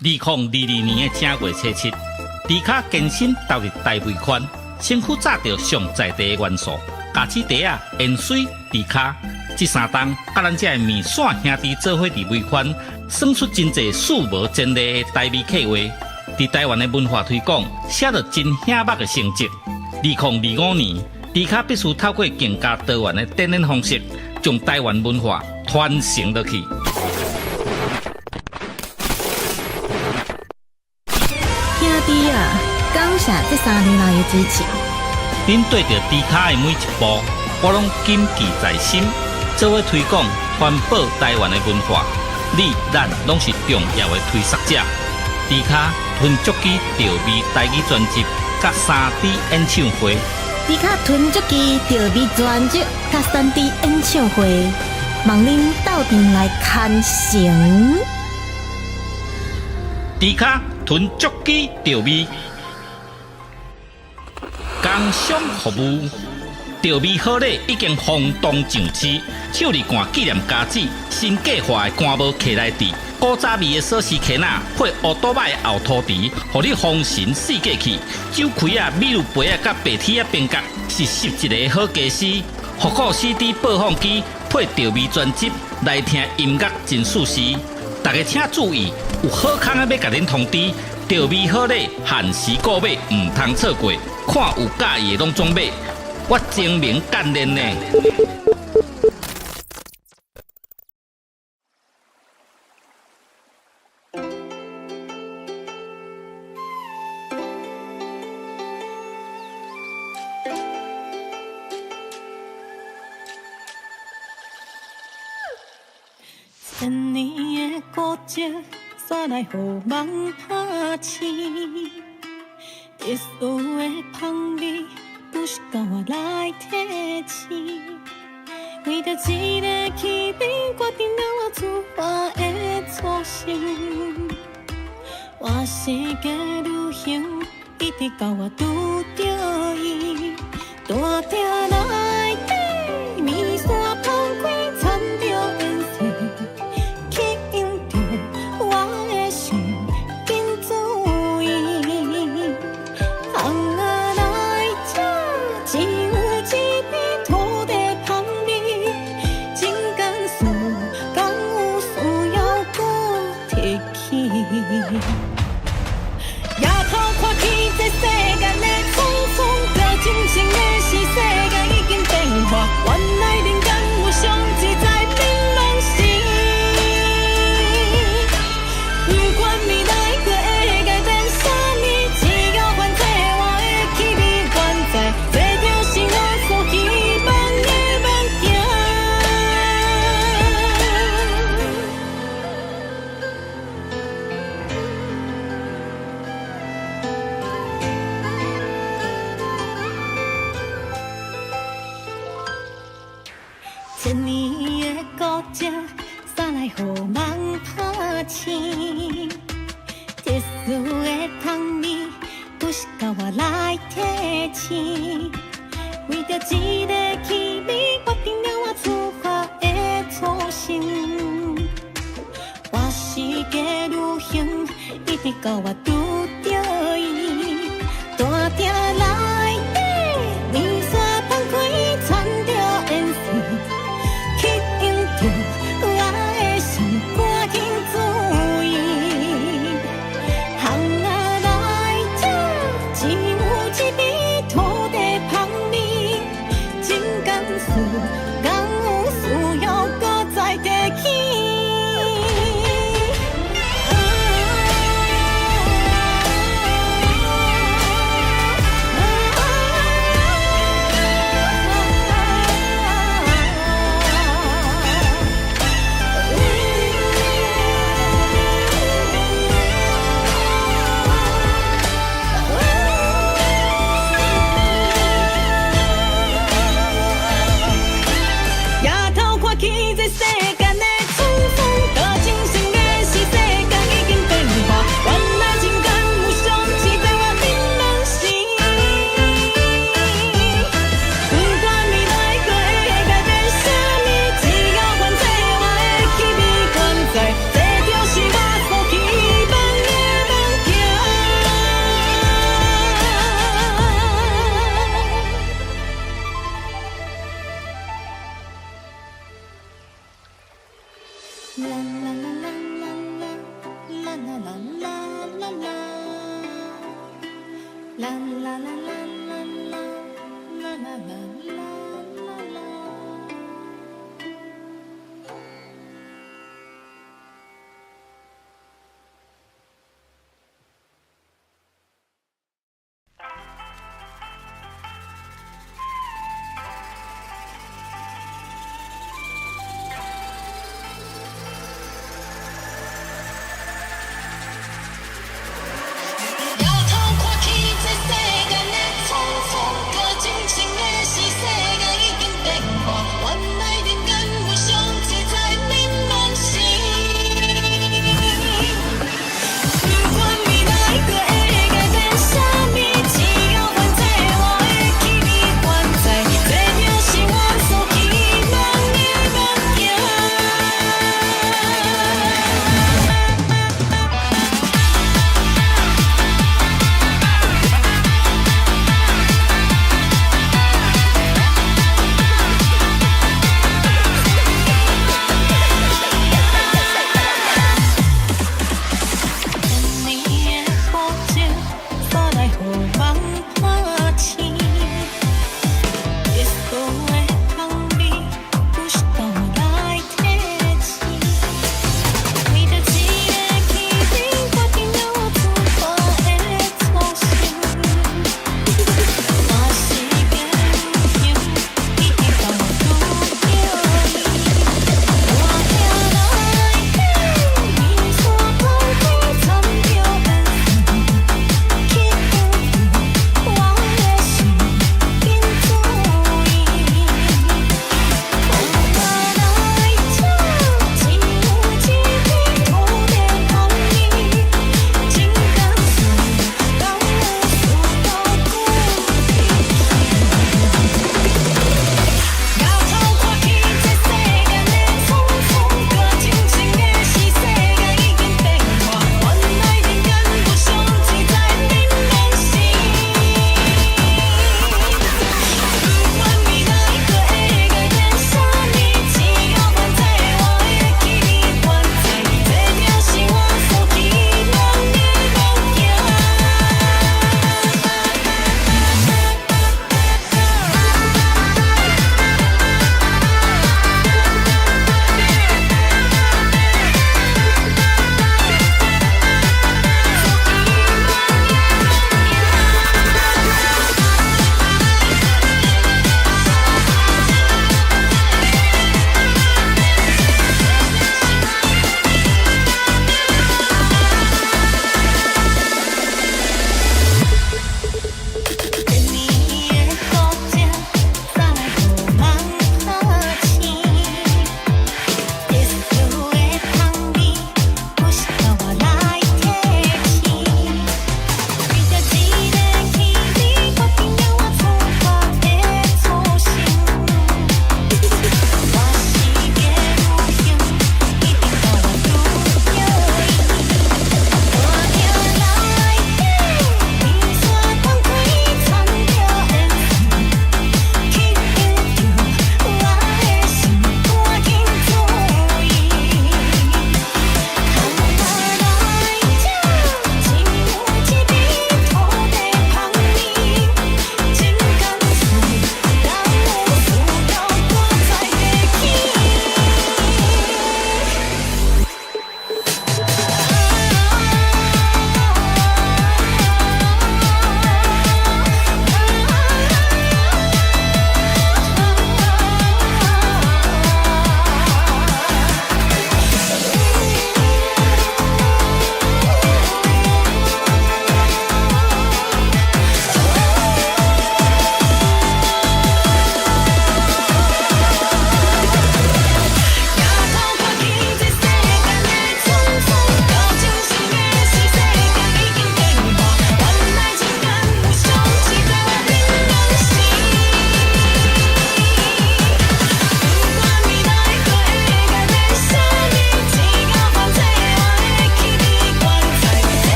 S1: 2022年的正月初七，迪卡健身投入大尾款，身躯炸着上在地的元素，咖子茶啊、盐水、迪卡，这三档甲咱这面线兄弟做伙伫尾款，算出真侪数无前例的台味客话。伫台湾的文化推广，写着真显目的成绩。2025年，迪卡必须透过更加多元的展演方式，将台湾文化传承落去。
S2: 兄弟啊，感谢这3年来的支持。
S1: 恁对着迪卡的每一步，我拢谨记在心。做伙推广、环保台湾的文化，你咱拢是重要的推广者。迪卡吞足机调味台语专辑，甲3D 演唱会。
S2: 迪卡囤足机调味专辑甲3D 演唱会，望恁斗阵来看成。
S1: 迪卡囤足机调味，工商服务。调味好礼已经轰动上市，手里罐纪念家子，新计划的干帽徛来底，古早味的锁匙徛仔配乌多摆后涂池，互你丰神四过去。酒开啊、米露杯啊、甲白铁啊边角，是11个好家私。复古 CD 播放机配调味专辑，来听音乐真舒适。大家请注意，有好康要甲恁通知，调味好礼限时购买，唔通错过。看有介意的拢总买。我精明干练呢。
S3: 千年的孤寂，煞来予梦拍醒。特殊的香味。不是甲我来提醒，为着一个气味，决定了我出发的初心。我世界旅行，一直到我拄着伊，大鼎内底，面线放开，掺着颜色，吸引着我的心，紧注意。只有一片土地香味，真甘肃，敢有需要搁提起？夜头看起这世间的匆匆，着真心的是世界已经变化，原来人间有上自在变拢是。不管未来过会改变啥物，只要反正我的气味原在。千年的孤寂，煞来予梦拍醒。特殊的香味，不是甲我来提醒。为着一个气味，决定了我出发的初心。我世界旅行，一直到我拄着伊，大鼎内底，面线放开，掺着颜色。吸引着我的心，赶紧注意。巷仔内这只有一味土地香味，真甘肃，敢有需要搁再提起？
S2: 啦啦啦啦啦啦啦啦啦啦啦。啦啦啦啦啦啦啦啦啦啦啦。
S3: 要逃过去这世间的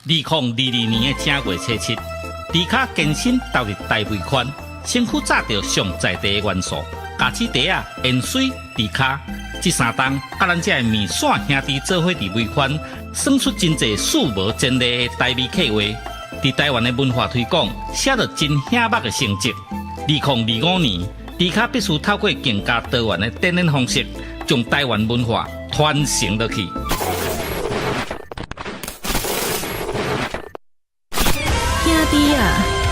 S1: 2022年的正月初7，迪卡健身投入大尾款，身躯炸着上在地的元素，咖子茶啊、盐水、迪卡，这三档甲咱这面线兄弟做伙伫尾款，算出真侪数无前例的台味客话。伫台湾的文化推广，写着真显目的成绩。2025年，迪卡必须透过更加多元的展演方式，将台湾文化传承落去。
S3: 兄弟啊，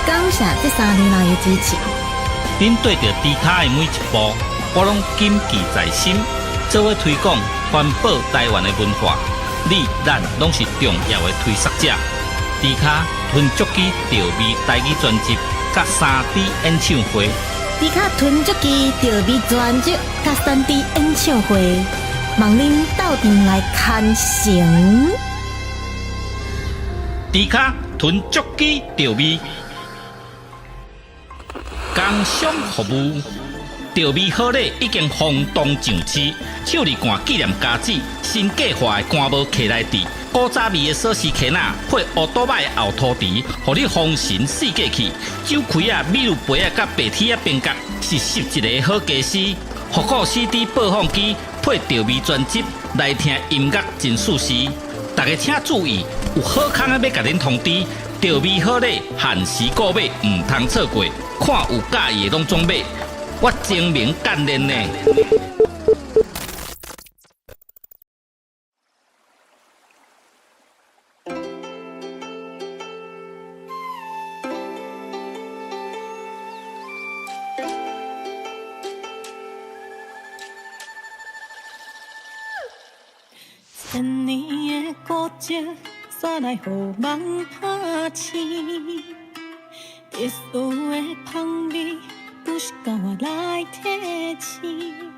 S3: 感谢这3年来的支持。
S1: 恁对着迪卡的每一步，我拢谨记在心。做伙推广环保台湾的文化，你咱拢是重要的推广者。迪卡吞足机调味台语专辑，甲3D 演唱会。
S3: 迪卡囤足机调味专辑甲3D 演唱会，望恁斗阵来看成。
S1: 迪卡囤足机调味，工商服务。调味好礼已经轰动上市，手里干纪念家子，新计划的干帽客来底，古早味的锁匙壳仔配乌多摆的后涂池，互你风神四过去。酒开啊、米露杯啊、甲白铁啊边角是11个好家私。复古 CD 播放机配调味专辑来听音乐真舒适。大家请注意，有好康的要甲恁通知，调味好礼限时购买，唔通错过。看有介意的拢总买。我精明干练呢。
S3: 千年的古迹，煞来予梦拍醒。特殊的香味。不是靠我来提醒，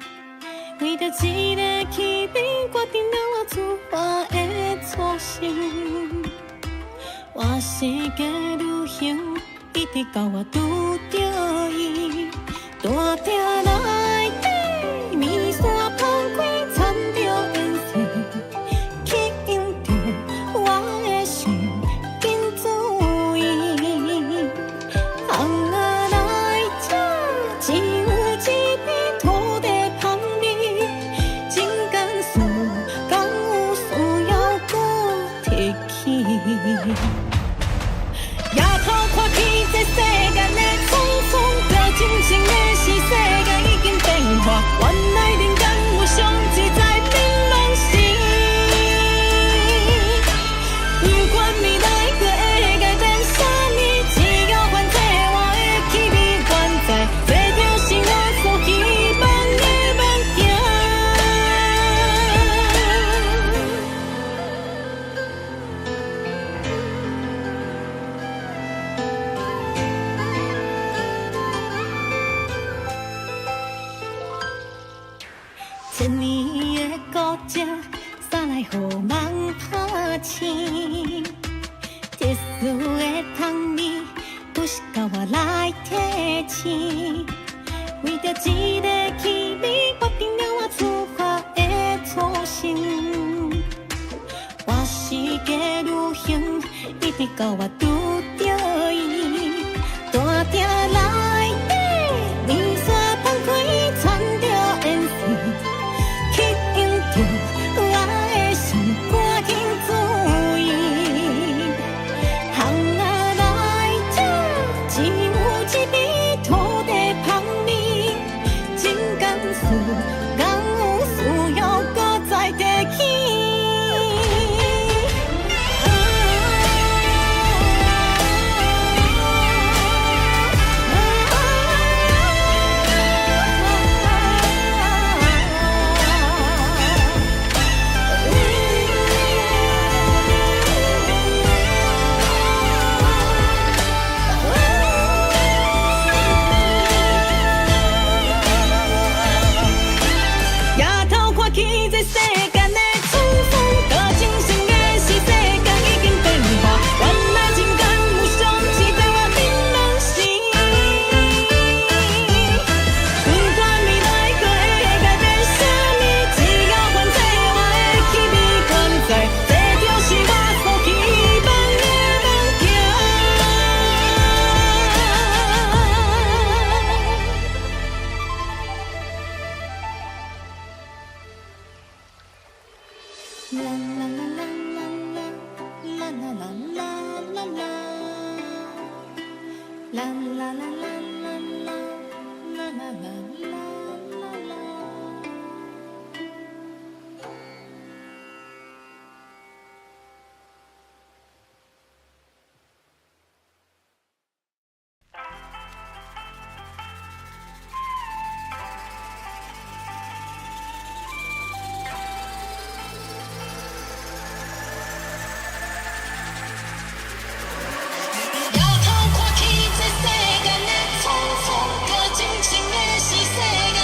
S3: 为着一个气味，决定了我自发的初心。我世界旅行，一直到我拄着伊，大鼎内底面线放开，掺着烟水，吸引着我的心，紧注意。只有一片土地香味，真甘肃敢有需要搁提起？夜头看起这世间的匆匆，着真情的是世界已经变化，原来人间有上自在槟榔心。不管未来搁会改变啥物，只要还在我的气味原在。千年的古迹，煞来予梦拍醒。特殊的香味，不是靠我来提醒。为着一个气味，决定了我出发的初心。我世界旅行，一直到我拄着伊，大鼎内底面线放开，掺着烟水。吸引着我的心，赶紧注意。行啊来这，只有一杯土地香味，真甘肃，敢有需要搁再提起？啊摇头看去，这世间的匆匆，搁真情的是世间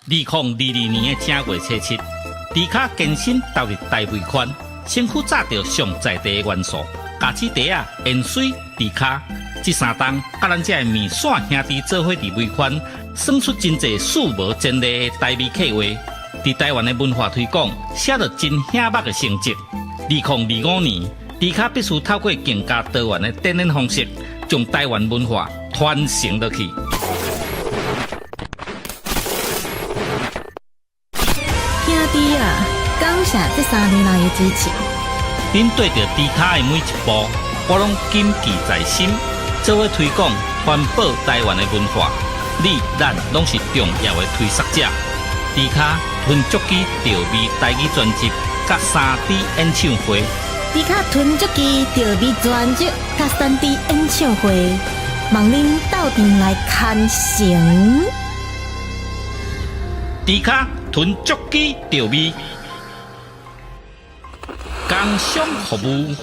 S1: 2022年的正月初七，迪卡健身投入大尾款，身躯炸着上在地的元素，咖子茶啊、盐水、迪卡，这三档甲咱这的面线兄弟做伙伫尾款，算出真侪数无前例的台味客话。伫台湾的文化推广，写着真显目的成绩。2025年，迪卡必须透过更加多元的展演方式，将台湾文化传承落去。
S2: 兄弟啊，感谢这3年来的支持。
S1: 恁对着迪卡的每一步，我拢谨记在心，做伙推广、环保台湾的文化。你、咱拢是重要的推广者。迪卡吞足机调味台语专辑，甲3D 演唱会。
S2: 迪卡囤足机调味专辑，甲3D 演唱会，望恁斗阵来看成。
S1: 迪卡囤足机调味，工商服务。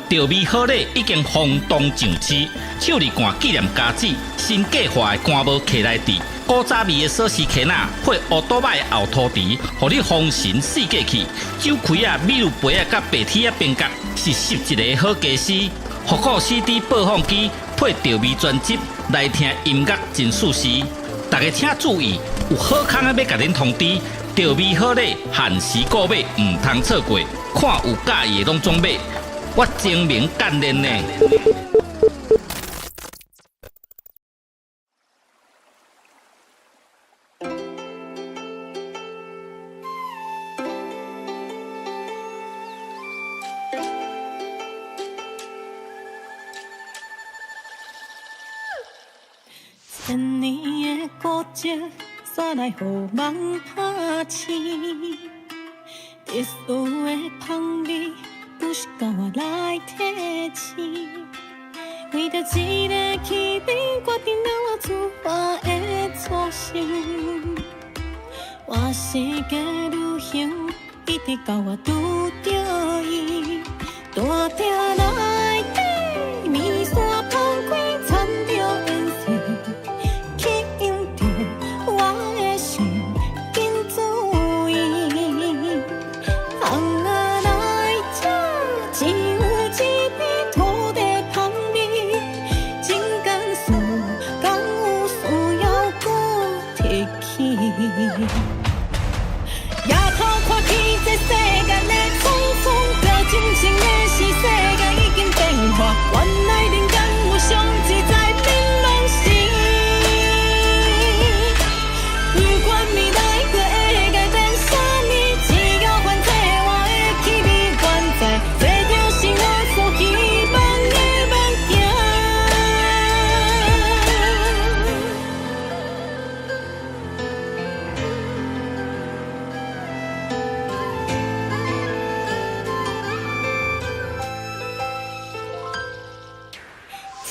S1: 调味好礼已经轰动上市，手里干纪念家子，新计划的干无客来地，古早味的锁匙壳仔配乌多摆的后涂池，互你丰神四界去。酒开啊、米露杯啊、甲白铁啊边角，是11个好家私。复古 CD 播放机配调味专辑，来听音乐真舒适。大家请注意，有好康的要甲恁通知，调味好礼限时购买，唔通错过。看有介意的拢总买。我精明干练呢。
S3: 千年的孤寂，煞来予梦拍醒。特殊的香味。不是甲我来提醒，为着一个气味，决定了我出发的初心。我世界旅行，一直到我拄着伊，大鼎内底面线放开，掺着颜色，吸引着我的心，紧注意。红啊！只有一片土地香味，真甘肃敢有需要搁提起？夜头看起这世间的匆匆，着真情的是世界已经变化，原来人间有上自在变拢是。不管未来过会改变啥物，只要反正我的气味原在。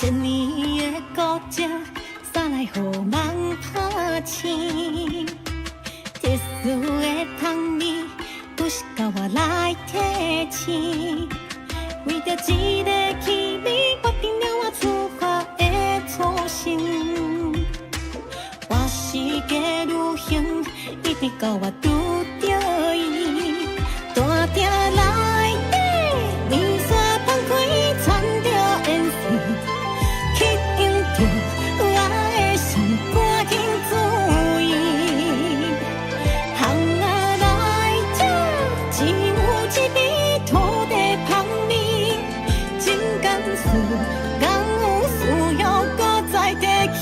S3: 千年的孤寂，煞来予梦拍醒。特殊的香味，不是甲我来提醒。为着一个气味，决定了我出发的初心。我世界旅行，一直到我拄着伊，大鼎内底面线放开，掺着颜色。吸引着我的心，赶紧注意。红啊来这，只有一味土地香味，真甘肃敢有需要搁再提起？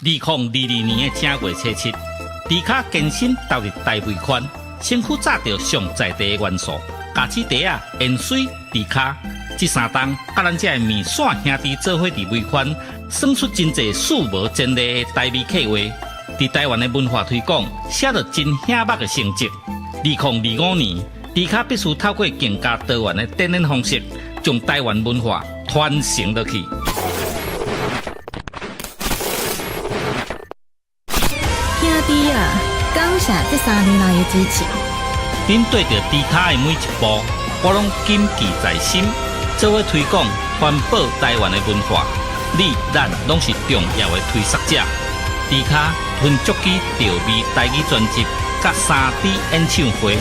S1: 2022年的正月初七，迪卡健身投入大尾款，身躯炸着上在地的元素，咖子茶啊、盐水、迪卡，这三档甲咱这面线兄弟做伙伫尾款，算出真侪数无前例的台味客话。伫台湾的文化推广，写着真显目的成绩。2025年，迪卡必须透过更加多元的展演方式，将台湾文化传承落去。
S2: 兄弟啊，感谢这3年来的支持。
S1: 恁对着迪卡的每一步，我拢谨记在心。做伙推广环保台湾的文化，你咱拢是重要的推广者。迪卡吞足机调味台语专辑，甲3D 演唱会。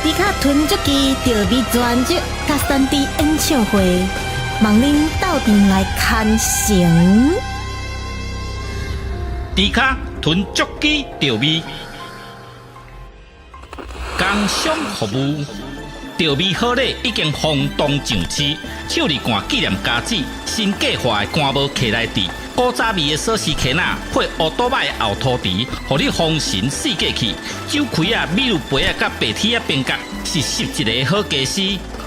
S2: 迪卡囤足机调味专辑甲3D 演唱会，望恁斗阵来看成。
S1: 迪卡囤足机调味，工商服务。调味好礼已经轰动上市，手里干纪念家子，新计划的干帽徛来底，古早味的锁匙徛仔配乌多摆的后涂池，互你丰神四界去。酒开啊、米露杯啊、甲白铁啊边角，是11个好家私。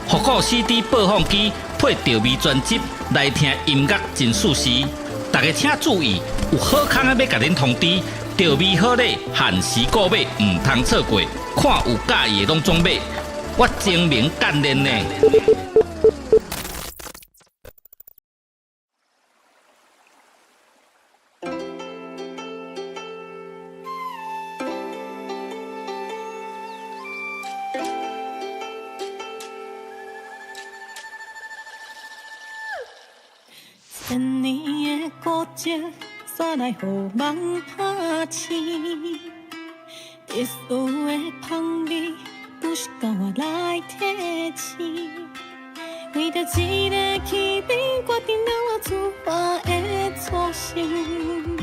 S1: 复古 CD 播放机配调味专辑，来听音乐真舒适。大家请注意，有好康的要甲恁通知，调味好礼限时购买，唔通错过。看有介意的拢总买。我精明干练呢。
S3: 千年的孤寂，煞来予梦拍醒。特殊的香味。不是甲我来提醒，为着一个气味，决定了我出发的初心。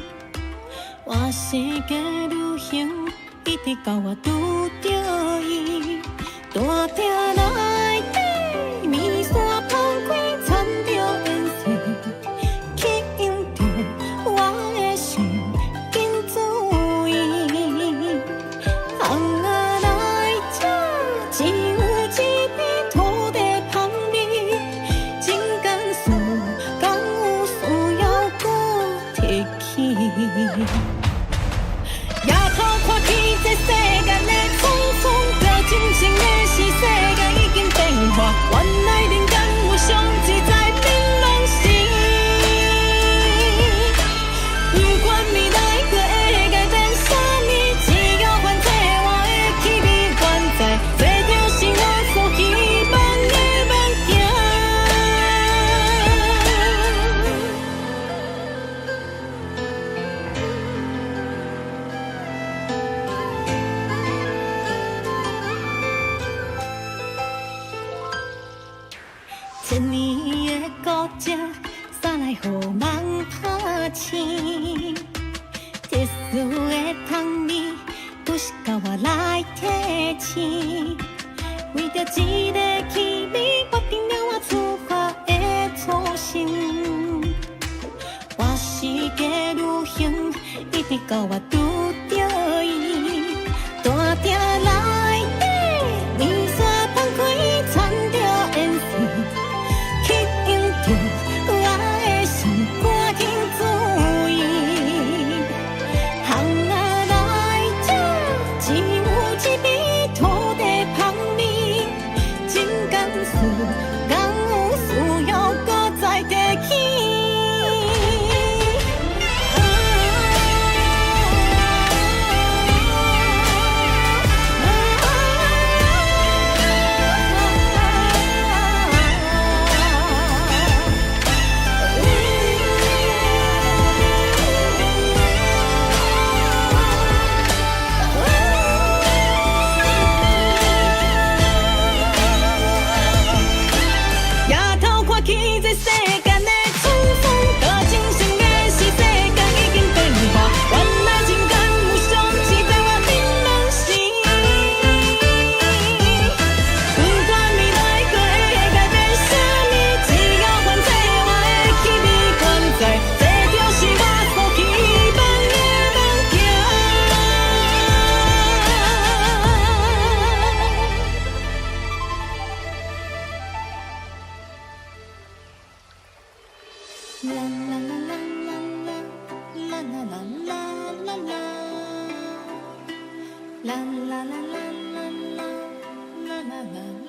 S3: 我世界旅行，一直到我拄着伊，大鼎内底，面线放开，掺着颜色，吸引着我的心，紧注意。只有一片土地香味，真甘肃，敢有需要搁提起？夜头看起这世间的匆匆，着真情的是世界已经变化，原来人间有上自在槟榔心。不管未来可会改变啥物，只要反正我的气味原在。千年的孤寂，煞来予梦拍醒。特殊的香味，不是甲我来提醒。为着一个气味，决定了我出发的初心。我世界旅行，一直到我拄着伊，大鼎内底，面线放开，掺着颜色。我的心赶紧注意，行啊来这，只有一杯土地香味，真甘
S2: 啦啦啦啦啦啦啦啦啦啦啦，啦啦啦啦啦啦啦啦啦。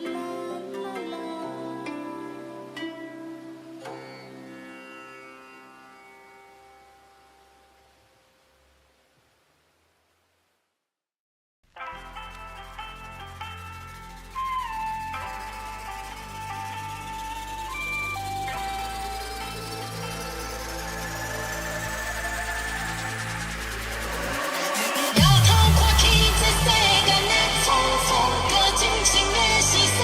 S3: 摇头看去，这世间的匆匆，搁真情的是世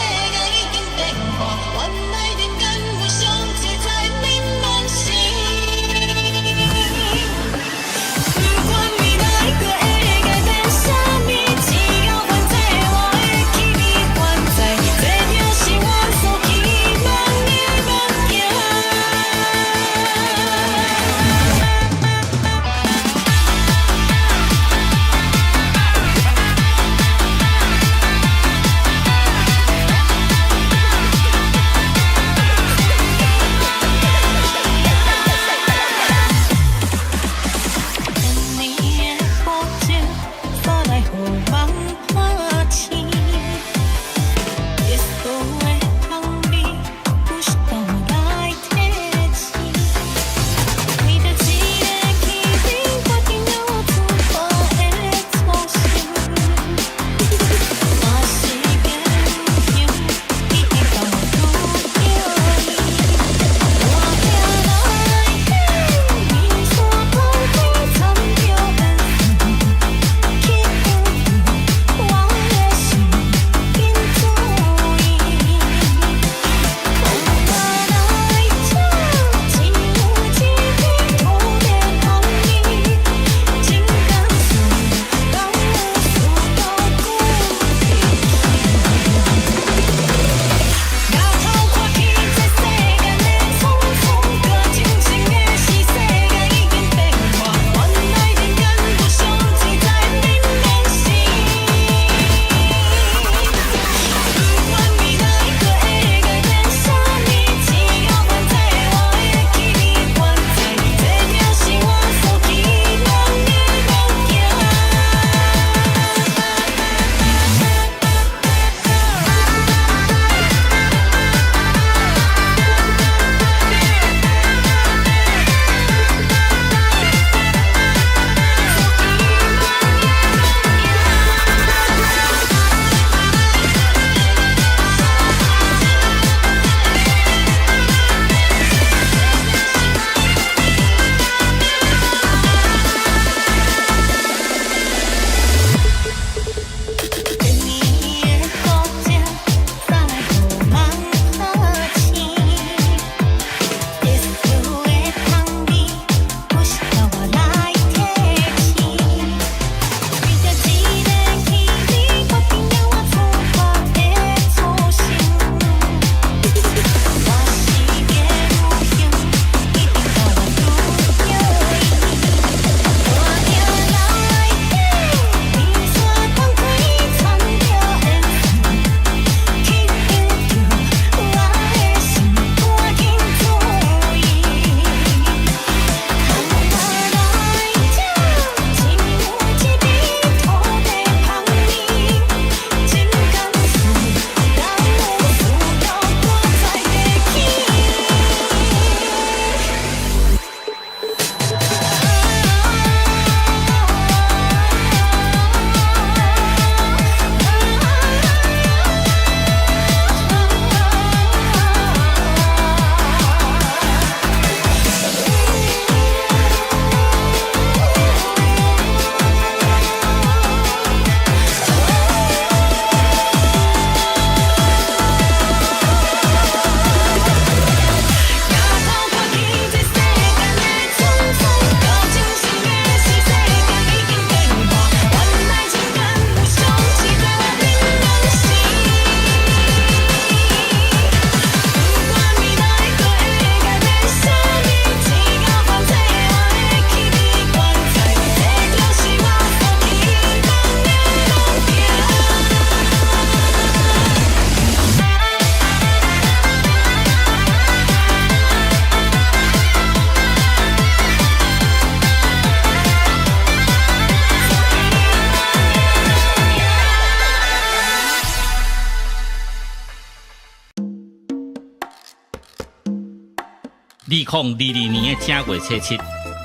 S1: 2022年的正月初7，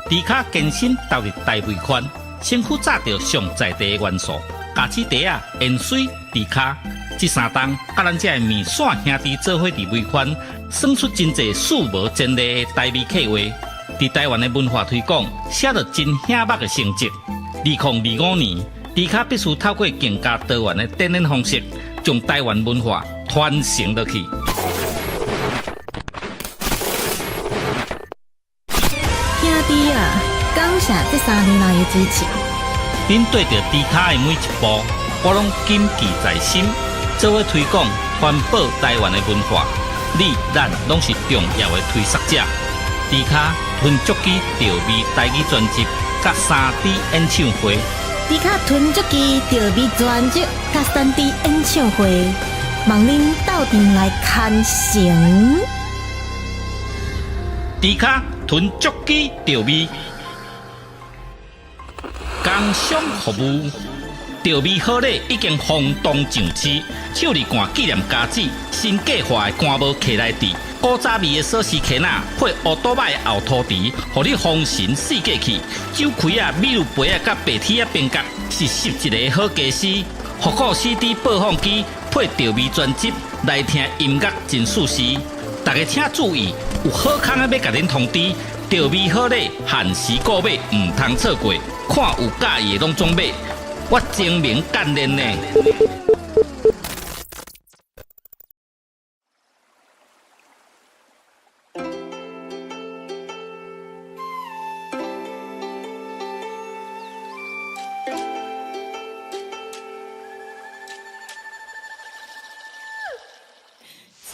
S1: 迪卡健身投入大尾款，身躯炸着上在地的元素，咖子茶啊、盐水、迪卡，这三档甲咱这面线兄弟做伙伫尾款，算出真侪数无前例的台味客话。伫台湾的文化推广，写着真显目的成绩。2025年，迪卡必须透过更加多元的展演方式，将台湾文化传承落去。
S3: 兄弟啊，感谢这3年来的支持。
S1: 恁对着迪卡的每一步，我拢谨记在心，做伙推广环保台湾的文化。你咱拢是重要的推广者。迪卡吞足机调味台语专辑，甲3D 演唱会。
S3: 迪卡囤足机调味专辑甲3D 演唱会，望恁斗阵来看成。
S1: 迪卡囤足机调味，工商服务。调味好礼已经轰动上市，手里干纪念家子，新计划的干帽客来底，古早味的锁匙壳仔配乌多摆的后涂池，互你风神四过去。酒开啊、米露杯啊、甲白铁啊边角是11个好家私。复古 CD 播放机配调味专辑来听音乐真舒适。大家请注意，有好康的要甲恁通知，调味好礼限时购买，唔通错过。看有介意的拢总买。我精明干练呢。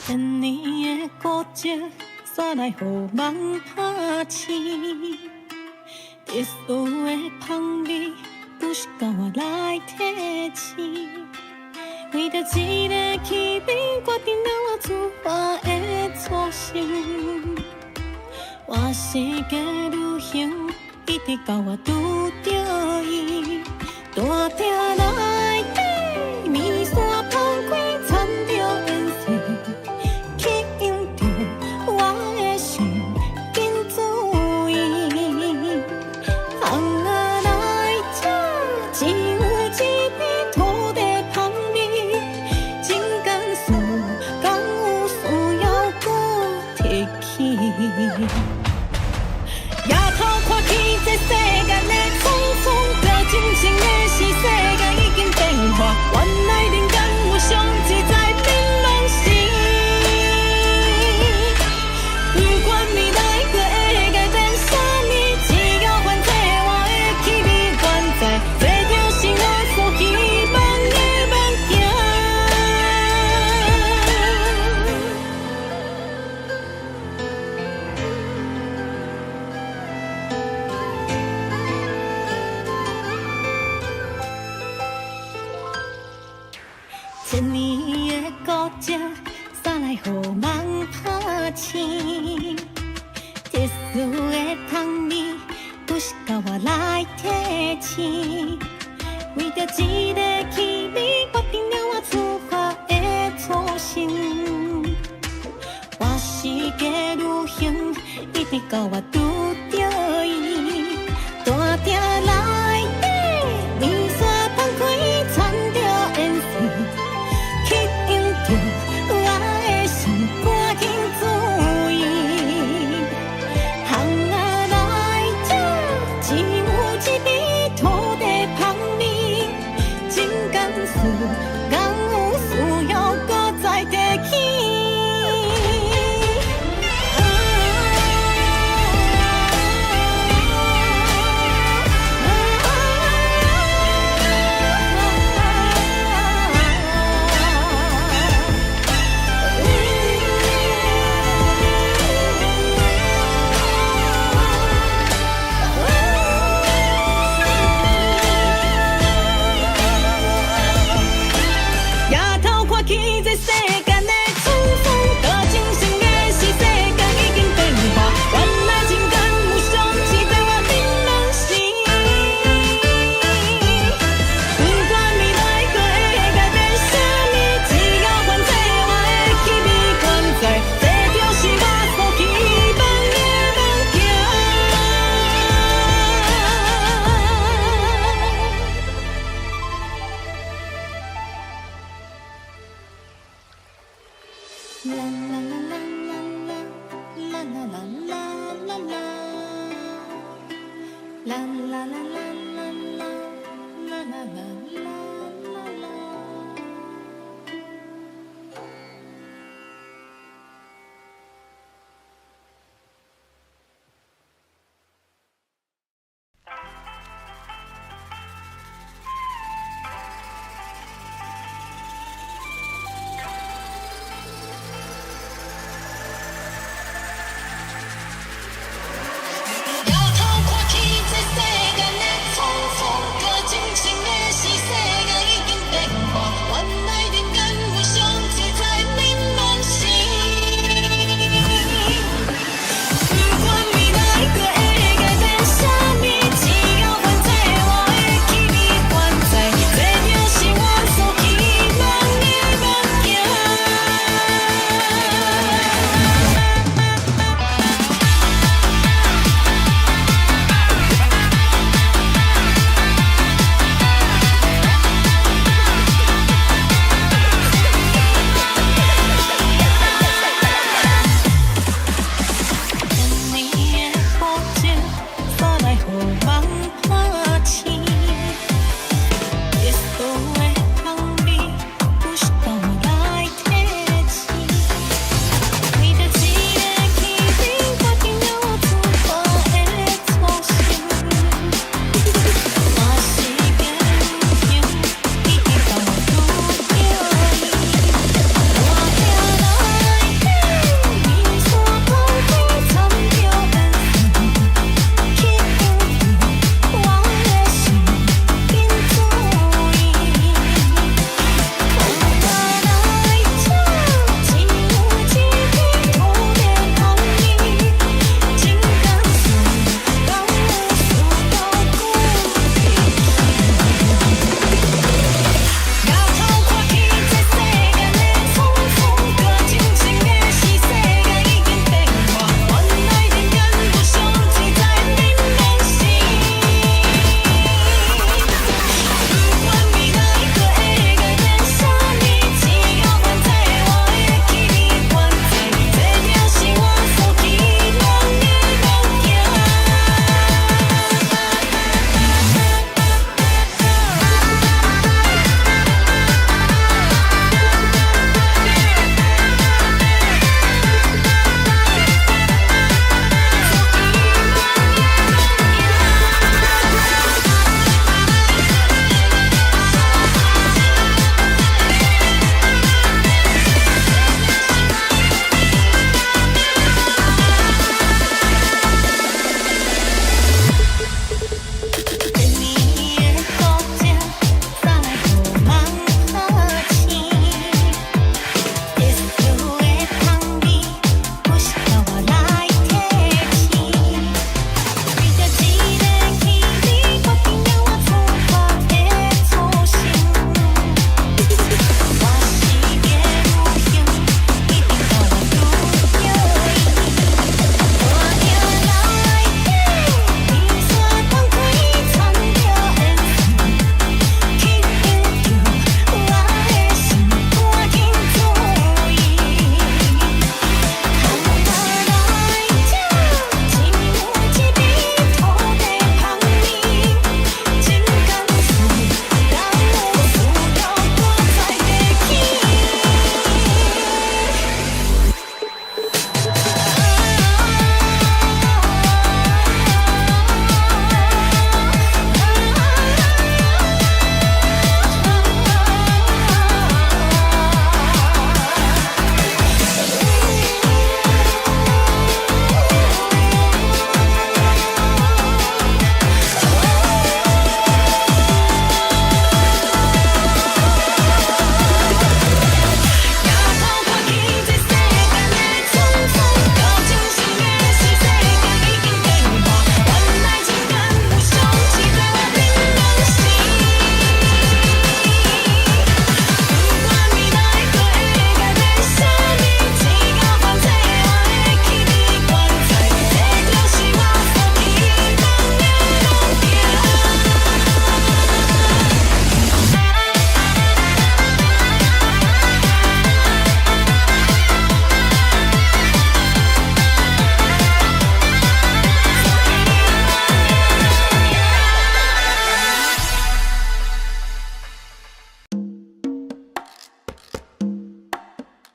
S3: 千年的孤寂，煞来予人拍醒。特殊的香味。不是甲我来提醒，为着一个气味，决定了我自发的初心。我世界旅行，一直到我拄着伊，大厅内底面线放开，掺着颜色，吸引着我的心，紧注意。只有一片土地香味，真甘肃，敢有需要搁提起？夜头看起这世间的匆匆，表真情的是世界已经变化，原来人间有上自在槟榔心。不管未来过会改变啥物，只要反正我的气味原在。千年的孤寂，煞来予人拍醒。特殊的香味，不是甲我来提醒。为着一个气味，决定了我出发的初心。我世界旅行，一直到我拄着伊，大厅内底面线放开，掺着颜色。吸引着我的心，赶紧注意。行啊来这，只有一杯土地香味，真甘肃，敢有需要搁再提起？摇头看天，这世间的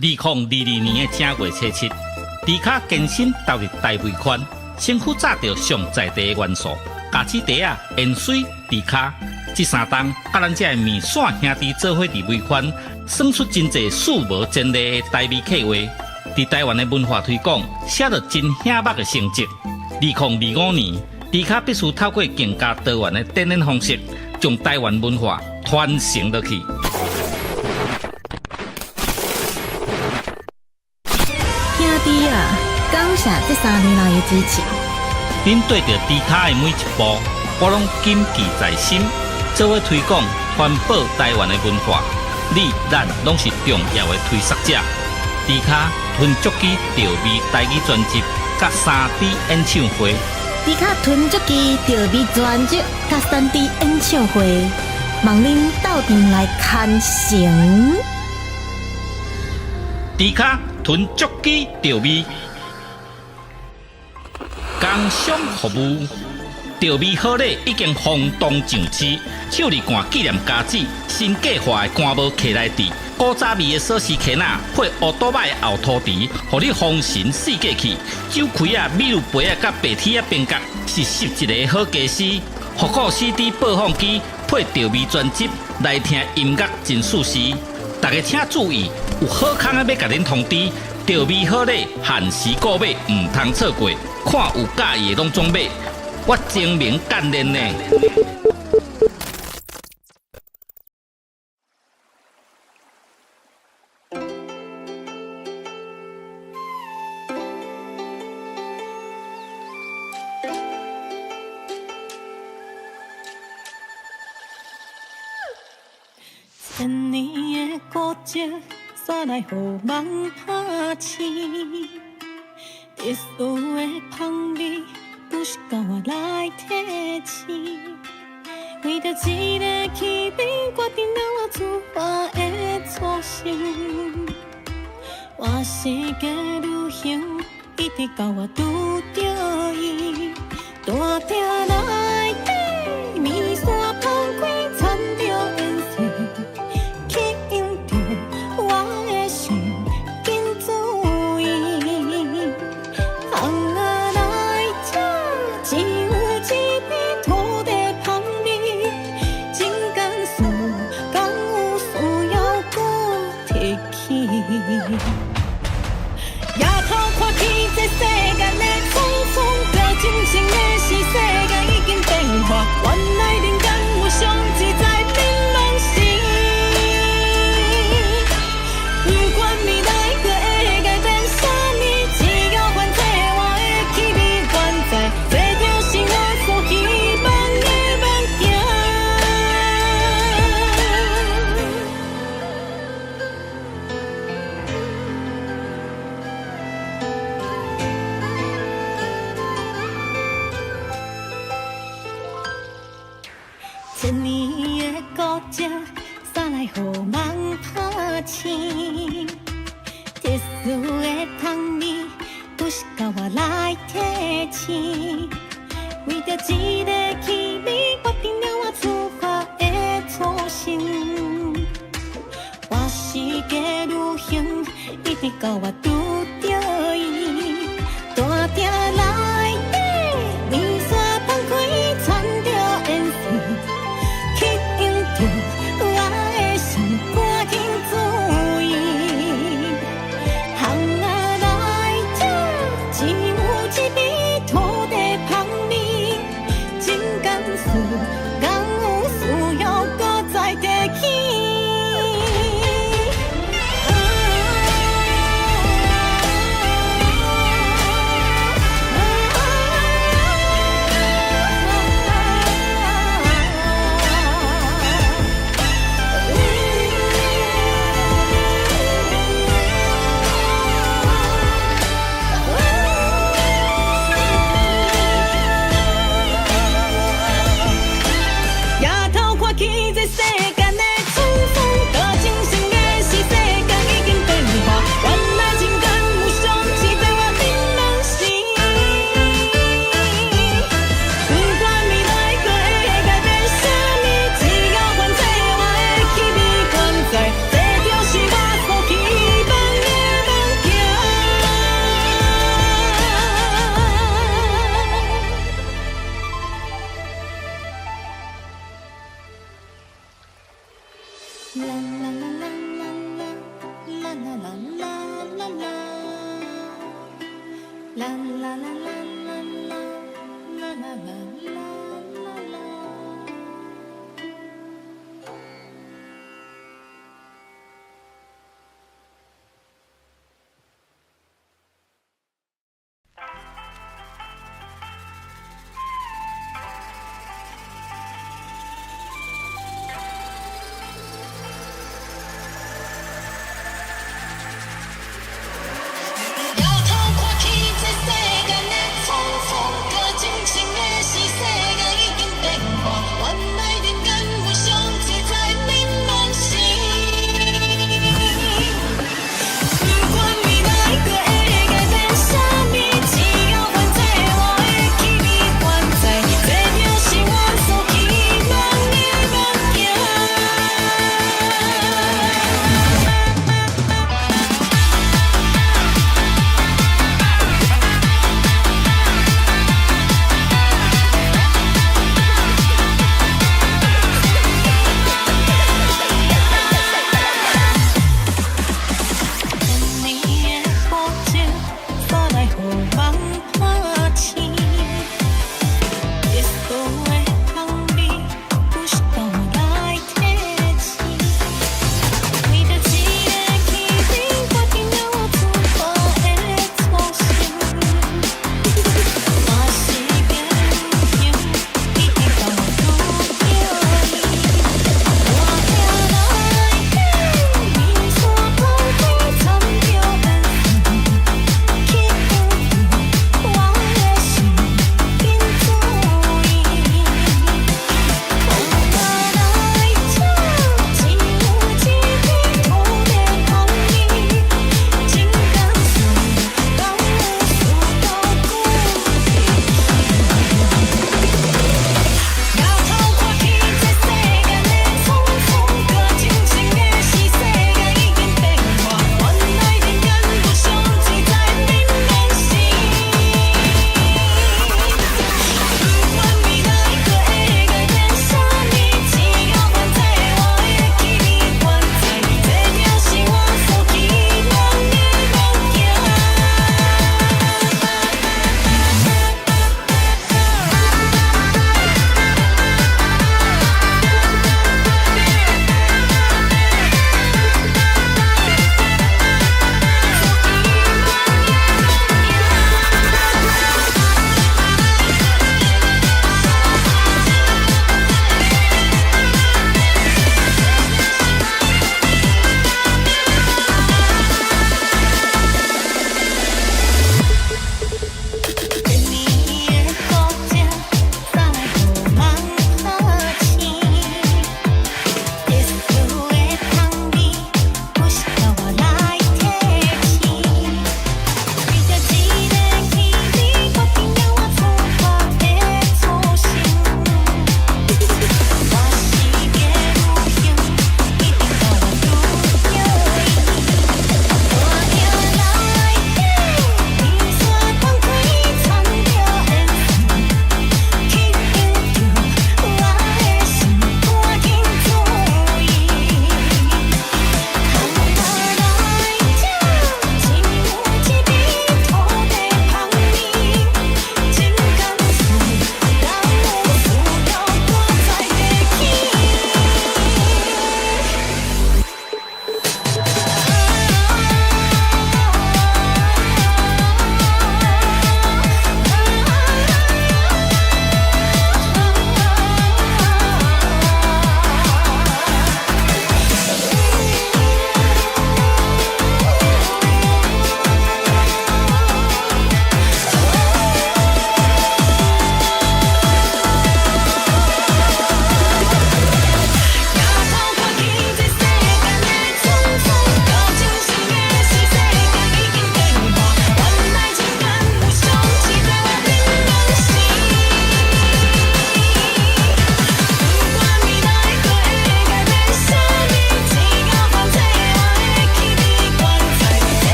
S1: 2022年的正月初七，迪卡健身投入大尾款，身躯炸着上在地的元素，咖子茶啊、盐水、迪卡，这三档甲咱这面线兄弟做伙伫尾款，算出真侪数无前例的台味客话。伫台湾的文化推广，写着真显目的成绩。2025年，迪卡必须透过更加多元的展演方式，将台湾文化传承落去。
S2: 兄弟啊，感谢这3年来的支持。
S1: 恁对着迪卡的每一步，我拢谨记在心。做伙推广、环保台湾的文化，你咱拢是重要的推广者。迪卡吞足机调味台语专辑，甲3D 演唱会。
S2: 迪卡吞足机调味专辑，甲3D 演唱会，望恁斗阵来看成。
S1: 迪卡吞足机调味，工商服务。调味好礼已经轰动上市，手里干纪念家子，新计划的干无客来地，古早味的锁匙壳仔配乌多摆的后涂池，互你丰神四季气。酒开啊、米露杯啊、甲白铁啊边角，是11个好家私。复古 CD 播放机配调味专辑，来听音乐真舒适。大家请注意，有好康啊要甲恁通知，调味好礼限时购买，唔通错过。看有介意的拢总买。我精明干练呢。
S3: 千年的孤寂，煞来予梦拍醒。特殊的香味。不是甲我来提醒，为着一个气味，决定了我出发的初心。我世界旅行，一直到我拄着伊，大鼎内底面线放开，掺着颜色，吸引着我的心，紧注意。只有一片土地香味，真甘肃，敢有需要搁提起？夜头看起这世间的匆匆，最真心的是世界已经变化，原来人间有上自在槟榔心。不管未来搁会改变啥物，只要还在我的气味原在。千年的孤寂，煞来予梦拍醒。特殊的香味，不是甲我来提醒。为着一个气味，决定了我出发的初心。我世界旅行，一直到我拄着伊，大鼎内底面线放开，掺着颜色。我的心赶紧注意，行啊来这，只有一味土地香味，真甘肃，敢有需要搁再提起？啦啦啦啦啦啦啦啦啦啦啦。
S5: 摇头看去，这世间的错错，搁真情的是世间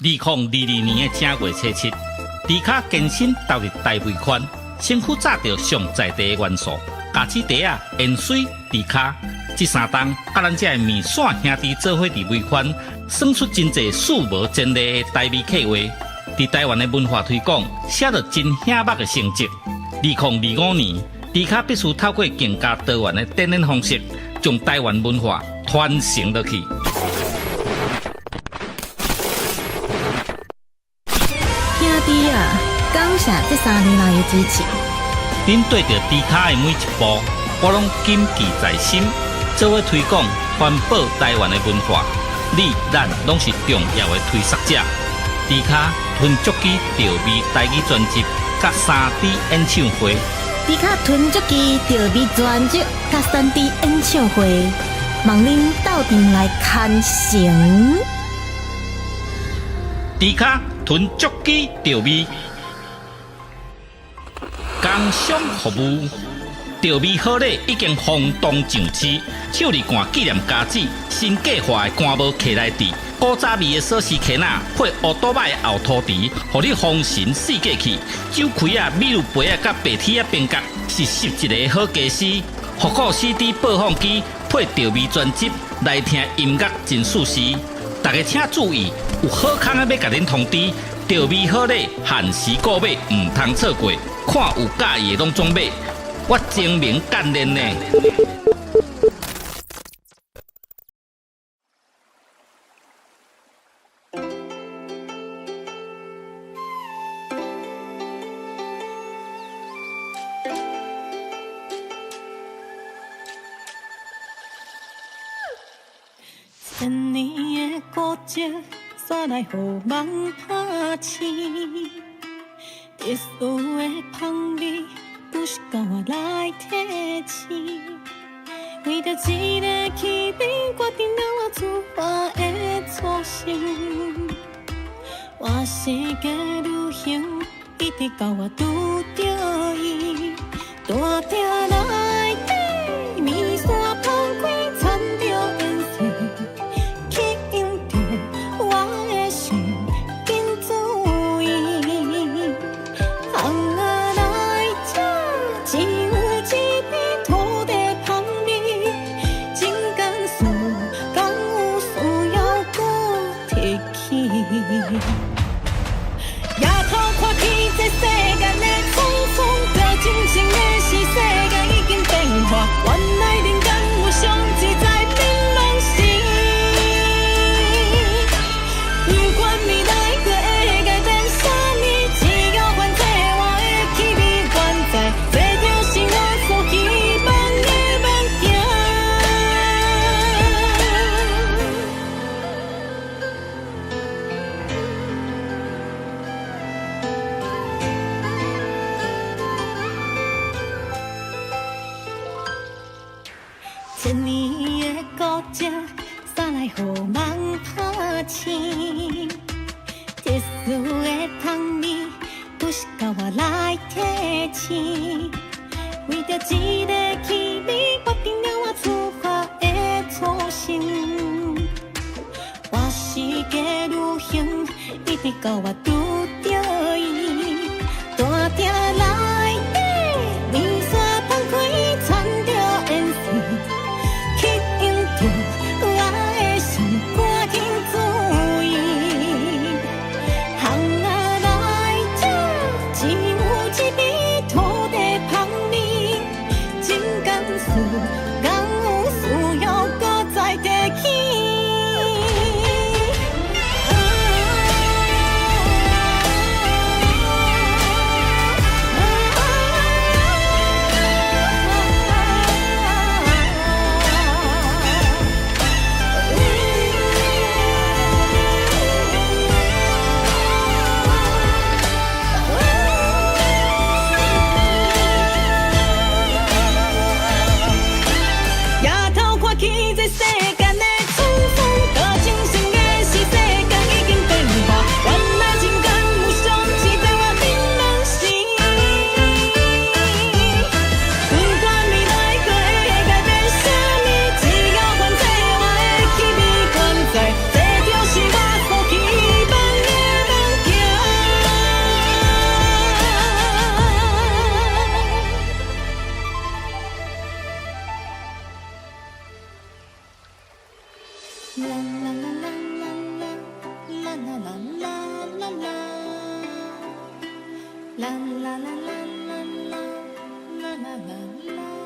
S1: 2022年的正月初7，迪卡健身投入大尾款，身躯炸着上在地的元素，咖子茶啊、盐水、迪卡，这三档甲咱这面线兄弟做伙伫尾款，算出真侪数无前例的台味客话，伫台湾的文化推广写着真显目的成绩。2025年，迪卡必须透过更加多元的展演方式，将台湾文化传承落去。
S2: 兄弟啊，感谢这3年来的支持。
S1: 恁对着迪卡的每一步，我拢谨记在心，做伙推广环保台湾的文化。你咱拢是重要的推广者。迪卡吞足机调味台语专辑，甲3D 演唱会。
S2: 迪卡囤足机调味专辑甲3D 演唱会，望恁斗阵来看成。
S1: 迪卡囤足机调味，工商服务。调味好礼已经轰动上市，手里干纪念家子，新计划的干帽徛来底，古早味的锁匙徛仔配乌多摆的后涂池，互你丰神四界去。酒开啊、米露杯啊、甲白铁啊边角，是11个好家私。复古 CD 播放机配调味专辑，来听音乐真舒适。大家请注意，有好康的要甲恁通知，调味好礼限时购买，唔通错过。看有介意的拢总买。我精明干练呢。
S3: 千年的孤寂，煞来予梦拍醒。特殊的香味。不是甲我来提醒，为着一个气味，决定了我出发的初心。我是个旅行，一直到我拄着伊，大鼎内底面线放开，掺着颜色，吸引着我的心，紧注意。只有一片土地香味，真甘肃，敢有需要搁提起？夜头看起这世间的匆匆，着真情的是世界已经变化，原来人间有上自在槟榔心。不管未来可会改变啥物，只要反正我的气味原在。千年的孤寂，煞来予梦拍醒。特殊的香味，不是甲我来提醒。为着一个气味，决定了我出发的初心。我是个旅行，一直到我拄着伊，大鼎内底面线放开，掺着颜色。吸引着我的心，赶紧注意。行啊来这，只有一味土地香味，真
S2: 啦啦啦啦啦啦啦啦啦啦啦。啦啦啦啦啦啦啦啦啦啦啦。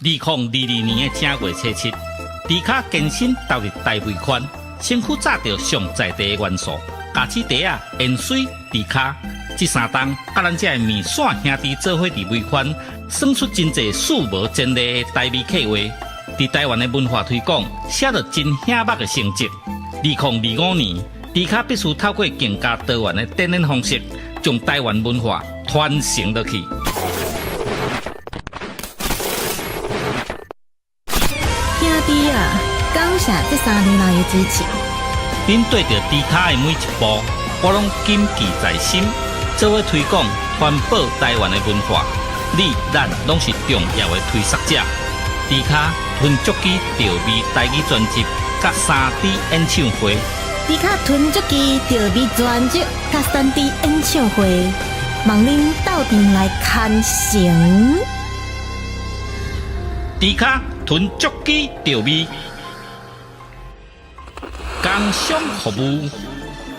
S1: 2022年的正月初七，迪卡健身投入大尾款，身躯炸着上在地的元素，咖子茶啊、盐水、迪卡，这三档甲咱这面线兄弟做伙伫尾款，算出真侪数无前例的台美客话。伫台湾的文化推广，写着真显目的成绩。2025年，迪卡必须透过更加多元的展演方式，将台湾文化传承落去。
S3: 兄弟啊，感谢这3年来的支持。
S1: 恁对着迪卡的每一步，我拢谨记在心，做伙推广、环保台湾的文化。你、咱拢是重要的推广者。迪卡吞足机调味台语专辑，甲3D 演唱会。
S3: 迪卡囤足机调味专辑甲3D 演唱会，望恁斗阵来看成。
S1: 迪卡囤足机调味，工商服务。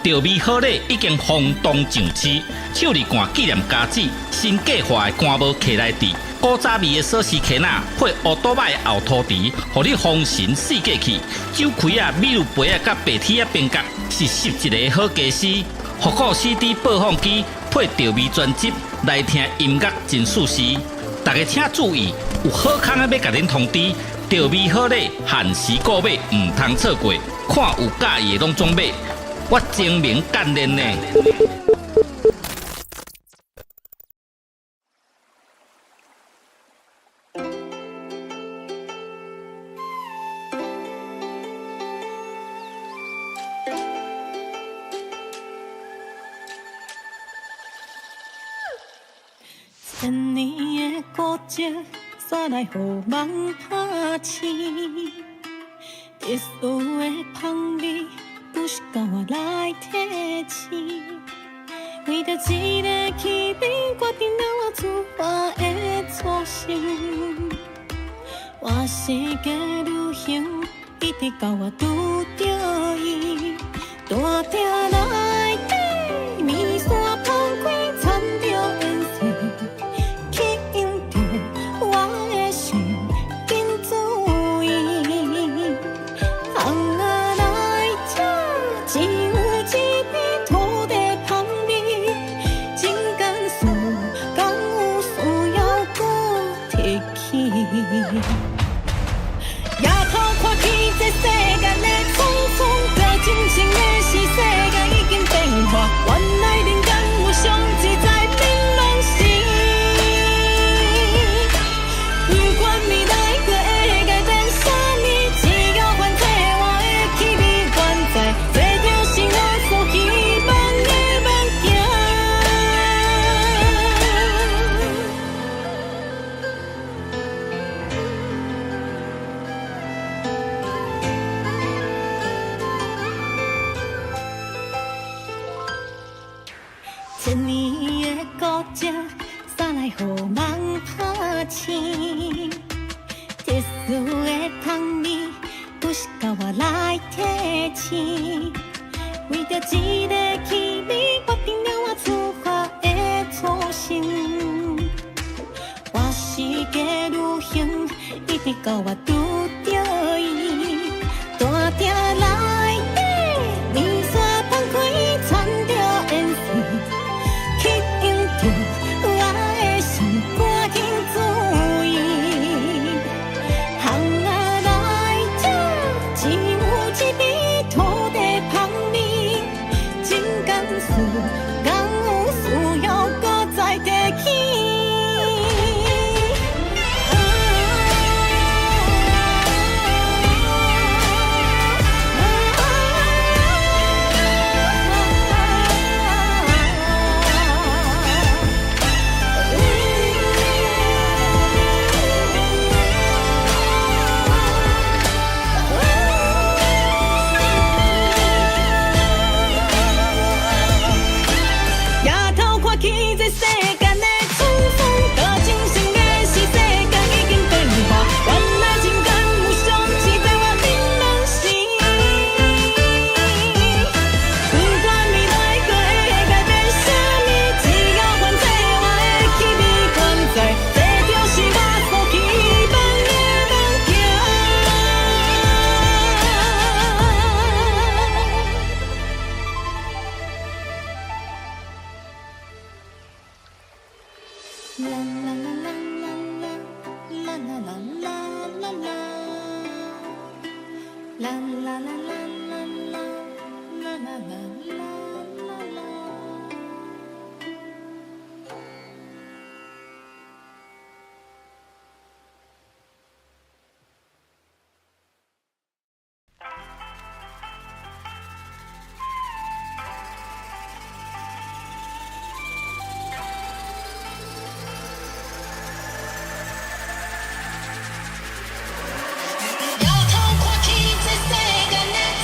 S1: 调味好礼已经轰动上市，手里干纪念家子，新计划的干无客来地，古早味的锁匙壳仔配乌多摆的后涂池，互你风神四过去。酒开啊、米露杯啊、甲白铁啊边角是11个好家私。复古 CD 播放机配调味专辑，来听音乐真舒适。大家请注意，有好康的要甲恁通知，调味好礼限时购买，唔通错过。看有介意的拢总买。我精明干练呢。
S3: 千年的古迹，煞来予梦拍醒。特殊的香味。不是靠我来提醒，为着一个气味，决定了我自发的初心。我世界旅行，一直到我拄着伊，大鼎内底面线放开，掺着颜色，吸引着我的心，紧注意。只有一片土地香味，真甘肃敢有需要搁提起？夜头看起这世间的匆匆，这真情的是世界已经变化，原来人间有上自在明朗心。不管未来搁会改变啥物，只要还在我的气味原在。千年的古迹，煞来予梦拍醒。特殊的香味，不是靠我来提醒。为着一个气味，决定了我出发的初心。我世界旅行，一直到我拄着伊，大鼎内底面线放开，掺着颜色。吸引着我的心，赶紧注意。行啊来这，只有一杯土地香味，真甘肃敢有需要搁再提起？
S2: 啦啦啦啦啦啦啦啦啦啦啦，啦啦啦啦啦啦啦啦啦啦。
S3: 要透过气质谁的呢？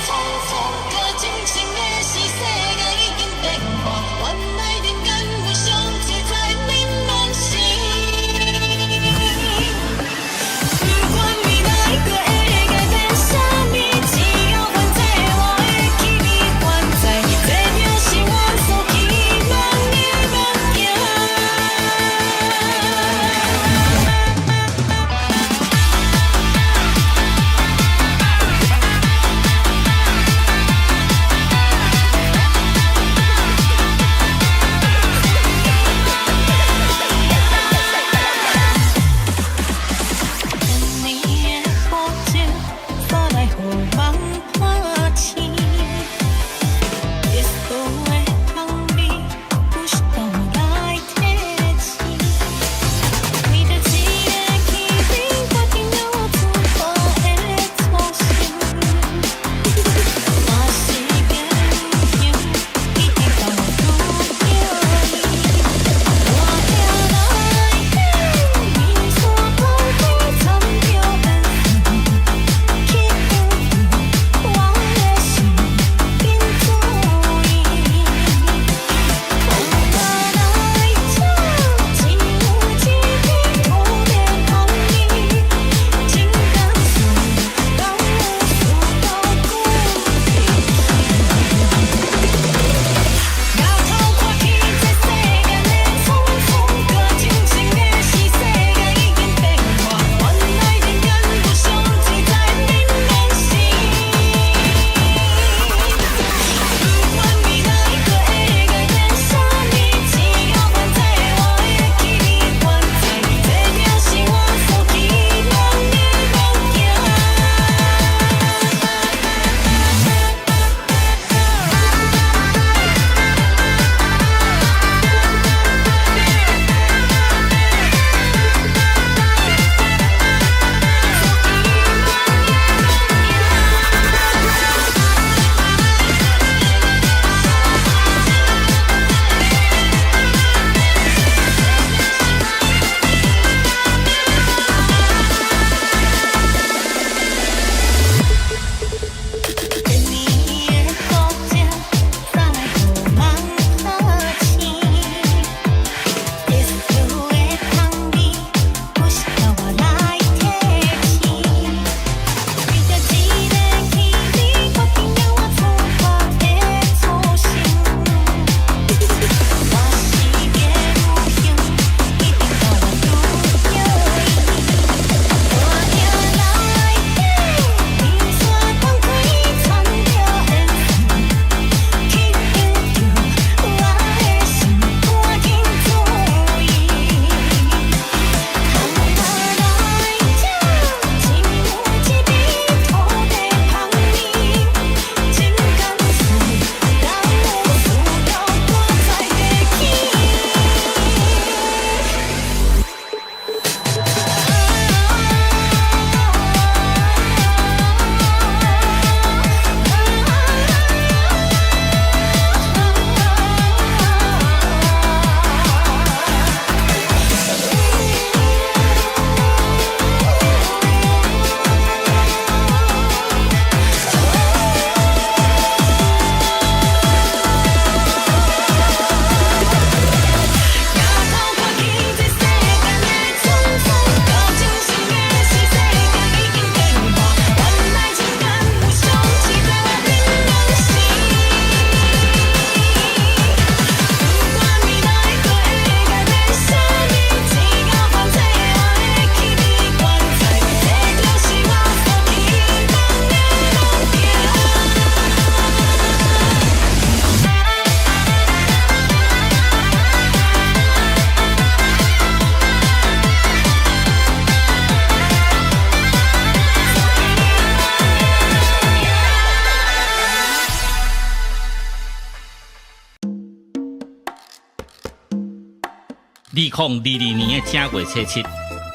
S1: 2022年的正月初七，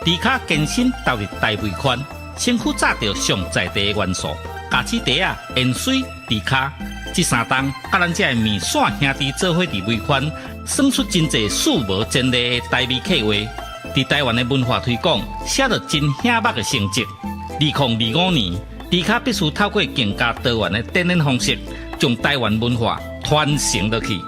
S1: 迪卡健身投入大尾款，身躯炸着上在地的元素，咖子茶啊、盐水、迪卡，这三档甲咱这面线兄弟做伙伫尾款，算出真侪数无前例的台味客话。伫台湾的文化推广，写着真显目的成绩。2025年，迪卡必须透过更加多元的展演方式，将台湾文化传承落去。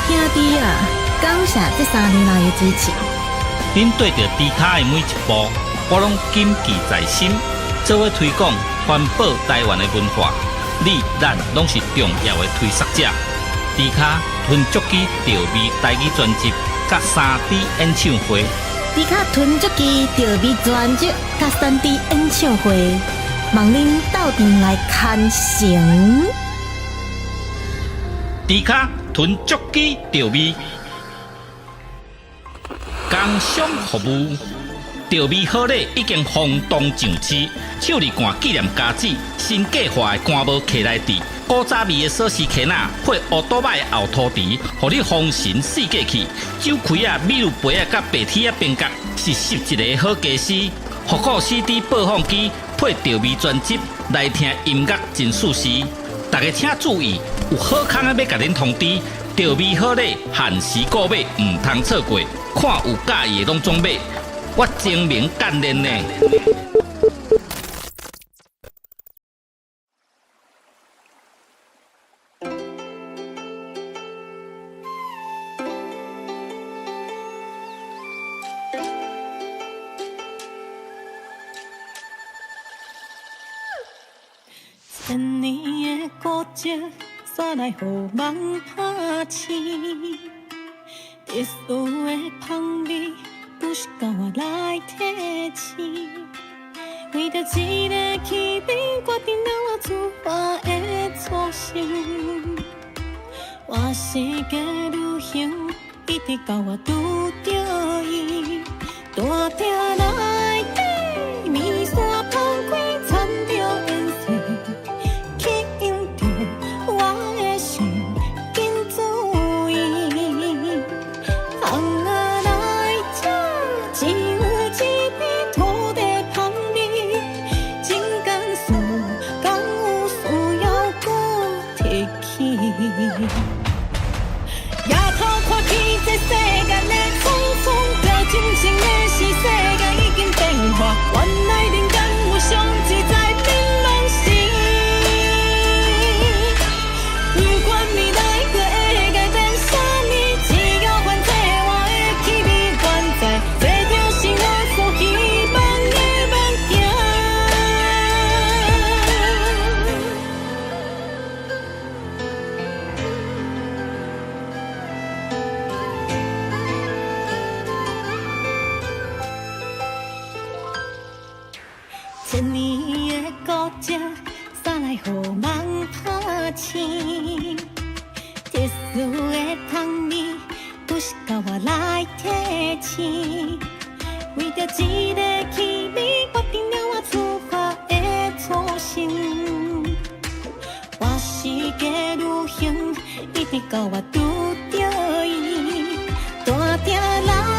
S2: 兄弟啊，感谢这3年来的支持。
S1: 恁对着迪卡的每一步，我拢谨记在心。做伙推广环保台湾的文化，你咱拢是重要的推广者。迪卡吞足机调味台语专辑，甲3D 演唱会。
S2: 迪卡囤足机调味专辑甲3D 演唱会，望恁斗阵来看成。
S1: 迪卡囤足机调味，工商服务。调味好礼已经轰动上市，手里罐纪念家子，新计划的干帽徛内底，古早味的锁匙徛仔配乌多摆的后涂池，互你丰神四季气。酒开啊、米露杯啊、甲白铁啊边角，是11个好家私。复古 CD 播放机配调味专辑，来听音乐真舒适。大家请注意，有好康的要甲恁通知，调味好礼限时购买，唔通错过。看有介意的拢总买。我精明干练呢。
S3: 千年的孤寂，煞来予梦拍醒。特殊的香味。不是甲我来提醒，为着一个气味，决定了我出发的初心。我世界旅行，一直到我拄着伊，大鼎内底面线放开，掺着颜色，吸引着我的心，紧注意。只有一片土地香味，真甘肃，敢有需要搁提起？夜头看起这世间的匆匆，着真心的是世界已经变化，原来人间有上自在槟榔心。不管未来搁会改变啥物，只要反正我的气味原在。千年的孤寂，煞来予梦拍醒。特殊的香味，不是甲我来提醒。为着一个气味，决定了我出发的初心。我世界旅行，一直到我拄着伊，大鼎来。